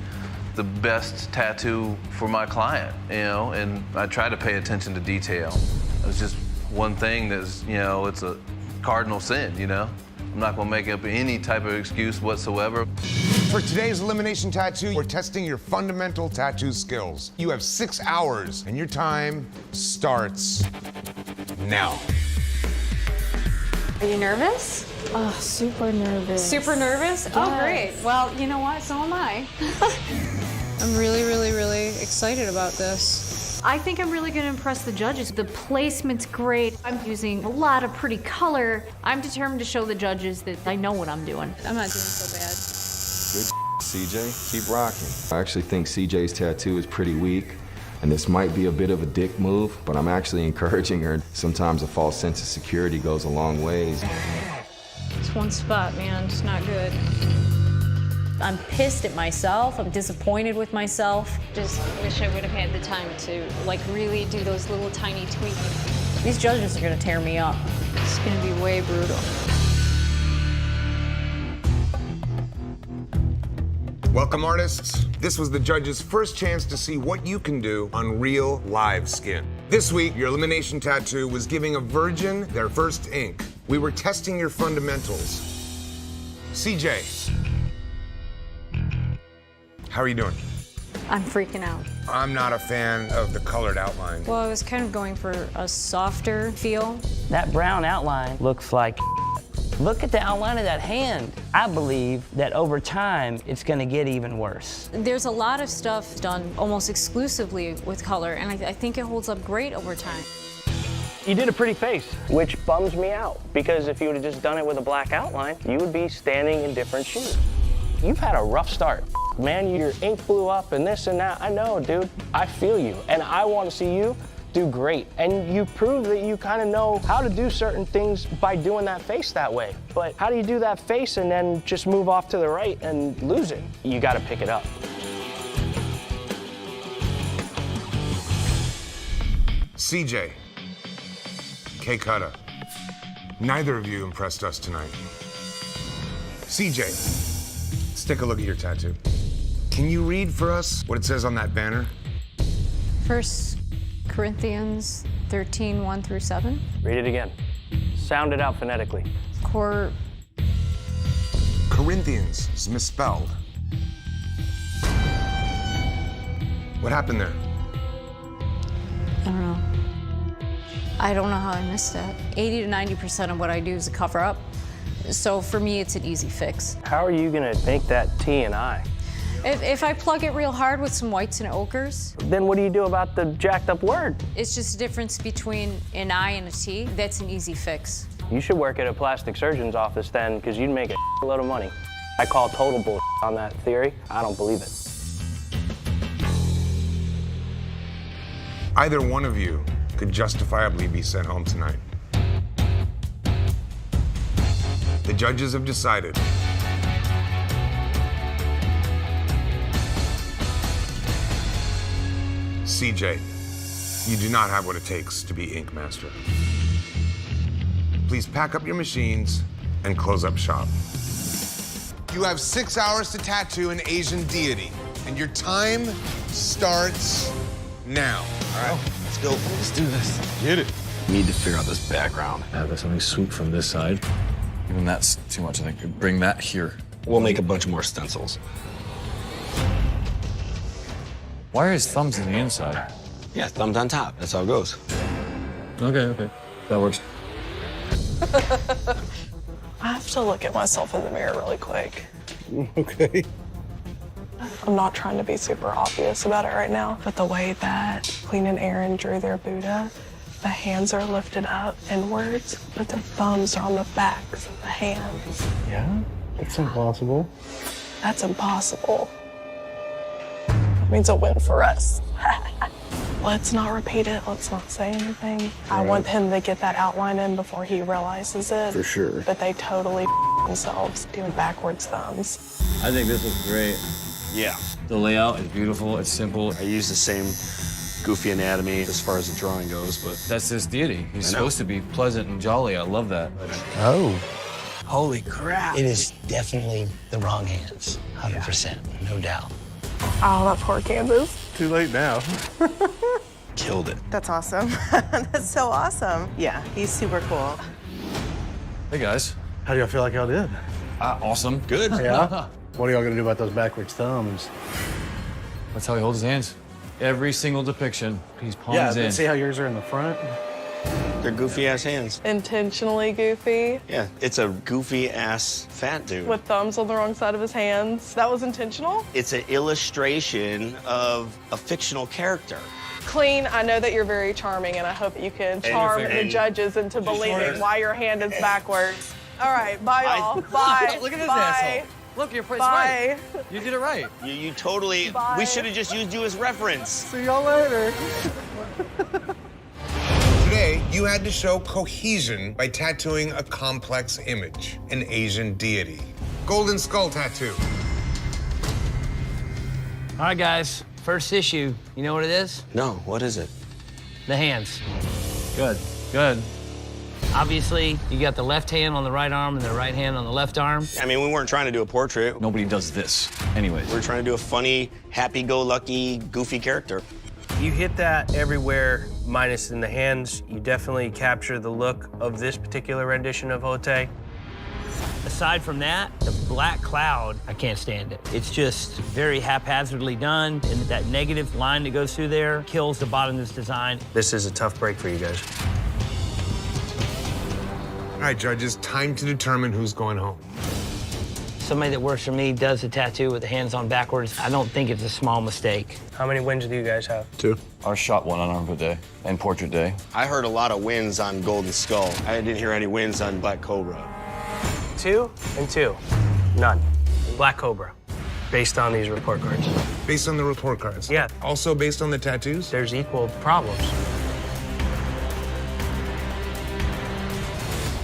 the best tattoo for my client, you know, and I try to pay attention to detail. It's just one thing that's, you know, it's a cardinal sin, you know? I'm not gonna make up any type of excuse whatsoever. For today's elimination tattoo, we're testing your fundamental tattoo skills. You have 6 hours, and your time starts now. Are you nervous? Oh, super nervous. Super nervous? Yes. Oh, great. Well, you know what? So am I. I'm really, really, really excited about this. I think I'm really going to impress the judges. The placement's great. I'm using a lot of pretty color. I'm determined to show the judges that I know what I'm doing. I'm not doing so bad. Good CJ, keep rocking. I actually think CJ's tattoo is pretty weak, and this might be a bit of a dick move, but I'm actually encouraging her. Sometimes a false sense of security goes a long ways. It's one spot, man. It's not good. I'm pissed at myself. I'm disappointed with myself. Just wish I would have had the time to, like, really do those little tiny tweaks. These judges are gonna tear me up. It's gonna be way brutal. Welcome, artists. This was the judges' first chance to see what you can do on real, live skin. This week, your Elimination tattoo was giving a virgin their first ink. We were testing your fundamentals. CJ, how are you doing? I'm freaking out. I'm not a fan of the colored outline. Well, I was kind of going for a softer feel. That brown outline looks like Look at the outline of that hand. I believe that over time, it's gonna get even worse. There's a lot of stuff done almost exclusively with color, and I think it holds up great over time. You did a pretty face, which bums me out, because if you would have just done it with a black outline, you would be standing in different shoes. You've had a rough start. Man, your ink blew up and this and that. I know, dude. I feel you, and I want to see you do great. And you prove that you kind of know how to do certain things by doing that face that way. But how do you do that face and then just move off to the right and lose it? You got to pick it up. CJ, K. Cutta, neither of you impressed us tonight. CJ, let's take a look at your tattoo. Can you read for us what it says on that banner? 1 Corinthians 13, 1 through 7. Read it again. Sound it out phonetically. Corinthians is misspelled. What happened there? I don't know. I don't know how I missed that. 80 to 90% of what I do is a cover up. So for me, it's an easy fix. How are you gonna make that T and I? If I plug it real hard with some whites and ochres. Then what do you do about the jacked up word? It's just a difference between an I and a T. That's an easy fix. You should work at a plastic surgeon's office then, because you'd make a load of money. I call total bull on that theory. I don't believe it. Either one of you could justifiably be sent home tonight. The judges have decided. CJ, you do not have what it takes to be Ink Master. Please pack up your machines and close up shop. You have 6 hours to tattoo an Asian deity, and your time starts now. All right, let's go. Let's do this. Get it. Need to figure out this background. Have something swoop from this side. Even that's too much, I think. Bring that here. We'll make a bunch more stencils. Why are his thumbs on the inside? Yeah, thumbs on top. That's how it goes. Okay. That works. I have to look at myself in the mirror really quick. Okay. I'm not trying to be super obvious about it right now, but the way that Clean and Aaron drew their Buddha, the hands are lifted up inwards, but the thumbs are on the backs of the hands. Yeah? That's impossible. That's impossible. That means a win for us. Let's not repeat it. Let's not say anything. I want him to get that outline in before he realizes it. For sure. But they totally themselves doing backwards thumbs. I think this is great. Yeah. The layout is beautiful, it's simple. I use the same goofy anatomy as far as the drawing goes, but... That's this deity. He's supposed to be pleasant and jolly. I love that. Oh. Holy crap. It is definitely the wrong hands, 100%, no doubt. Oh, that poor canvas. Too late now. Killed it. That's awesome. That's so awesome. Yeah, he's super cool. Hey, guys. How do y'all feel like y'all did? Awesome. Good. Yeah? What are y'all gonna do about those backwards thumbs? That's how he holds his hands. Every single depiction, he's palms in. Yeah, see how yours are in the front? They're goofy-ass hands. Intentionally goofy. Yeah, it's a goofy-ass fat dude. With thumbs on the wrong side of his hands. That was intentional? It's an illustration of a fictional character. Clean, I know that you're very charming, and I hope you can charm the judges into believing why your hand is backwards. All right, bye, y'all. Bye. Look at this Bye. asshole. Look, you're Bye. right. You did it right. You totally... Bye. We should have just used you as reference. See y'all later. Today, you had to show cohesion by tattooing a complex image, an Asian deity. Golden skull tattoo. All right, guys. First issue. You know what it is? No, what is it? The hands. Good. Obviously, you got the left hand on the right arm and the right hand on the left arm. I mean, we weren't trying to do a portrait. Nobody does this anyways. We're trying to do a funny, happy-go-lucky, goofy character. You hit that everywhere, minus in the hands. You definitely capture the look of this particular rendition of Hote. Aside from that, the black cloud, I can't stand it. It's just very haphazardly done, and that negative line that goes through there kills the bottom of this design. This is a tough break for you guys. All right, judges, time to determine who's going home. Somebody that works for me does a tattoo with the hands on backwards. I don't think it's a small mistake. How many wins do you guys have? 2. I shot 1 on Armpit Day and Portrait Day. I heard a lot of wins on Golden Skull. I didn't hear any wins on Black Cobra. 2 and 2. None. Black Cobra, based on these report cards. Based on the report cards? Yeah. Also based on the tattoos? There's equal problems.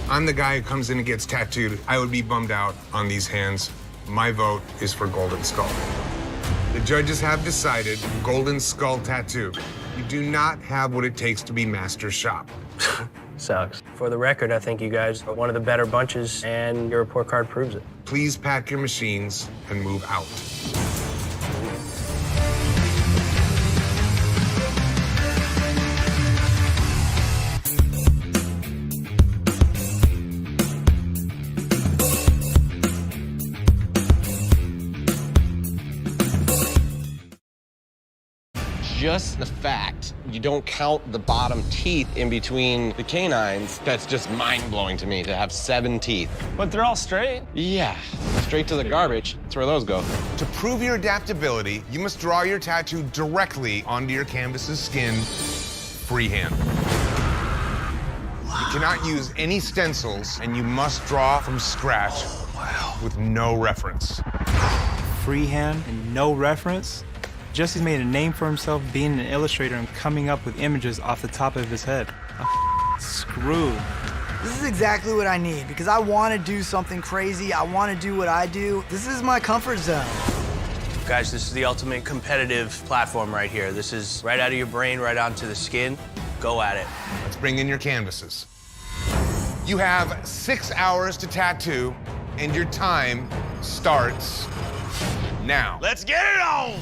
I'm the guy who comes in and gets tattooed. I would be bummed out on these hands. My vote is for Golden Skull. The judges have decided Golden Skull tattoo. You do not have what it takes to be master shop. Sucks. For the record, I think you guys are one of the better bunches, and your report card proves it. Please pack your machines and move out. Just the fact you don't count the bottom teeth in between the canines, that's just mind-blowing to me, to have 7 teeth. But they're all straight. Yeah, straight to the garbage. That's where those go. To prove your adaptability, you must draw your tattoo directly onto your canvas's skin, freehand. You cannot use any stencils, and you must draw from scratch with no reference. Freehand and no reference? Jesse's made a name for himself being an illustrator and coming up with images off the top of his head. I'm screwed. This is exactly what I need because I want to do something crazy. I want to do what I do. This is my comfort zone. Guys, this is the ultimate competitive platform right here. This is right out of your brain, right onto the skin. Go at it. Let's bring in your canvases. You have 6 hours to tattoo, and your time starts now. Let's get it on!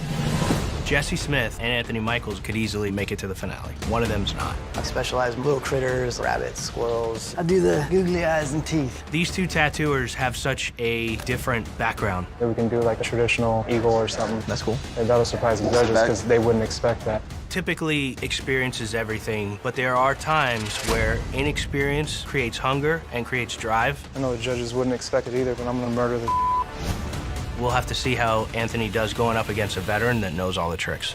Jesse Smith and Anthony Michaels could easily make it to the finale. One of them's not. I specialize in little critters, rabbits, squirrels. I do the googly eyes and teeth. These two tattooers have such a different background. We can do like a traditional eagle or something. That's cool. And that'll surprise the judges because they wouldn't expect that. Typically, experience is everything, but there are times where inexperience creates hunger and creates drive. I know the judges wouldn't expect it either, but I'm gonna murder the We'll have to see how Anthony does going up against a veteran that knows all the tricks.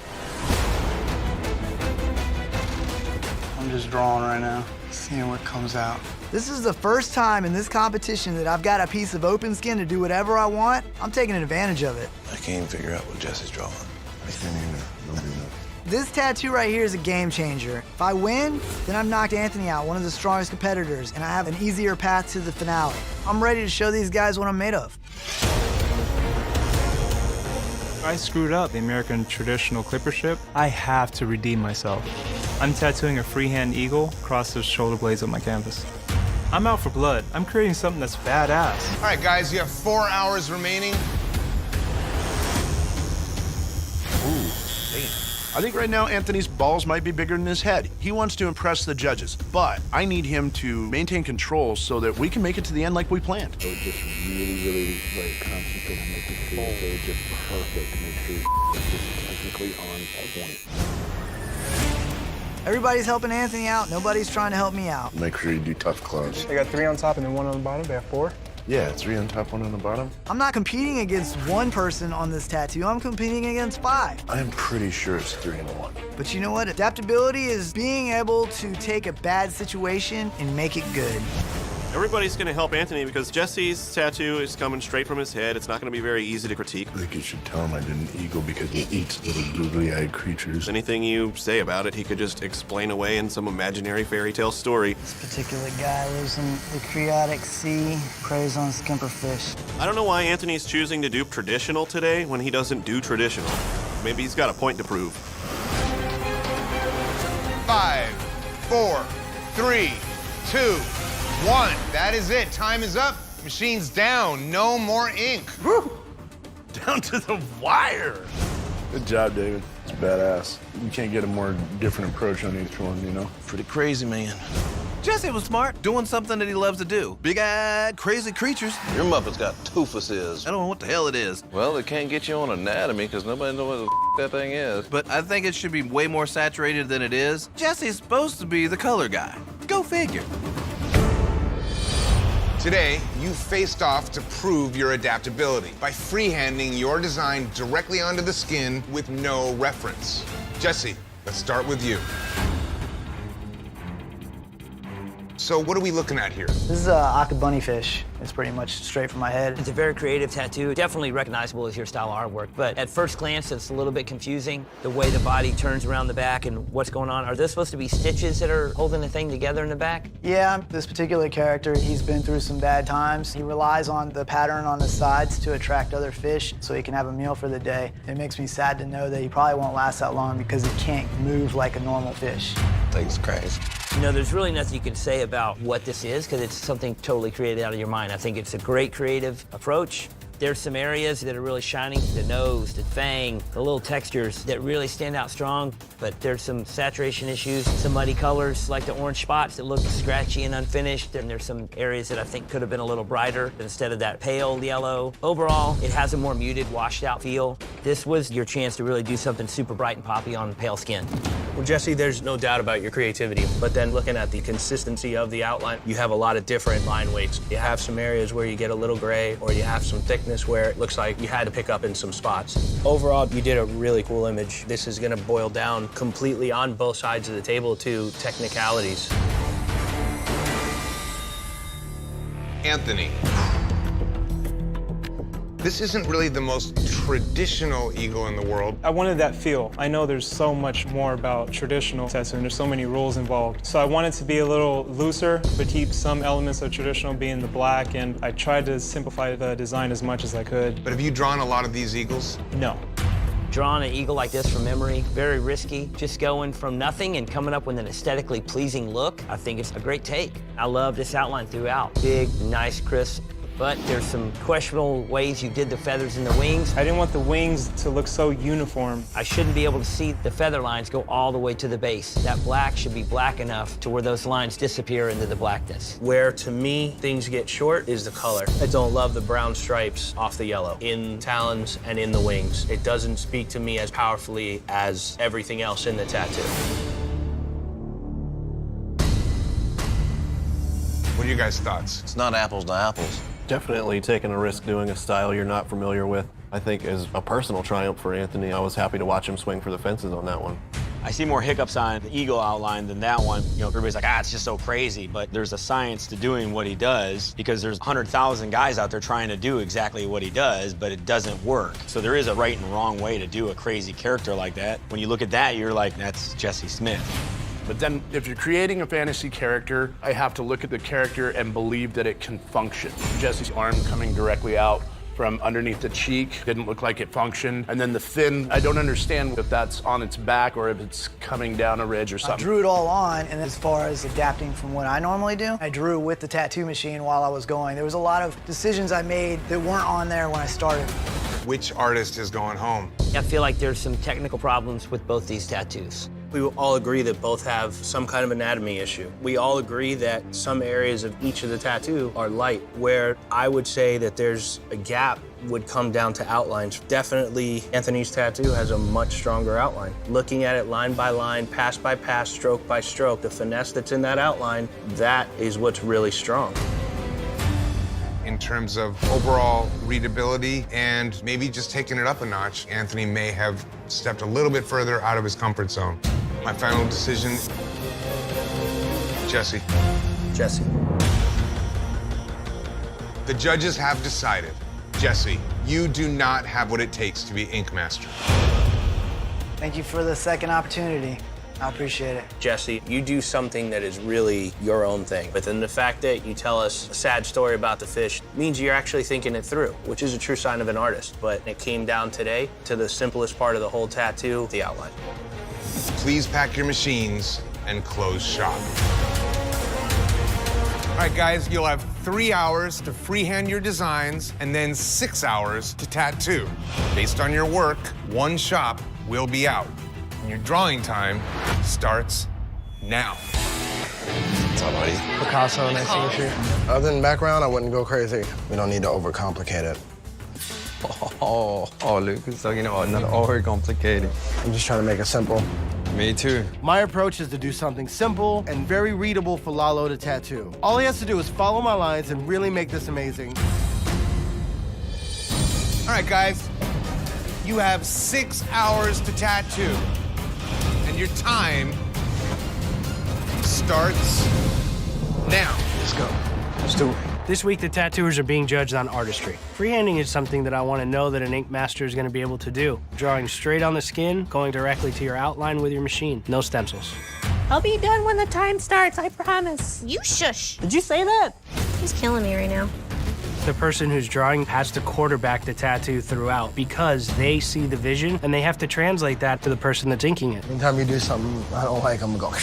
I'm just drawing right now, seeing what comes out. This is the first time in this competition that I've got a piece of open skin to do whatever I want. I'm taking advantage of it. I can't even figure out what Jesse's drawing. I can't even. This tattoo right here is a game changer. If I win, then I've knocked Anthony out, one of the strongest competitors, and I have an easier path to the finale. I'm ready to show these guys what I'm made of. I screwed up the American traditional clipper ship. I have to redeem myself. I'm tattooing a freehand eagle across the shoulder blades of my canvas. I'm out for blood. I'm creating something that's badass. All right, guys, you have 4 hours remaining. I think right now Anthony's balls might be bigger than his head. He wants to impress the judges, but I need him to maintain control so that we can make it to the end like we planned. I would just really concentrate on making sure they're just perfect, make sure it's just technically on point. Everybody's helping Anthony out. Nobody's trying to help me out. Make sure you do tough clubs. They got 3 on top and then 1 on the bottom. They have 4. Yeah, 3 on top, 1 on the bottom. I'm not competing against one person on this tattoo. I'm competing against 5. I'm pretty sure it's 3 and 1. But you know what? Adaptability is being able to take a bad situation and make it good. Everybody's going to help Anthony because Jesse's tattoo is coming straight from his head. It's not going to be very easy to critique. I think you should tell him I did an eagle because he eats little googly-eyed creatures. Anything you say about it, he could just explain away in some imaginary fairy tale story. This particular guy lives in the Creotic Sea, preys on skimperfish. I don't know why Anthony's choosing to do traditional today when he doesn't do traditional. Maybe he's got a point to prove. 5, 4, 3, 2, 1. That is it. Time is up. Machine's down. No more ink. Woo! Down to the wire. Good job, David. It's badass. You can't get a more different approach on each one, you know? Pretty crazy, man. Jesse was smart, doing something that he loves to do. Big-eyed, crazy creatures. Your Muppet's got toofuses. I don't know what the hell it is. Well, it can't get you on anatomy because nobody knows what the that thing is. But I think it should be way more saturated than it is. Jesse's supposed to be the color guy. Go figure. Today, you faced off to prove your adaptability by freehanding your design directly onto the skin with no reference. Jesse, let's start with you. So what are we looking at here? This is a Aka bunny fish. It's pretty much straight from my head. It's a very creative tattoo, definitely recognizable as your style of artwork, but at first glance, it's a little bit confusing. The way the body turns around the back and what's going on. Are those supposed to be stitches that are holding the thing together in the back? Yeah, this particular character, he's been through some bad times. He relies on the pattern on the sides to attract other fish so he can have a meal for the day. It makes me sad to know that he probably won't last that long because he can't move like a normal fish. Thing's crazy. You know, there's really nothing you can say about what this is because it's something totally created out of your mind. I think it's a great creative approach. There's some areas that are really shining, the nose, the fang, the little textures that really stand out strong, but there's some saturation issues, some muddy colors like the orange spots that look scratchy and unfinished, and there's some areas that I think could have been a little brighter instead of that pale yellow. Overall, it has a more muted, washed out feel. This was your chance to really do something super bright and poppy on pale skin. Well, Jesse, there's no doubt about your creativity, but then looking at the consistency of the outline, you have a lot of different line weights. You have some areas where you get a little gray, or you have some thickness where it looks like you had to pick up in some spots. Overall, you did a really cool image. This is gonna boil down completely on both sides of the table to technicalities. Anthony. This isn't really the most traditional eagle in the world. I wanted that feel. I know there's so much more about traditional tattooing. There's so many rules involved. So I wanted to be a little looser, but keep some elements of traditional being the black, and I tried to simplify the design as much as I could. But have you drawn a lot of these eagles? No. Drawing an eagle like this from memory, very risky. Just going from nothing and coming up with an aesthetically pleasing look, I think it's a great take. I love this outline throughout. Big, nice, crisp. But there's some questionable ways you did the feathers and the wings. I didn't want the wings to look so uniform. I shouldn't be able to see the feather lines go all the way to the base. That black should be black enough to where those lines disappear into the blackness. Where, to me, things get short is the color. I don't love the brown stripes off the yellow in talons and in the wings. It doesn't speak to me as powerfully as everything else in the tattoo. What are you guys' thoughts? It's not apples to apples. Definitely taking a risk doing a style you're not familiar with. I think as a personal triumph for Anthony, I was happy to watch him swing for the fences on that one. I see more hiccups on the eagle outline than that one. You know, everybody's like, it's just so crazy. But there's a science to doing what he does because there's 100,000 guys out there trying to do exactly what he does, but it doesn't work. So there is a right and wrong way to do a crazy character like that. When you look at that, you're like, that's Jesse Smith. But then if you're creating a fantasy character, I have to look at the character and believe that it can function. Jesse's arm coming directly out from underneath the cheek didn't look like it functioned. And then the fin, I don't understand if that's on its back or if it's coming down a ridge or I something. drew it all on, and as far as adapting from what I normally do, I drew with the tattoo machine while I was going. There was a lot of decisions I made that weren't on there when I started. Which artist is going home? I feel like there's some technical problems with both these tattoos. We all agree that both have some kind of anatomy issue. We all agree that some areas of each of the tattoo are light, where I would say that there's a gap would come down to outlines. Definitely Anthony's tattoo has a much stronger outline. Looking at it line by line, pass by pass, stroke by stroke, the finesse that's in that outline, that is what's really strong. In terms of overall readability and maybe just taking it up a notch, Anthony may have stepped a little bit further out of his comfort zone. My final decision, Jesse. Jesse. The judges have decided, Jesse, you do not have what it takes to be Ink Master. Thank you for the second opportunity. I appreciate it. Jesse, you do something that is really your own thing. But then the fact that you tell us a sad story about the fish means you're actually thinking it through, which is a true sign of an artist. But it came down today to the simplest part of the whole tattoo, the outline. Please pack your machines and close shop. right, guys, you'll have 3 hours to freehand your designs and then 6 hours to tattoo. Based on your work, one shop will be out. And your drawing time starts now. What's up, buddy? Picasso, nice to meet you. Other than background, I wouldn't go crazy. We don't need to overcomplicate it. Oh, Luke is talking about not overcomplicated. I'm just trying to make it simple. Me too. My approach is to do something simple and very readable for Lalo to tattoo. All he has to do is follow my lines and really make this amazing. All right, guys, you have 6 hours to tattoo. And your time starts now. Let's go. Let's do it. This week, the tattooers are being judged on artistry. Freehanding is something that I want to know that an ink master is going to be able to do. Drawing straight on the skin, going directly to your outline with your machine. No stencils. I'll be done when the time starts, I promise. You shush. Did you say that? He's killing me right now. The person who's drawing has to quarterback the tattoo throughout because they see the vision and they have to translate that to the person that's inking it. Anytime you do something I don't like, I'm gonna go.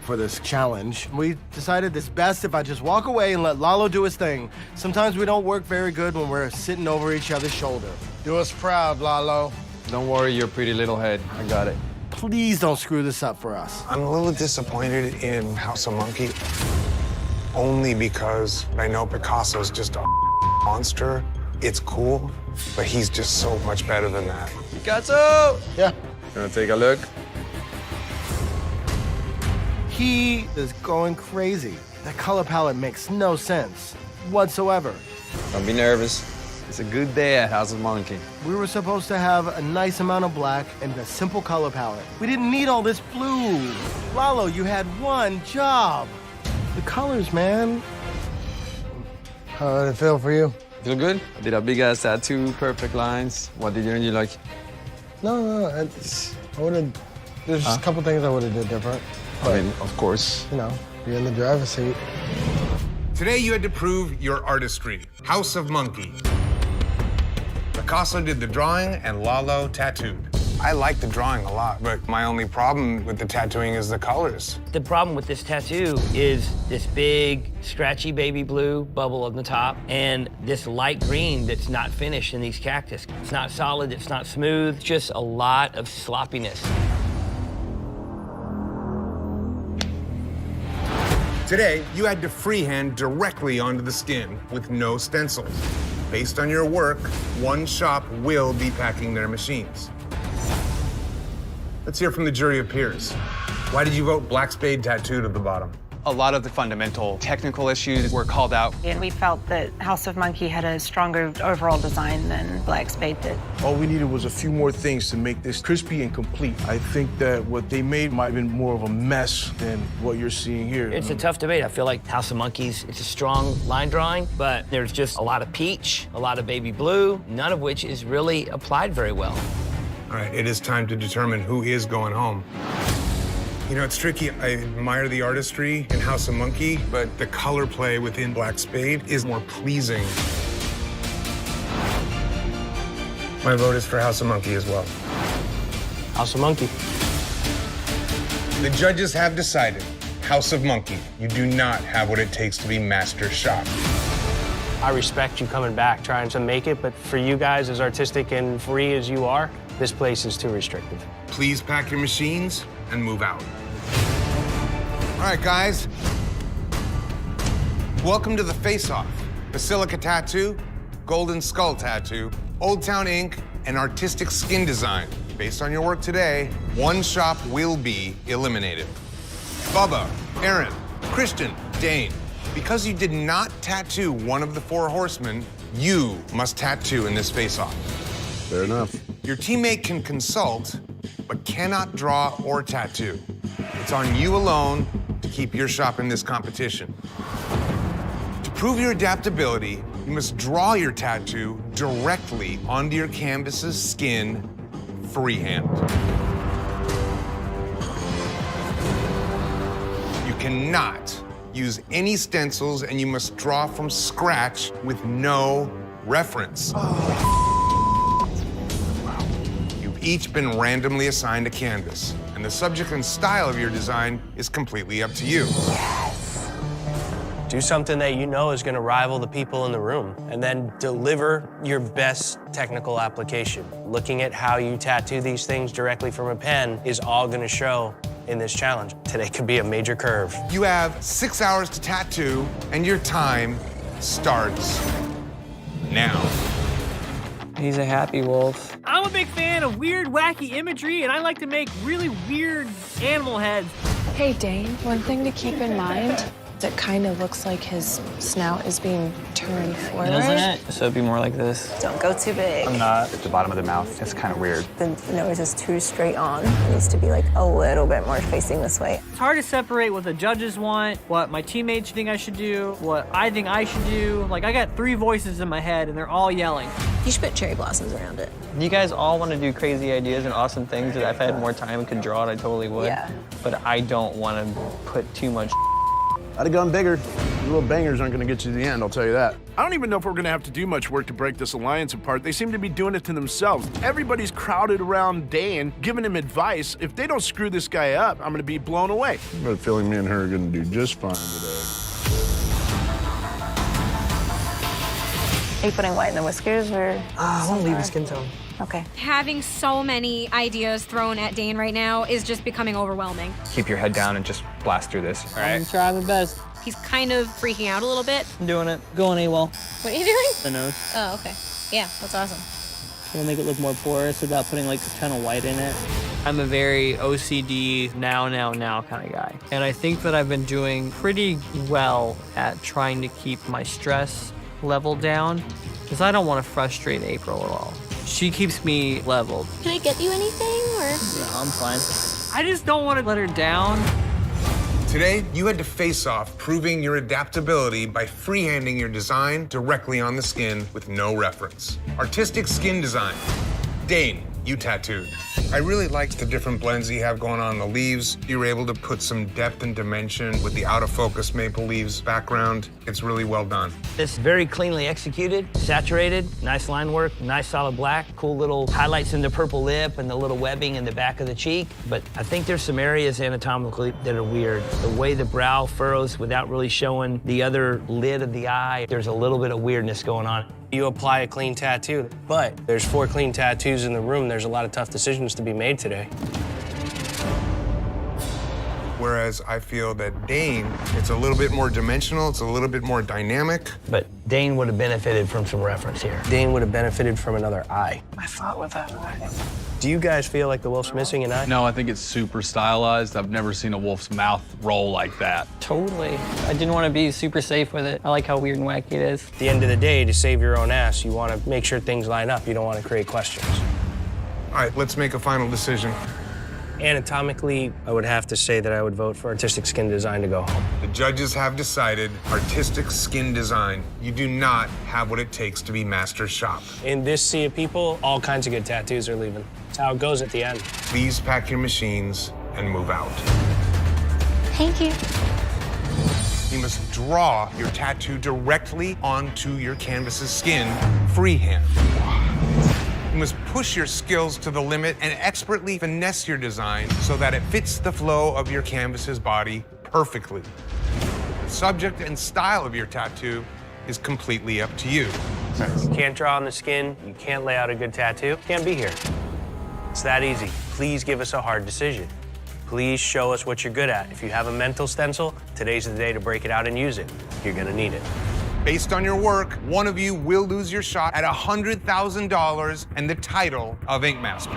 For this challenge, we decided it's best if I just walk away and let Lalo do his thing. Sometimes we don't work very good when we're sitting over each other's shoulder. Do us proud, Lalo. Don't worry, your pretty little head. I got it. Please don't screw this up for us. I'm a little disappointed in House of Monkey, only because I know Picasso's just a monster. It's cool, but he's just so much better than that. Picasso! Yeah. Wanna take a look? He is going crazy. That color palette makes no sense whatsoever. Don't be nervous. It's a good day at House of Monkey. We were supposed to have a nice amount of black and a simple color palette. We didn't need all this blue. Lalo, you had one job. The colors, man. How did it feel for you? Feel good? I did a big ass tattoo, perfect lines. What did you like? No, I would have. There's just a couple things I would have did different. I mean, of course. You know, you're in the driver's seat. Today you had to prove your artistry. House of Monkey. Picasso did the drawing and Lalo tattooed. I like the drawing a lot, but my only problem with the tattooing is the colors. The problem with this tattoo is this big, scratchy baby blue bubble on the top and this light green that's not finished in these cactus. It's not solid, it's not smooth, just a lot of sloppiness. Today, you had to freehand directly onto the skin with no stencils. Based on your work, one shop will be packing their machines. Let's hear from the jury of peers. Why did you vote Black Spade tattooed at the bottom? A lot of the fundamental technical issues were called out. And we felt that House of Monkey had a stronger overall design than Black Spade did. All we needed was a few more things to make this crispy and complete. I think that what they made might have been more of a mess than what you're seeing here. It's a tough debate. I feel like House of Monkeys, it's a strong line drawing, but there's just a lot of peach, a lot of baby blue, none of which is really applied very well. All right, it is time to determine who is going home. You know, it's tricky. I admire the artistry in House of Monkey, but the color play within Black Spade is more pleasing. My vote is for House of Monkey as well. House of Monkey. The judges have decided. House of Monkey, you do not have what it takes to be master shop. I respect you coming back, trying to make it, but for you guys, as artistic and free as you are, this place is too restrictive. Please pack your machines and move out. All right, guys. Welcome to the face-off. Basilica Tattoo, Golden Skull Tattoo, Old Town Ink, and Artistic Skin Design. Based on your work today, one shop will be eliminated. Bubba, Aaron, Christian, Dane, because you did not tattoo one of the four horsemen, you must tattoo in this face-off. Fair enough. Your teammate can consult, but cannot draw or tattoo. It's on you alone to keep your shop in this competition. To prove your adaptability, you must draw your tattoo directly onto your canvas's skin, freehand. You cannot use any stencils, and you must draw from scratch with no reference. You've each been randomly assigned a canvas, and the subject and style of your design is completely up to you. Yes. Do something that you know is gonna rival the people in the room, and then deliver your best technical application. Looking at how you tattoo these things directly from a pen is all gonna show in this challenge. Today could be a major curve. You have 6 hours to tattoo, and your time starts now. He's a happy wolf. I'm a big fan of weird, wacky imagery, and I like to make really weird animal heads. Hey, Dane, one thing to keep in mind, it kind of looks like his snout is being turned forward. Doesn't it? So it'd be more like this. Don't go too big. I'm not. At the bottom of the mouth, it's kind of weird. The nose is too straight on. It needs to be like a little bit more facing this way. It's hard to separate what the judges want, what my teammates think I should do, what I think I should do. Like, I got 3 voices in my head, and they're all yelling. You should put cherry blossoms around it. You guys all want to do crazy ideas and awesome things that if I had more time and could draw it, I totally would. Yeah. But I don't want to put too much. I'd have gone bigger. The little bangers aren't going to get you to the end, I'll tell you that. I don't even know if we're going to have to do much work to break this alliance apart. They seem to be doing it to themselves. Everybody's crowded around Dane, giving him advice. If they don't screw this guy up, I'm going to be blown away. I have a feeling me and her are going to do just fine today. Are you putting white in the whiskers or? I want to leave the skin tone. Okay. Having so many ideas thrown at Dane right now is just becoming overwhelming. Keep your head down and just blast through this, all right? I'm trying my best. He's kind of freaking out a little bit. I'm doing it. Going AWOL. What are you doing? The nose. Oh, okay. Yeah, that's awesome. We'll make it look more porous without putting like a ton of white in it. I'm a very OCD, now kind of guy. And I think that I've been doing pretty well at trying to keep my stress level down, because I don't want to frustrate April at all. She keeps me leveled. Can I get you anything, or? No, I'm fine. I just don't want to let her down. Today, you had to face off proving your adaptability by freehanding your design directly on the skin with no reference. Artistic skin design. Dane, you tattooed. I really liked the different blends you have going on in the leaves. You were able to put some depth and dimension with the out of focus maple leaves background. It's really well done. It's very cleanly executed, saturated, nice line work, nice solid black, cool little highlights in the purple lip and the little webbing in the back of the cheek. But I think there's some areas anatomically that are weird. The way the brow furrows without really showing the other lid of the eye, there's a little bit of weirdness going on. You apply a clean tattoo, but there's 4 clean tattoos in the room. There's a lot of tough decisions to be made today. Whereas I feel that Dane, it's a little bit more dimensional, it's a little bit more dynamic. But Dane would have benefited from some reference here. Dane would have benefited from another eye. I thought with that eye. Do you guys feel like the wolf's missing an eye? No, I think it's super stylized. I've never seen a wolf's mouth roll like that. Totally. I didn't want to be super safe with it. I like how weird and wacky it is. At the end of the day, to save your own ass, you want to make sure things line up. You don't want to create questions. All right, let's make a final decision. Anatomically, I would have to say that I would vote for artistic skin design to go home. The judges have decided artistic skin design. You do not have what it takes to be master shop. In this sea of people, all kinds of good tattoos are leaving. That's how it goes at the end. Please pack your machines and move out. Thank you. You must draw your tattoo directly onto your canvas's skin, freehand. You must push your skills to the limit and expertly finesse your design so that it fits the flow of your canvas's body perfectly. The subject and style of your tattoo is completely up to you. You can't draw on the skin, you can't lay out a good tattoo, can't be here. It's that easy. Please give us a hard decision. Please show us what you're good at. If you have a mental stencil, today's the day to break it out and use it. You're gonna need it. Based on your work, one of you will lose your shot at $100,000 and the title of Ink Master.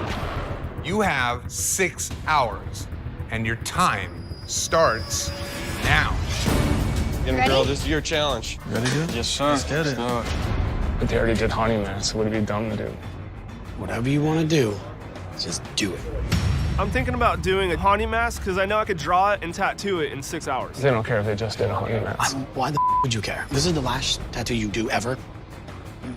You have 6 hours, and your time starts now. Girl, this is your challenge. Ready to? Yes, sir. Let's get it. But they already did honey mask, so what have you done to do? Whatever you want to do, just do it. I'm thinking about doing a honey mask because I know I could draw it and tattoo it in 6 hours. They don't care if they just did a honey mask. Why the would you care? This is the last tattoo you do ever.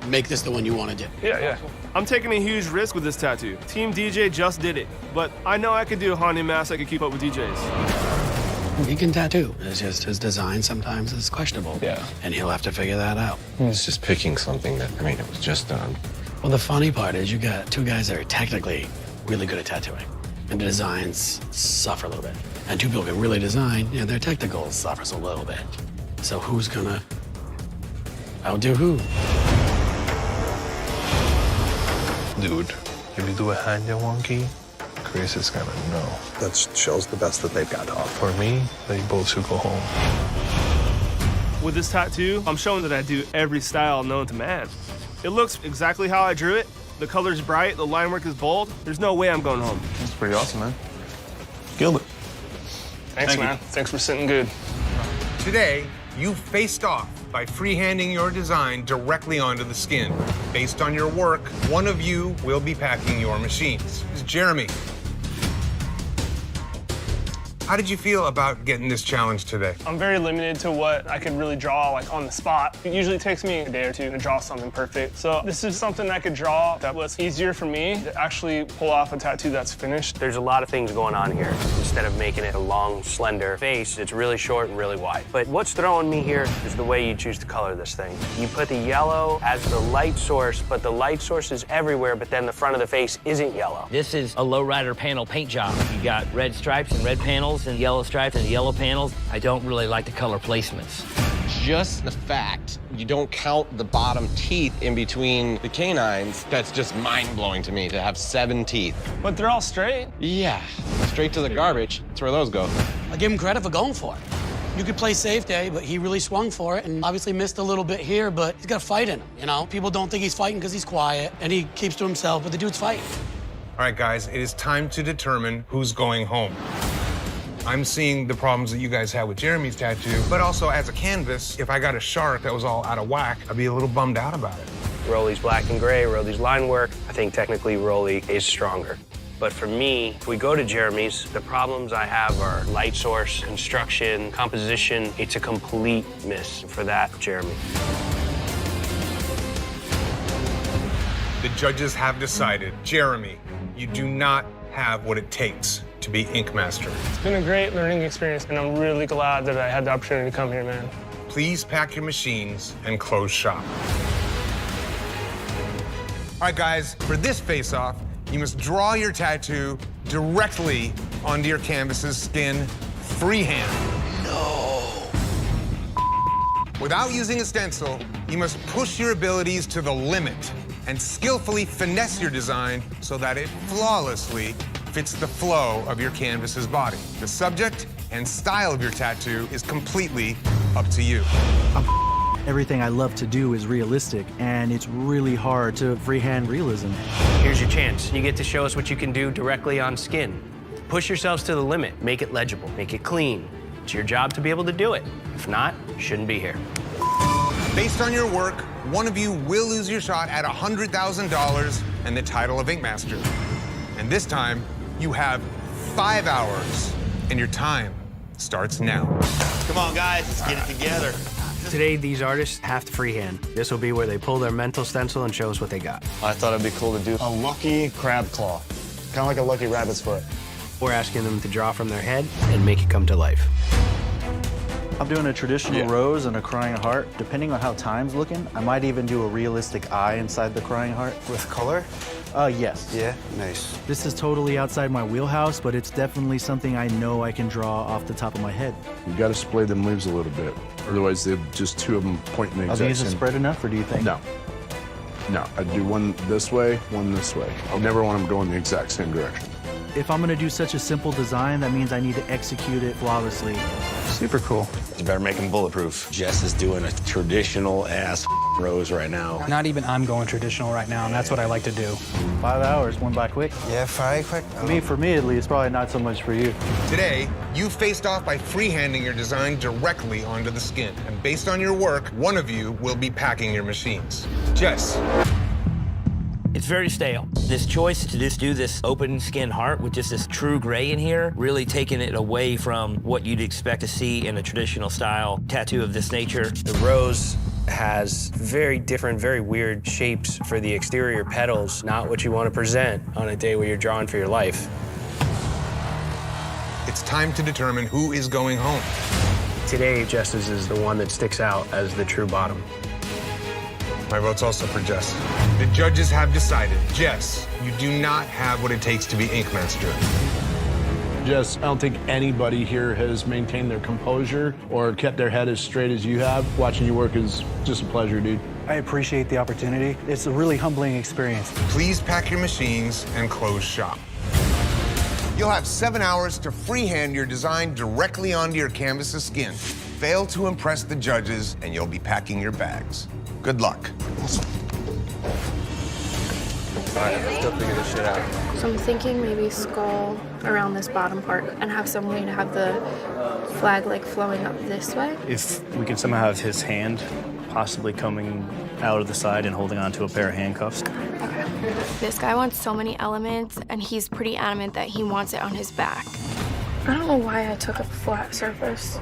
Make this the one you want to do. Yeah. I'm taking a huge risk with this tattoo. Team DJ just did it, but I know I could do a honey mask. I could keep up with DJs. He can tattoo. It's just his design sometimes is questionable. Yeah. And he'll have to figure that out. He's just picking something that, it was just done. Well, the funny part is you got 2 guys that are technically really good at tattooing. And the designs suffer a little bit. And 2 people can really design, their technical suffers a little bit. So who's gonna outdo who? Dude, if you do a hand wonky, Chris is gonna know. That shows the best that they've got to offer. For me, they both should go home. With this tattoo, I'm showing that I do every style known to man. It looks exactly how I drew it. The color's bright, the line work is bold. There's no way I'm going home. That's pretty awesome, man. Killed it. Thanks, man. Thanks for sitting good. Today, you faced off by freehanding your design directly onto the skin. Based on your work, one of you will be packing your machines. It's Jeremy. How did you feel about getting this challenge today? I'm very limited to what I could really draw like on the spot. It usually takes me a day or two to draw something perfect. So this is something I could draw that was easier for me to actually pull off a tattoo that's finished. There's a lot of things going on here. Instead of making it a long, slender face, it's really short and really wide. But what's throwing me here is the way you choose to color this thing. You put the yellow as the light source, but the light source is everywhere, but then the front of the face isn't yellow. This is a lowrider panel paint job. You got red stripes and red panels and yellow stripes and yellow panels. I don't really like the color placements. Just the fact you don't count the bottom teeth in between the canines, that's just mind-blowing to me, to have 7 teeth. But they're all straight. Yeah, straight to the garbage. That's where those go. I give him credit for going for it. You could play safe day, but he really swung for it and obviously missed a little bit here, but he's got a fight in him, you know? People don't think he's fighting because he's quiet and he keeps to himself, but the dude's fighting. All right, guys, it is time to determine who's going home. I'm seeing the problems that you guys had with Jeremy's tattoo, but also as a canvas, if I got a shark that was all out of whack, I'd be a little bummed out about it. Rolly's black and gray, Rolly's line work. I think technically Rolly is stronger. But for me, if we go to Jeremy's, the problems I have are light source, construction, composition. It's a complete miss for that, Jeremy. The judges have decided, Jeremy, you do not have what it takes to be Ink Master. It's been a great learning experience, and I'm really glad that I had the opportunity to come here, man. Please pack your machines and close shop. All right, guys, for this face-off, you must draw your tattoo directly onto your canvas's skin, freehand. No. Without using a stencil, you must push your abilities to the limit and skillfully finesse your design so that it flawlessly fits the flow of your canvas's body. The subject and style of your tattoo is completely up to you. Everything I love to do is realistic, and it's really hard to freehand realism. Here's your chance. You get to show us what you can do directly on skin. Push yourselves to the limit. Make it legible. Make it clean. It's your job to be able to do it. If not, you shouldn't be here. Based on your work, one of you will lose your shot at $100,000 and the title of Ink Master. And this time, you have 5 hours, and your time starts now. Come on, guys, let's get it together. Today, these artists have to freehand. This will be where they pull their mental stencil and show us what they got. I thought it'd be cool to do a lucky crab claw, kind of like a lucky rabbit's foot. We're asking them to draw from their head and make it come to life. I'm doing a traditional rose and a crying heart. Depending on how time's looking, I might even do a realistic eye inside the crying heart. With color? Yes. Yeah, nice. This is totally outside my wheelhouse, but it's definitely something I know I can draw off the top of my head. You gotta splay them leaves a little bit. Otherwise, they're just two of them pointing the exact Are these same. spread enough, or do you think? No. No, I'd do one this way, one this way. I'll never want them going the exact same direction. If I'm gonna do such a simple design, that means I need to execute it flawlessly. Super cool. You better make them bulletproof. Jess is doing a traditional-ass rose right now. Not even I'm going traditional right now, and that's what I like to do. 5 hours went by quick. Yeah, very quick. For me at least, probably not so much for you. Today, you faced off by freehanding your design directly onto the skin. And based on your work, one of you will be packing your machines. Jess. It's very stale. This choice to just do this open skin heart with just this true gray in here, really taking it away from what you'd expect to see in a traditional style tattoo of this nature. The rose has very different, very weird shapes for the exterior petals, not what you want to present on a day where you're drawing for your life. It's time to determine who is going home. Today, Jess's is the one that sticks out as the true bottom. My vote's also for Jess. The judges have decided, Jess, you do not have what it takes to be Ink Master. Jess, I don't think anybody here has maintained their composure or kept their head as straight as you have. Watching you work is just a pleasure, dude. I appreciate the opportunity. It's a really humbling experience. Please pack your machines and close shop. You'll have 7 hours to freehand your design directly onto your canvas's skin. Fail to impress the judges, and you'll be packing your bags. Good luck. All right, let's go figure this shit out. So I'm thinking maybe skull around this bottom part and have some way to have the flag like flowing up this way. If we could somehow have his hand possibly coming out of the side and holding onto a pair of handcuffs. Okay. This guy wants so many elements, and he's pretty adamant that he wants it on his back. I don't know why I took a flat surface.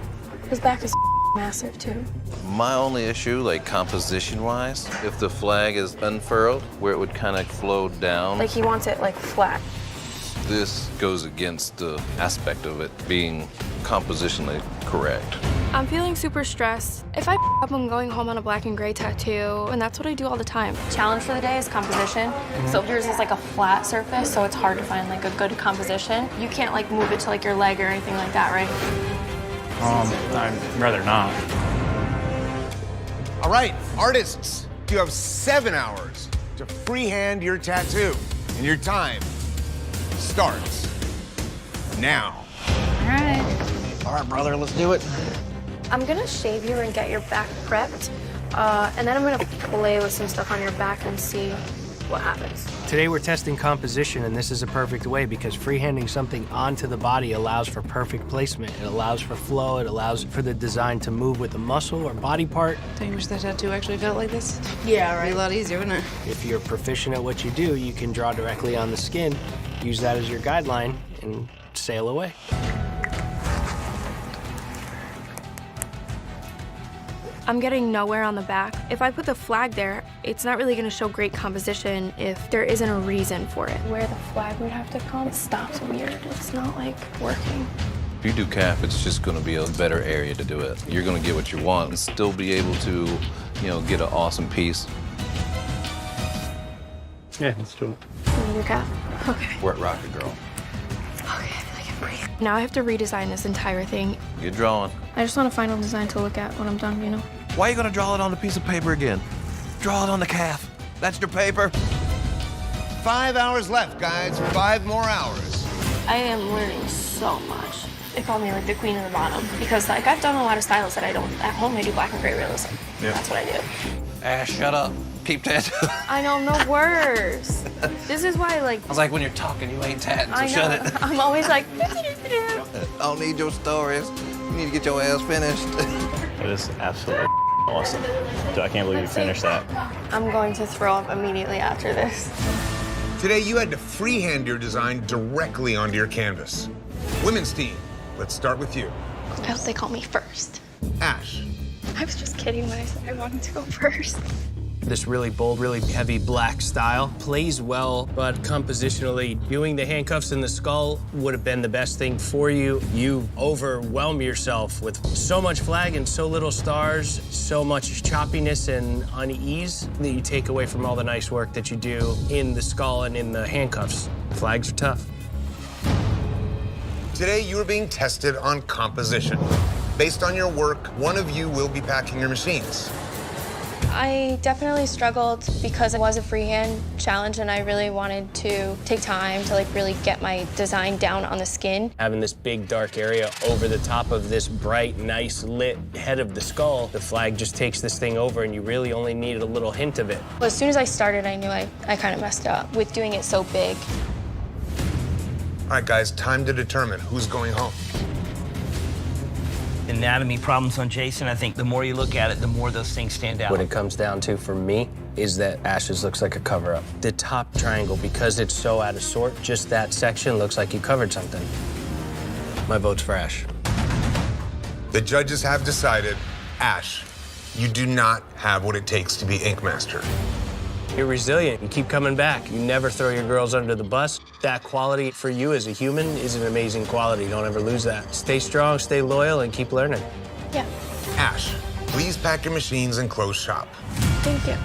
His back is massive, too. My only issue, like composition-wise, if the flag is unfurled, where it would kind of flow down. Like, he wants it, like, flat. This goes against the aspect of it being compositionally correct. I'm feeling super stressed. If I up, I'm going home on a black and gray tattoo, and that's what I do all the time. Challenge for the day is composition. So yours is like a flat surface, so it's hard to find like a good composition. You can't like move it to like your leg or anything like that, right? I'd rather not. All right, artists, you have 7 hours to freehand your tattoo, and your time starts now. All right. All right, brother, let's do it. I'm gonna shave you and get your back prepped, and then I'm gonna play with some stuff on your back and see what happens. Today we're testing composition, and this is a perfect way because freehanding something onto the body allows for perfect placement. It allows for flow. It allows for the design to move with a muscle or body part. Don't you wish that tattoo actually felt like this? Yeah, right. It'd be a lot easier, wouldn't it? If you're proficient at what you do, you can draw directly on the skin, use that as your guideline, and sail away. I'm getting nowhere on the back. If I put the flag there, it's not really gonna show great composition if there isn't a reason for it. Where the flag would have to come, it stops weird. It's not like working. If you do calf, it's just going to be a better area to do it. You're going to get what you want and still be able to, get an awesome piece. Yeah, let's do it. Your calf? Okay. Wet rocket girl. Okay, I feel like I can breathe. Now I have to redesign this entire thing. You're drawing. I just want a final design to look at when I'm done, you know? Why are you going to draw it on a piece of paper again? Draw it on the calf. That's your paper. 5 hours left, guys. 5 more hours. I am learning so much. They call me like the queen of the bottom because like I've done a lot of styles that I don't at home. I do black and gray realism. Yeah. That's what I do. Ash, shut up. Keep tattooing. I know, I'm the worst. This is why like. I was like, when you're talking, you ain't tatting, so I know. shut it. I'm always like. I don't need your stories. You need to get your ass finished. It is absolutely awesome. Dude, I can't believe you finished that. I'm going to throw up immediately after this. Today, you had to freehand your design directly onto your canvas. Women's team, let's start with you. I hope they call me first. Ash. I was just kidding when I said I wanted to go first. This really bold, really heavy black style plays well, but compositionally, doing the handcuffs in the skull would have been the best thing for you. You overwhelm yourself with so much flag and so little stars, so much choppiness and unease that you take away from all the nice work that you do in the skull and in the handcuffs. Flags are tough. Today, you are being tested on composition. Based on your work, one of you will be packing your machines. I definitely struggled because it was a freehand challenge and I really wanted to take time to like really get my design down on the skin. Having this big dark area over the top of this bright, nice lit head of the skull, the flag just takes this thing over and you really only needed a little hint of it. As soon as I started, I knew I kind of messed up with doing it so big. All right, guys, time to determine who's going home. Anatomy problems on Jason, I think the more you look at it, the more those things stand out. What it comes down to for me is that Ash's looks like a cover-up. The top triangle, because it's so out of sort, just that section looks like you covered something. My vote's for Ash. The judges have decided, Ash, you do not have what it takes to be Ink Master. You're resilient. You keep coming back. You never throw your girls under the bus. That quality for you as a human is an amazing quality. Don't ever lose that. Stay strong, stay loyal, and keep learning. Yeah. Ash, please pack your machines and close shop. Thank you.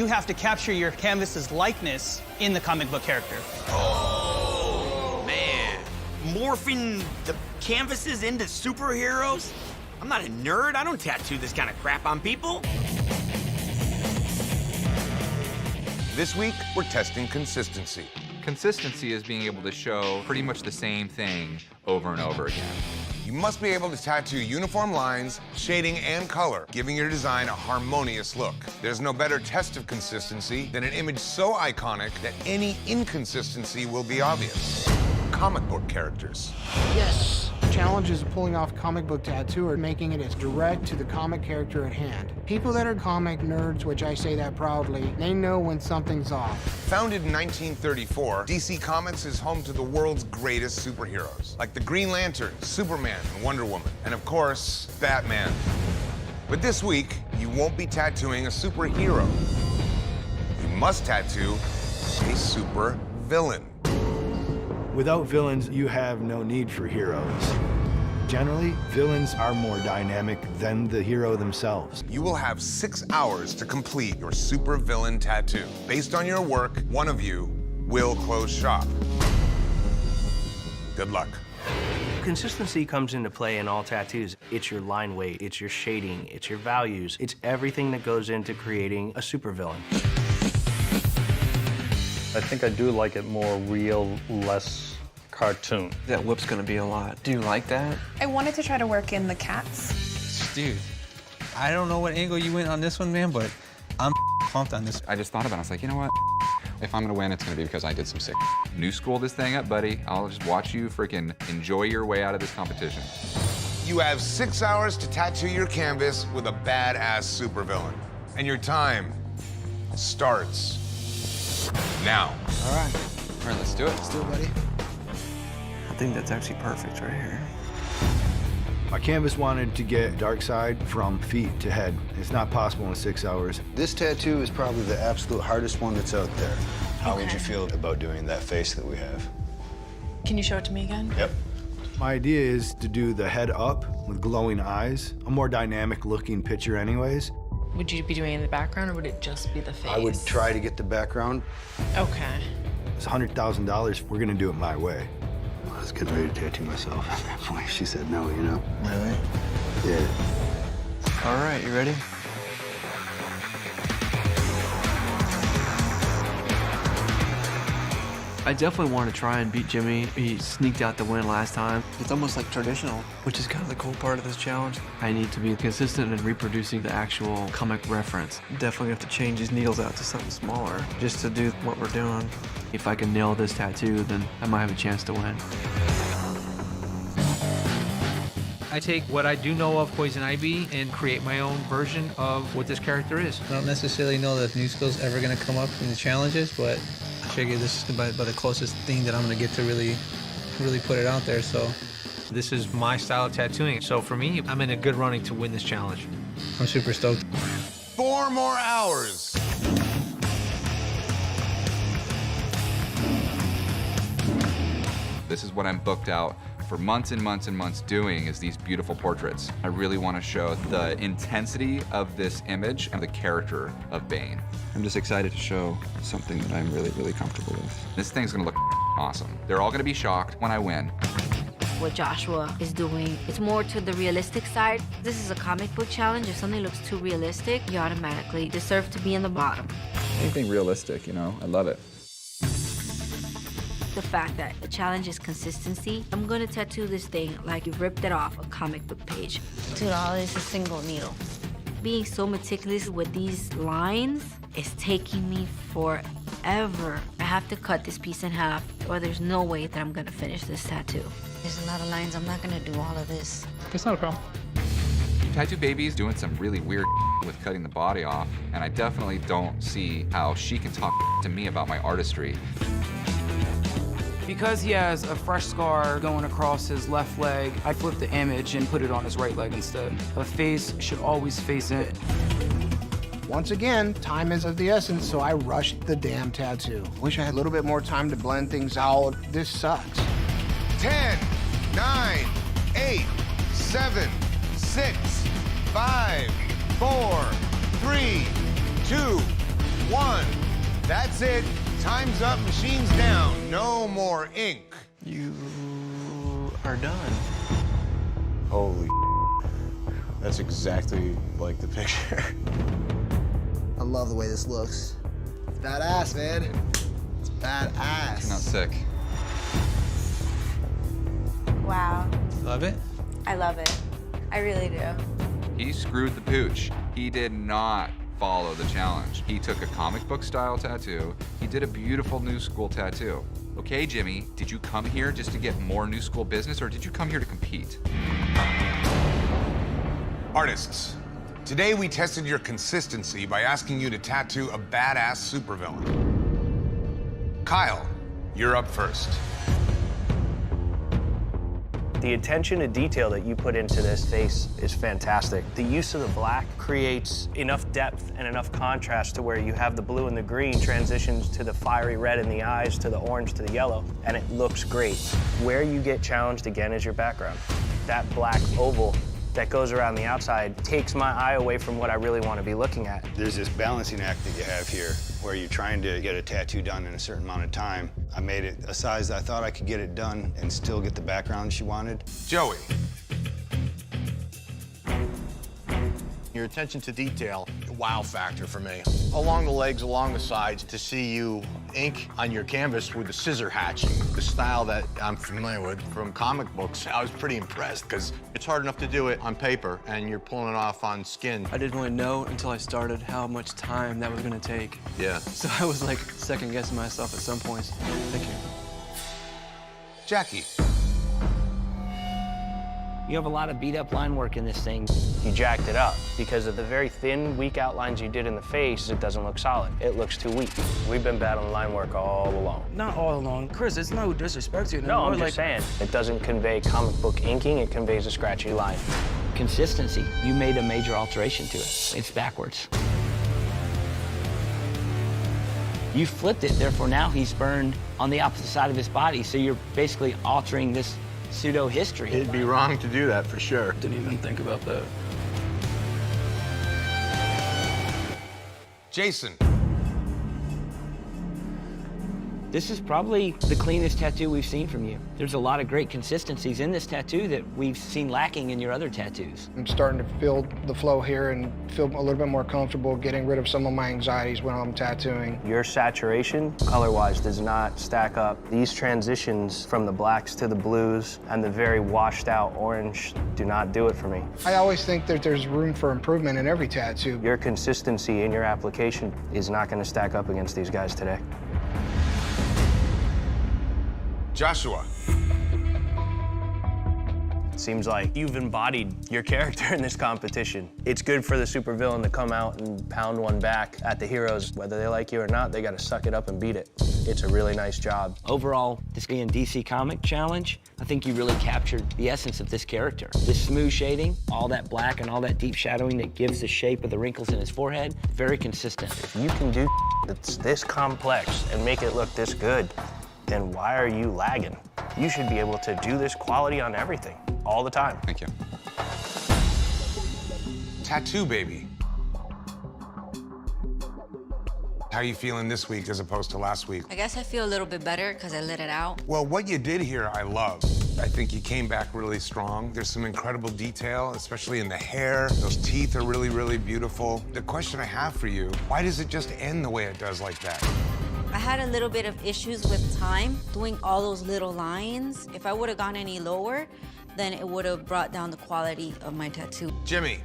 You have to capture your canvas's likeness in the comic book character. Oh, man. Morphing the canvases into superheroes? I'm not a nerd. I don't tattoo this kind of crap on people. This week, we're testing consistency. Consistency is being able to show pretty much the same thing over and over again. You must be able to tattoo uniform lines, shading, and color, giving your design a harmonious look. There's no better test of consistency than an image so iconic that any inconsistency will be obvious. Comic book characters. Yes. The challenge is pulling off comic book tattoo or making it as direct to the comic character at hand. People that are comic nerds, which I say that proudly, they know when something's off. Founded in 1934, DC Comics is home to the world's greatest superheroes, like the Green Lantern, Superman, and Wonder Woman, and of course, Batman. But this week, you won't be tattooing a superhero. You must tattoo a super villain. Without villains, you have no need for heroes. Generally, villains are more dynamic than the hero themselves. You will have 6 hours to complete your super villain tattoo. Based on your work, one of you will close shop. Good luck. Consistency comes into play in all tattoos. It's your line weight, it's your shading, it's your values. It's everything that goes into creating a supervillain. I think I do like it more real, less cartoon. That whip's gonna be a lot. Do you like that? I wanted to try to work in the cats. Dude, I don't know what angle you went on this one, man, but I'm pumped on this. I just thought about it. I was like, you know what? If I'm gonna win, it's gonna be because I did some sick. New school this thing up, buddy. I'll just watch you freaking enjoy your way out of this competition. You have 6 hours to tattoo your canvas with a badass supervillain. And your time starts now. All right. All right, let's do it. Let's do it, buddy. I think that's actually perfect right here. My canvas wanted to get dark side from feet to head. It's not possible in 6 hours. This tattoo is probably the absolute hardest one that's out there. How would you feel about doing that face that we have? Can you show it to me again? Yep. My idea is to do the head up with glowing eyes, a more dynamic looking picture anyways. Would you be doing it in the background or would it just be the face? I would try to get the background. Okay. It's $100,000. We're gonna do it my way. I was getting ready to tattoo myself at that point. She said no, you know? Really? Yeah. All right, you ready? I definitely want to try and beat Jimmy. He sneaked out the win last time. It's almost like traditional, which is kind of the cool part of this challenge. I need to be consistent in reproducing the actual comic reference. Definitely have to change these needles out to something smaller just to do what we're doing. If I can nail this tattoo, then I might have a chance to win. I take what I do know of Poison Ivy and create my own version of what this character is. I don't necessarily know that new skill's ever going to come up in the challenges, but I figure this is about the closest thing that I'm going to get to really put it out there. So this is my style of tattooing. So for me, I'm in a good running to win this challenge. I'm super stoked. 4 more hours. This is what I'm booked out for months and months and months doing is these beautiful portraits. I really want to show the intensity of this image and the character of Bane. I'm just excited to show something that I'm really, really comfortable with. This thing's gonna look awesome. They're all gonna be shocked when I win. What Joshua is doing, it's more to the realistic side. This is a comic book challenge. If something looks too realistic, you automatically deserve to be in the bottom. Anything realistic, you know, I love it. The fact that the challenge is consistency, I'm gonna tattoo this thing like you ripped it off a comic book page. Dude, all this is a single needle. Being so meticulous with these lines is taking me forever. I have to cut this piece in half or there's no way that I'm gonna finish this tattoo. There's a lot of lines, I'm not gonna do all of this. It's not a problem. Tattoo Baby's doing some really weird with cutting the body off, and I definitely don't see how she can talk to me about my artistry. Because he has a fresh scar going across his left leg, I flipped the image and put it on his right leg instead. A face should always face it. Once again, time is of the essence, so I rushed the damn tattoo. Wish I had a little bit more time to blend things out. This sucks. 10, 9, 8, 7, 6, 5, 4, 3, 2, 1. That's it. Time's up, machine's down. No more ink. You are done. Holy that's exactly like the picture. I love the way this looks. It's badass, man. It's badass. You're not sick. Wow. Love it? I love it. I really do. He screwed the pooch. He did not follow the challenge. He took a comic book style tattoo. He did a beautiful new school tattoo. Okay, Jimmy, did you come here just to get more new school business, or did you come here to compete? Artists, today we tested your consistency by asking you to tattoo a badass supervillain. Kyle, you're up first. The attention to detail that you put into this face is fantastic. The use of the black creates enough depth and enough contrast to where you have the blue and the green transitions to the fiery red in the eyes, to the orange, to the yellow, and it looks great. Where you get challenged again is your background. That black oval that goes around the outside takes my eye away from what I really want to be looking at. There's this balancing act that you have here where you're trying to get a tattoo done in a certain amount of time. I made it a size that I thought I could get it done and still get the background she wanted. Joey. Your attention to detail, wow factor for me. Along the legs, along the sides, to see you ink on your canvas with the scissor hatching, the style that I'm familiar with from comic books, I was pretty impressed because it's hard enough to do it on paper and you're pulling it off on skin. I didn't really know until I started how much time that was gonna take. Yeah. So I was like second guessing myself at some points. Thank you. Jackie. You have a lot of beat up line work in this thing. You jacked it up because of the very thin, weak outlines you did in the face. It doesn't look solid. It looks too weak. We've been battling line work all along. Not all along. Chris, it's no disrespect to you. No, I'm just saying. It doesn't convey comic book inking. It conveys a scratchy line. Consistency. You made a major alteration to it. It's backwards. You flipped it, therefore now he's burned on the opposite side of his body, so you're basically altering this pseudo-history. It'd be wrong to do that for sure. Didn't even think about that. Jason. This is probably the cleanest tattoo we've seen from you. There's a lot of great consistencies in this tattoo that we've seen lacking in your other tattoos. I'm starting to feel the flow here and feel a little bit more comfortable getting rid of some of my anxieties when I'm tattooing. Your saturation, color-wise, does not stack up. These transitions from the blacks to the blues and the very washed-out orange do not do it for me. I always think that there's room for improvement in every tattoo. Your consistency in your application is not going to stack up against these guys today. Joshua. Seems like you've embodied your character in this competition. It's good for the supervillain to come out and pound one back at the heroes. Whether they like you or not, they gotta suck it up and beat it. It's a really nice job. Overall, this being DC Comic Challenge, I think you really captured the essence of this character. This smooth shading, all that black and all that deep shadowing that gives the shape of the wrinkles in his forehead, very consistent. If you can do that's this complex and make it look this good, then why are you lagging? You should be able to do this quality on everything, all the time. Thank you. Tattoo Baby. How are you feeling this week as opposed to last week? I guess I feel a little bit better because I let it out. Well, what you did here, I love. I think you came back really strong. There's some incredible detail, especially in the hair. Those teeth are really, really beautiful. The question I have for you, why does it just end the way it does like that? I had a little bit of issues with time doing all those little lines. If I would have gone any lower, then it would have brought down the quality of my tattoo. Jimmy.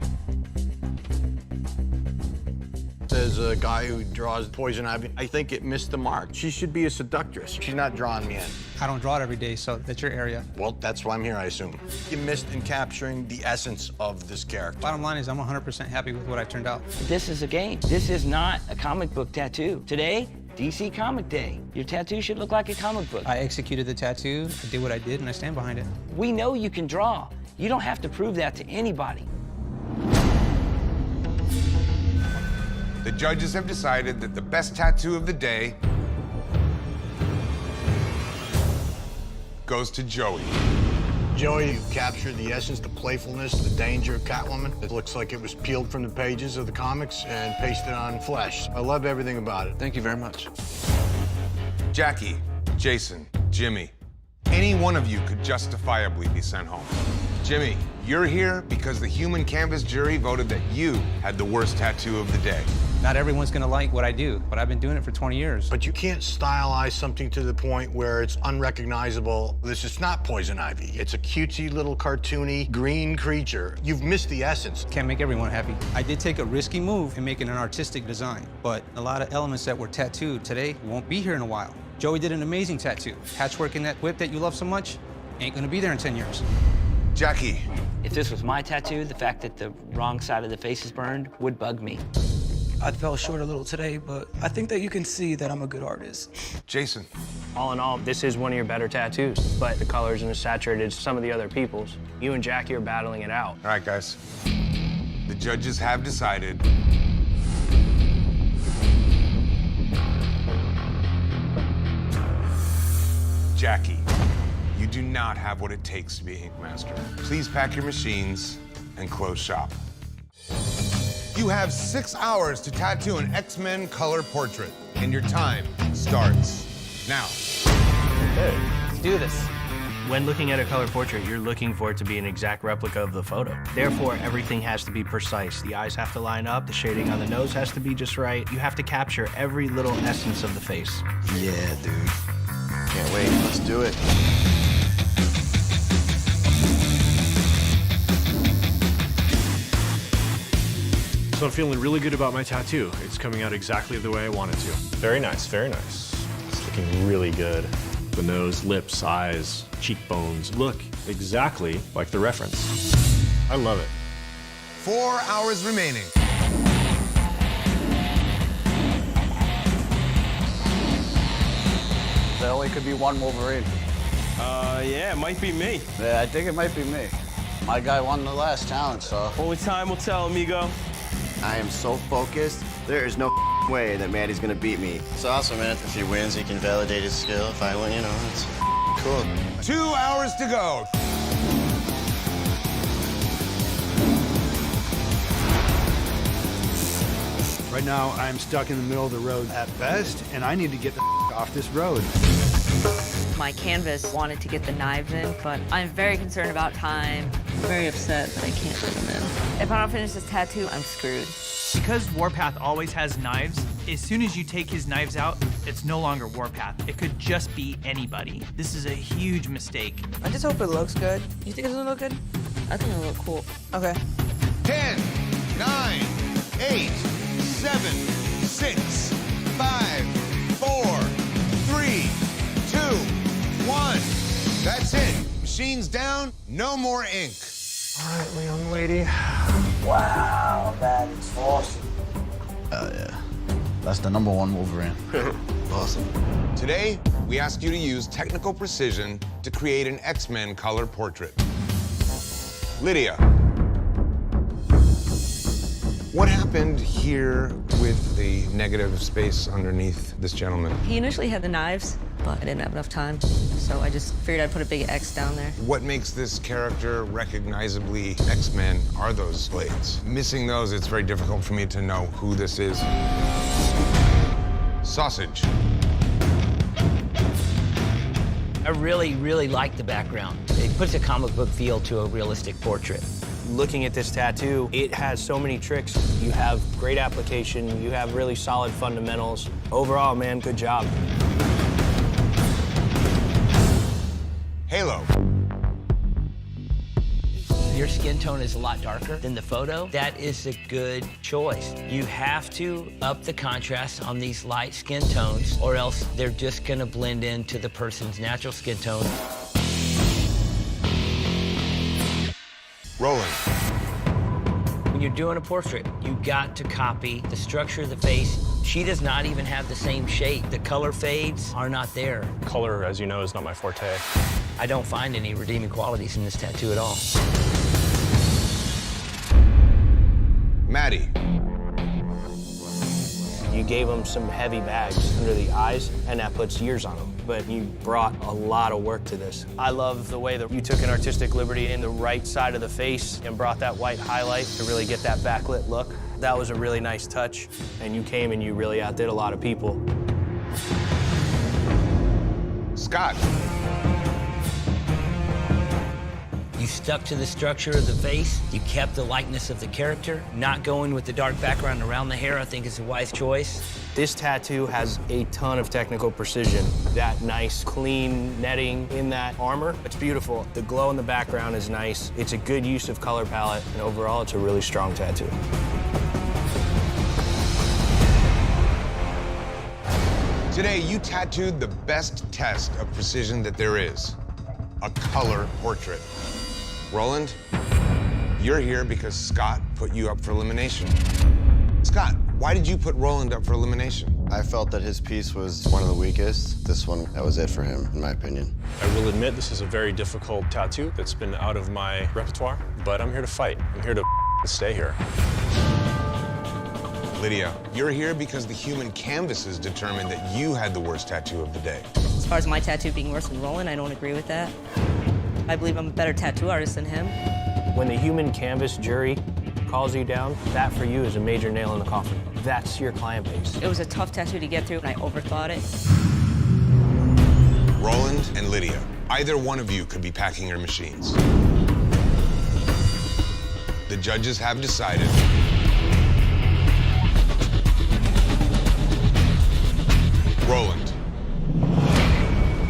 As a guy who draws poison ivy, I think it missed the mark. She should be a seductress. She's not drawing me in. I don't draw it every day, so that's your area. Well, that's why I'm here, I assume. You missed in capturing the essence of this character. Bottom line is I'm 100% happy with what I turned out. This is a game. This is not a comic book tattoo. Today, DC Comic Day. Your tattoo should look like a comic book. I executed the tattoo, I did what I did, and I stand behind it. We know you can draw. You don't have to prove that to anybody. The judges have decided that the best tattoo of the day goes to Joey. Joey, you captured the essence, the playfulness, the danger of Catwoman. It looks like it was peeled from the pages of the comics and pasted on flesh. I love everything about it. Thank you very much. Jackie, Jason, Jimmy, any one of you could justifiably be sent home. Jimmy, you're here because the human canvas jury voted that you had the worst tattoo of the day. Not everyone's gonna like what I do, but I've been doing it for 20 years. But you can't stylize something to the point where it's unrecognizable. This is not poison ivy. It's a cutesy little cartoony green creature. You've missed the essence. Can't make everyone happy. I did take a risky move in making an artistic design, but a lot of elements that were tattooed today won't be here in a while. Joey did an amazing tattoo. Patchwork in that whip that you love so much ain't gonna be there in 10 years. Jackie. If this was my tattoo, the fact that the wrong side of the face is burned would bug me. I fell short a little today, but I think that you can see that I'm a good artist. Jason. All in all, this is one of your better tattoos, but the colors and the saturated some of the other people's. You and Jackie are battling it out. All right, guys. The judges have decided. Jackie, you do not have what it takes to be an ink master. Please pack your machines and close shop. You have 6 hours to tattoo an X-Men color portrait, and your time starts now. Okay, let's do this. When looking at a color portrait, you're looking for it to be an exact replica of the photo. Therefore, everything has to be precise. The eyes have to line up, the shading on the nose has to be just right. You have to capture every little essence of the face. Yeah, dude. Can't wait. Let's do it. So I'm feeling really good about my tattoo. It's coming out exactly the way I want it to. Very nice, very nice. It's looking really good. The nose, lips, eyes, cheekbones look exactly like the reference. I love it. 4 hours remaining. There only could be one Wolverine. Yeah, it might be me. Yeah, I think it might be me. My guy won the last challenge, so. Only time will tell, amigo. I am so focused. There is no way that Maddie's gonna beat me. It's awesome, man. If he wins, he can validate his skill. If I win, you know, it's cool. 2 hours to go. Right now, I'm stuck in the middle of the road at best, and I need to get the off this road. My canvas wanted to get the knives in, but I'm very concerned about time. Very upset that I can't get them in. If I don't finish this tattoo, I'm screwed. Because Warpath always has knives, as soon as you take his knives out, it's no longer Warpath. It could just be anybody. This is a huge mistake. I just hope it looks good. You think it's gonna look good? I think it'll look cool. Okay. 10, 9, 8, 7, 6, 5, 4, 3, 2, 1. That's it. Machines down, no more ink. All right, young lady. Wow, that is awesome. Oh, yeah. That's the #1 Wolverine. Awesome. Today, we ask you to use technical precision to create an X-Men color portrait. Lydia, what happened here with the negative space underneath this gentleman? He initially had the knives, but I didn't have enough time, so I just figured I'd put a big X down there. What makes this character recognizably X-Men are those blades. Missing those, it's very difficult for me to know who this is. Sausage. I really, really like the background. It puts a comic book feel to a realistic portrait. Looking at this tattoo, it has so many tricks. You have great application, you have really solid fundamentals. Overall, man, good job. Halo. Your skin tone is a lot darker than the photo. That is a good choice. You have to up the contrast on these light skin tones, or else they're just gonna blend into the person's natural skin tone. Rolling. When you're doing a portrait, you got to copy the structure of the face. She does not even have the same shape. The color fades are not there. Color, as you know, is not my forte. I don't find any redeeming qualities in this tattoo at all. Maddie. You gave him some heavy bags under the eyes, and that puts years on him. But you brought a lot of work to this. I love the way that you took an artistic liberty in the right side of the face and brought that white highlight to really get that backlit look. That was a really nice touch, and you came and you really outdid a lot of people. Scott. You stuck to the structure of the face. You kept the likeness of the character. Not going with the dark background around the hair, I think, is a wise choice. This tattoo has a ton of technical precision. That nice, clean netting in that armor, it's beautiful. The glow in the background is nice. It's a good use of color palette, and overall, it's a really strong tattoo. Today, you tattooed the best test of precision that there is, a color portrait. Roland, you're here because Scott put you up for elimination. Scott, why did you put Roland up for elimination? I felt that his piece was one of the weakest. This one, that was it for him, in my opinion. I will admit this is a very difficult tattoo that's been out of my repertoire, but I'm here to fight. I'm here to stay here. Lydia, you're here because the human canvases determined that you had the worst tattoo of the day. As far as my tattoo being worse than Roland, I don't agree with that. I believe I'm a better tattoo artist than him. When the human canvas jury calls you down, that for you is a major nail in the coffin. That's your client base. It was a tough tattoo to get through, and I overthought it. Roland and Lydia, either one of you could be packing your machines. The judges have decided. Roland,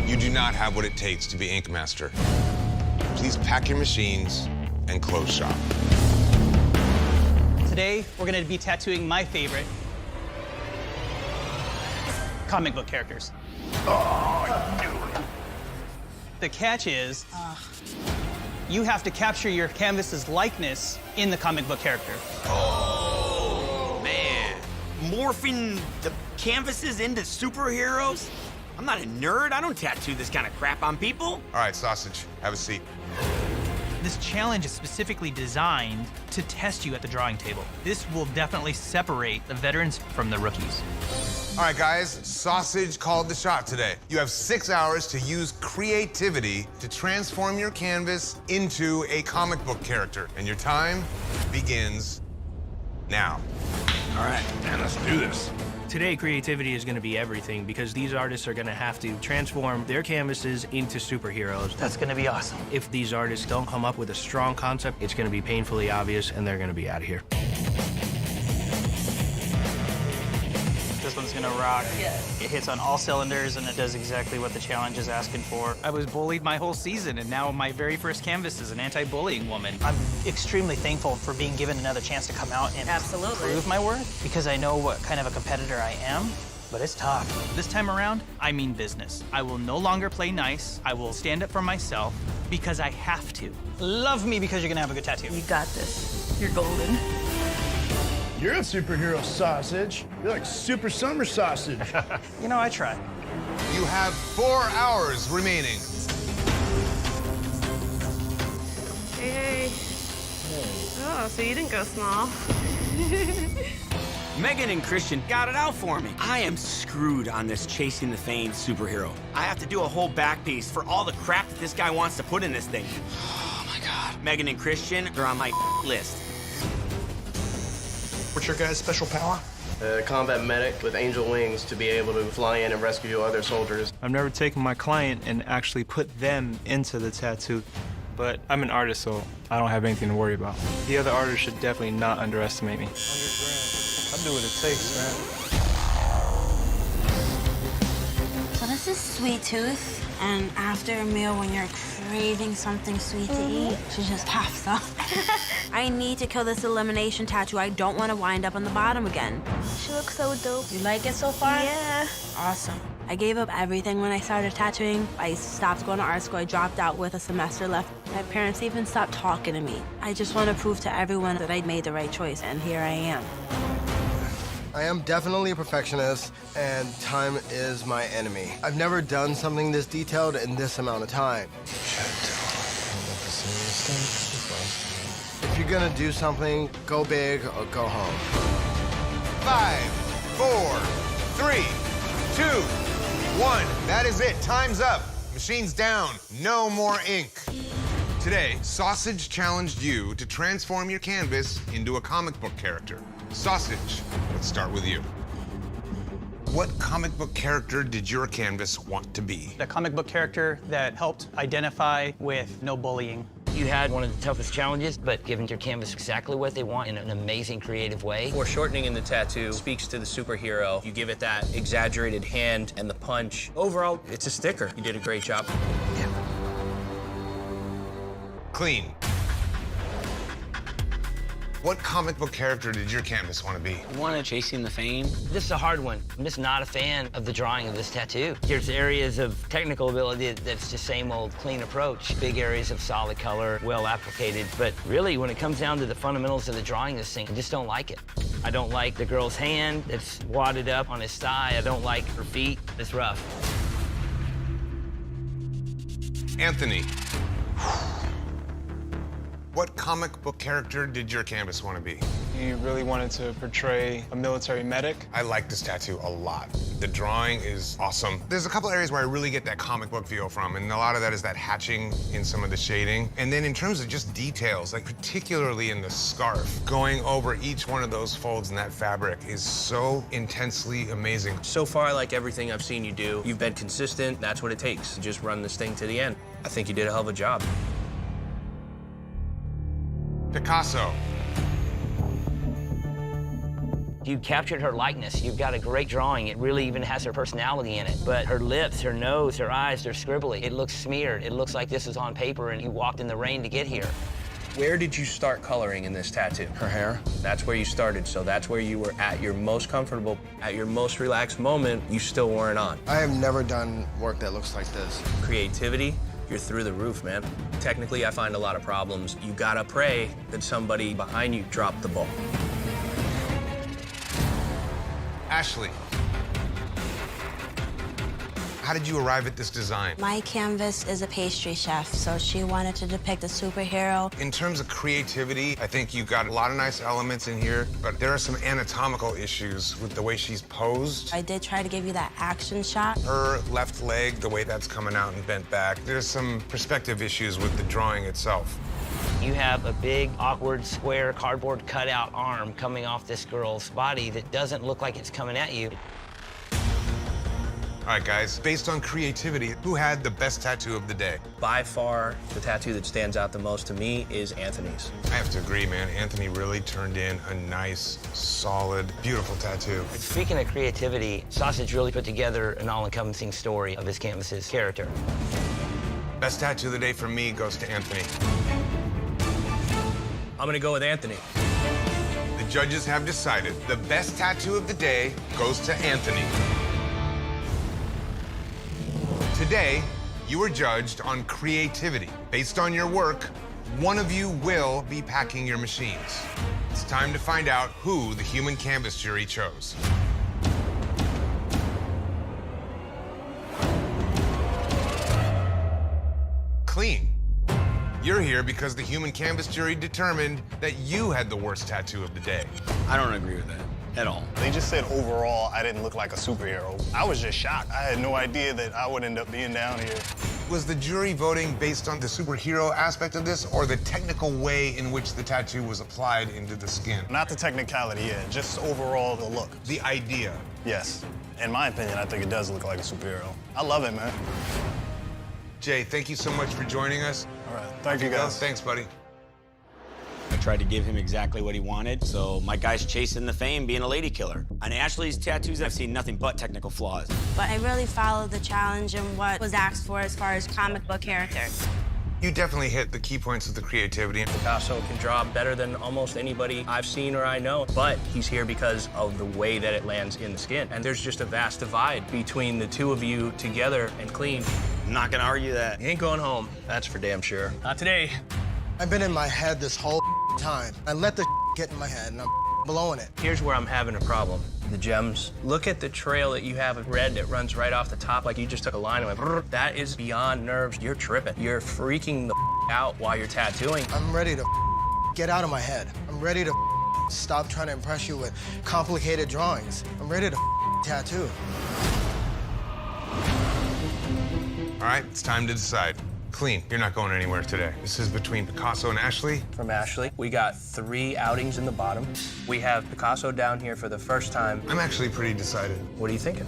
you do not have what it takes to be Ink Master. Please pack your machines and close shop. Today, we're gonna be tattooing my favorite comic book characters. Oh, I knew it. The catch is, you have to capture your canvas's likeness in the comic book character. Oh, man. Morphing the canvases into superheroes? I'm not a nerd. I don't tattoo this kind of crap on people. All right, Sausage, have a seat. This challenge is specifically designed to test you at the drawing table. This will definitely separate the veterans from the rookies. All right, guys, Sausage called the shot today. You have 6 hours to use creativity to transform your canvas into a comic book character. And your time begins now. All right, man, let's do this. Today, creativity is going to be everything because these artists are going to have to transform their canvases into superheroes. That's going to be awesome. If these artists don't come up with a strong concept, it's going to be painfully obvious and they're going to be out of here. This one's gonna rock. Yes. It hits on all cylinders and it does exactly what the challenge is asking for. I was bullied my whole season and now my very first canvas is an anti-bullying woman. I'm extremely thankful for being given another chance to come out and prove my worth because I know what kind of a competitor I am. But it's tough. This time around, I mean business. I will no longer play nice. I will stand up for myself because I have to. Love me because you're gonna have a good tattoo. You got this. You're golden. You're a superhero, Sausage. You're like Super Summer Sausage. You know, I try. You have 4 hours remaining. Hey. Oh, so you didn't go small. Megan and Christian got it out for me. I am screwed on this chasing the fame superhero. I have to do a whole back piece for all the crap that this guy wants to put in this thing. Oh my God. Megan and Christian are on my list. What's your guys' special power? A combat medic with angel wings to be able to fly in and rescue other soldiers. I've never taken my client and actually put them into the tattoo, but I'm an artist, so I don't have anything to worry about. The other artists should definitely not underestimate me. 100 grand. I'll do what it takes, man. So this is Sweet Tooth, and after a meal when you're craving something sweet to eat, she just pops up. I need to kill this elimination tattoo. I don't want to wind up on the bottom again. She looks so dope. You like it so far? Yeah. Awesome. I gave up everything when I started tattooing. I stopped going to art school. I dropped out with a semester left. My parents even stopped talking to me. I just want to prove to everyone that I made the right choice, and here I am. I am definitely a perfectionist, and time is my enemy. I've never done something this detailed in this amount of time. If you're gonna do something, go big or go home. 5, 4, 3, 2, 1. That is it. Time's up. Machine's down. No more ink. Today, Sausage challenged you to transform your canvas into a comic book character. Sausage, let's start with you. What comic book character did your canvas want to be? The comic book character that helped identify with no bullying. You had one of the toughest challenges, but given your canvas exactly what they want in an amazing, creative way. Foreshortening in the tattoo speaks to the superhero. You give it that exaggerated hand and the punch. Overall, it's a sticker. You did a great job. Clean. What comic book character did your canvas want to be? I wanted Chasing the Fame. This is a hard one. I'm just not a fan of the drawing of this tattoo. There's areas of technical ability that's just same old clean approach. Big areas of solid color, well applicated. But really, when it comes down to the fundamentals of the drawing of this thing, I just don't like it. I don't like the girl's hand that's wadded up on his thigh. I don't like her feet. It's rough. Anthony. What comic book character did your canvas want to be? He really wanted to portray a military medic. I like this tattoo a lot. The drawing is awesome. There's a couple areas where I really get that comic book feel from, and a lot of that is that hatching in some of the shading. And then in terms of just details, like particularly in the scarf, going over each one of those folds in that fabric is so intensely amazing. So far, like everything I've seen you do, you've been consistent. That's what it takes. Just run this thing to the end. I think you did a hell of a job. Picasso. You captured her likeness. You've got a great drawing. It really even has her personality in it. But her lips, her nose, her eyes, they're scribbly. It looks smeared. It looks like this was on paper and you walked in the rain to get here. Where did you start coloring in this tattoo? Her hair. That's where you started, so that's where you were at your most comfortable, at your most relaxed moment, you still weren't on. I have never done work that looks like this. Creativity, you're through the roof, man. Technically, I find a lot of problems. You gotta pray that somebody behind you dropped the ball. Ashley. How did you arrive at this design? My canvas is a pastry chef, so she wanted to depict a superhero. In terms of creativity, I think you got a lot of nice elements in here, but there are some anatomical issues with the way she's posed. I did try to give you that action shot. Her left leg, the way that's coming out and bent back. There's some perspective issues with the drawing itself. You have a big, awkward, square, cardboard cutout arm coming off this girl's body that doesn't look like it's coming at you. All right, guys, based on creativity, who had the best tattoo of the day? By far, the tattoo that stands out the most to me is Anthony's. I have to agree, man. Anthony really turned in a nice, solid, beautiful tattoo. Speaking of creativity, Sausage really put together an all-encompassing story of his canvas's character. Best tattoo of the day for me goes to Anthony. I'm gonna go with Anthony. The judges have decided the best tattoo of the day goes to Anthony. Today, you were judged on creativity. Based on your work, one of you will be packing your machines. It's time to find out who the human canvas jury chose. Clean. You're here because the human canvas jury determined that you had the worst tattoo of the day. I don't agree with that at all. They just said overall I didn't look like a superhero. I was just shocked. I had no idea that I would end up being down here. Was the jury voting based on the superhero aspect of this or the technical way in which the tattoo was applied into the skin? Not the technicality, yeah, just overall the look. The idea? Yes. In my opinion, I think it does look like a superhero. I love it, man. Jay, thank you so much for joining us. All right, thank you, guys. Thanks, buddy. I tried to give him exactly what he wanted, so my guy's chasing the fame, being a lady killer. On Ashley's tattoos, I've seen nothing but technical flaws. But I really followed the challenge and what was asked for as far as comic book character. You definitely hit the key points of the creativity. Picasso can draw better than almost anybody I've seen or I know, but he's here because of the way that it lands in the skin. And there's just a vast divide between the two of you together and clean. I'm not gonna argue that. You ain't going home, that's for damn sure. Not today. I've been in my head this whole time. I let the get in my head and I'm blowing it. Here's where I'm having a problem. The gems. Look at the trail that you have of red that runs right off the top like you just took a line and went, brrr. That is beyond nerves. You're tripping. You're freaking the out while you're tattooing. I'm ready to get out of my head. I'm ready to Stop trying to impress you with complicated drawings. I'm ready to tattoo. All right, it's time to decide. Clean, you're not going anywhere today. This is between Picasso and Ashley. From Ashley, we got 3 outings in the bottom. We have Picasso down here for the first time. I'm actually pretty decided. What are you thinking?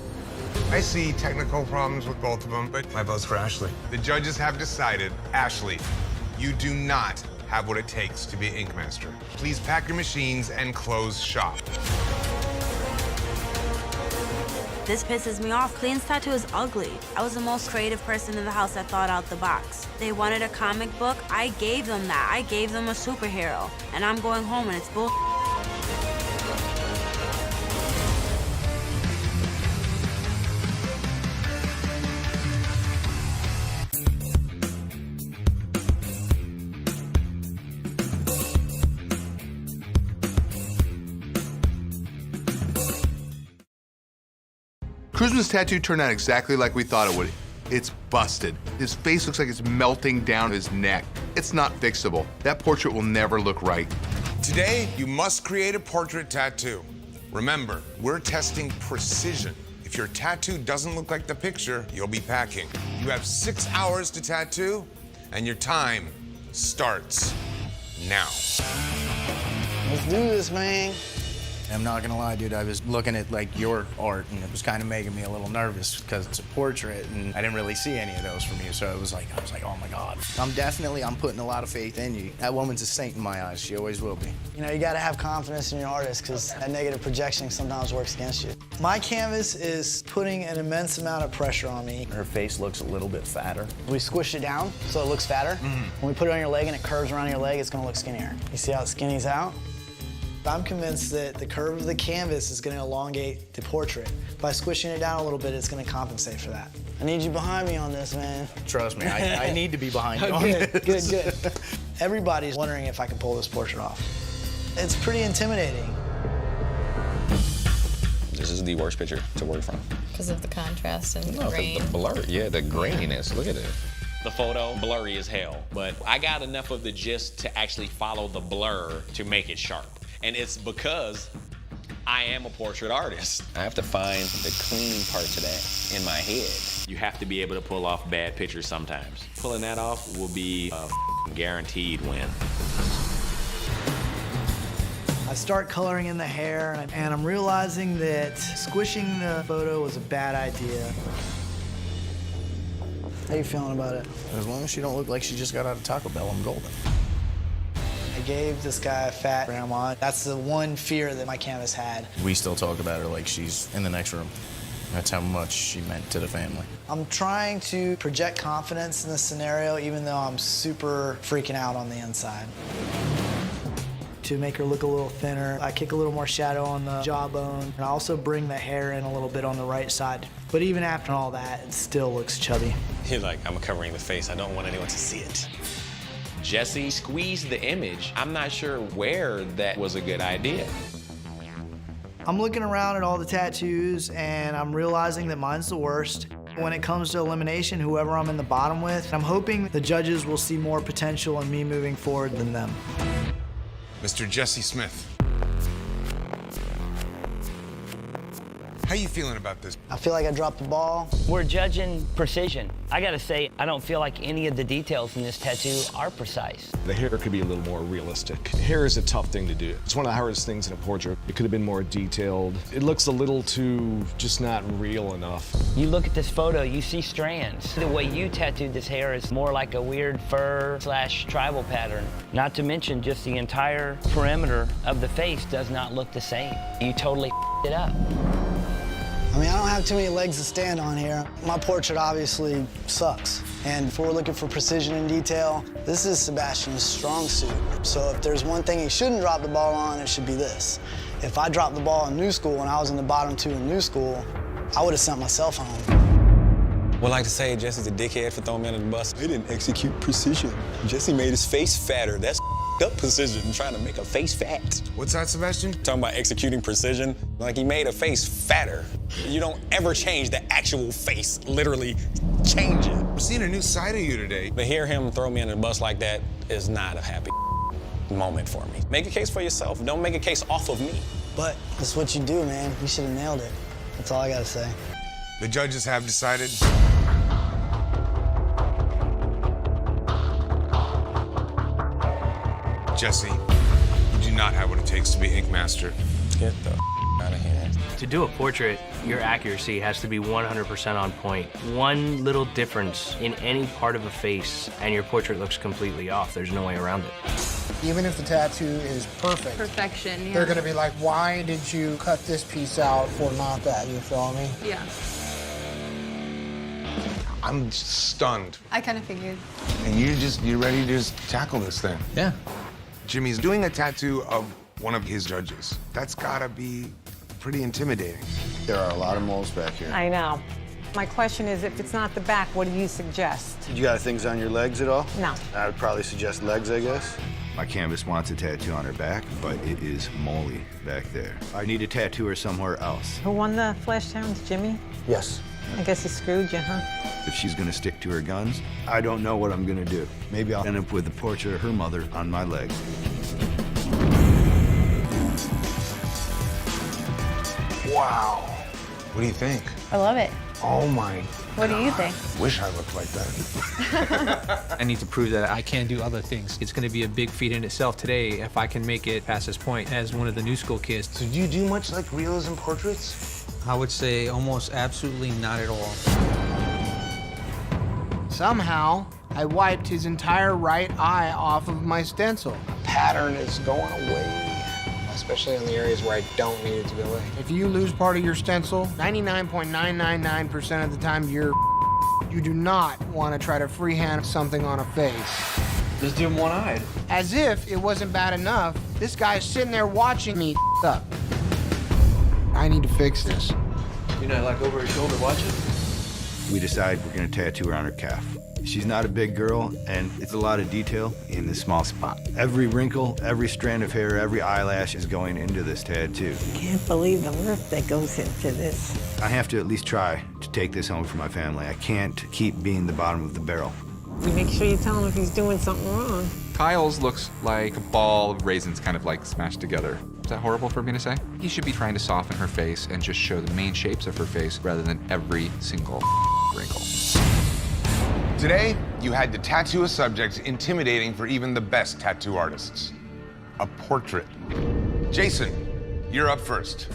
I see technical problems with both of them, but my vote's for Ashley. The judges have decided, Ashley, you do not have what it takes to be an ink master. Please pack your machines and close shop. This pisses me off. Clean's tattoo is ugly. I was the most creative person in the house that thought out the box. They wanted a comic book. I gave them that. I gave them a superhero. And I'm going home and it's bull. Kuzma's tattoo turned out exactly like we thought it would. It's busted. His face looks like it's melting down his neck. It's not fixable. That portrait will never look right. Today, you must create a portrait tattoo. Remember, we're testing precision. If your tattoo doesn't look like the picture, you'll be packing. You have 6 hours to tattoo, and your time starts now. Let's do this, man. I'm not gonna lie, dude, I was looking at like your art and it was kind of making me a little nervous because it's a portrait and I didn't really see any of those from you. So I was like, oh my God. I'm putting a lot of faith in you. That woman's a saint in my eyes. She always will be. You know, you gotta have confidence in your artist because that negative projection sometimes works against you. My canvas is putting an immense amount of pressure on me. Her face looks a little bit fatter. We squish it down so it looks fatter. When we put it on your leg and it curves around your leg, it's gonna look skinnier. You see how it skinnies out? I'm convinced that the curve of the canvas is going to elongate the portrait. By squishing it down a little bit, it's going to compensate for that. I need you behind me on this, man. Trust me, I need to be behind you on this. Good. Everybody's wondering if I can pull this portrait off. It's pretty intimidating. This is the worst picture to work from. Because of the contrast and the grain. The blur, yeah, the graininess. Look at it. The photo, blurry as hell, but I got enough of the gist to actually follow the blur to make it sharp. And it's because I am a portrait artist. I have to find the clean parts of that in my head. You have to be able to pull off bad pictures sometimes. Pulling that off will be a guaranteed win. I start coloring in the hair and I'm realizing that squishing the photo was a bad idea. How you feeling about it? As long as she don't look like she just got out of Taco Bell, I'm golden. I gave this guy a fat grandma. That's the one fear that my canvas had. We still talk about her like she's in the next room. That's how much she meant to the family. I'm trying to project confidence in this scenario, even though I'm super freaking out on the inside. To make her look a little thinner, I kick a little more shadow on the jawbone, and I also bring the hair in a little bit on the right side. But even after all that, it still looks chubby. You're like, I'm covering the face. I don't want anyone to see it. Jesse squeezed the image. I'm not sure where that was a good idea. I'm looking around at all the tattoos and I'm realizing that mine's the worst. When it comes to elimination, whoever I'm in the bottom with, I'm hoping the judges will see more potential in me moving forward than them. Mr. Jesse Smith. How you feeling about this? I feel like I dropped the ball. We're judging precision. I gotta say, I don't feel like any of the details in this tattoo are precise. The hair could be a little more realistic. Hair is a tough thing to do. It's one of the hardest things in a portrait. It could have been more detailed. It looks a little too just not real enough. You look at this photo, you see strands. The way you tattooed this hair is more like a weird fur/tribal pattern. Not to mention just the entire perimeter of the face does not look the same. You totally it up. I mean, I don't have too many legs to stand on here. My portrait obviously sucks. And if we're looking for precision and detail, this is Sebastian's strong suit. So if there's one thing he shouldn't drop the ball on, it should be this. If I dropped the ball in new school when I was in the bottom 2 in new school, I would have sent myself home. Would like to say Jesse's a dickhead for throwing me under the bus. They didn't execute precision. Jesse made his face fatter. That's up precision, trying to make a face fat. What's that, Sebastian? Talking about executing precision, like he made a face fatter. You don't ever change the actual face, literally change it. I'm seeing a new side of you today. To hear him throw me under the bus like that is not a happy. moment for me. Make a case for yourself. Don't make a case off of me. But that's what you do, man. You should have nailed it. That's all I gotta say. The judges have decided. Jesse, you do not have what it takes to be Ink Master. Get the out of here. To do a portrait, your accuracy has to be 100% on point. One little difference in any part of a face and your portrait looks completely off. There's no way around it. Even if the tattoo is perfect, Perfection, yeah. they're gonna be like, why did you cut this piece out for not that, you feel me? Yeah. I'm stunned. I kind of figured. And you're ready to just tackle this thing. Yeah. Jimmy's doing a tattoo of one of his judges. That's gotta be pretty intimidating. There are a lot of moles back here. I know. My question is, if it's not the back, what do you suggest? You got things on your legs at all? No. I would probably suggest legs, I guess. My canvas wants a tattoo on her back, but it is moly back there. I need a tattooer somewhere else. Who won the Flash Challenge, Jimmy? Yes. I guess he screwed you, huh? If she's gonna stick to her guns, I don't know what I'm gonna do. Maybe I'll end up with a portrait of her mother on my leg. Wow. What do you think? I love it. Oh my. What do you think? Wish I looked like that. I need to prove that I can do other things. It's going to be a big feat in itself today if I can make it past this point as one of the new school kids. So do you do much like realism portraits? I would say almost absolutely not at all. Somehow, I wiped his entire right eye off of my stencil. Pattern is going away, especially in the areas where I don't need it to go away. If you lose part of your stencil, 99.999% of the time you do not want to try to freehand something on a face. Just do them one-eyed. As if it wasn't bad enough, this guy's sitting there watching me up. I need to fix this. You know, like over his shoulder watching? We decide we're gonna tattoo her on her calf. She's not a big girl, and it's a lot of detail in this small spot. Every wrinkle, every strand of hair, every eyelash is going into this tattoo. Can't believe the work that goes into this. I have to at least try to take this home for my family. I can't keep being the bottom of the barrel. You make sure you tell him if he's doing something wrong. Kyle's looks like a ball of raisins kind of like smashed together. Is that horrible for me to say? He should be trying to soften her face and just show the main shapes of her face rather than every single wrinkle. Today, you had to tattoo a subject intimidating for even the best tattoo artists. A portrait. Jason, you're up first.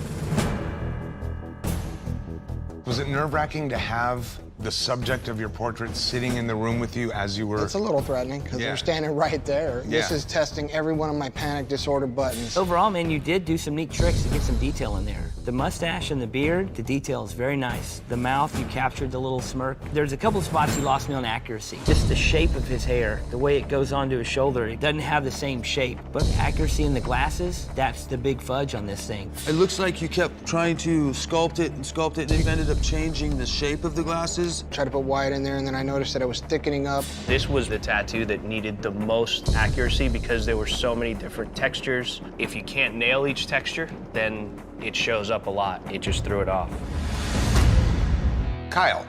Was it nerve-wracking to have the subject of your portrait sitting in the room with you as you were? It's a little threatening because they're standing right there. This is testing every one of my panic disorder buttons. Overall, man, you did do some neat tricks to get some detail in there. The mustache and the beard, the detail is very nice. The mouth, you captured the little smirk. There's a couple of spots you lost me on accuracy. Just the shape of his hair, the way it goes onto his shoulder, it doesn't have the same shape. But accuracy in the glasses, that's the big fudge on this thing. It looks like you kept trying to sculpt it, and then you ended up changing the shape of the glasses. Tried to put white in there, and then I noticed that it was thickening up. This was the tattoo that needed the most accuracy because there were so many different textures. If you can't nail each texture, then it shows up a lot. It just threw it off. Kyle.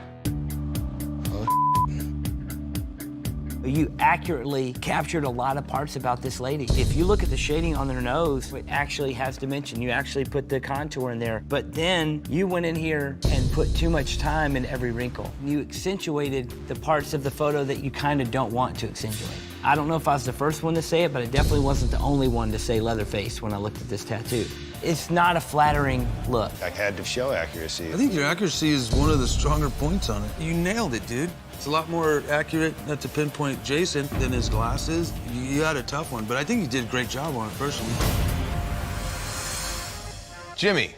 You accurately captured a lot of parts about this lady. If you look at the shading on their nose, it actually has dimension. You actually put the contour in there. But then you went in here and put too much time in every wrinkle. You accentuated the parts of the photo that you kind of don't want to accentuate. I don't know if I was the first one to say it, but I definitely wasn't the only one to say Leatherface when I looked at this tattoo. It's not a flattering look. I had to show accuracy. I think your accuracy is one of the stronger points on it. You nailed it, dude. It's a lot more accurate, not to pinpoint Jason, than his glasses. You had a tough one, but I think you did a great job on it, personally. Jimmy.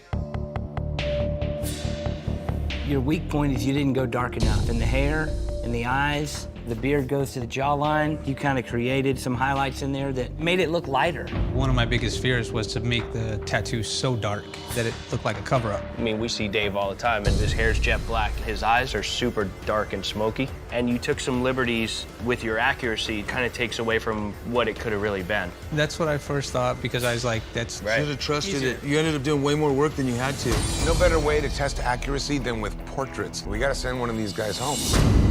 Your weak point is you didn't go dark enough. In the hair, in the eyes, the beard goes to the jawline. You kind of created some highlights in there that made it look lighter. One of my biggest fears was to make the tattoo so dark that it looked like a cover-up. I mean, we see Dave all the time, and his hair's jet black. His eyes are super dark and smoky, and you took some liberties with your accuracy. Kind of takes away from what it could have really been. That's what I first thought because I was like, that's Should have trusted it. You ended up doing way more work than you had to. No better way to test accuracy than with portraits. We gotta send one of these guys home.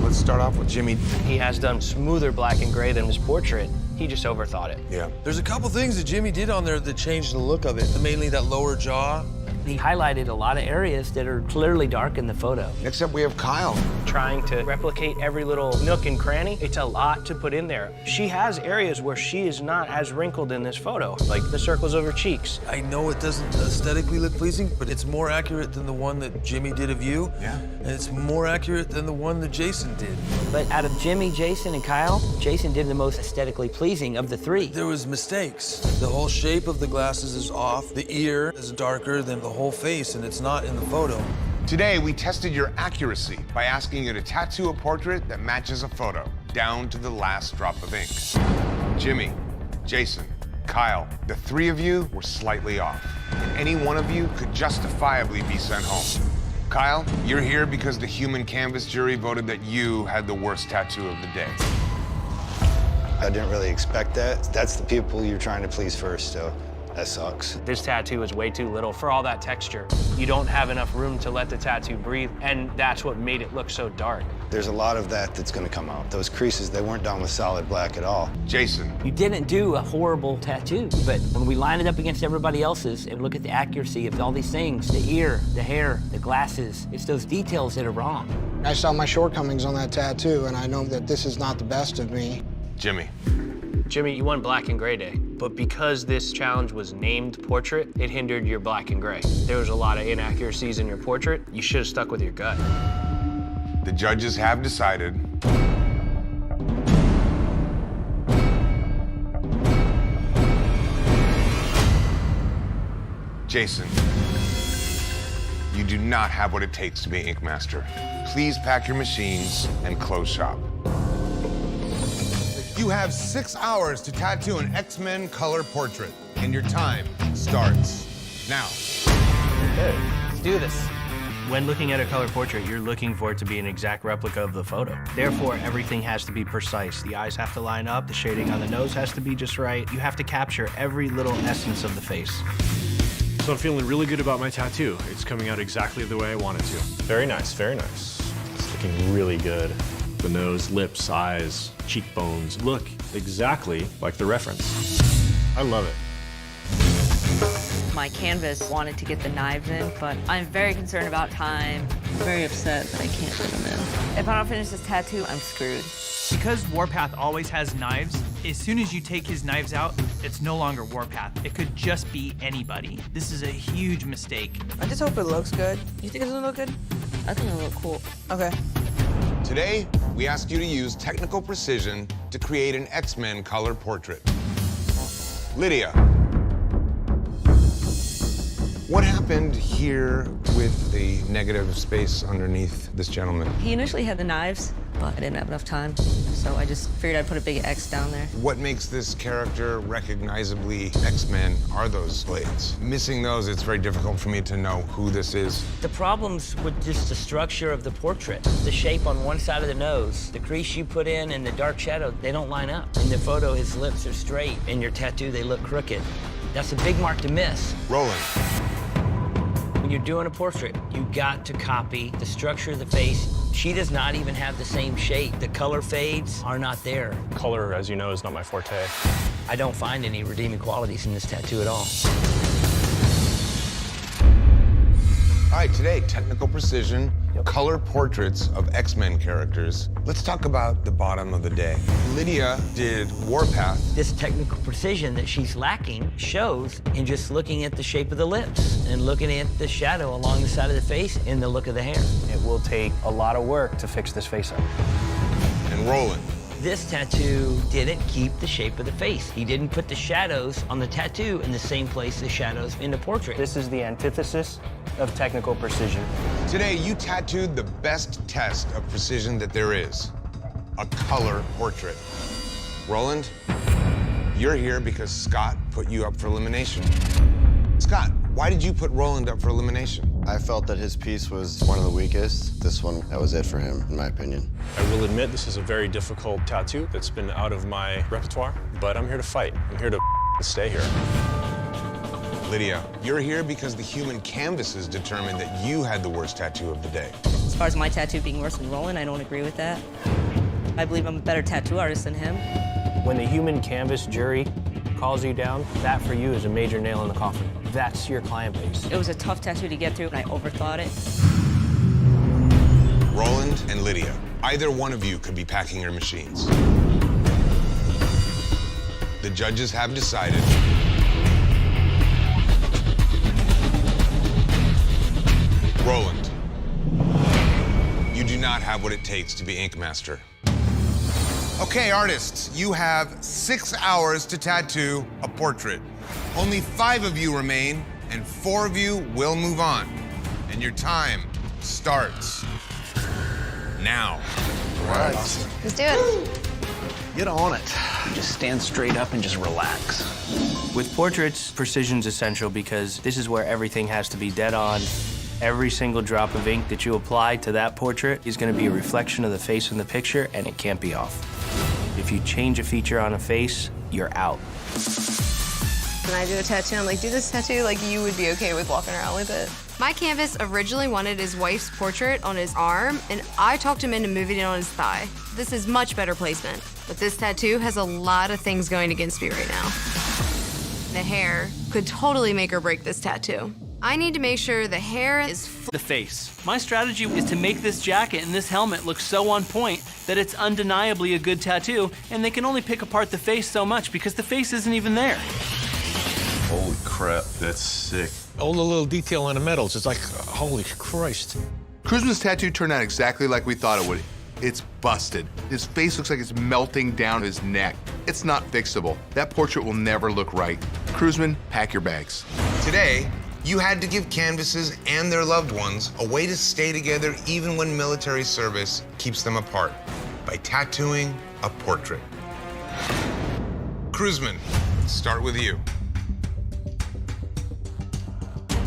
Let's start off with Jimmy. He has done smoother black and gray than his portrait. He just overthought it. Yeah. There's a couple things that Jimmy did on there that changed the look of it. Mainly that lower jaw. He highlighted a lot of areas that are clearly dark in the photo. Next up, we have Kyle. Trying to replicate every little nook and cranny, it's a lot to put in there. She has areas where she is not as wrinkled in this photo, like the circles of her cheeks. I know it doesn't aesthetically look pleasing, but it's more accurate than the one that Jimmy did of you. Yeah. And it's more accurate than the one that Jason did. But out of Jimmy, Jason, and Kyle, Jason did the most aesthetically pleasing of the three. There was mistakes. The whole shape of the glasses is off. The ear is darker than the whole face, and it's not in the photo. Today, we tested your accuracy by asking you to tattoo a portrait that matches a photo, down to the last drop of ink. Jimmy, Jason, Kyle, the three of you were slightly off, and any one of you could justifiably be sent home. Kyle, you're here because the human canvas jury voted that you had the worst tattoo of the day. I didn't really expect that. That's the people you're trying to please first, so that sucks. This tattoo is way too little for all that texture. You don't have enough room to let the tattoo breathe, and that's what made it look so dark. There's a lot of that that's gonna come out. Those creases, they weren't done with solid black at all. Jason. You didn't do a horrible tattoo, but when we line it up against everybody else's and look at the accuracy of all these things, the ear, the hair, the glasses, it's those details that are wrong. I saw my shortcomings on that tattoo, and I know that this is not the best of me. Jimmy. Jimmy, you won black and gray day, but because this challenge was named portrait, it hindered your black and gray. There was a lot of inaccuracies in your portrait. You should have stuck with your gut. The judges have decided. Jason, you do not have what it takes to be Ink Master. Please pack your machines and close shop. You have 6 hours to tattoo an X-Men color portrait, and your time starts now. Okay, let's do this. When looking at a color portrait, you're looking for it to be an exact replica of the photo. Therefore, everything has to be precise. The eyes have to line up, the shading on the nose has to be just right. You have to capture every little essence of the face. So I'm feeling really good about my tattoo. It's coming out exactly the way I want it to. Very nice, very nice. It's looking really good. The nose, lips, eyes, cheekbones look exactly like the reference. I love it. My canvas wanted to get the knives in, but I'm very concerned about time. Very upset that I can't get them in. If I don't finish this tattoo, I'm screwed. Because Warpath always has knives, as soon as you take his knives out, it's no longer Warpath. It could just be anybody. This is a huge mistake. I just hope it looks good. You think it doesn't look good? I think it'll look cool. Okay. Today, we ask you to use technical precision to create an X-Men color portrait. Lydia, what happened here with the negative space underneath this gentleman? He initially had the knives, but I didn't have enough time, so I just figured I'd put a big X down there. What makes this character recognizably X-Men are those blades. Missing those, it's very difficult for me to know who this is. The problems with just the structure of the portrait, the shape on one side of the nose, the crease you put in and the dark shadow, they don't line up. In the photo, his lips are straight. In your tattoo, they look crooked. That's a big mark to miss. Roland. When you're doing a portrait, you got to copy the structure of the face. She does not even have the same shape. The color fades are not there. Color, as you know, is not my forte. I don't find any redeeming qualities in this tattoo at all. All right, today, technical precision, color portraits of X-Men characters. Let's talk about the bottom of the day. Lydia did Warpath. This technical precision that she's lacking shows in just looking at the shape of the lips and looking at the shadow along the side of the face and the look of the hair. It will take a lot of work to fix this face up. And Roland. This tattoo didn't keep the shape of the face. He didn't put the shadows on the tattoo in the same place the shadows in the portrait. This is the antithesis of technical precision. Today, you tattooed the best test of precision that there is, a color portrait. Roland, you're here because Scott put you up for elimination. Scott, why did you put Roland up for elimination? I felt that his piece was one of the weakest. This one, that was it for him, in my opinion. I will admit this is a very difficult tattoo that's been out of my repertoire, but I'm here to fight. I'm here to stay here. Lydia, you're here because the human canvases determined that you had the worst tattoo of the day. As far as my tattoo being worse than Roland, I don't agree with that. I believe I'm a better tattoo artist than him. When the human canvas jury calls you down, that for you is a major nail in the coffin. That's your client base. It was a tough tattoo to get through, and I overthought it. Roland and Lydia, either one of you could be packing your machines. The judges have decided. Roland, you do not have what it takes to be Ink Master. Okay, artists, you have 6 hours to tattoo a portrait. Only 5 of you remain, and 4 of you will move on. And your time starts now. Right. Let's do it. Get on it. Just stand straight up and just relax. With portraits, precision's essential because this is where everything has to be dead on. Every single drop of ink that you apply to that portrait is going to be a reflection of the face in the picture, and it can't be off. If you change a feature on a face, you're out. When I do a tattoo, I'm like, do this tattoo like you would be okay with walking around with it. My canvas originally wanted his wife's portrait on his arm, and I talked him into moving it on his thigh. This is much better placement, but this tattoo has a lot of things going against me right now. The hair could totally make or break this tattoo. I need to make sure the hair is the face. My strategy is to make this jacket and this helmet look so on point that it's undeniably a good tattoo, and they can only pick apart the face so much because the face isn't even there. Holy crap, that's sick. All the little detail on the metals, it's like, holy Christ. Kruzman's tattoo turned out exactly like we thought it would. It's busted. His face looks like it's melting down his neck. It's not fixable. That portrait will never look right. Kruzman, pack your bags. Today, you had to give canvases and their loved ones a way to stay together even when military service keeps them apart by tattooing a portrait. Kruzman, start with you.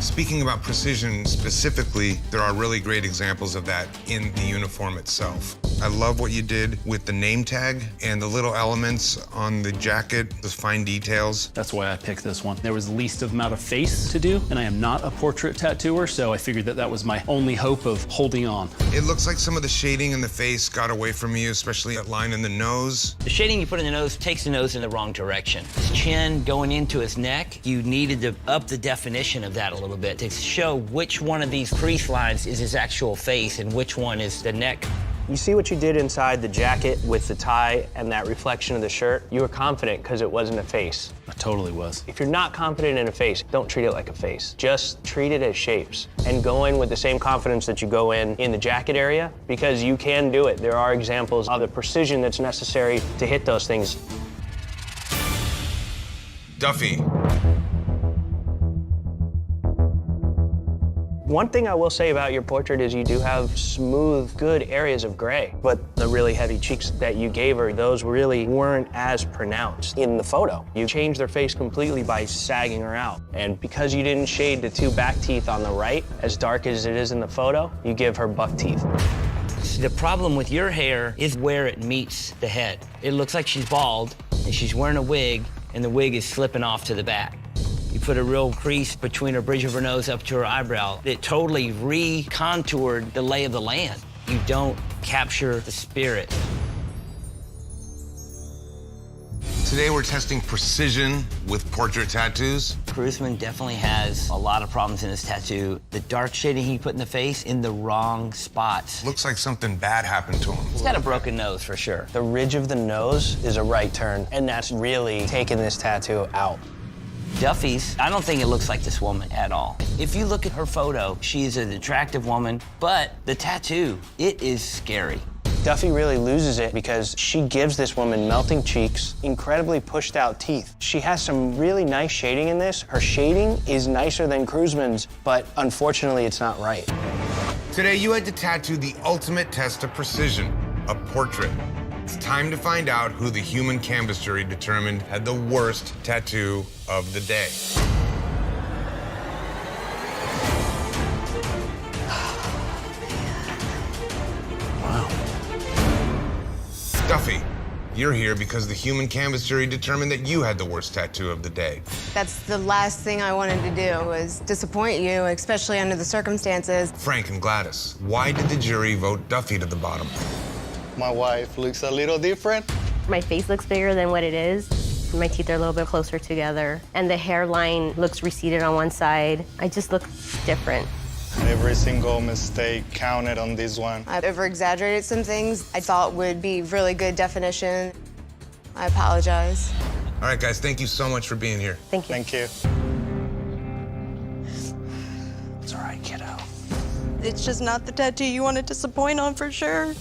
Speaking about precision specifically, there are really great examples of that in the uniform itself. I love what you did with the name tag and the little elements on the jacket, the fine details. That's why I picked this one. There was the least amount of face to do, and I am not a portrait tattooer, so I figured that that was my only hope of holding on. It looks like some of the shading in the face got away from you, especially that line in the nose. The shading you put in the nose takes the nose in the wrong direction. His chin going into his neck, you needed to up the definition of that a little bit to show which one of these crease lines is his actual face and which one is the neck. You see what you did inside the jacket with the tie and that reflection of the shirt? You were confident because it wasn't a face. I totally was. If you're not confident in a face, don't treat it like a face. Just treat it as shapes and go in with the same confidence that you go in the jacket area, because you can do it. There are examples of the precision that's necessary to hit those things. Duffy. One thing I will say about your portrait is you do have smooth, good areas of gray, but the really heavy cheeks that you gave her, those really weren't as pronounced in the photo. You changed their face completely by sagging her out. And because you didn't shade the 2 back teeth on the right, as dark as it is in the photo, you give her buck teeth. The problem with your hair is where it meets the head. It looks like she's bald, and she's wearing a wig, and the wig is slipping off to the back. You put a real crease between her bridge of her nose up to her eyebrow. It totally re-contoured the lay of the land. You don't capture the spirit. Today we're testing precision with portrait tattoos. Kruzman definitely has a lot of problems in his tattoo. The dark shading he put in the face in the wrong spots. Looks like something bad happened to him. He's got a broken nose for sure. The ridge of the nose is a right turn, and that's really taking this tattoo out. Duffy's, I don't think it looks like this woman at all. If you look at her photo, she's an attractive woman, but the tattoo, it is scary. Duffy really loses it because she gives this woman melting cheeks, incredibly pushed out teeth. She has some really nice shading in this. Her shading is nicer than Kruzman's, but unfortunately it's not right. Today you had to tattoo the ultimate test of precision, a portrait. It's time to find out who the human canvas jury determined had the worst tattoo of the day. Wow. Duffy, you're here because the human canvas jury determined that you had the worst tattoo of the day. That's the last thing I wanted to do, was disappoint you, especially under the circumstances. Frank and Gladys, why did the jury vote Duffy to the bottom? My wife looks a little different. My face looks bigger than what it is. My teeth are a little bit closer together, and the hairline looks receded on one side. I just look different. Every single mistake counted on this one. I over-exaggerated some things I thought would be really good definition. I apologize. All right, guys, thank you so much for being here. Thank you. Thank you. It's all right, kiddo. It's just not the tattoo you wanted to disappoint on for sure.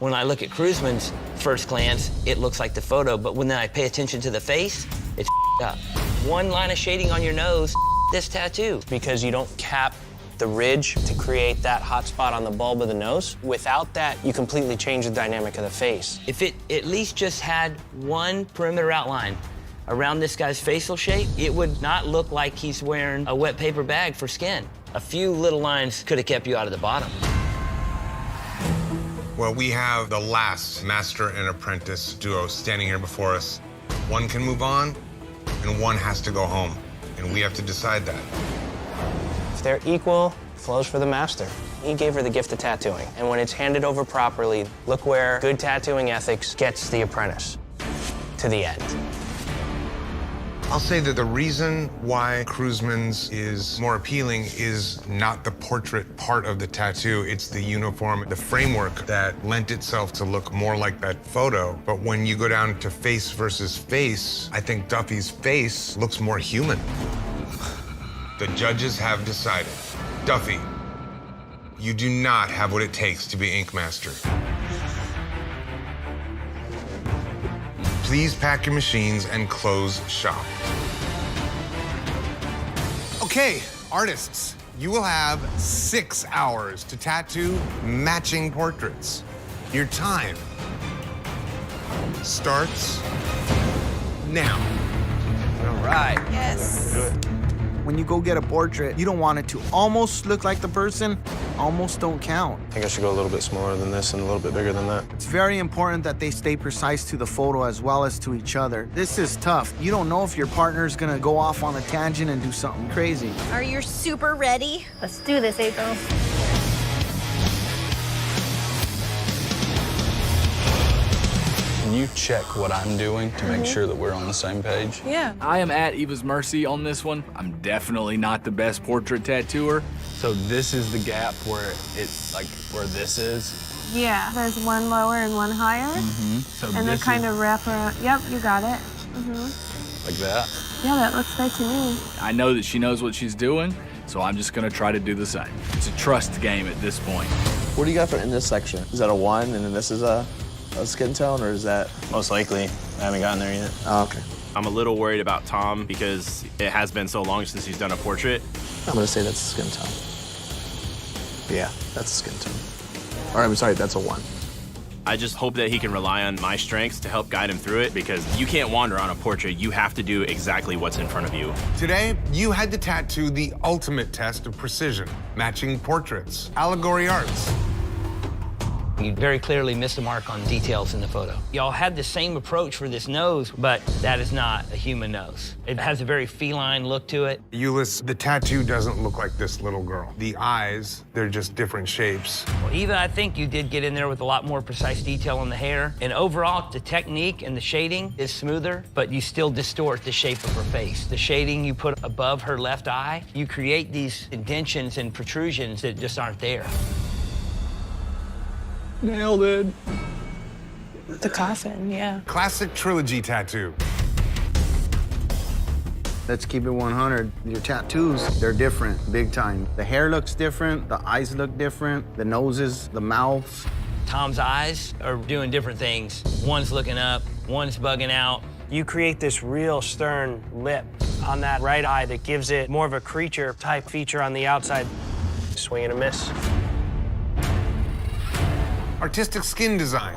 When I look at Cruzman's first glance, it looks like the photo, but when I pay attention to the face, it's up. One line of shading on your nose, this tattoo. Because you don't cap the ridge to create that hot spot on the bulb of the nose. Without that, you completely change the dynamic of the face. If it at least just had one perimeter outline around this guy's facial shape, it would not look like he's wearing a wet paper bag for skin. A few little lines could have kept you out of the bottom. Well, we have the last master and apprentice duo standing here before us. One can move on, and one has to go home, and we have to decide that. If they're equal, flows for the master. He gave her the gift of tattooing, and when it's handed over properly, look where good tattooing ethics gets the apprentice to the end. I'll say that the reason why Cruzman's is more appealing is not the portrait part of the tattoo, it's the uniform, the framework that lent itself to look more like that photo. But when you go down to face versus face, I think Duffy's face looks more human. The judges have decided. Duffy, you do not have what it takes to be Ink Master. Please pack your machines and close shop. Okay, artists, you will have 6 hours to tattoo matching portraits. Your time starts now. All right. Yes. Do it. When you go get a portrait, you don't want it to almost look like the person, almost don't count. I think I should go a little bit smaller than this and a little bit bigger than that. It's very important that they stay precise to the photo as well as to each other. This is tough. You don't know if your partner's gonna go off on a tangent and do something crazy. Are you super ready? Let's do this, April. Can you check what I'm doing to make sure that we're on the same page? Yeah. I am at Eva's mercy on this one. I'm definitely not the best portrait tattooer. So this is the gap where it's like where this is. Yeah. There's one lower and one higher. So And they kind of wrap around. Yep, you got it. like that. Yeah, that looks good to me. I know that she knows what she's doing, so I'm just gonna try to do the same. It's a trust game at this point. What do you got for in this section? Is that a 1 and then this is a skin tone, or is that? Most likely. I haven't gotten there yet. Oh, okay. I'm a little worried about Tom because it has been so long since he's done a portrait. I'm gonna say that's a skin tone. Yeah, that's a skin tone. Or I'm sorry, that's a 1. I just hope that he can rely on my strengths to help guide him through it, because you can't wander on a portrait. You have to do exactly what's in front of you. Today, you had to tattoo the ultimate test of precision, matching portraits, allegory arts. You very clearly missed the mark on details in the photo. Y'all had the same approach for this nose, but that is not a human nose. It has a very feline look to it. Euless, the tattoo doesn't look like this little girl. The eyes, they're just different shapes. Well, Eva, I think you did get in there with a lot more precise detail in the hair. And overall, the technique and the shading is smoother, but you still distort the shape of her face. The shading you put above her left eye, you create these indentions and protrusions that just aren't there. Nailed it. The coffin, yeah. Classic trilogy tattoo. Let's keep it 100. Your tattoos, they're different, big time. The hair looks different, the eyes look different, the noses, the mouths. Tom's eyes are doing different things. One's looking up, one's bugging out. You create this real stern lip on that right eye that gives it more of a creature type feature on the outside. Swing and a miss. Artistic skin design.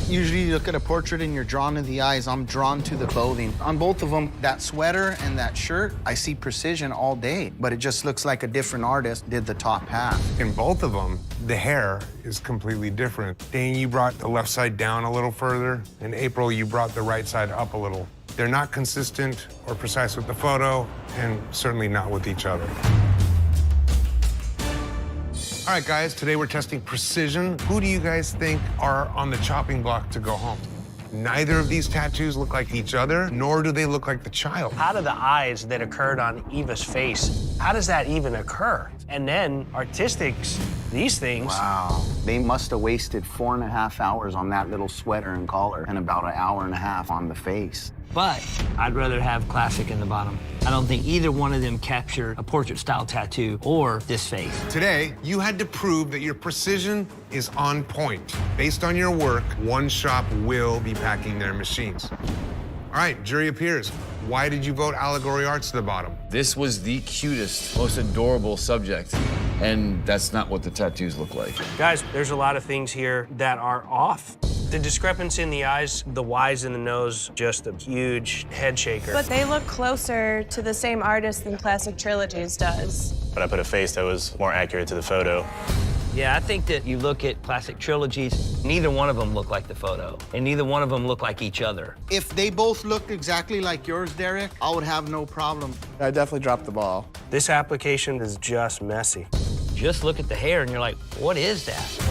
Usually you look at a portrait and you're drawn to the eyes. I'm drawn to the clothing. On both of them, that sweater and that shirt, I see precision all day, but it just looks like a different artist did the top half. In both of them, the hair is completely different. Dane, you brought the left side down a little further. In April, you brought the right side up a little. They're not consistent or precise with the photo, and certainly not with each other. All right, guys, today we're testing precision. Who do you guys think are on the chopping block to go home? Neither of these tattoos look like each other, nor do they look like the child. How do the eyes that occurred on Eva's face, how does that even occur? And then artistics, these things. Wow. They must have wasted 4.5 hours on that little sweater and collar and about 1.5 hours on the face. But I'd rather have classic in the bottom. I don't think either one of them captured a portrait-style tattoo or this face. Today, you had to prove that your precision is on point. Based on your work, one shop will be packing their machines. All right, jury appears. Why did you vote Allegory Arts to the bottom? This was the cutest, most adorable subject, and that's not what the tattoos look like. Guys, there's a lot of things here that are off. The discrepancy in the eyes, the Y's in the nose, just a huge head shaker. But they look closer to the same artist than Classic Trilogies does. But I put a face that was more accurate to the photo. Yeah, I think that you look at classic trilogies, neither one of them look like the photo, and neither one of them look like each other. If they both looked exactly like yours, Derek, I would have no problem. I definitely dropped the ball. This application is just messy. Just look at the hair and you're like, what is that?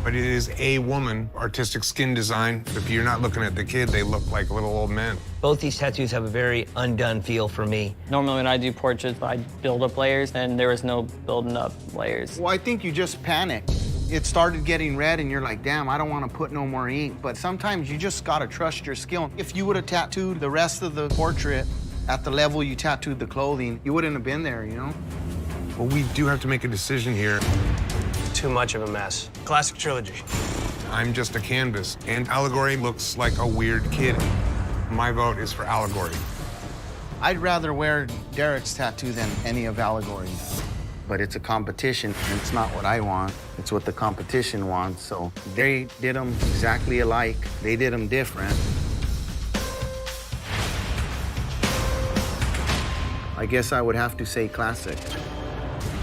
But it is a woman, artistic skin design. If you're not looking at the kid, they look like little old men. Both these tattoos have a very undone feel for me. Normally when I do portraits, I build up layers, and there was no building up layers. Well, I think you just panicked. It started getting red, and you're like, damn, I don't want to put no more ink. But sometimes you just got to trust your skill. If you would have tattooed the rest of the portrait at the level you tattooed the clothing, you wouldn't have been there, you know? Well, we do have to make a decision here. Too much of a mess. Classic Trilogy. I'm just a canvas, and Allegory looks like a weird kid. My vote is for Allegory. I'd rather wear Derek's tattoo than any of Allegory's. But it's a competition, and it's not what I want. It's what the competition wants. So they did them exactly alike. They did them different. I guess I would have to say classic.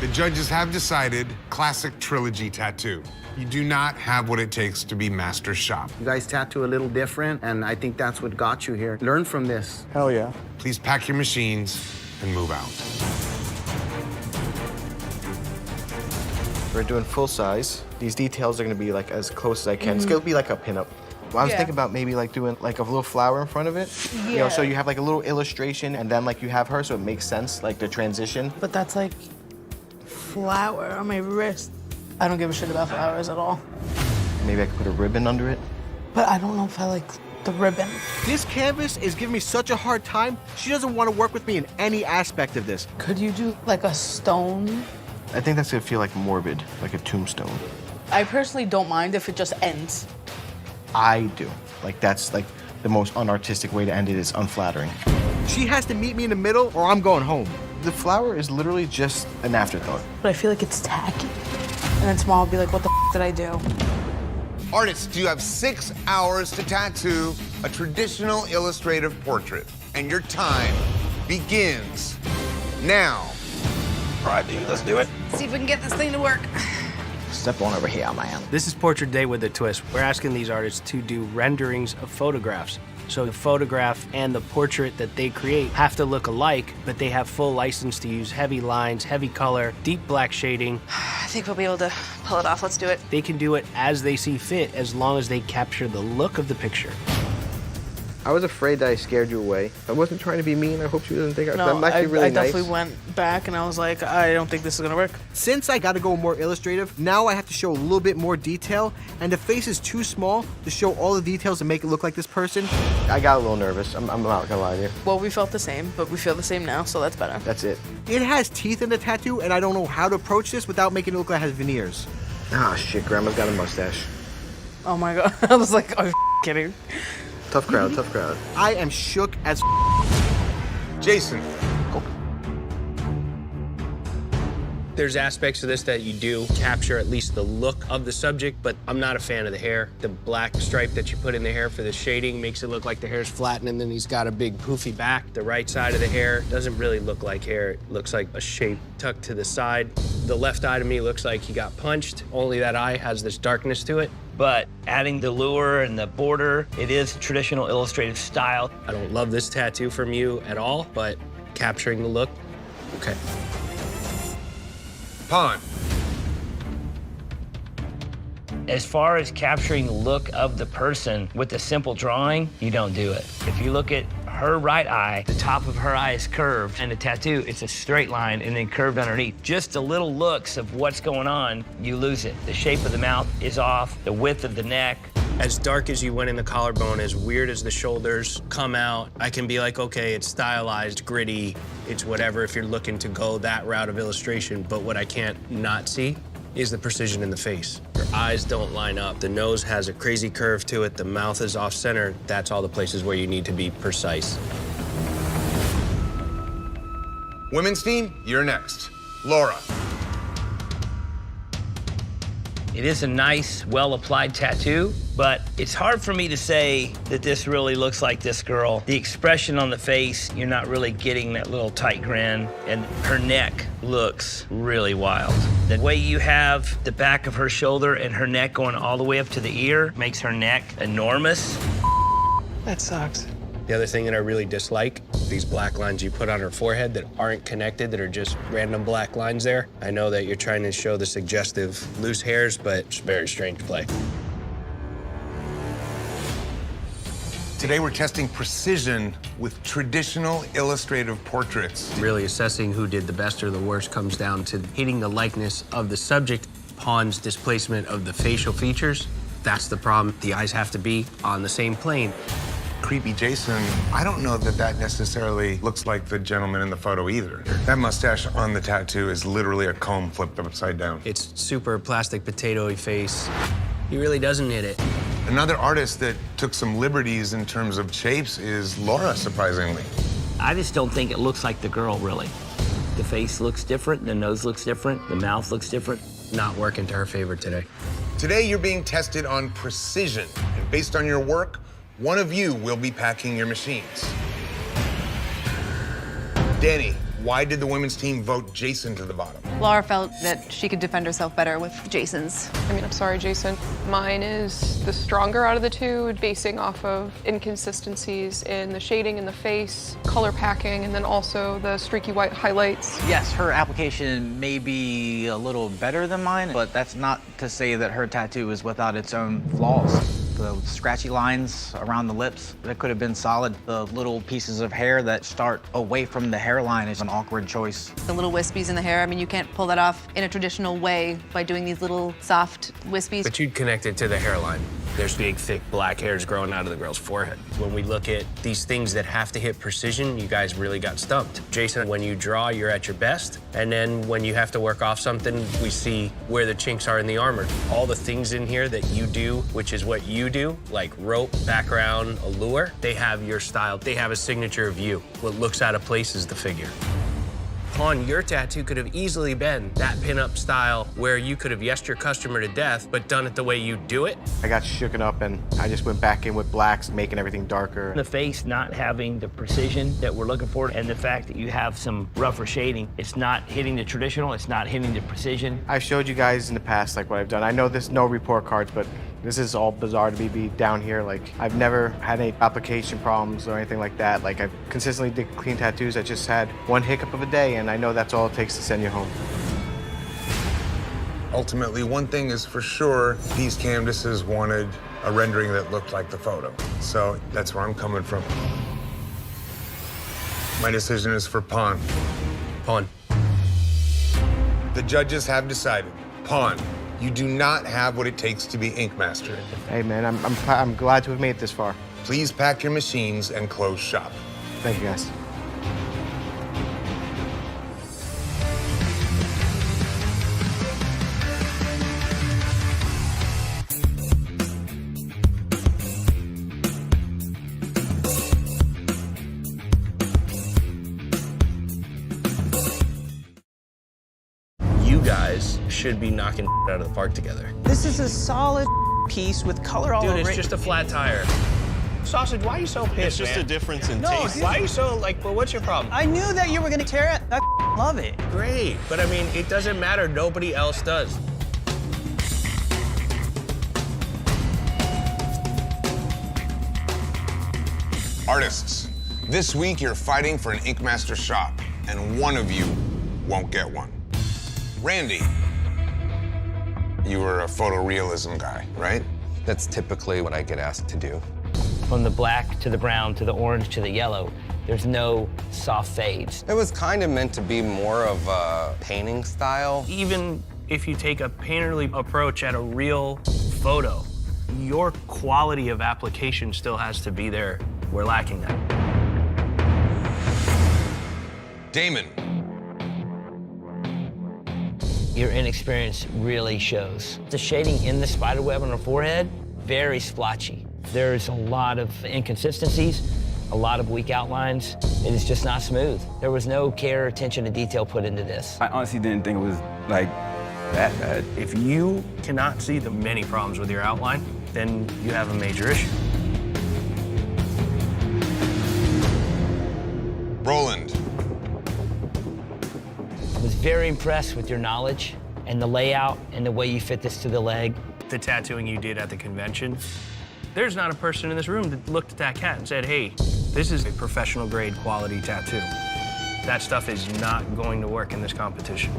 The judges have decided Classic Trilogy tattoo. You do not have what it takes to be master shop. You guys tattoo a little different, and I think that's what got you here. Learn from this. Hell yeah. Please pack your machines and move out. We're doing full size. These details are gonna be like as close as I can. It's gonna be like a pinup. Well, I was thinking about maybe like doing like a little flower in front of it. You know, so you have like a little illustration and then like you have her, so it makes sense, like the transition. But that's like flower on my wrist. I don't give a shit about flowers at all. Maybe I could put a ribbon under it. But I don't know if I like the ribbon. This canvas is giving me such a hard time. She doesn't want to work with me in any aspect of this. Could you do like a stone? I think that's gonna feel like morbid, like a tombstone. I personally don't mind if it just ends. I do. Like that's like the most unartistic way to end it is unflattering. She has to meet me in the middle or I'm going home. The flower is literally just an afterthought. But I feel like it's tacky. And then tomorrow I'll be like, what the f did I do? Artists, you have 6 hours to tattoo a traditional illustrative portrait. And your time begins now. All right, dude, let's do it. See if we can get this thing to work. Step on over here, man. This is Portrait Day with a twist. We're asking these artists to do renderings of photographs. So the photograph and the portrait that they create have to look alike, but they have full license to use heavy lines, heavy color, deep black shading. I think we'll be able to pull it off. Let's do it. They can do it as they see fit, as long as they capture the look of the picture. I was afraid that I scared you away. I wasn't trying to be mean. I hope she doesn't think No, I'm actually really I nice. definitely went back and I was like, I don't think this is gonna work. Since I gotta go more illustrative, now I have to show a little bit more detail, and the face is too small to show all the details and make it look like this person. I got a little nervous. I'm not gonna lie to you. Well, we felt the same, but we feel the same now, so that's better. That's it. It has teeth in the tattoo, and I don't know how to approach this without making it look like it has veneers. Ah, shit, Grandma's got a mustache. Oh my God, I was like, are you kidding? Tough crowd, tough crowd. I am shook as Jason. There's aspects of this that you do capture at least the look of the subject, but I'm not a fan of the hair. The black stripe that you put in the hair for the shading makes it look like the hair's flattened, and then he's got a big poofy back. The right side of the hair doesn't really look like hair. It looks like a shape tucked to the side. The left eye to me looks like he got punched, only that eye has this darkness to it. But adding the lure and the border, it is traditional illustrative style. I don't love this tattoo from you at all, but capturing the look, okay. Pon. As far as capturing the look of the person with a simple drawing, you don't do it. If you look at her right eye, the top of her eye is curved, and the tattoo, it's a straight line and then curved underneath. Just the little looks of what's going on, you lose it. The shape of the mouth is off, the width of the neck. As dark as you went in the collarbone, as weird as the shoulders come out, I can be like, okay, it's stylized, gritty, it's whatever if you're looking to go that route of illustration, but what I can't not see is the precision in the face. Your eyes don't line up. The nose has a crazy curve to it. The mouth is off center. That's all the places where you need to be precise. Women's team, you're next. Laura. It is a nice, well-applied tattoo, but it's hard for me to say that this really looks like this girl. The expression on the face, you're not really getting that little tight grin, and her neck looks really wild. The way you have the back of her shoulder and her neck going all the way up to the ear makes her neck enormous. That sucks. The other thing that I really dislike, these black lines you put on her forehead that aren't connected, that are just random black lines there. I know that you're trying to show the suggestive loose hairs, but it's very strange play. Today we're testing precision with traditional illustrative portraits. Really assessing who did the best or the worst comes down to hitting the likeness of the subject, Pawn's displacement of the facial features. That's the problem. The eyes have to be on the same plane. Creepy Jason, I don't know that that necessarily looks like the gentleman in the photo either. That mustache on the tattoo is literally a comb flipped upside down. It's super plastic potato-y face. He really doesn't hit it. Another artist that took some liberties in terms of shapes is Laura, surprisingly. I just don't think it looks like the girl, really. The face looks different, the nose looks different, the mouth looks different. Not working to her favor today. Today you're being tested on precision, and based on your work, one of you will be packing your machines. Danny, why did the women's team vote Jason to the bottom? Laura felt that she could defend herself better with Jason's. I mean, I'm sorry, Jason. Mine is the stronger out of the two, basing off of inconsistencies in the shading in the face, color packing, and then also the streaky white highlights. Yes, her application may be a little better than mine, but that's not to say that her tattoo is without its own flaws. The scratchy lines around the lips, that could have been solid. The little pieces of hair that start away from the hairline is an awkward choice. The little wispies in the hair, I mean, you can't pull that off in a traditional way by doing these little soft wispies. But you'd connect it to the hairline. There's big, thick black hairs growing out of the girl's forehead. When we look at these things that have to hit precision, you guys really got stumped. Jason, when you draw, you're at your best. And then when you have to work off something, we see where the chinks are in the armor. All the things in here that you do, which is what you do, like rope, background, allure, they have your style. They have a signature of you. What looks out of place is the figure. On your tattoo could have easily been that pinup style where you could have yesed your customer to death, but done it the way you do it. I got shooken up and I just went back in with blacks, making everything darker. The face not having the precision that we're looking for, and the fact that you have some rougher shading, it's not hitting the traditional, it's not hitting the precision. I've showed you guys in the past like what I've done. I know there's no report cards, but this is all bizarre to be down here. Like, I've never had any application problems or anything like that. Like, I've consistently did clean tattoos. I just had one hiccup of a day, and I know that's all it takes to send you home. Ultimately, one thing is for sure, these canvases wanted a rendering that looked like the photo. So that's where I'm coming from. My decision is for Pawn. Pawn. The judges have decided. Pawn. You do not have what it takes to be Ink Master. Hey, man, I'm glad to have made it this far. Please pack your machines and close shop. Thank you, guys. You guys should be knocking out of the park together. This is a solid piece with color all over it. Dude, it's just a flat tire. Sausage, why are you so pissed, It's just man? a difference in No, taste. dude. Why are you so, like, well, what's your problem? I knew that you were gonna tear it. I love it. Great, but I mean, it doesn't matter. Nobody else does. Artists, this week you're fighting for an Ink Master shop, and one of you won't get one. Randy, you were a photorealism guy, right? That's typically what I get asked to do. From the black to the brown to the orange to the yellow, there's no soft fades. It was kind of meant to be more of a painting style. Even if you take a painterly approach at a real photo, your quality of application still has to be there. We're lacking that. Damon. Your inexperience really shows. The shading in the spiderweb on her forehead, very splotchy. There's a lot of inconsistencies, a lot of weak outlines. It is just not smooth. There was no care, attention to detail put into this. I honestly didn't think it was like that bad. If you cannot see the many problems with your outline, then you have a major issue. Roland. I was very impressed with your knowledge and the layout and the way you fit this to the leg. The tattooing you did at the convention, there's not a person in this room that looked at that cat and said, hey, this is a professional grade quality tattoo. That stuff is not going to work in this competition.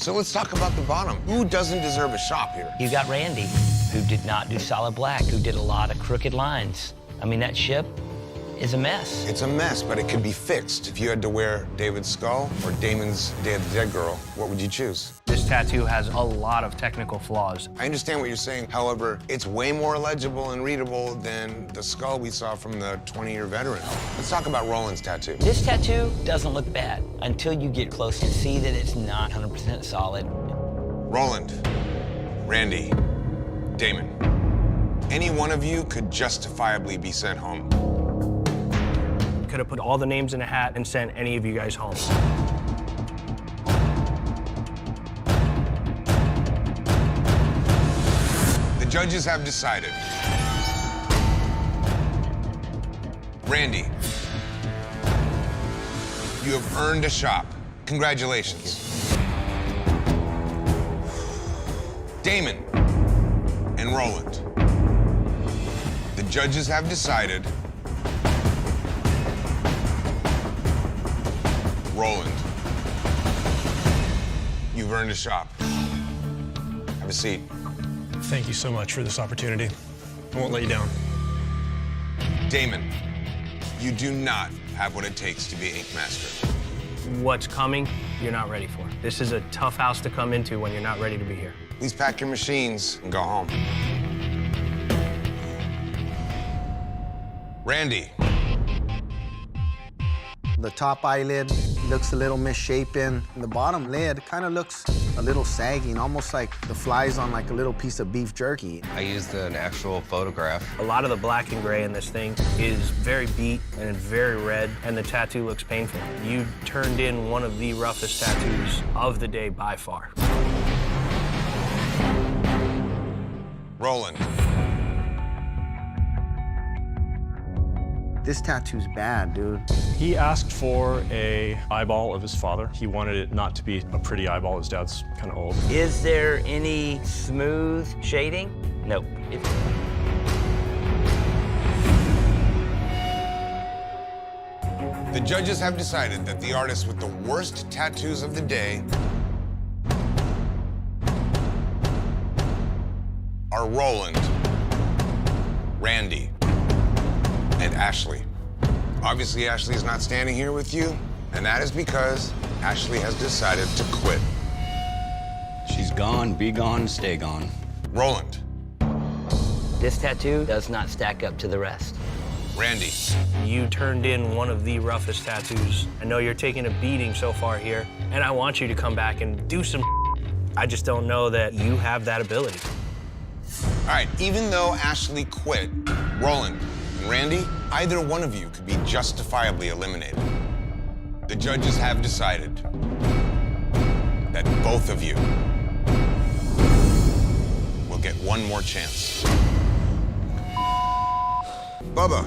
So let's talk about the bottom. Who doesn't deserve a shop here? You got Randy, who did not do solid black, who did a lot of crooked lines. I mean, that ship is a mess. It's a mess, but it can be fixed. If you had to wear David's skull or Damon's Day of the Dead girl, what would you choose? This tattoo has a lot of technical flaws. I understand what you're saying. However, it's way more legible and readable than the skull we saw from the 20-year veteran. Let's talk about Roland's tattoo. This tattoo doesn't look bad until you get close and see that it's not 100% solid. Roland, Randy, Damon. Any one of you could justifiably be sent home. Could have put all the names in a hat and sent any of you guys home. The judges have decided. Randy, you have earned a shop. Congratulations. Damon and Roland, the judges have decided. Roland, you've earned a shop. Have a seat. Thank you so much for this opportunity. I won't let you down. Damon, you do not have what it takes to be Ink Master. What's coming, you're not ready for. This is a tough house to come into when you're not ready to be here. Please pack your machines and go home. Randy. The top eyelid looks a little misshapen. The bottom lid kind of looks a little sagging, almost like the flies on like a little piece of beef jerky. I used an actual photograph. A lot of the black and gray in this thing is very beat and very red, and the tattoo looks painful. You turned in one of the roughest tattoos of the day by far. Roland. This tattoo's bad, dude. He asked for an eyeball of his father. He wanted it not to be a pretty eyeball. His dad's kind of old. Is there any smooth shading? Nope. The judges have decided that the artists with the worst tattoos of the day are Roland, Randy, and Ashley. Obviously, Ashley is not standing here with you, and that is because Ashley has decided to quit. She's gone, be gone, stay gone. Roland. This tattoo does not stack up to the rest. Randy. You turned in one of the roughest tattoos. I know you're taking a beating so far here, and I want you to come back and do some. I just don't know that you have that ability. All right, even though Ashley quit, Roland and Randy, either one of you could be justifiably eliminated. The judges have decided that both of you will get one more chance. Bubba.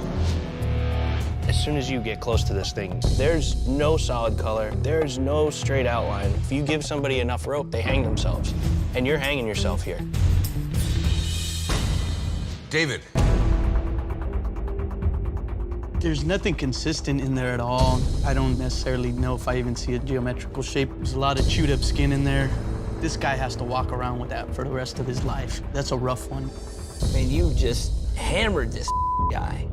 As soon as you get close to this thing, there's no solid color, there's no straight outline. If you give somebody enough rope, they hang themselves. And you're hanging yourself here. David. There's nothing consistent in there at all. I don't necessarily know if I even see a geometrical shape. There's a lot of chewed up skin in there. This guy has to walk around with that for the rest of his life. That's a rough one. Man, you just hammered this guy.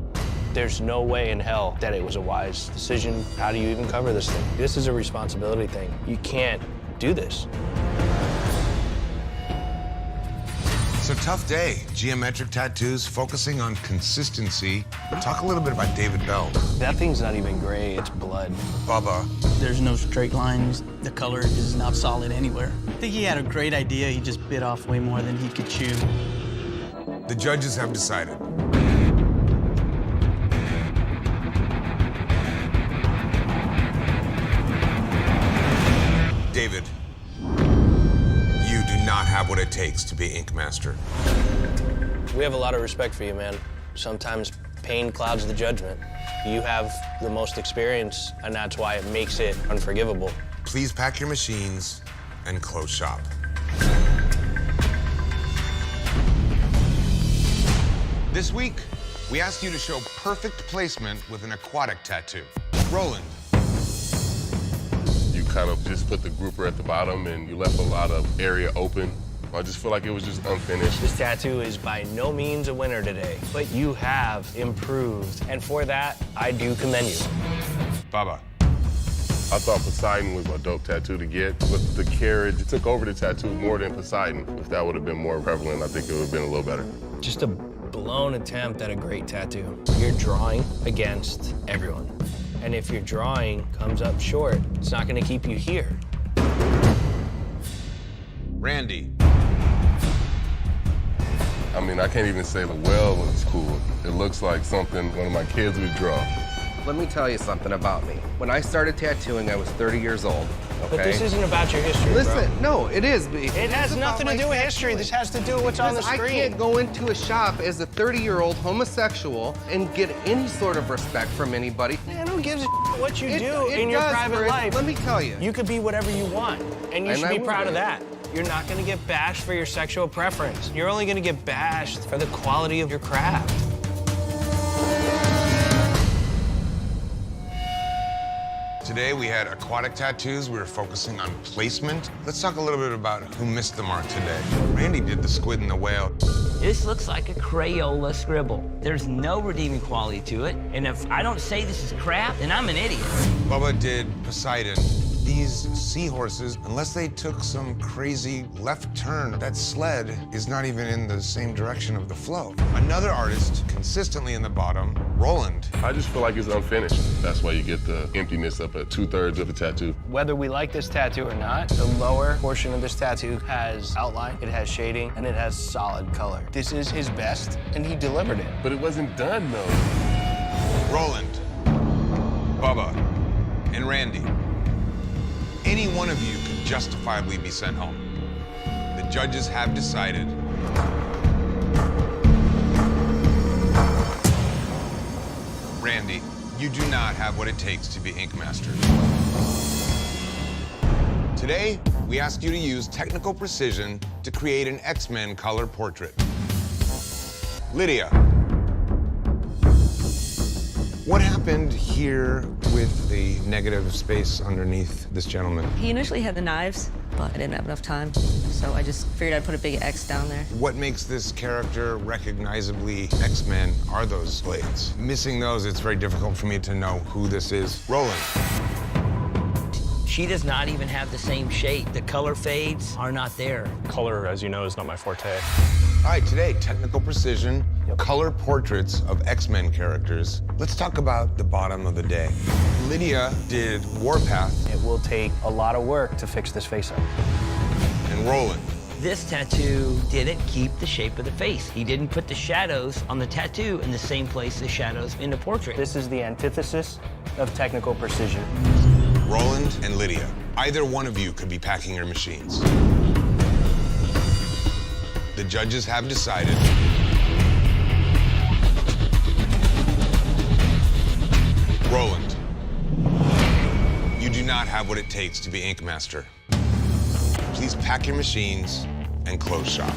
There's no way in hell that it was a wise decision. How do you even cover this thing? This is a responsibility thing. You can't do this. So tough day. Geometric tattoos, focusing on consistency. Talk a little bit about David Bell. That thing's not even gray, it's blood. Bubba. There's no straight lines. The color is not solid anywhere. I think he had a great idea. He just bit off way more than he could chew. The judges have decided. David, you do not have what it takes to be Ink Master. We have a lot of respect for you, man. Sometimes pain clouds the judgment. You have the most experience, and that's why it makes it unforgivable. Please pack your machines and close shop. This week, we asked you to show perfect placement with an aquatic tattoo. Roland. You kind of just put the grouper at the bottom and you left a lot of area open. I just feel like it was just unfinished. This tattoo is by no means a winner today, but you have improved, and for that, I do commend you. Baba. I thought Poseidon was a dope tattoo to get, but the carriage took over the tattoo more than Poseidon. If that would have been more prevalent, I think it would have been a little better. Just a blown attempt at a great tattoo. You're drawing against everyone. And if your drawing comes up short, it's not gonna keep you here. Randy. I mean, I can't even say the well looks cool. It looks like something one of my kids would draw. Let me tell you something about me. When I started tattooing, I was 30 years old, okay? But this isn't about your history, Listen, bro. no, it is. It has nothing to do with history. This has to do with what's on the screen. I can't go into a shop as a 30-year-old homosexual and get any sort of respect from anybody. Man, who gives a what you do It in your does, private Chris. life? Let me tell you. You could be whatever you want, and you And should I be will proud be. of that. You're not gonna get bashed for your sexual preference. You're only gonna get bashed for the quality of your craft. Today we had aquatic tattoos. We were focusing on placement. Let's talk a little bit about who missed the mark today. Randy did the squid and the whale. This looks like a Crayola scribble. There's no redeeming quality to it, and if I don't say this is crap, then I'm an idiot. Bubba did Poseidon. These seahorses, unless they took some crazy left turn, that sled is not even in the same direction of the flow. Another artist consistently in the bottom, Roland. I just feel like it's unfinished. That's why you get the emptiness up at 2/3 of the tattoo. Whether we like this tattoo or not, the lower portion of this tattoo has outline, it has shading, and it has solid color. This is his best, and he delivered it. But it wasn't done, though. Roland, Bubba, and Randy. Any one of you could justifiably be sent home. The judges have decided. Randy, you do not have what it takes to be Ink Master. Today, we asked you to use technical precision to create an X-Men color portrait. Lydia, what happened here with the negative space underneath this gentleman? He initially had the knives, but I didn't have enough time, so I just figured I'd put a big X down there. What makes this character recognizably X-Men are those blades. Missing those, it's very difficult for me to know who this is. Roland. She does not even have the same shape. The color fades are not there. Color, as you know, is not my forte. All right, today, technical precision, color portraits of X-Men characters. Let's talk about the bottom of the day. Lydia did Warpath. It will take a lot of work to fix this face up. And Roland. This tattoo didn't keep the shape of the face. He didn't put the shadows on the tattoo in the same place as shadows in the portrait. This is the antithesis of technical precision. Roland and Lydia. Either one of you could be packing your machines. The judges have decided. Roland, you do not have what it takes to be Ink Master. Please pack your machines and close shop.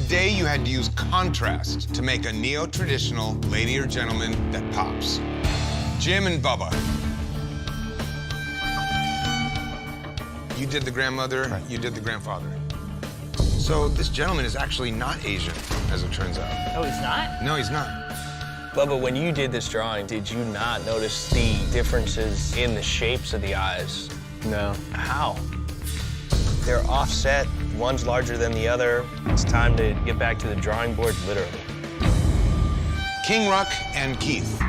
Today, you had to use contrast to make a neo-traditional lady or gentleman that pops. Jim and Bubba. You did the grandmother, you did the grandfather. So this gentleman is actually not Asian, as it turns out. Oh, he's not? No, he's not. Bubba, when you did this drawing, did you not notice the differences in the shapes of the eyes? No. How? They're offset, one's larger than the other. It's time to get back to the drawing board, literally. King Ruck and Keith.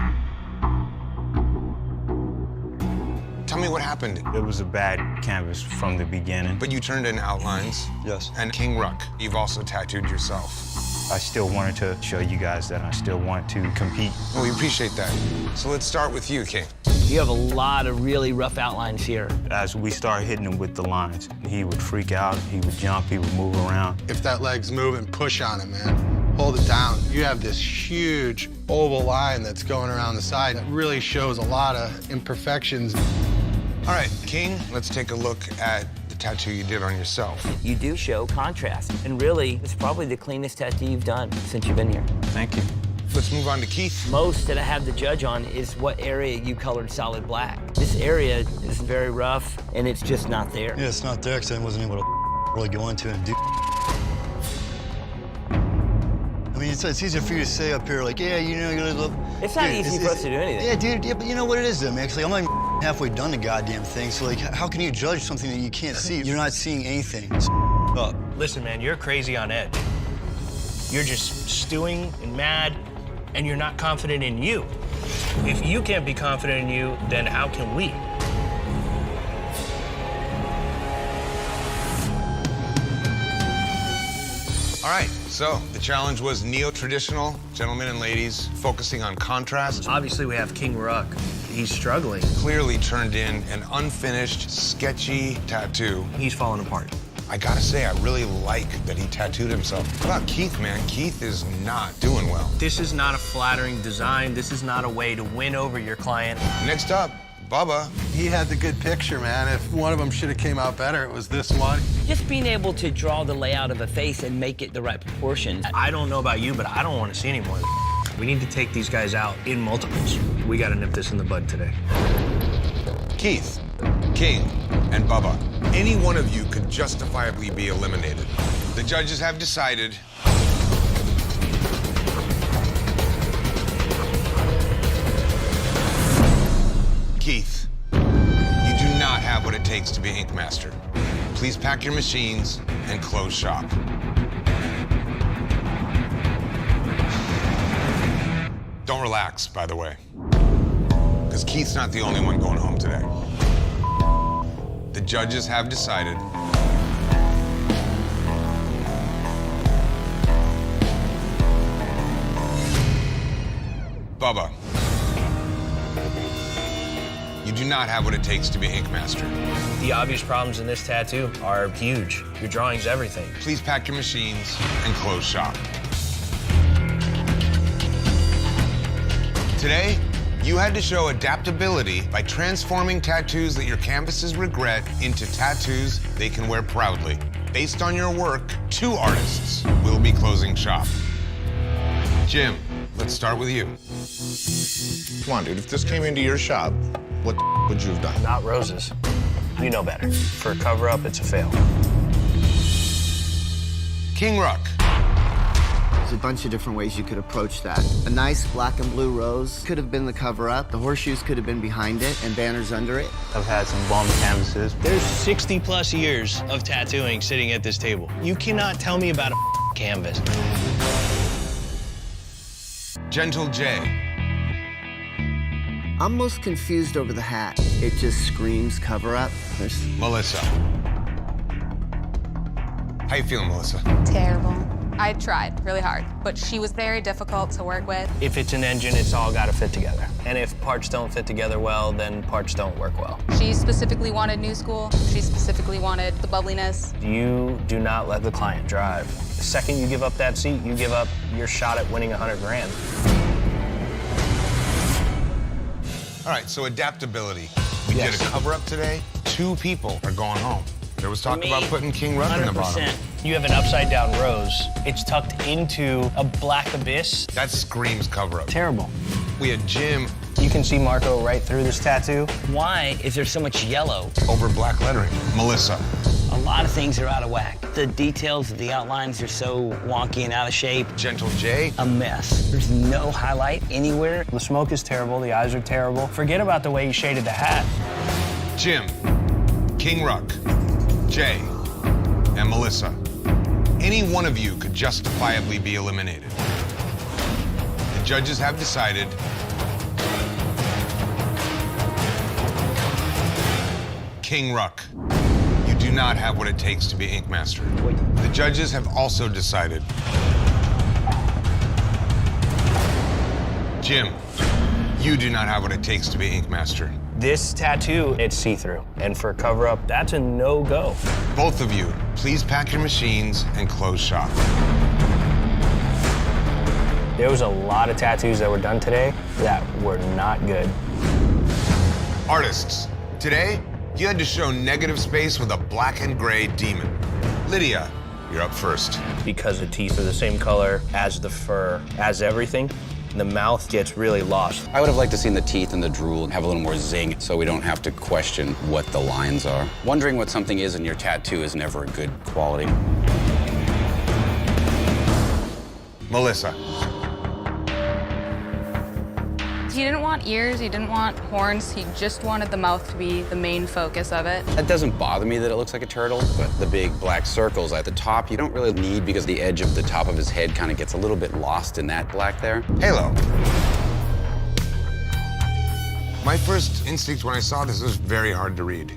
Tell me what happened. It was a bad canvas from the beginning. But you turned in outlines. Yes. And King Ruck, you've also tattooed yourself. I still wanted to show you guys that I still want to compete. Well, we appreciate that. So let's start with you, King. You have a lot of really rough outlines here. As we started hitting him with the lines, he would freak out, he would jump, he would move around. If that leg's moving, push on it, man. Hold it down. You have this huge oval line that's going around the side that really shows a lot of imperfections. All right, King, let's take a look at the tattoo you did on yourself. You do show contrast, and really, it's probably the cleanest tattoo you've done since you've been here. Thank you. Let's move on to Keith. Most that I have to judge on is what area you colored solid black. This area is very rough, and it's just not there. Yeah, it's not there because I wasn't able to really go into it and do. I mean, it's easier for you to say up here, like, yeah, you know, you're gonna. It's not easy for us to do anything. Yeah, dude, yeah, but you know what it is, though, man? Because I'm not halfway done the goddamn thing, so, like, how can you judge something that you can't see? You're not seeing anything. It's up. Listen, man, you're crazy on edge. You're just stewing and mad, and you're not confident in you. If you can't be confident in you, then how can we? All right, so the challenge was neo-traditional, gentlemen and ladies, focusing on contrast. Obviously, we have King Ruck. He's struggling. Clearly turned in an unfinished, sketchy tattoo. He's falling apart. I gotta say, I really like that he tattooed himself. What about Keith, man? Keith is not doing well. This is not a flattering design. This is not a way to win over your client. Next up, Bubba. He had the good picture, man. If one of them should have came out better, it was this one. Just being able to draw the layout of a face and make it the right proportions. I don't know about you, but I don't want to see any more. We need to take these guys out in multiples. We got to nip this in the bud today. Keith, King, and Bubba. Any one of you could justifiably be eliminated. The judges have decided. Keith, you do not have what it takes to be Ink Master. Please pack your machines and close shop. Don't relax, by the way, because Keith's not the only one going home today. The judges have decided. Bubba, you do not have what it takes to be Ink Master. The obvious problems in this tattoo are huge. Your drawing's everything. Please pack your machines and close shop. Today, you had to show adaptability by transforming tattoos that your canvases regret into tattoos they can wear proudly. Based on your work, 2 artists will be closing shop. Jim, let's start with you. Come on, dude, if this came into your shop, what the would you have done? Not roses. You know better. For a cover-up, it's a fail. King Ruck. There's a bunch of different ways you could approach that. A nice black and blue rose could have been the cover-up. The horseshoes could have been behind it and banners under it. I've had some bum canvases. There's 60+ years of tattooing sitting at this table. You cannot tell me about a canvas. Gentle J. I'm most confused over the hat. It just screams cover-up. Melissa. How you feeling, Melissa? Terrible. I tried really hard, but she was very difficult to work with. If it's an engine, it's all got to fit together. And if parts don't fit together well, then parts don't work well. She specifically wanted new school. She specifically wanted the bubbliness. You do not let the client drive. The second you give up that seat, you give up your shot at winning 100 grand. All right, so adaptability. We did a cover-up today. 2 people are going home. There was talk about putting King Ruck in the bottom. 100%. You have an upside-down rose. It's tucked into a black abyss. That screams cover-up. Terrible. We had Jim. You can see Marco right through this tattoo. Why is there so much yellow? Over black lettering. Melissa. A lot of things are out of whack. The details of the outlines are so wonky and out of shape. Gentle J. A mess. There's no highlight anywhere. The smoke is terrible, the eyes are terrible. Forget about the way you shaded the hat. Jim, King Ruck, Jay, and Melissa. Any one of you could justifiably be eliminated. The judges have decided King Ruck, you do not have what it takes to be Ink Master. The judges have also decided Jim, you do not have what it takes to be Ink Master. This tattoo, it's see-through. And for cover-up, that's a no-go. Both of you, please pack your machines and close shop. There was a lot of tattoos that were done today that were not good. Artists, today, you had to show negative space with a black and gray demon. Lydia, you're up first. Because the teeth are the same color as the fur, as everything, the mouth gets really lost. I would have liked to seen the teeth and the drool have a little more zing so we don't have to question what the lines are. Wondering what something is in your tattoo is never a good quality. Melissa. He didn't want ears, he didn't want horns, he just wanted the mouth to be the main focus of it. That doesn't bother me that it looks like a turtle, but the big black circles at the top you don't really need because the edge of the top of his head kind of gets a little bit lost in that black there. Halo. My first instinct when I saw this was very hard to read.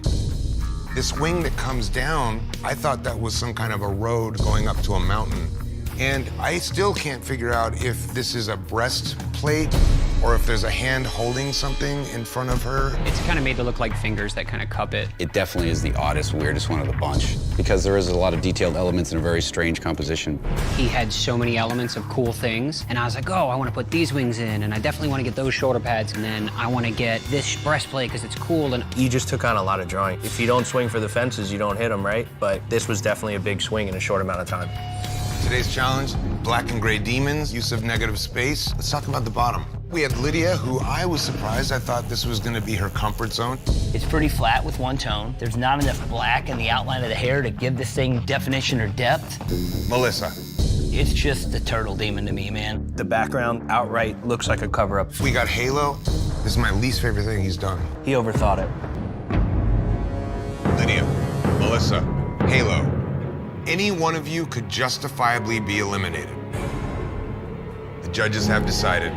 This wing that comes down, I thought that was some kind of a road going up to a mountain. And I still can't figure out if this is a breastplate or if there's a hand holding something in front of her. It's kind of made to look like fingers that kind of cup it. It definitely is the oddest, weirdest one of the bunch because there is a lot of detailed elements in a very strange composition. He had so many elements of cool things, and I was like, oh, I want to put these wings in, and I definitely want to get those shoulder pads, and then I want to get this breastplate because it's cool. And you just took on a lot of drawing. If you don't swing for the fences, you don't hit them, right? But this was definitely a big swing in a short amount of time. Today's challenge, black and gray demons, use of negative space. Let's talk about the bottom. We had Lydia, who I was surprised. I thought this was gonna be her comfort zone. It's pretty flat with one tone. There's not enough black in the outline of the hair to give this thing definition or depth. Melissa. It's just the turtle demon to me, man. The background outright looks like a cover-up. We got Halo. This is my least favorite thing he's done. He overthought it. Lydia, Melissa, Halo. Any one of you could justifiably be eliminated. The judges have decided.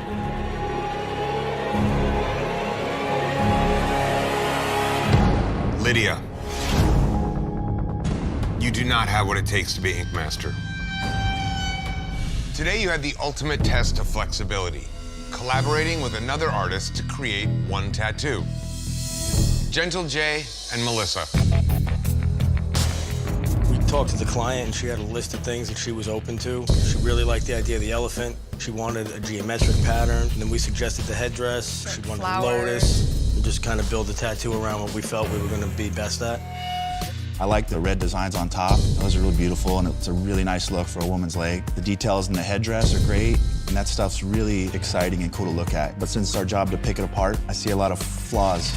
Lydia, you do not have what it takes to be Ink Master. Today you had the ultimate test of flexibility, collaborating with another artist to create one tattoo. Gentle J and Melissa. Talked to the client, and she had a list of things that she was open to. She really liked the idea of the elephant. She wanted a geometric pattern, and then we suggested the headdress. She wanted the lotus, and just kind of build the tattoo around what we felt we were going to be best at. I like the red designs on top. Those are really beautiful, and it's a really nice look for a woman's leg. The details in the headdress are great, and that stuff's really exciting and cool to look at. But since it's our job to pick it apart, I see a lot of flaws.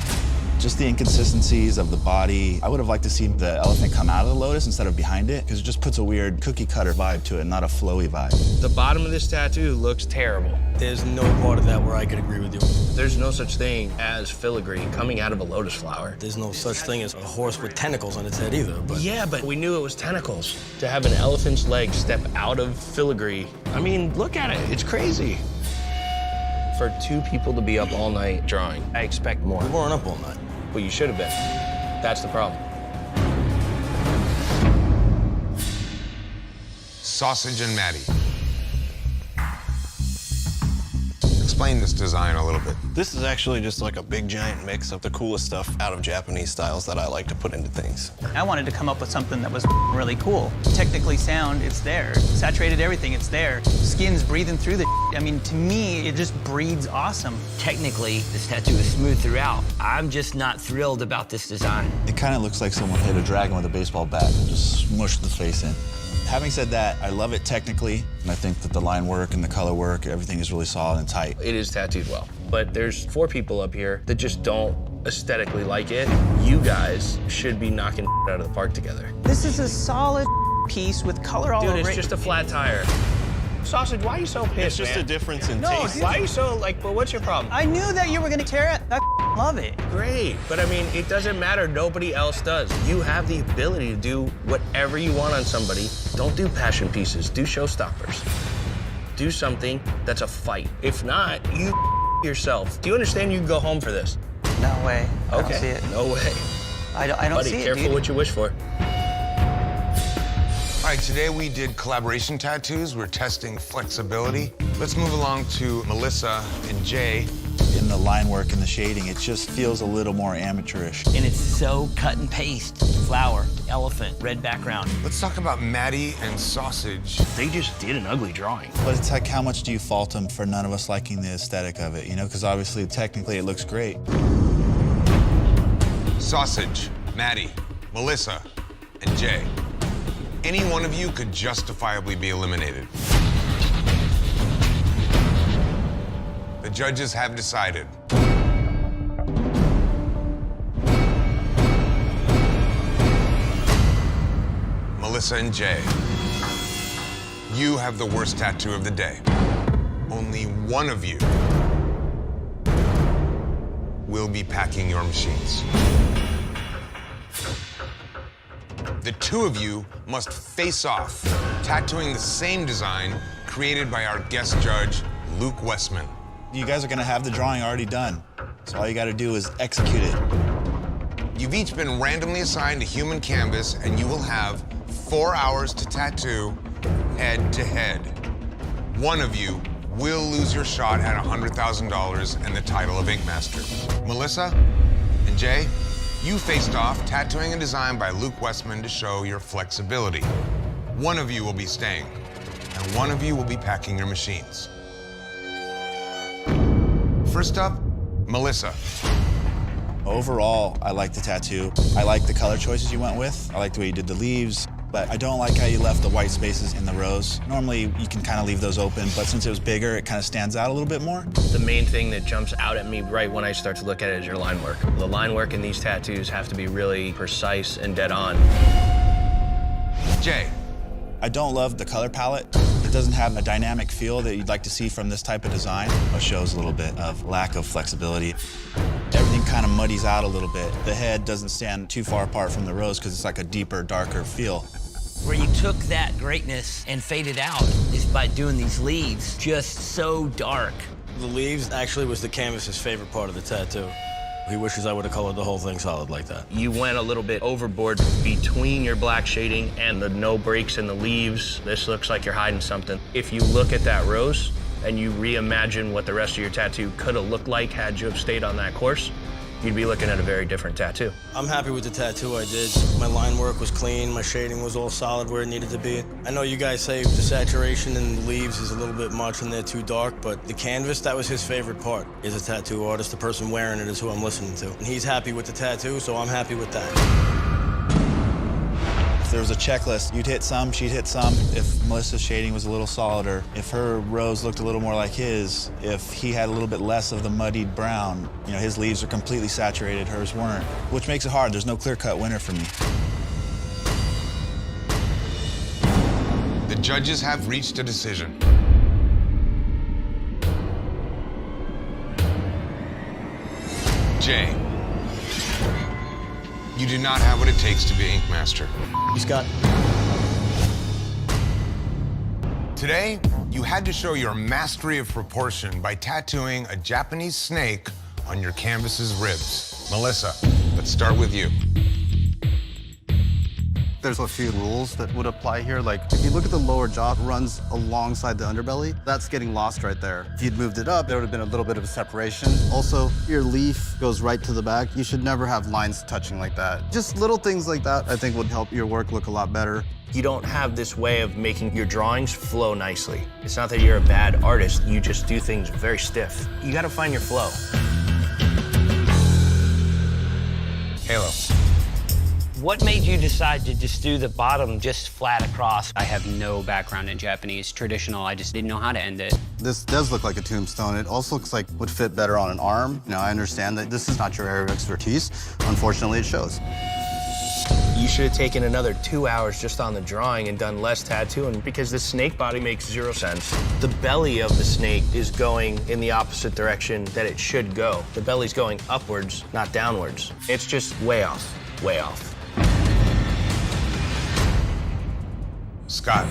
Just the inconsistencies of the body. I would have liked to see the elephant come out of the lotus instead of behind it, because it just puts a weird cookie-cutter vibe to it, not a flowy vibe. The bottom of this tattoo looks terrible. There's no part of that where I could agree with you. There's no such thing as filigree coming out of a lotus flower. There's no such thing as a horse with tentacles on its head either. But yeah, but we knew it was tentacles. To have an elephant's leg step out of filigree, I mean, look at it, it's crazy. For two people to be up all night drawing, I expect more. We weren't up all night. Well, you should have been. That's the problem. Sausage and Maddie. Explain this design a little bit. This is actually just like a big giant mix of the coolest stuff out of Japanese styles that I like to put into things. I wanted to come up with something that was really cool. Technically sound, it's there. Saturated everything, it's there. Skin's breathing through the I mean, to me, it just breathes awesome. Technically, this tattoo is smooth throughout. I'm just not thrilled about this design. It kind of looks like someone hit a dragon with a baseball bat and just smushed the face in. Having said that, I love it technically, and I think that the line work and the color work, everything is really solid and tight. It is tattooed well, but there's 4 people up here that just don't aesthetically like it. You guys should be knocking out of the park together. This is a solid piece with color all over it. Dude, it's just a flat tire. Sausage, why are you so pissed, It's just a difference in No, taste. why are you so, like, but what's your problem? I knew that you were gonna tear it. I love it. Great, but I mean, it doesn't matter. Nobody else does. You have the ability to do whatever you want on somebody. Don't do passion pieces. Do showstoppers. Do something that's a fight. If not, you yourself. Do you understand you can go home for this? No way. I Okay. don't see it. No way. I don't Buddy, see it, careful dude. what you wish for. All right, today we did collaboration tattoos. We're testing flexibility. Let's move along to Melissa and Jay. In the line work and the shading, it just feels a little more amateurish. And it's so cut and paste. Flower, elephant, red background. Let's talk about Maddie and Sausage. They just did an ugly drawing. But it's like, how much do you fault them for none of us liking the aesthetic of it, you know? Because obviously, technically, it looks great. Sausage, Maddie, Melissa, and Jay. Any one of you could justifiably be eliminated. The judges have decided. Melissa and Jay, you have the worst tattoo of the day. Only one of you will be packing your machines. The 2 of you must face off, tattooing the same design created by our guest judge, Luke Westman. You guys are gonna have the drawing already done, so all you gotta do is execute it. You've each been randomly assigned a human canvas, and you will have 4 hours to tattoo head to head. One of you will lose your shot at $100,000 and the title of Ink Master. Melissa and Jay, you faced off, tattooing a design by Luke Westman to show your flexibility. One of you will be staying, and one of you will be packing your machines. First up, Melissa. Overall, I like the tattoo. I like the color choices you went with. I like the way you did the leaves, but I don't like how you left the white spaces in the rows. Normally, you can kind of leave those open, but since it was bigger, it kind of stands out a little bit more. The main thing that jumps out at me right when I start to look at it is your line work. The line work in these tattoos have to be really precise and dead on. Jay. I don't love the color palette. It doesn't have a dynamic feel that you'd like to see from this type of design. It shows a little bit of lack of flexibility. Everything kind of muddies out a little bit. The head doesn't stand too far apart from the rose because it's like a deeper, darker feel. Where you took that greatness and faded out is by doing these leaves just so dark. The leaves actually was the canvas's favorite part of the tattoo. He wishes I would have colored the whole thing solid like that. You went a little bit overboard between your black shading and the no breaks in the leaves. This looks like you're hiding something. If you look at that rose and you reimagine what the rest of your tattoo could have looked like had you have stayed on that course, you'd be looking at a very different tattoo. I'm happy with the tattoo I did. My line work was clean, my shading was all solid where it needed to be. I know you guys say the saturation in the leaves is a little bit much and they're too dark, but the canvas, that was his favorite part. He's a tattoo artist, the person wearing it is who I'm listening to. And he's happy with the tattoo, so I'm happy with that. If there was a checklist, you'd hit some, she'd hit some. If Melissa's shading was a little solider, if her rose looked a little more like his, if he had a little bit less of the muddied brown, you know, his leaves are completely saturated, hers weren't, which makes it hard. There's no clear-cut winner for me. The judges have reached a decision. Jay, you do not have what it takes to be Ink Master. He's got. Today, you had to show your mastery of proportion by tattooing a Japanese snake on your canvas's ribs. Melissa, let's start with you. There's a few rules that would apply here. Like, if you look at the lower jaw, it runs alongside the underbelly. That's getting lost right there. If you'd moved it up, there would have been a little bit of a separation. Also, your leaf goes right to the back. You should never have lines touching like that. Just little things like that, I think, would help your work look a lot better. You don't have this way of making your drawings flow nicely. It's not that you're a bad artist, you just do things very stiff. You gotta find your flow. Halo. What made you decide to just do the bottom just flat across? I have no background in Japanese traditional. I just didn't know how to end it. This does look like a tombstone. It also looks like would fit better on an arm. You know, I understand that this is not your area of expertise. Unfortunately, it shows. You should have taken another 2 hours just on the drawing and done less tattooing because the snake body makes 0 sense. The belly of the snake is going in the opposite direction that it should go. The belly's going upwards, not downwards. It's just way off, way off. Scott.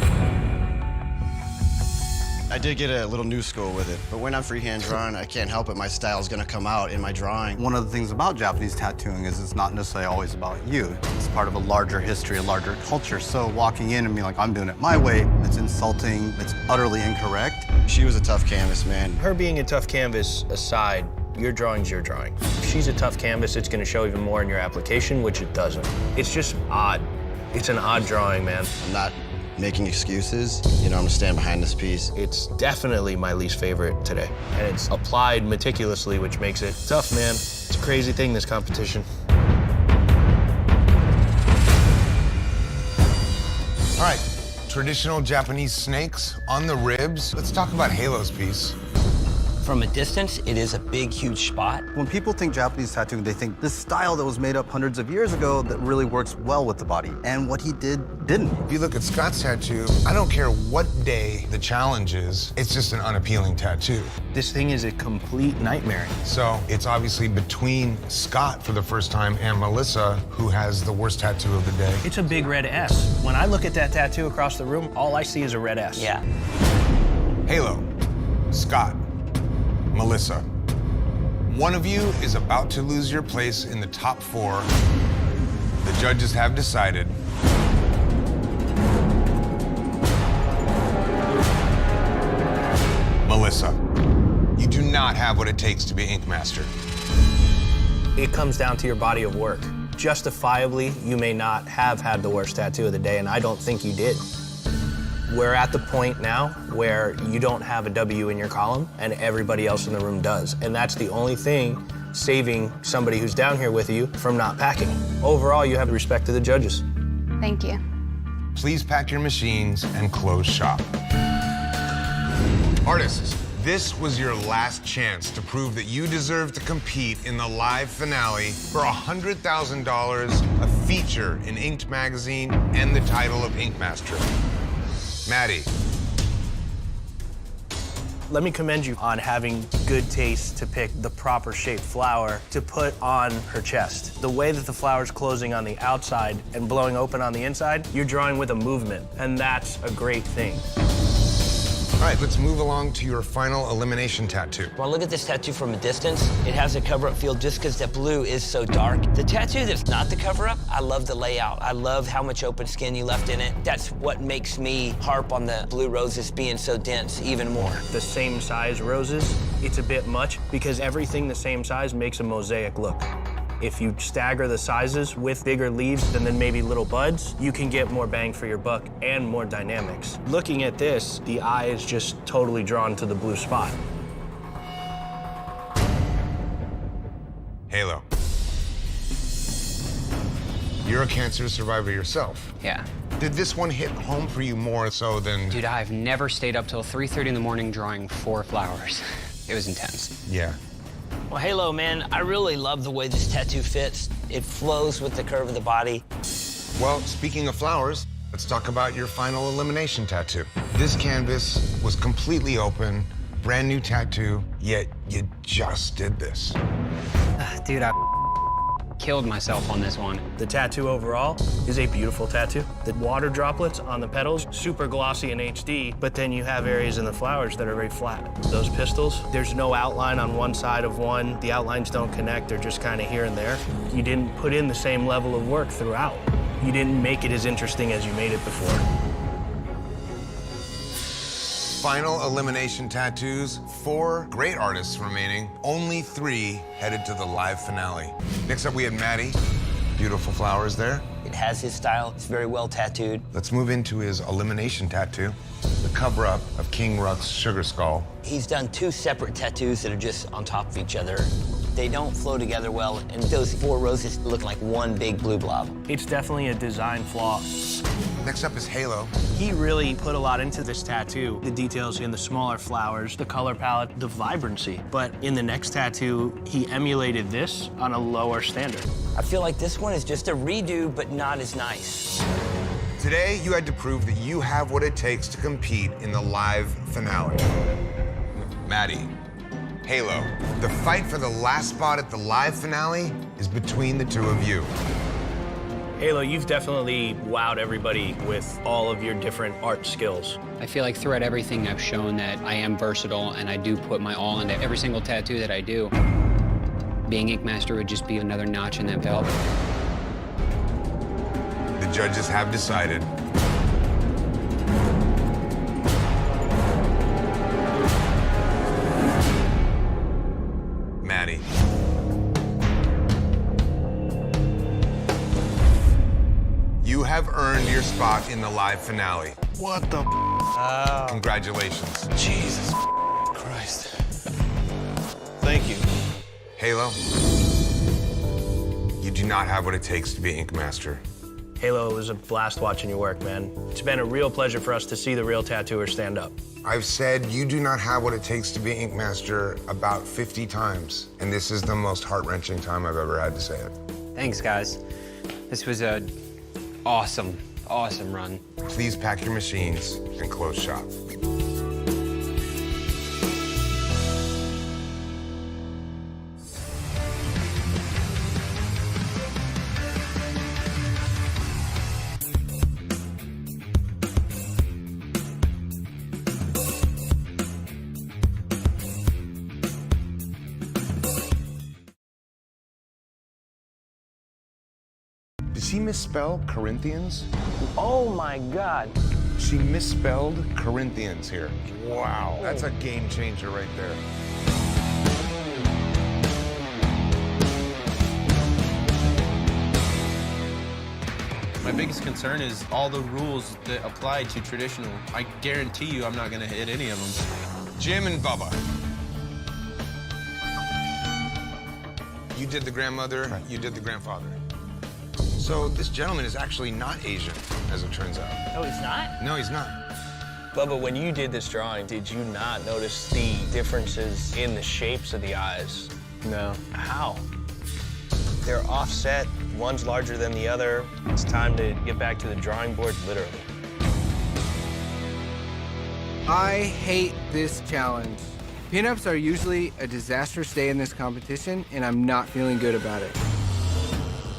I did get a little new school with it, but when I'm freehand drawing, I can't help it. My style's gonna come out in my drawing. One of the things about Japanese tattooing is it's not necessarily always about you. It's part of a larger history, a larger culture. So walking in and being like, I'm doing it my way, it's insulting, it's utterly incorrect. She was a tough canvas, man. Her being a tough canvas aside, your drawing's your drawing. If she's a tough canvas, it's gonna show even more in your application, which it doesn't. It's just odd. It's an odd drawing, man. I'm not making excuses. You know, I'm gonna stand behind this piece. It's definitely my least favorite today. And it's applied meticulously, which makes it tough, man. It's a crazy thing, this competition. All right, traditional Japanese snakes on the ribs. Let's talk about Halo's piece. From a distance, it is a big, huge spot. When people think Japanese tattooing, they think this style that was made up hundreds of years ago that really works well with the body. And what he didn't. If you look at Scott's tattoo, I don't care what day the challenge is, it's just an unappealing tattoo. This thing is a complete nightmare. So it's obviously between Scott for the first time and Melissa, who has the worst tattoo of the day. It's a big red S. When I look at that tattoo across the room, all I see is a red S. Yeah. Halo, Scott, Melissa. One of you is about to lose your place in the top 4. The judges have decided. Melissa, you do not have what it takes to be Ink Master. It comes down to your body of work. Justifiably, you may not have had the worst tattoo of the day, and I don't think you did. We're at the point now where you don't have a W in your column and everybody else in the room does. And that's the only thing saving somebody who's down here with you from not packing. Overall, you have the respect of the judges. Thank you. Please pack your machines and close shop. Artists, this was your last chance to prove that you deserve to compete in the live finale for $100,000, a feature in Inked magazine, and the title of Ink Master. Maddie. Let me commend you on having good taste to pick the proper shaped flower to put on her chest. The way that the flower's closing on the outside and blowing open on the inside, you're drawing with a movement, and that's a great thing. All right, let's move along to your final elimination tattoo. When I look at this tattoo from a distance, it has a cover-up feel just because the blue is so dark. The tattoo that's not the cover-up, I love the layout. I love how much open skin you left in it. That's what makes me harp on the blue roses being so dense even more. The same size roses, it's a bit much because everything the same size makes a mosaic look. If you stagger the sizes with bigger leaves and then maybe little buds, you can get more bang for your buck and more dynamics. Looking at this, the eye is just totally drawn to the blue spot. Halo. You're a cancer survivor yourself. Yeah. Did this one hit home for you more so than... Dude, I've never stayed up till 3:30 in the morning drawing 4 flowers. It was intense. Yeah. Well, Halo, man, I really love the way this tattoo fits. It flows with the curve of the body. Well, speaking of flowers, let's talk about your final elimination tattoo. This canvas was completely open, brand new tattoo, yet you just did this. Dude, I killed myself on this one. The tattoo overall is a beautiful tattoo. The water droplets on the petals, super glossy in HD, but then you have areas in the flowers that are very flat. Those pistils, there's no outline on one side of one. The outlines don't connect, they're just kind of here and there. You didn't put in the same level of work throughout. You didn't make it as interesting as you made it before. Final elimination tattoos. 4 great artists remaining. Only 3 headed to the live finale. Next up, we had Maddie. Beautiful flowers there. It has his style. It's very well tattooed. Let's move into his elimination tattoo. The cover-up of King Ruck's Sugar Skull. He's done 2 separate tattoos that are just on top of each other. They don't flow together well, and those 4 roses look like one big blue blob. It's definitely a design flaw. Next up is Halo. He really put a lot into this tattoo. The details in the smaller flowers, the color palette, the vibrancy. But in the next tattoo, he emulated this on a lower standard. I feel like this one is just a redo, but not as nice. Today, you had to prove that you have what it takes to compete in the live finale. Maddie, Halo, the fight for the last spot at the live finale is between the 2 of you. Halo, you've definitely wowed everybody with all of your different art skills. I feel like throughout everything I've shown that I am versatile and I do put my all into every single tattoo that I do. Being Ink Master would just be another notch in that belt. The judges have decided. Maddie. You have earned your spot in the live finale. What the Congratulations. Jesus Christ. Thank you. Halo, you do not have what it takes to be Ink Master. Halo, it was a blast watching you work, man. It's been a real pleasure for us to see the real tattooer stand up. I've said you do not have what it takes to be Ink Master about 50 times, and this is the most heart-wrenching time I've ever had to say it. Thanks, guys. This was a awesome run. Please pack your machines and close shop. Did she misspell Corinthians? Oh my God. She misspelled Corinthians here. Wow. That's a game changer right there. My biggest concern is all the rules that apply to traditional. I guarantee you I'm not going to hit any of them. Jim and Bubba. You did the grandmother, you did the grandfather. So this gentleman is actually not Asian, as it turns out. Oh, he's not? No, he's not. Bubba, when you did this drawing, did you not notice the differences in the shapes of the eyes? No. How? They're offset, one's larger than the other. It's time to get back to the drawing board, literally. I hate this challenge. Pinups are usually a disastrous day in this competition, and I'm not feeling good about it.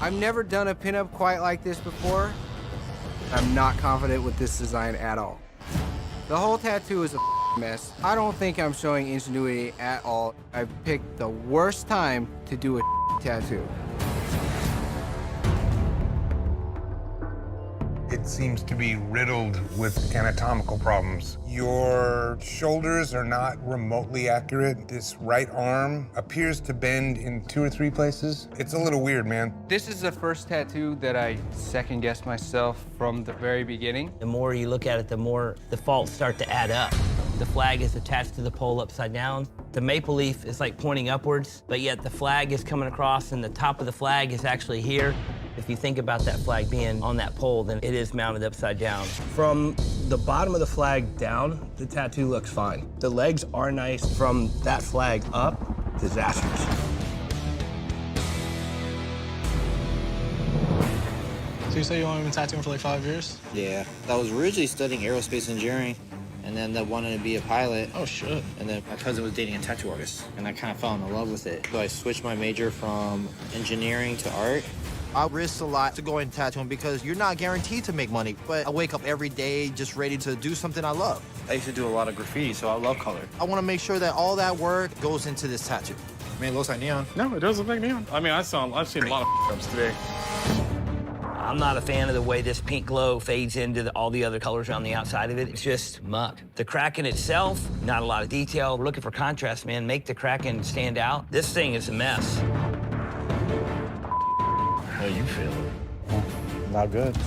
I've never done a pinup quite like this before. I'm not confident with this design at all. The whole tattoo is a mess. I don't think I'm showing ingenuity at all. I've picked the worst time to do a tattoo. It seems to be riddled with anatomical problems. Your shoulders are not remotely accurate. This right arm appears to bend in 2 or 3 places. It's a little weird, man. This is the first tattoo that I second-guessed myself from the very beginning. The more you look at it, the more the faults start to add up. The flag is attached to the pole upside down. The maple leaf is like pointing upwards, but yet the flag is coming across and the top of the flag is actually here. If you think about that flag being on that pole, then it is mounted upside down. From the bottom of the flag down, the tattoo looks fine. The legs are nice. From that flag up, disastrous. So you say you've only been tattooing for like 5 years? Yeah. I was originally studying aerospace engineering, and then I wanted to be a pilot. Oh, shit. And then my cousin was dating a tattoo artist, and I kind of fell in love with it. So I switched my major from engineering to art. I risk a lot to go into tattooing because you're not guaranteed to make money, but I wake up every day just ready to do something I love. I used to do a lot of graffiti, so I love color. I want to make sure that all that work goes into this tattoo. I mean, it looks like neon. No, it does look like neon. I mean, I've seen a lot of ups today. I'm not a fan of the way this pink glow fades into all the other colors around the outside of it. It's just muck. The Kraken itself, not a lot of detail. We're looking for contrast, man. Make the Kraken stand out. This thing is a mess. How you feeling? Not good.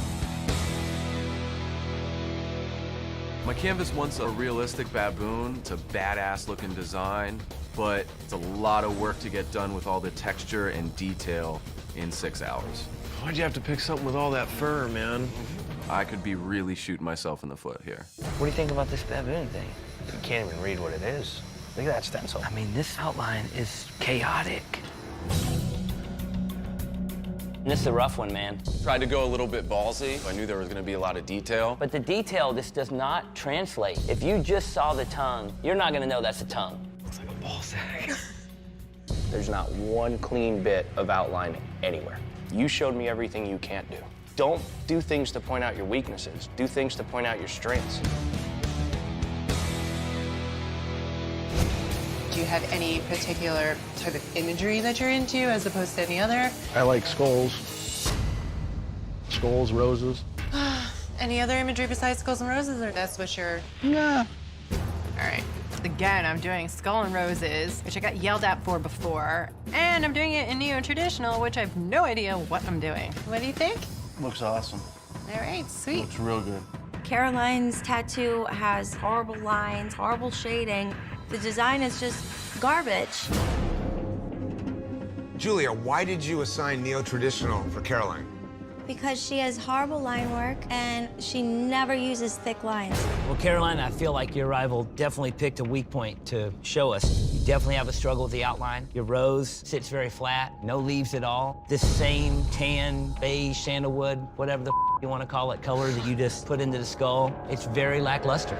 My canvas wants a realistic baboon. It's a badass looking design, but it's a lot of work to get done with all the texture and detail in 6 hours. Why'd you have to pick something with all that fur, man? I could be really shooting myself in the foot here. What do you think about this baboon thing? You can't even read what it is. Look at that stencil. I mean, this outline is chaotic. This is a rough one, man. Tried to go a little bit ballsy. I knew there was gonna be a lot of detail. But the detail, this does not translate. If you just saw the tongue, you're not gonna know that's a tongue. Looks like a ball sack. There's not one clean bit of outline anywhere. You showed me everything you can't do. Don't do things to point out your weaknesses. Do things to point out your strengths. Do you have any particular type of imagery that you're into as opposed to any other? I like skulls. Skulls, roses. Any other imagery besides skulls and roses, or that's what you're... Nah. All right. Again, I'm doing skull and roses, which I got yelled at for before, and I'm doing it in neo-traditional, which I have no idea what I'm doing. What do you think? Looks awesome. All right, sweet. Looks real good. Caroline's tattoo has horrible lines, horrible shading. The design is just garbage. Julia, why did you assign neo-traditional for Caroline? Because she has horrible line work and she never uses thick lines. Well, Caroline, I feel like your rival definitely picked a weak point to show us. You definitely have a struggle with the outline. Your rose sits very flat, no leaves at all. This same tan, beige, sandalwood, whatever the you want to call it, color that you just put into the skull, it's very lackluster.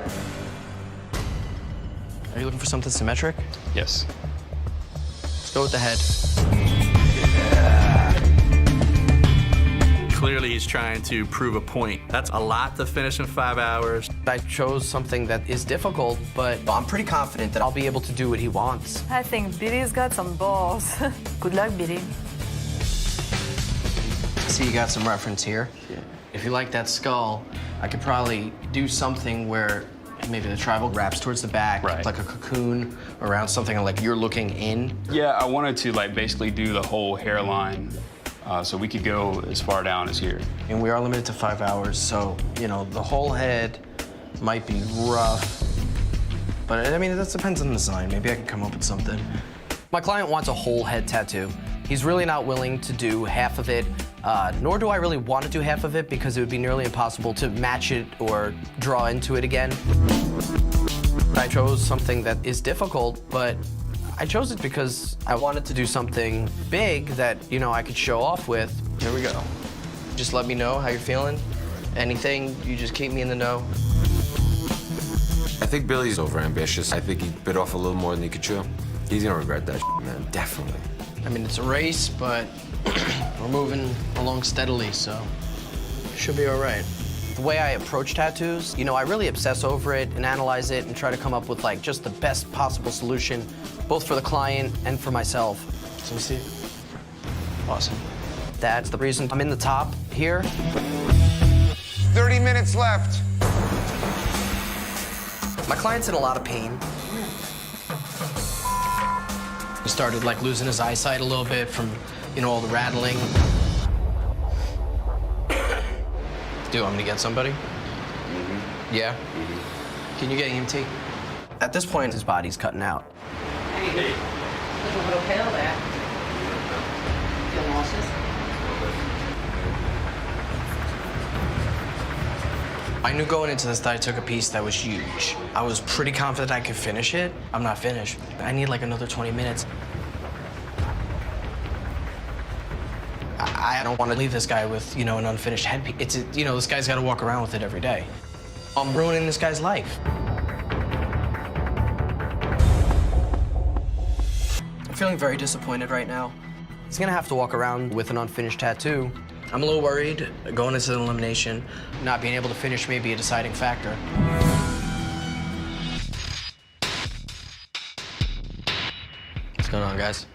Are you looking for something symmetric? Yes. Let's go with the head. Clearly, he's trying to prove a point. That's a lot to finish in 5 hours. I chose something that is difficult, but I'm pretty confident that I'll be able to do what he wants. I think Billy's got some balls. Good luck, Billy. See, you got some reference here. Yeah. If you like that skull, I could probably do something where maybe the tribal wraps towards the back, right, like a cocoon around something like you're looking in. Yeah, I wanted to like basically do the whole hairline, so we could go as far down as here. And we are limited to 5 hours, so you know the whole head might be rough. But I mean, that depends on the design. Maybe I can come up with something. My client wants a whole head tattoo. He's really not willing to do half of it, nor do I really want to do half of it because it would be nearly impossible to match it or draw into it again. I chose something that is difficult, but I chose it because I wanted to do something big that, you know, I could show off with. Here we go. Just let me know how you're feeling. Anything, you just keep me in the know. I think Billy's overambitious. I think he bit off a little more than he could chew. He's gonna regret that shit, man, definitely. I mean, it's a race, but we're moving along steadily, so it should be all right. The way I approach tattoos, you know, I really obsess over it and analyze it and try to come up with, like, just the best possible solution, both for the client and for myself. So you see? Awesome. That's the reason I'm in the top here. 30 minutes left. My client's in a lot of pain. He started like losing his eyesight a little bit from, you know, all the rattling. Do you want me to get somebody? Mm-hmm. Yeah? Mm-hmm. Can you get EMT? At this point, his body's cutting out. Hey, look a little pale there. Feel nauseous? I knew going into this that I took a piece that was huge. I was pretty confident I could finish it. I'm not finished. I need like another 20 minutes. I don't want to leave this guy with, you know, an unfinished headpiece. It's, you know, this guy's got to walk around with it every day. I'm ruining this guy's life. I'm feeling very disappointed right now. He's gonna have to walk around with an unfinished tattoo. I'm a little worried going into the elimination. Not being able to finish may be a deciding factor. What's going on, guys?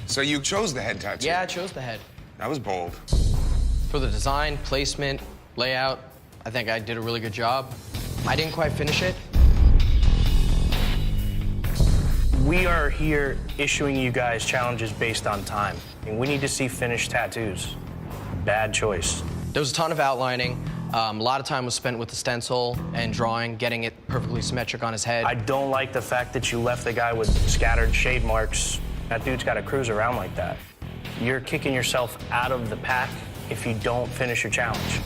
So you chose the head tattoo? Yeah, I chose the head. That was bold. For the design, placement, layout, I think I did a really good job. I didn't quite finish it. We are here issuing you guys challenges based on time. And we need to see finished tattoos. Bad choice. There was a ton of outlining. A lot of time was spent with the stencil and drawing, getting it perfectly symmetric on his head. I don't like the fact that you left the guy with scattered shade marks. That dude's got to cruise around like that. You're kicking yourself out of the pack if you don't finish your challenge.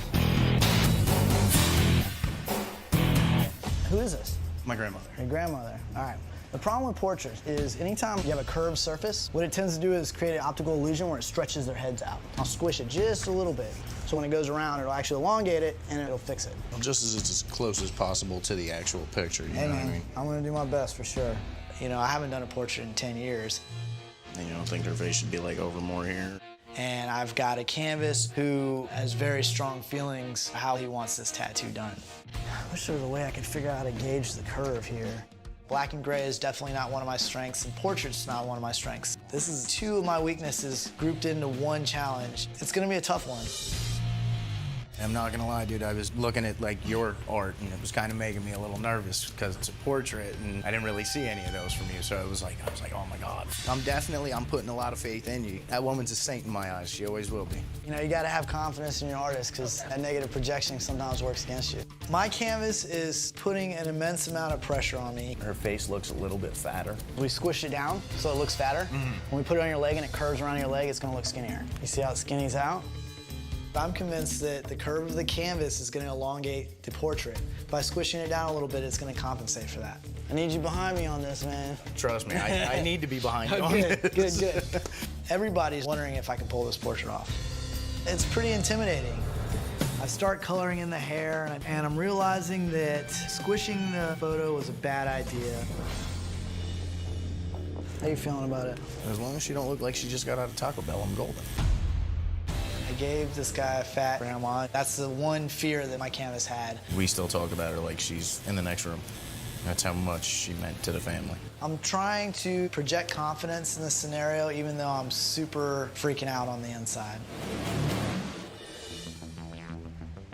Who is this? My grandmother. Your grandmother. All right. The problem with portraits is anytime you have a curved surface, what it tends to do is create an optical illusion where it stretches their heads out. I'll squish it just a little bit. So when it goes around, it'll actually elongate it and it'll fix it. Just as it's as close as possible to the actual picture, you know what I mean? I'm gonna do my best for sure. You know, I haven't done a portrait in 10 years. And you don't think their face should be like over more here? And I've got a canvas who has very strong feelings how he wants this tattoo done. I wish there was a way I could figure out how to gauge the curve here. Black and gray is definitely not one of my strengths, and portrait's not one of my strengths. This is two of my weaknesses grouped into one challenge. It's gonna be a tough one. I'm not gonna lie, dude, I was looking at like your art and it was kind of making me a little nervous because it's a portrait and I didn't really see any of those from you. So I was like, oh my God. I'm putting a lot of faith in you. That woman's a saint in my eyes. She always will be. You know, you gotta have confidence in your artist because that negative projection sometimes works against you. My canvas is putting an immense amount of pressure on me. Her face looks a little bit fatter. We squish it down so it looks fatter. When we put it on your leg and it curves around your leg, it's gonna look skinnier. You see how it skinnies out? I'm convinced that the curve of the canvas is going to elongate the portrait. By squishing it down a little bit, it's going to compensate for that. I need you behind me on this, man. Trust me, I need to be behind you on Good, this. good. Everybody's wondering if I can pull this portrait off. It's pretty intimidating. I start coloring in the hair, and I'm realizing that squishing the photo was a bad idea. How you feeling about it? As long as she don't look like she just got out of Taco Bell, I'm golden. I gave this guy a fat grandma. That's the one fear that my canvas had. We still talk about her like she's in the next room. That's how much she meant to the family. I'm trying to project confidence in this scenario, even though I'm super freaking out on the inside.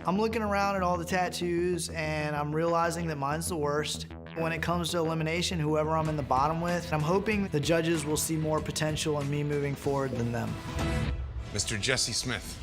I'm looking around at all the tattoos, and I'm realizing that mine's the worst. When it comes to elimination, whoever I'm in the bottom with, I'm hoping the judges will see more potential in me moving forward than them. Mr. Jesse Smith.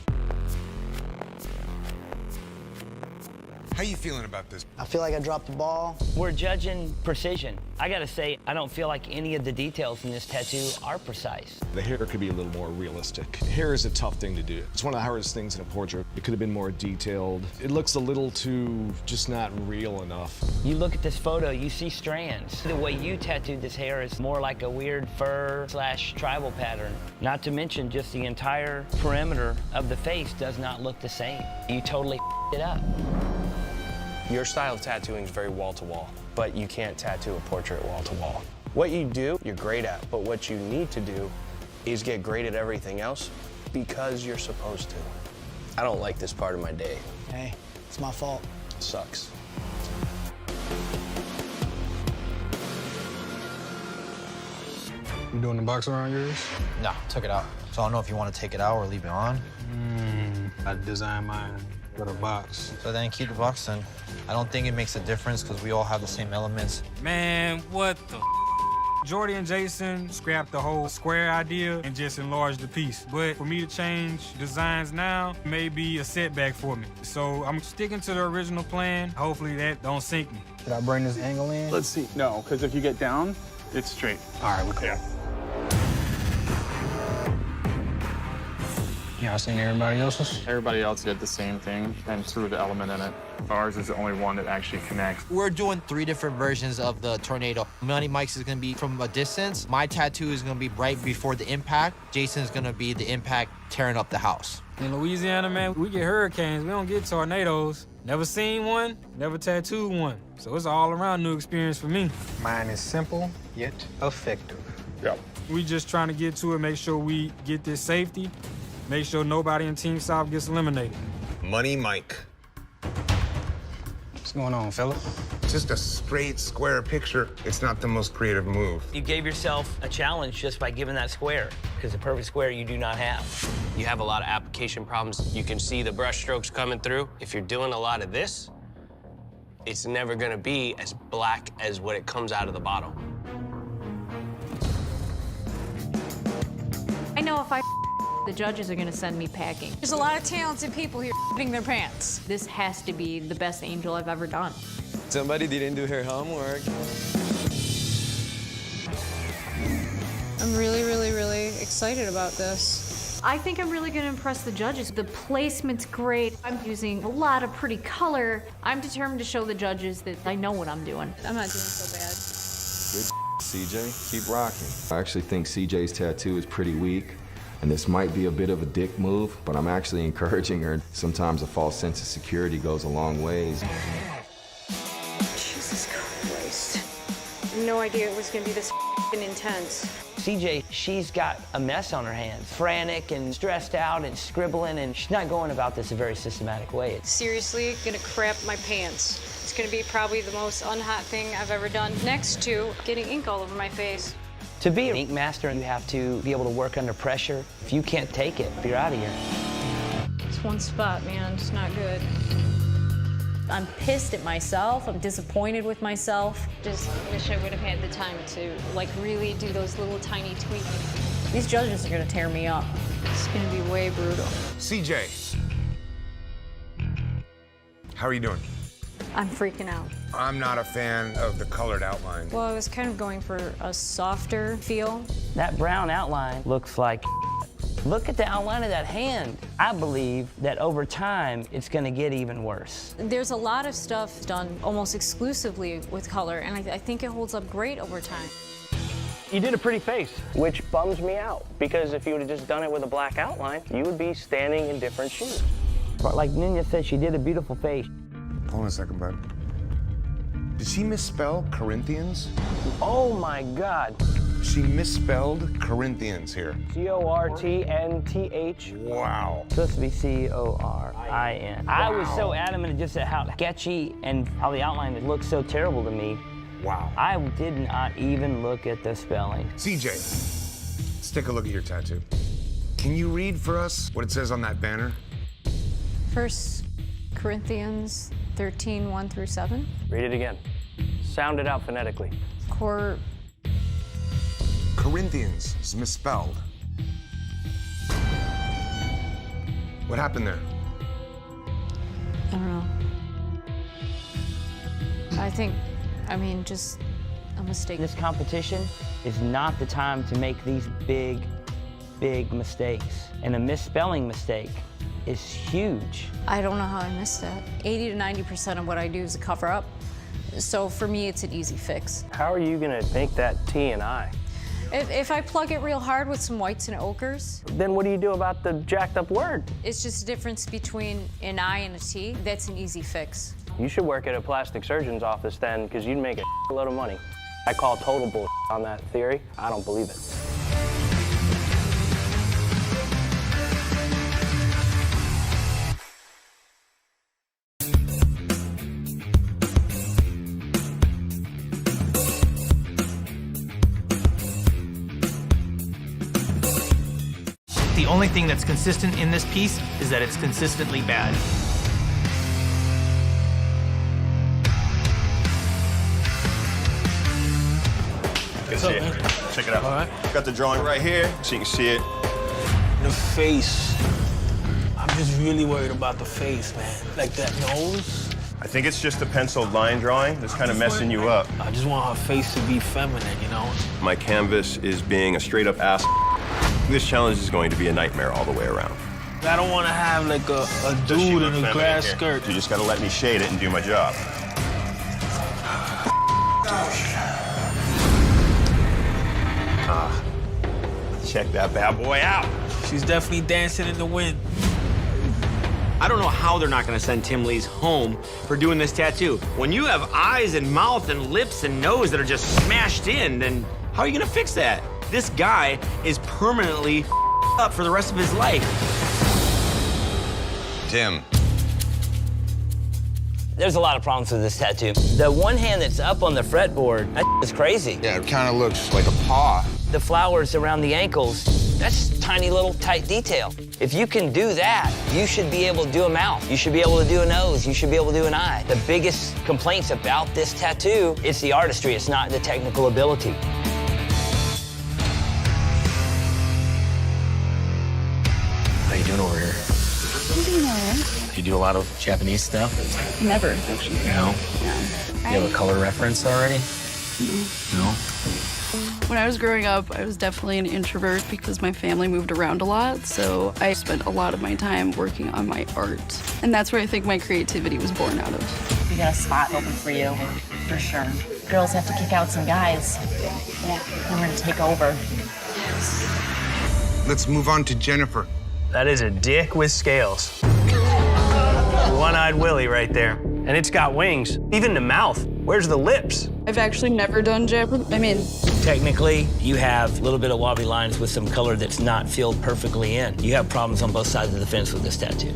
How you feeling about this? I feel like I dropped the ball. We're judging precision. I gotta say, I don't feel like any of the details in this tattoo are precise. The hair could be a little more realistic. Hair is a tough thing to do. It's one of the hardest things in a portrait. It could have been more detailed. It looks a little too just not real enough. You look at this photo, you see strands. The way you tattooed this hair is more like a weird fur/tribal pattern. Not to mention just the entire perimeter of the face does not look the same. You totally f***ed it up. Your style of tattooing is very wall-to-wall, but you can't tattoo a portrait wall-to-wall. What you do, you're great at, but what you need to do is get great at everything else because you're supposed to. I don't like this part of my day. Hey, it's my fault. It sucks. You doing the box around yours? No, took it out. So I don't know if you want to take it out or leave it on. I designed mine with a box. So then keep the box then. I don't think it makes a difference because we all have the same elements. Man, what the Jordy and Jason scrapped the whole square idea and just enlarged the piece. But for me to change designs now may be a setback for me. So I'm sticking to the original plan. Hopefully that don't sink me. Did I bring this angle in? Let's see. No, because if you get down, it's straight. All right, we're cool. Y'all seen everybody else's? Everybody else did the same thing and threw the element in it. Ours is the only one that actually connects. We're doing 3 different versions of the tornado. Money Mike's is gonna be from a distance. My tattoo is gonna be right before the impact. Jason's gonna be the impact tearing up the house. In Louisiana, man, we get hurricanes. We don't get tornadoes. Never seen one, never tattooed one. So it's an all-around new experience for me. Mine is simple, yet effective. Yep. We just trying to get to it, make sure we get this safety, make sure nobody in Team South gets eliminated. Money Mike. What's going on, fella? Just a straight square picture. It's not the most creative move. You gave yourself a challenge just by giving that square. because the perfect square you do not have. You have a lot of application problems. You can see the brush strokes coming through. If you're doing a lot of this, it's never gonna be as black as what it comes out of the bottle. I know if I the judges are gonna send me packing. There's a lot of talented people here getting their pants. This has to be the best angel I've ever done. Somebody didn't do her homework. I'm really, really, really excited about this. I think I'm really gonna impress the judges. The placement's great. I'm using a lot of pretty color. I'm determined to show the judges that I know what I'm doing. I'm not doing so bad. Good CJ, keep rocking. I actually think CJ's tattoo is pretty weak, and this might be a bit of a dick move, but I'm actually encouraging her. Sometimes a false sense of security goes a long ways. Jesus Christ. I had no idea it was gonna be this intense. CJ, she's got a mess on her hands, frantic and stressed out and scribbling, and she's not going about this a very systematic way. Seriously, gonna crap my pants. It's gonna be probably the most unhot thing I've ever done, next to getting ink all over my face. To be an ink master, you have to be able to work under pressure. If you can't take it, you're out of here. It's one spot, man, it's not good. I'm pissed at myself, I'm disappointed with myself. Just wish I would have had the time to like really do those little tiny tweaks. These judges are gonna tear me up. It's gonna be way brutal. CJ, how are you doing? I'm freaking out. I'm not a fan of the colored outline. Well, I was kind of going for a softer feel. That brown outline looks like look at the outline of that hand. I believe that over time, it's gonna get even worse. There's a lot of stuff done almost exclusively with color, and I think it holds up great over time. You did a pretty face, which bums me out, because if you would have just done it with a black outline, you would be standing in different shoes. But like Nina said, she did a beautiful face. Hold on a second, bud. Did she misspell Corinthians? Oh my God. She misspelled Corinthians here. C-O-R-T-N-T-H. Wow. It's supposed to be C-O-R-I-N. Wow. I was so adamant just at how sketchy and how the outline looked so terrible to me. Wow. I did not even look at the spelling. CJ, let's take a look at your tattoo. Can you read for us what it says on that banner? 1 Corinthians 13, 1 through 7. Read it again. Sound it out phonetically. Corinthians is misspelled. What happened there? I don't know. I mean, just a mistake. This competition is not the time to make these big, big mistakes. And a misspelling mistake is huge. I don't know how I missed that. 80 to 90% of what I do is a cover up. So for me, it's an easy fix. How are you gonna make that T and I? If I plug it real hard with some whites and ochres. Then what do you do about the jacked up word? It's just a difference between an I and a T. That's an easy fix. You should work at a plastic surgeon's office then, because you'd make a load of money. I call total bull on that theory. I don't believe it. The only thing that's consistent in this piece is that it's consistently bad. Good see it. Check it out. All right. Got the drawing right here, so you can see it. The face. I'm just really worried about the face, man. Like that nose. I think it's just the penciled line drawing that's kind of messing you up. I just want her face to be feminine, you know? My canvas is being a straight up ass. This challenge is going to be a nightmare all the way around. I don't want to have like a dude in a grass skirt. You just got to let me shade it and do my job. Check that bad boy out. She's definitely dancing in the wind. I don't know how they're not gonna send Tim Lee's home for doing this tattoo. When you have eyes and mouth and lips and nose that are just smashed in, then how are you gonna fix that? This guy is permanently up for the rest of his life. Tim. There's a lot of problems with this tattoo. The one hand that's up on the fretboard, that is crazy. Yeah, it kind of looks like a paw. The flowers around the ankles, That's tiny little tight detail. If you can do that, you should be able to do a mouth. You should be able to do a nose. You should be able to do an eye. The biggest complaints about this tattoo, it's the artistry. It's not the technical ability. How you doing over here? I'm doing all right. You do a lot of Japanese stuff? Never, actually. No? Yeah. You have a color reference already? No? When I was growing up, I was definitely an introvert because my family moved around a lot, so I spent a lot of my time working on my art. And that's where I think my creativity was born out of. We got a spot open for you, for sure. Girls have to kick out some guys. Yeah, and we're gonna take over. Let's move on to Jennifer. That is a dick with scales. One-eyed Willie right there. And it's got wings. Even the mouth. Where's the lips? I've actually never done Technically, you have a little bit of wobbly lines with some color that's not filled perfectly in. You have problems on both sides of the fence with this tattoo.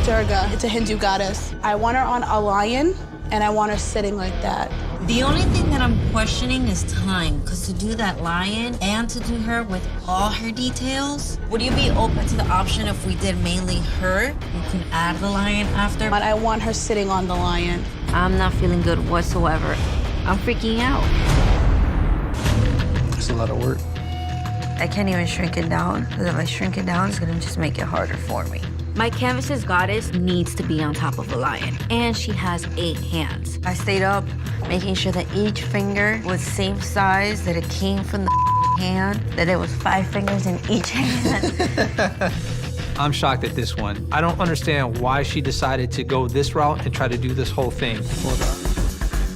Durga, it's a Hindu goddess. I want her on a lion, and I want her sitting like that. The only thing that I'm questioning is time, because to do that lion and to do her with all her details, would you be open to the option if we did mainly her? You can add the lion after? But I want her sitting on the lion. I'm not feeling good whatsoever. I'm freaking out. It's a lot of work. I can't even shrink it down, because if I shrink it down, it's gonna just make it harder for me. My canvas's goddess needs to be on top of a lion, and she has 8 hands. I stayed up making sure that each finger was same size, that it came from the hand, that it was 5 fingers in each hand. I'm shocked at this one. I don't understand why she decided to go this route and try to do this whole thing.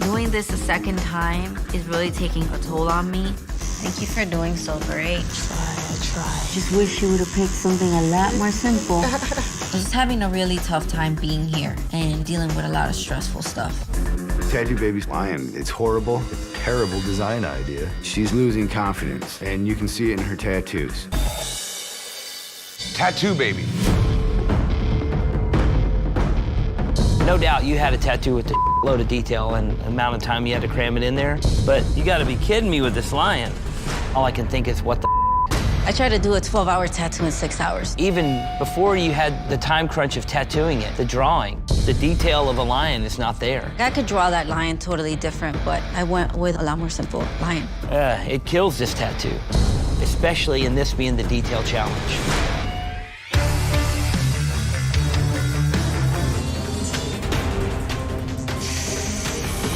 Doing this a second time is really taking a toll on me. Thank you for doing so great. I try. Just wish you would have picked something a lot more simple. I'm just having a really tough time being here and dealing with a lot of stressful stuff. Tattoo Baby's lion. It's horrible. It's a terrible design idea. She's losing confidence, and you can see it in her tattoos. Tattoo Baby. No doubt you had a tattoo with a load of detail and the amount of time you had to cram it in there, but you gotta be kidding me with this lion. All I can think is, what the I tried to do a 12-hour tattoo in 6 hours. Even before you had the time crunch of tattooing it, the drawing, the detail of a lion is not there. I could draw that lion totally different, but I went with a lot more simple lion. It kills this tattoo, especially in this being the detail challenge.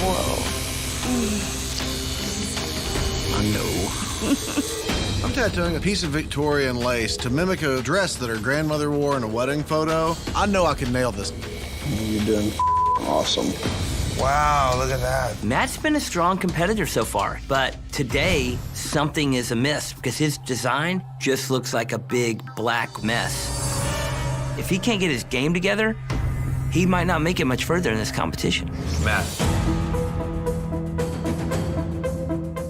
Whoa. I know. I'm tattooing a piece of Victorian lace to mimic a dress that her grandmother wore in a wedding photo. I know I can nail this. You're doing awesome. Wow, look at that. Matt's been a strong competitor so far, but today something is amiss because his design just looks like a big black mess. If he can't get his game together, he might not make it much further in this competition. Matt.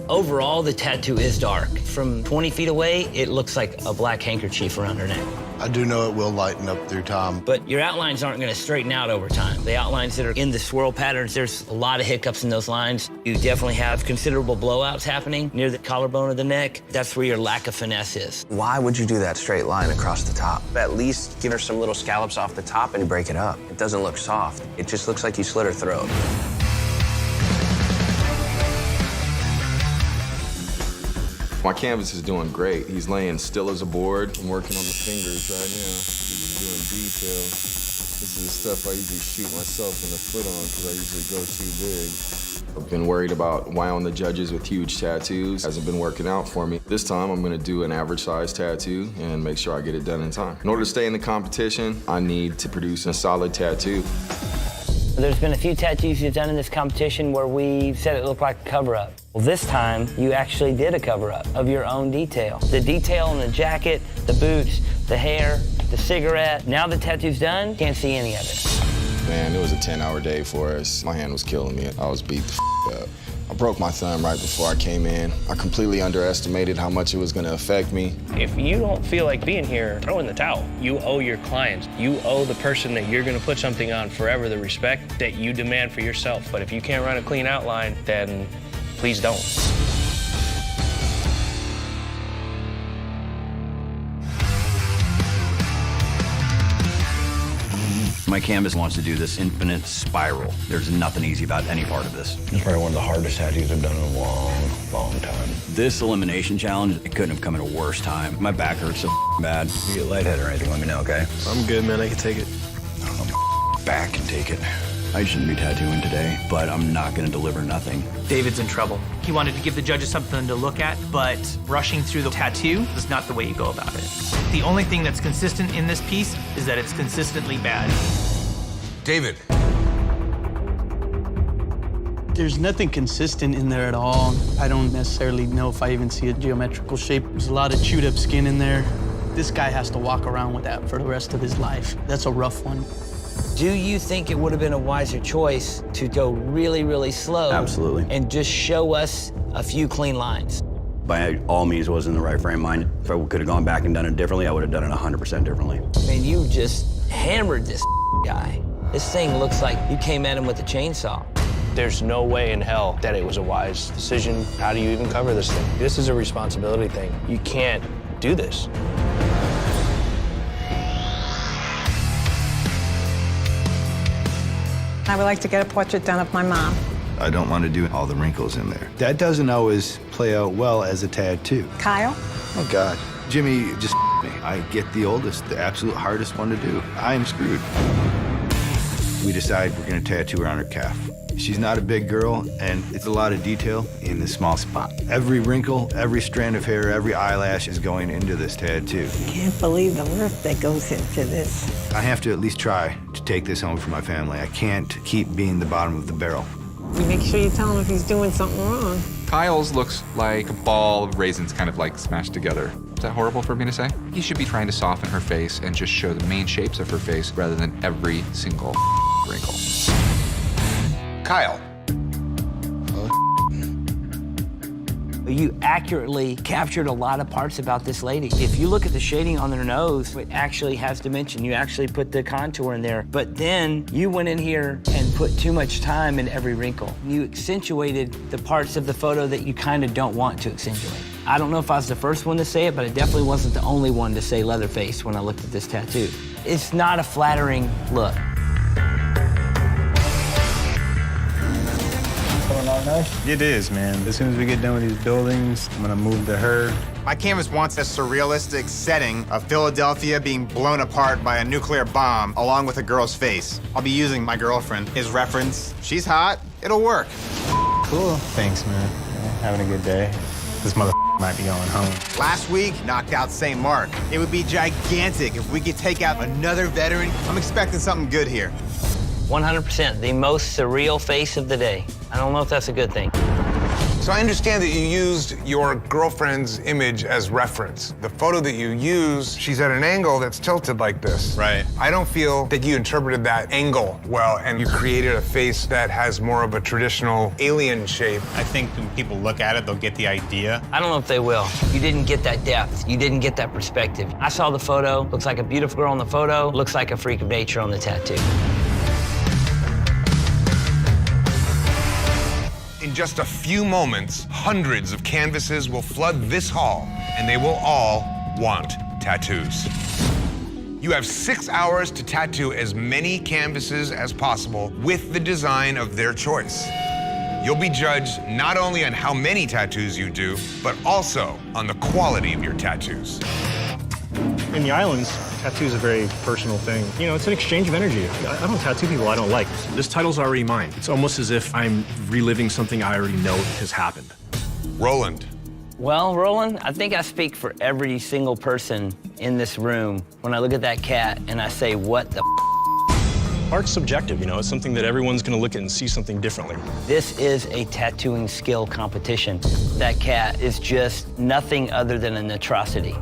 Overall, the tattoo is dark. From 20 feet away, it looks like a black handkerchief around her neck. I do know it will lighten up through time. But your outlines aren't going to straighten out over time. The outlines that are in the swirl patterns, there's a lot of hiccups in those lines. You definitely have considerable blowouts happening near the collarbone of the neck. That's where your lack of finesse is. Why would you do that straight line across the top? At least give her some little scallops off the top and break it up. It doesn't look soft. It just looks like you slit her throat. My canvas is doing great. He's laying still as a board. I'm working on the fingers right now. He's doing detail. This is the stuff I usually shoot myself in the foot on because I usually go too big. I've been worried about wowing the judges with huge tattoos. Hasn't been working out for me. This time I'm gonna do an average size tattoo and make sure I get it done in time. In order to stay in the competition, I need to produce a solid tattoo. There's been a few tattoos you've done in this competition where we said it looked like a cover-up. Well, this time, you actually did a cover-up of your own detail. The detail in the jacket, the boots, the hair, the cigarette. Now the tattoo's done, can't see any of it. Man, it was a 10-hour day for us. My hand was killing me. I was beat the up. I broke my thumb right before I came in. I completely underestimated how much it was gonna affect me. If you don't feel like being here, throw in the towel. You owe your clients. You owe the person that you're gonna put something on forever the respect that you demand for yourself. But if you can't run a clean outline, then please don't. My canvas wants to do this infinite spiral. There's nothing easy about any part of this. It's probably one of the hardest tattoos I've done in a long, long time. This elimination challenge, it couldn't have come at a worse time. My back hurts so bad. If you get lightheaded or anything, let me know, okay? I'm good, man. I can take it. Back and take it. I shouldn't be tattooing today, but I'm not gonna deliver nothing. David's in trouble. He wanted to give the judges something to look at, but rushing through the tattoo is not the way you go about it. The only thing that's consistent in this piece is that it's consistently bad. David. There's nothing consistent in there at all. I don't necessarily know if I even see a geometrical shape. There's a lot of chewed up skin in there. This guy has to walk around with that for the rest of his life. That's a rough one. Do you think it would have been a wiser choice to go really, really slow? Absolutely. And just show us a few clean lines? By all means, was in the right frame of mind. If I could have gone back and done it differently, I would have done it 100% differently. I mean, you just hammered this guy. This thing looks like you came at him with a chainsaw. There's no way in hell that it was a wise decision. How do you even cover this thing? This is a responsibility thing. You can't do this. I would like to get a portrait done of my mom. I don't want to do all the wrinkles in there. That doesn't always play out well as a tattoo. Kyle? Oh, God. Jimmy just me. I get the oldest, the absolute hardest one to do. I am screwed. We decide we're going to tattoo her on her calf. She's not a big girl, and it's a lot of detail in this small spot. Every wrinkle, every strand of hair, every eyelash is going into this tattoo. Can't believe the work that goes into this. I have to at least try to take this home for my family. I can't keep being the bottom of the barrel. You make sure you tell him if he's doing something wrong. Kyle's looks like a ball of raisins kind of like smashed together. Is that horrible for me to say? He should be trying to soften her face and just show the main shapes of her face rather than every single wrinkle. Kyle. You accurately captured a lot of parts about this lady. If you look at the shading on their nose, it actually has dimension. You actually put the contour in there. But then you went in here and put too much time in every wrinkle. You accentuated the parts of the photo that you kind of don't want to accentuate. I don't know if I was the first one to say it, but I definitely wasn't the only one to say Leatherface when I looked at this tattoo. It's not a flattering look. Nice? It is, man. As soon as we get done with these buildings, I'm gonna move to her. My canvas wants a surrealistic setting of Philadelphia being blown apart by a nuclear bomb along with a girl's face. I'll be using my girlfriend as reference. She's hot, it'll work. Cool. Thanks, man. Having a good day. This mother might be going home. Last week, knocked out St. Mark. It would be gigantic if we could take out another veteran. I'm expecting something good here. 100%, the most surreal face of the day. I don't know if that's a good thing. So I understand that you used your girlfriend's image as reference. The photo that you use, she's at an angle that's tilted like this. Right. I don't feel that you interpreted that angle well, and you created a face that has more of a traditional alien shape. I think when people look at it, they'll get the idea. I don't know if they will. You didn't get that depth. You didn't get that perspective. I saw the photo. Looks like a beautiful girl on the photo. Looks like a freak of nature on the tattoo. In just a few moments, hundreds of canvases will flood this hall, and they will all want tattoos. You have 6 hours to tattoo as many canvases as possible with the design of their choice. You'll be judged not only on how many tattoos you do, but also on the quality of your tattoos. In the islands, tattoo is a very personal thing. You know, it's an exchange of energy. I don't tattoo people I don't like. This title's already mine. It's almost as if I'm reliving something I already know has happened. Roland. Well, Roland, I think I speak for every single person in this room when I look at that cat and I say, what the Art's subjective, you know, it's something that everyone's gonna look at and see something differently. This is a tattooing skill competition. That cat is just nothing other than an atrocity.